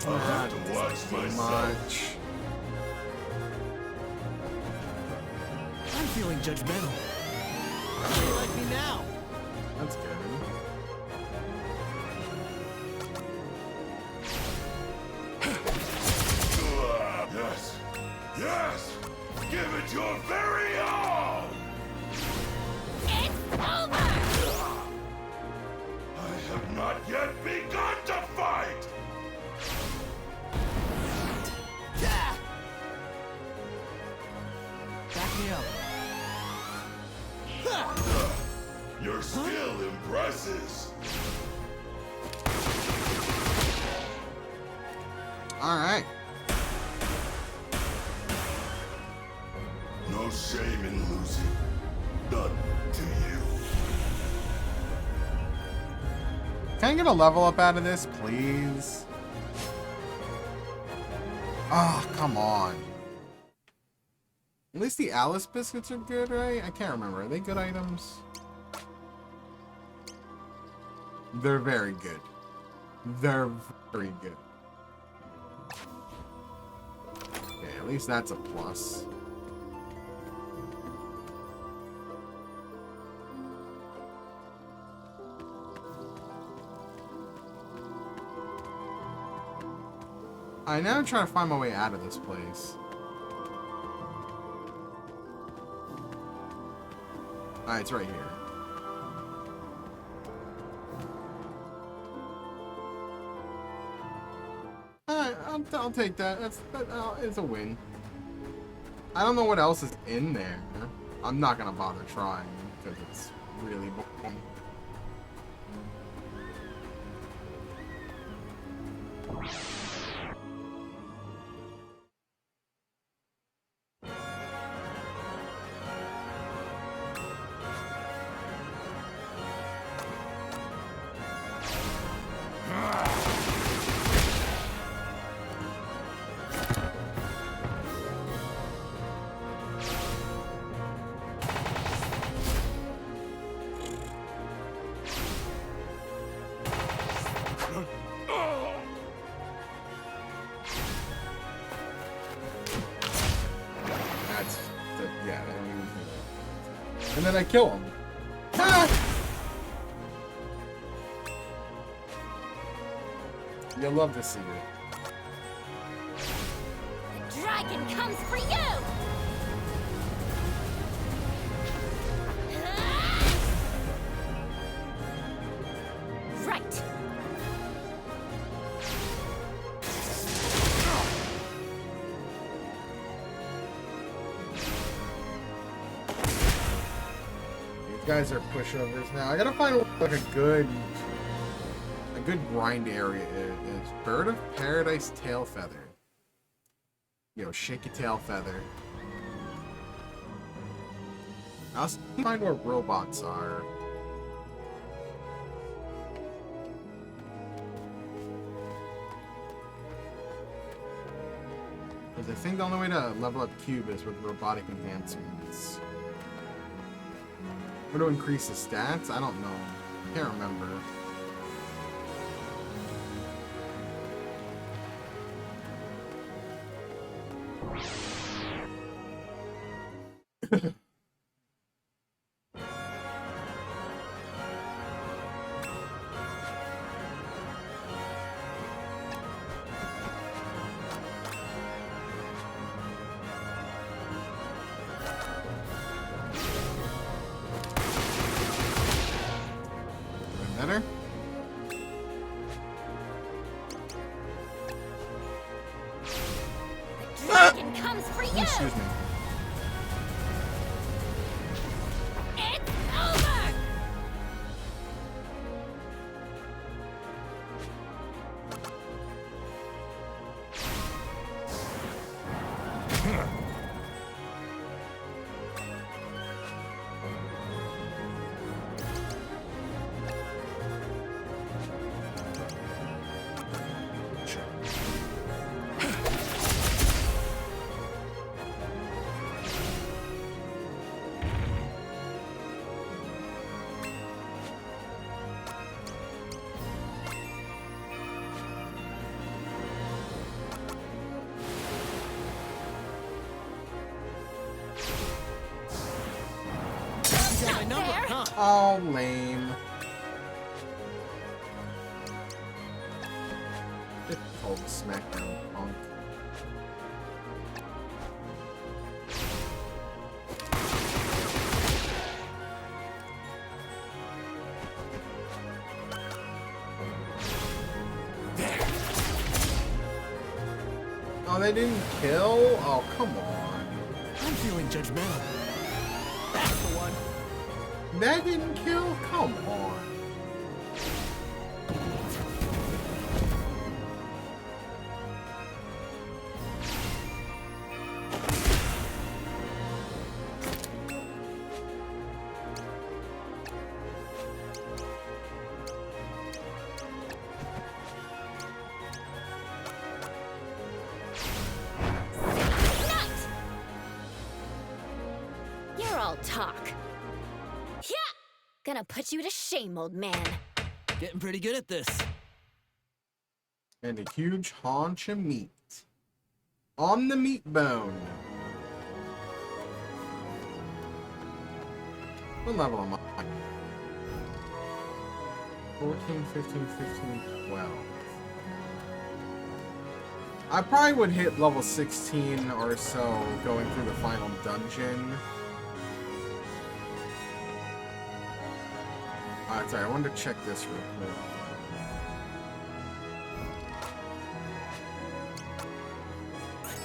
I'll have to watch myself. I'm feeling judgmental. How do you like me now? That's good. Yes! Yes! Give it your very all! It's over! I have not yet begun to fight! Back me up. Your skill impresses. All right. No shame in losing. None to you. Can I get a level up out of this, please? Ah, oh, come on. At least the Alice biscuits are good, right? I can't remember. Are they good items? They're very good. They're very good. Okay, at least that's a plus. I now try to find my way out of this place. Alright, it's right here. Alright, I'll take that. It's a win. I don't know what else is in there. I'm not gonna bother trying because it's really boring. And then I kill him. Ah! You'll love to see it. The dragon comes for you! Right. Guys are pushovers now. I gotta find like a good grind area is. Bird of Paradise Tail Feather. Yo, shake your tail feather. I'll find where robots are. Because I think the only way to level up Cube is with robotic enhancements. Or to increase the stats? I don't know. Can't remember. Better? The dragon comes for you! Excuse me. It's over! Oh, lame. It's called Smackdown Punk. Oh, they didn't kill? Oh, come on. I'm feeling judgmental. That's the one. That didn't kill? Come on. You're all talk. Yeah! Gonna put you to shame, old man. Getting pretty good at this. And a huge haunch of meat. On the meat bone. What level am I? 14, 15, 15, 12. I probably would hit level 16 or so going through the final dungeon. Sorry, I wanted to check this real quick.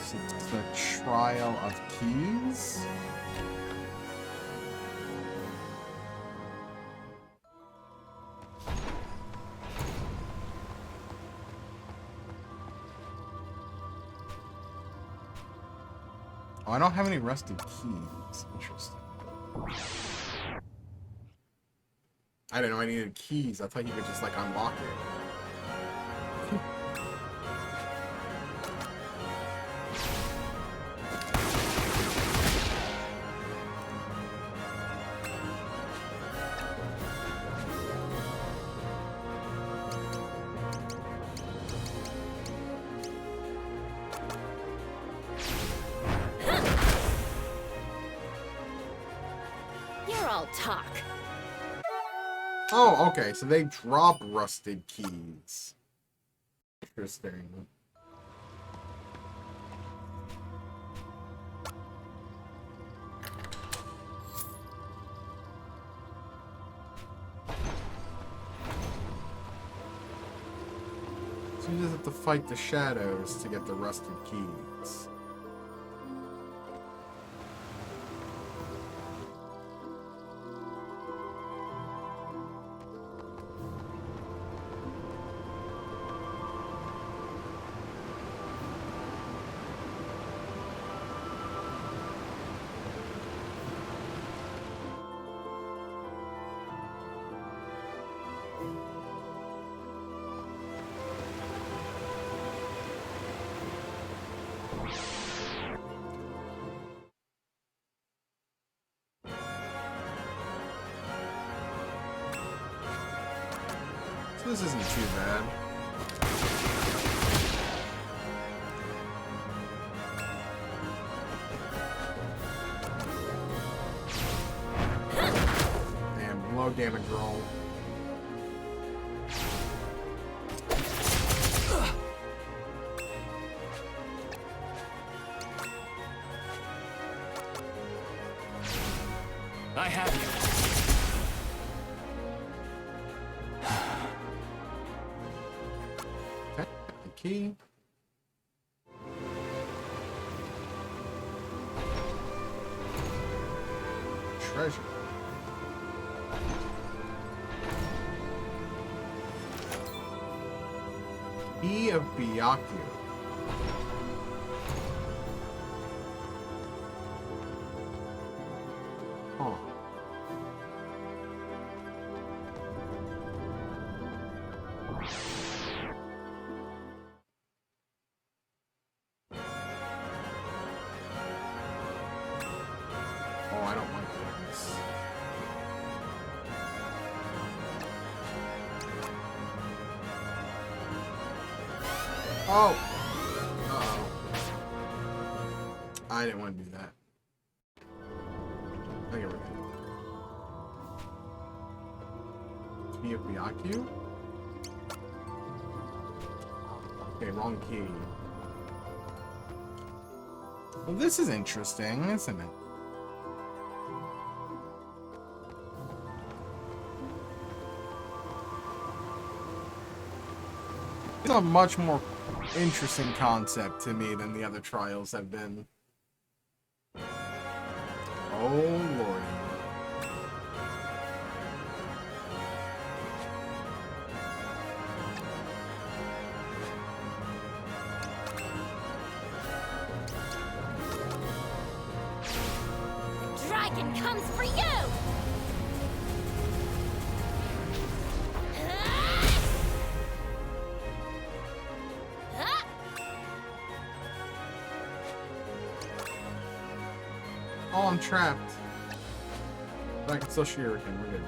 It's the Trial of Keys. Oh, I don't have any rusted keys. Interesting. I didn't know I needed keys. I thought you could just, like, unlock it. You're all talk. Oh, okay, so they drop rusted keys. Interesting. So you just have to fight the shadows to get the rusted keys. This isn't too bad. Damn, low damage roll. I have you. Key. Treasure. Key of Byakuya. Huh. Oh, I don't like this. Oh! Uh-oh. I didn't want to do that. I get rid of it. Key of Byakuya? Okay, wrong key. Well, this is interesting, isn't it? It's a much more interesting concept to me than the other trials have been. Oh, lordy. Dragon comes for you! Oh, I'm trapped. But I can still shuriken. We're good.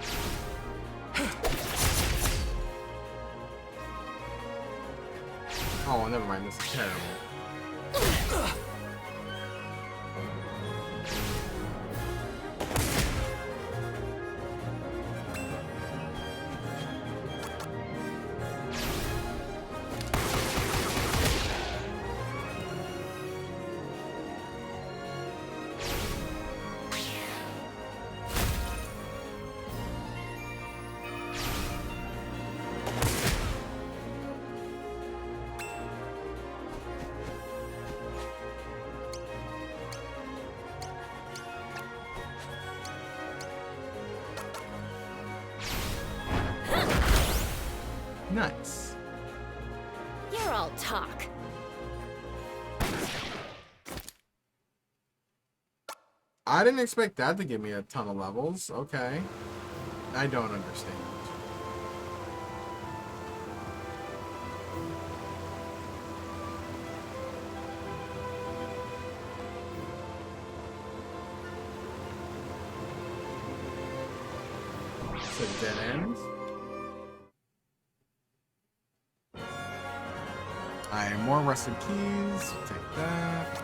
Oh, never mind. This is terrible. Nice. You're all talk. I didn't expect that to give me a ton of levels. Okay. I don't understand. It's a dead end. More rusted keys. Take that.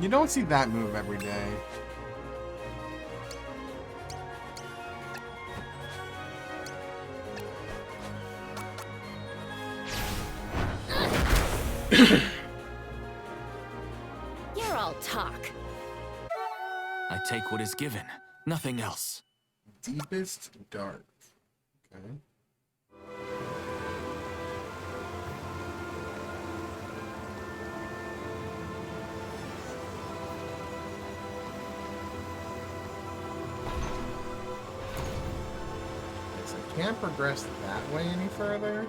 You don't see that move every day. You're all talk. I take what is given, nothing else. Deepest dark. Okay. So I can't progress that way any further.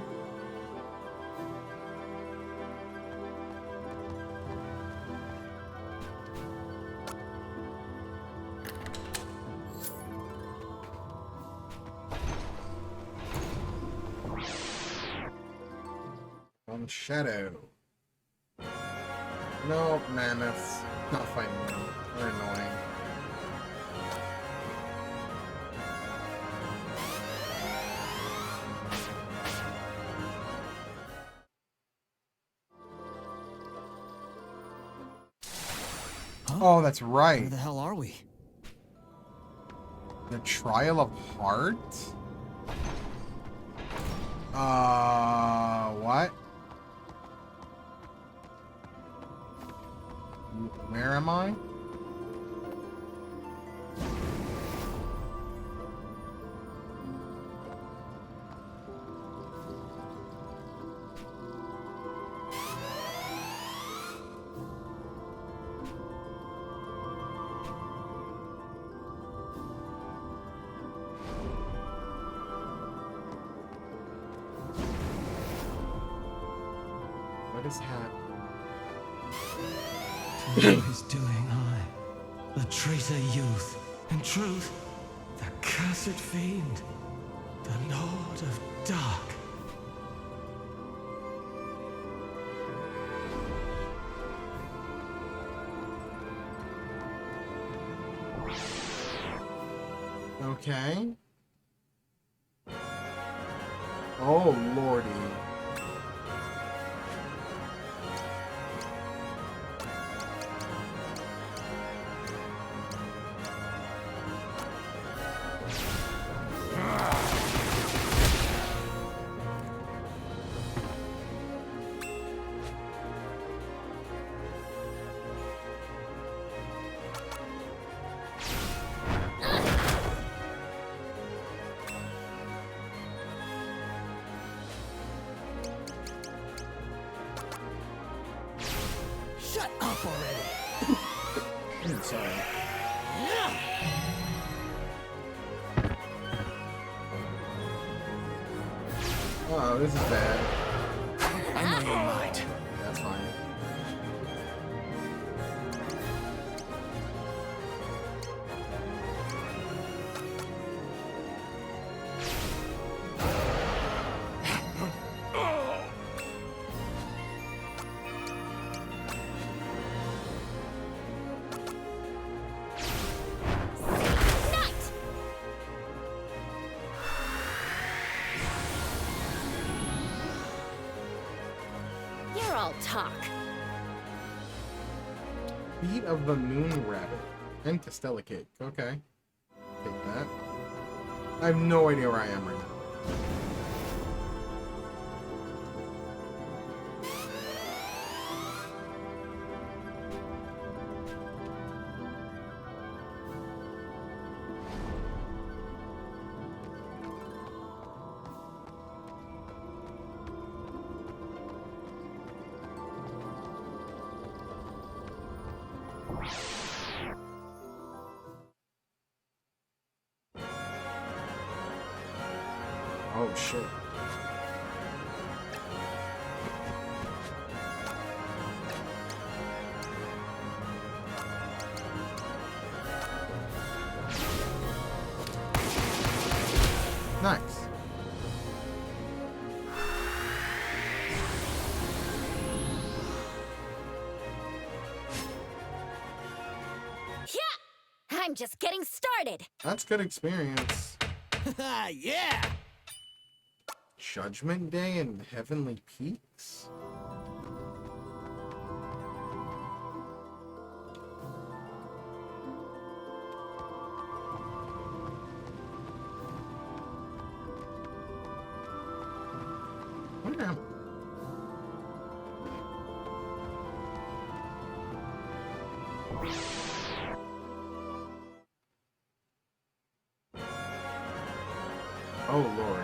Shadow. No, mammoths. Not fighting them. They're annoying. Huh? Oh, that's right. Where the hell are we? The Trial of Heart? What? Where am I? What is happening? Is doing I, the traitor youth, in truth, the cursed fiend, the Lord of Dark. Okay. Oh, lordy. Shut up already! I'm sorry. Oh, this is bad. I know you're right. That's fine. talk. Feet of the Moon Rabbit. And Castella Cake. Okay. Take that. I have no idea where I am right now. Oh shit. Nice. Yeah! I'm just getting started. That's good experience. Yeah! Judgment Day and Heavenly Peaks? Where am I? Oh Lord.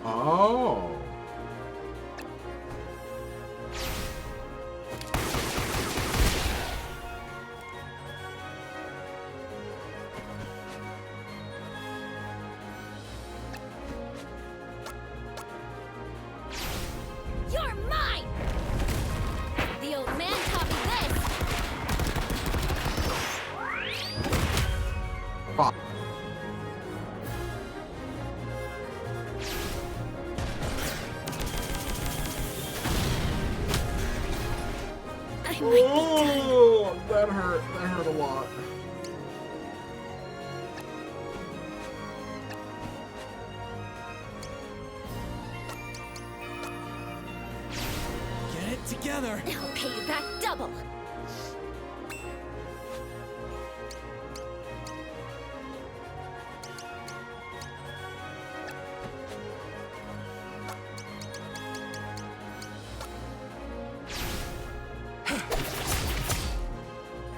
Oh. You're mine! The old man taught me this! Fuck. I might be done. Oh, that hurt. That hurt a lot. Get it together. I'll pay you back double.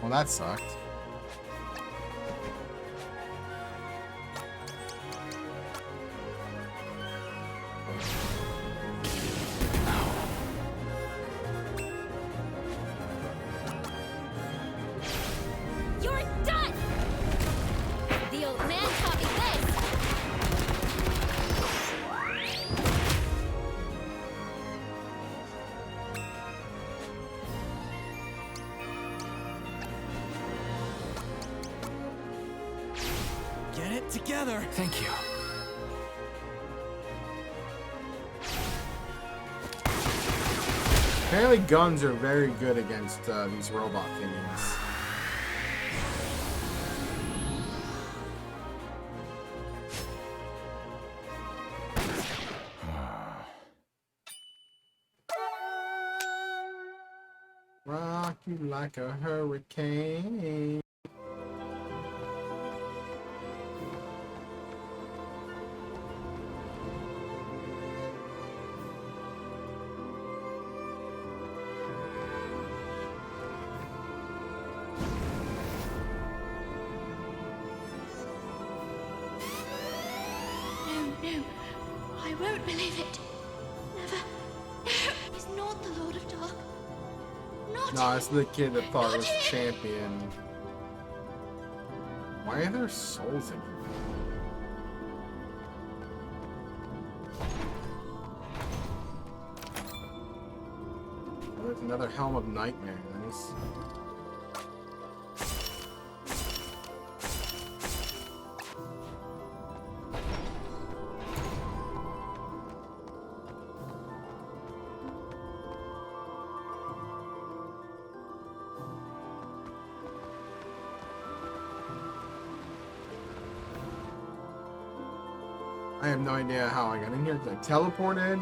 Well, that sucked. You're done! The old man taught me this! Get it together. Thank you. Apparently guns are very good against these robot thingies. Rock you like a hurricane. No, I won't believe it. Never. No, he's not the Lord of Dark. Not No, it's the kid that thought it was the champion. Why are there souls in here? Oh, there's another Helm of Nightmares. I have no idea how I got in here because I teleported.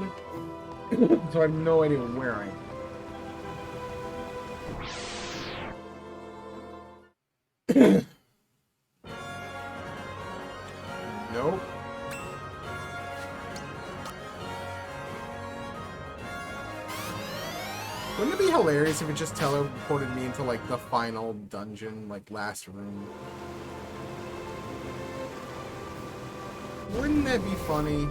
So I have no idea where I am. Nope. Wouldn't it be hilarious if it just teleported me into like the final dungeon, like last room? Wouldn't that be funny?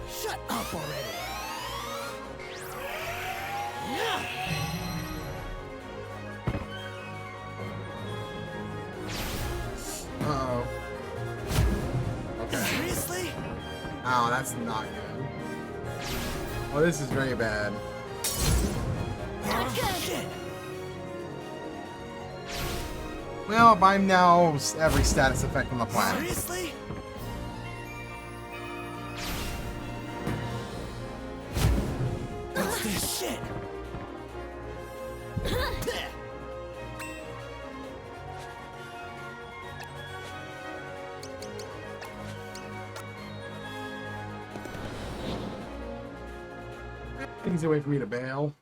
Shut up already! Yeah! Uh-oh. Okay. Seriously? Oh, that's not good. Oh, this is very bad. Not good! Well, I'm now every status effect on the planet. Seriously? What's this shit? Easy way for me to bail.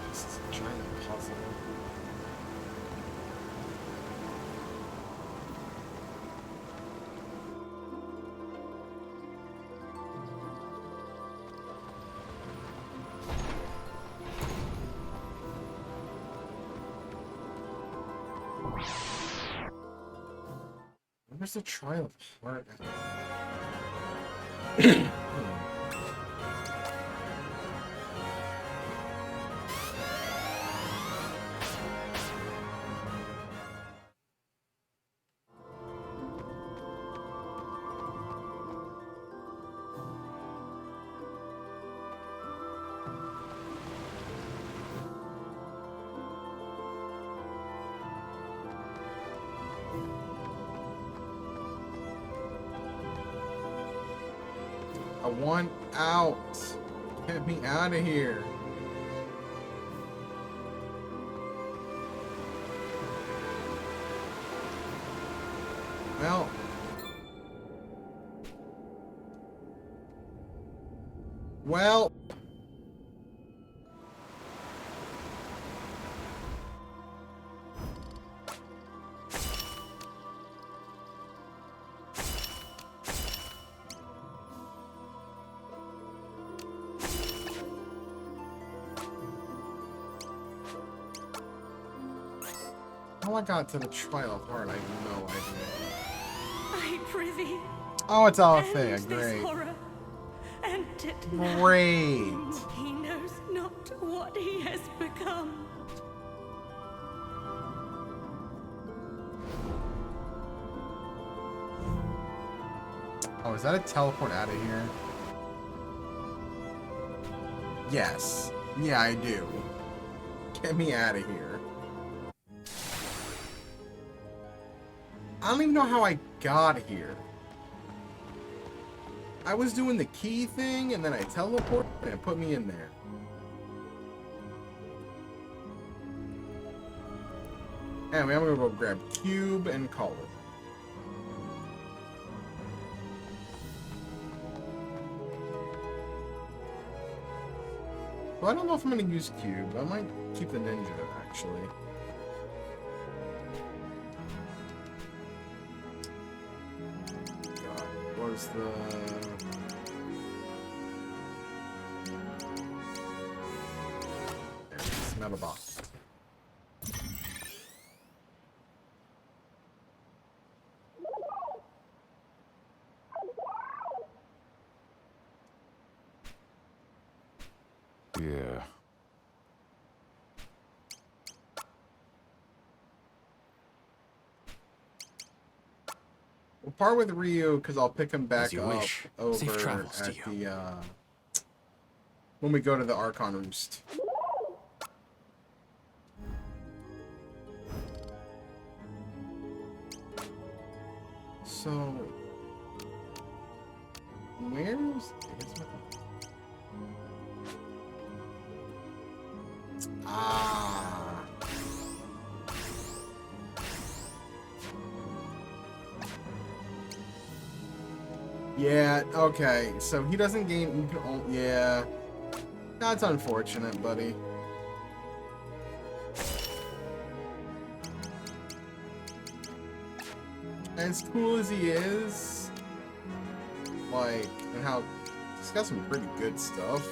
This is a giant puzzle. Where's the trial of heart? I want out. Get me out of here. Well. Well. How I got to the trial of heart, I have no idea. I prithee. Oh, it's Alethea, end this great. horror. End it now. Great. He knows not what he has become. Oh, is that a teleport out of here? Yes. Yeah, I do. Get me out of here. I don't even know how I got here. I was doing the key thing, and then I teleported, and it put me in there. Anyway, I'm gonna go grab Cube and call it. Well, I don't know if I'm gonna use Cube. I might keep the ninja, actually. God, what is Where's the... There it is, metal box. Yeah. We'll part with Ryu because I'll pick him back As you up wish. over Safe travels to at you. the when we go to the Archon Roost. So where's ah. Yeah, okay. So he doesn't gain. You can only, yeah. That's unfortunate, buddy. As cool as he is, like, and how he's got some pretty good stuff.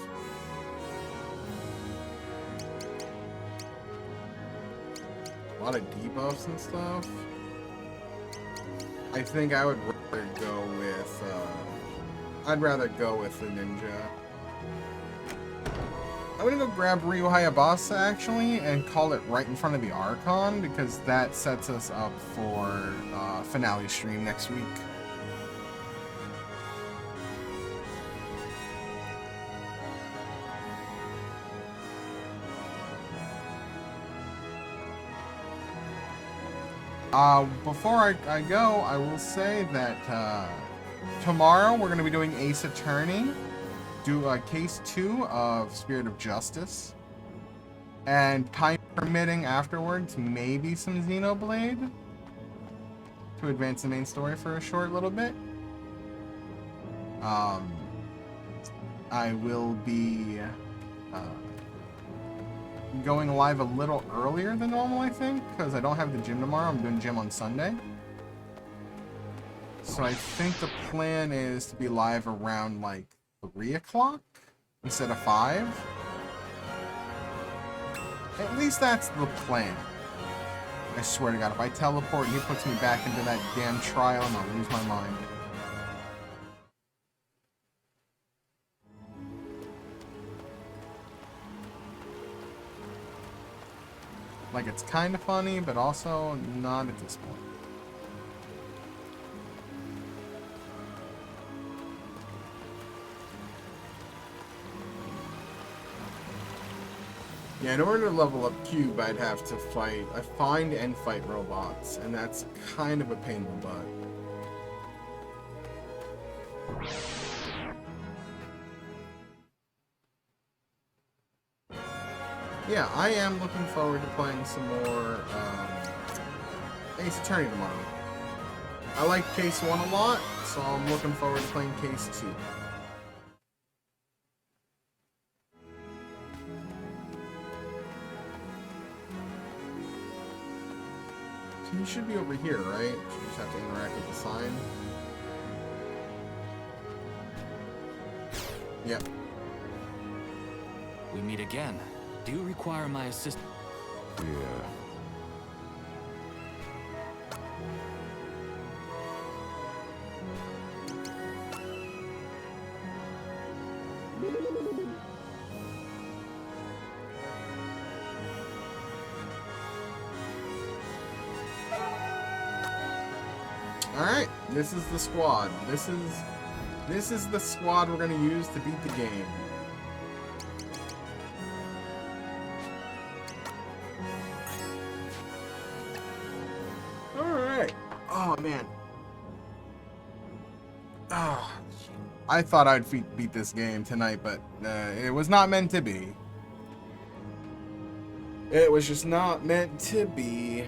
A lot of debuffs and stuff. I think I would rather go with, I'd rather go with the ninja. I'm gonna go grab Ryu Hayabusa, actually, and call it right in front of the Archon, because that sets us up for, finale stream next week. Before I go, I will say that tomorrow we're going to be doing Ace Attorney, do case 2 of Spirit of Justice, and time permitting afterwards, maybe some Xenoblade to advance the main story for a short little bit. I will be going live a little earlier than normal, I think, because I don't have the gym tomorrow. I'm doing gym on Sunday. So I think the plan is to be live around like 3 o'clock instead of 5. At least that's the plan. I swear to God, if I teleport and he puts me back into that damn trial, I'm gonna lose my mind. Like, it's kind of funny, but also not at this point. Yeah, in order to level up Cube, I'd have to find and fight robots, and that's kind of a pain in the butt. Yeah, I am looking forward to playing some more Ace Attorney tomorrow. I like Case 1 a lot, so I'm looking forward to playing Case 2. So you should be over here, right? You just have to interact with the sign. Yep. We meet again. Do you require my assistance? Yeah. Alright, this is the squad. This is the squad we're gonna use to beat the game. Alright. Oh man. Oh, I thought I'd beat this game tonight, but it was not meant to be. It was just not meant to be.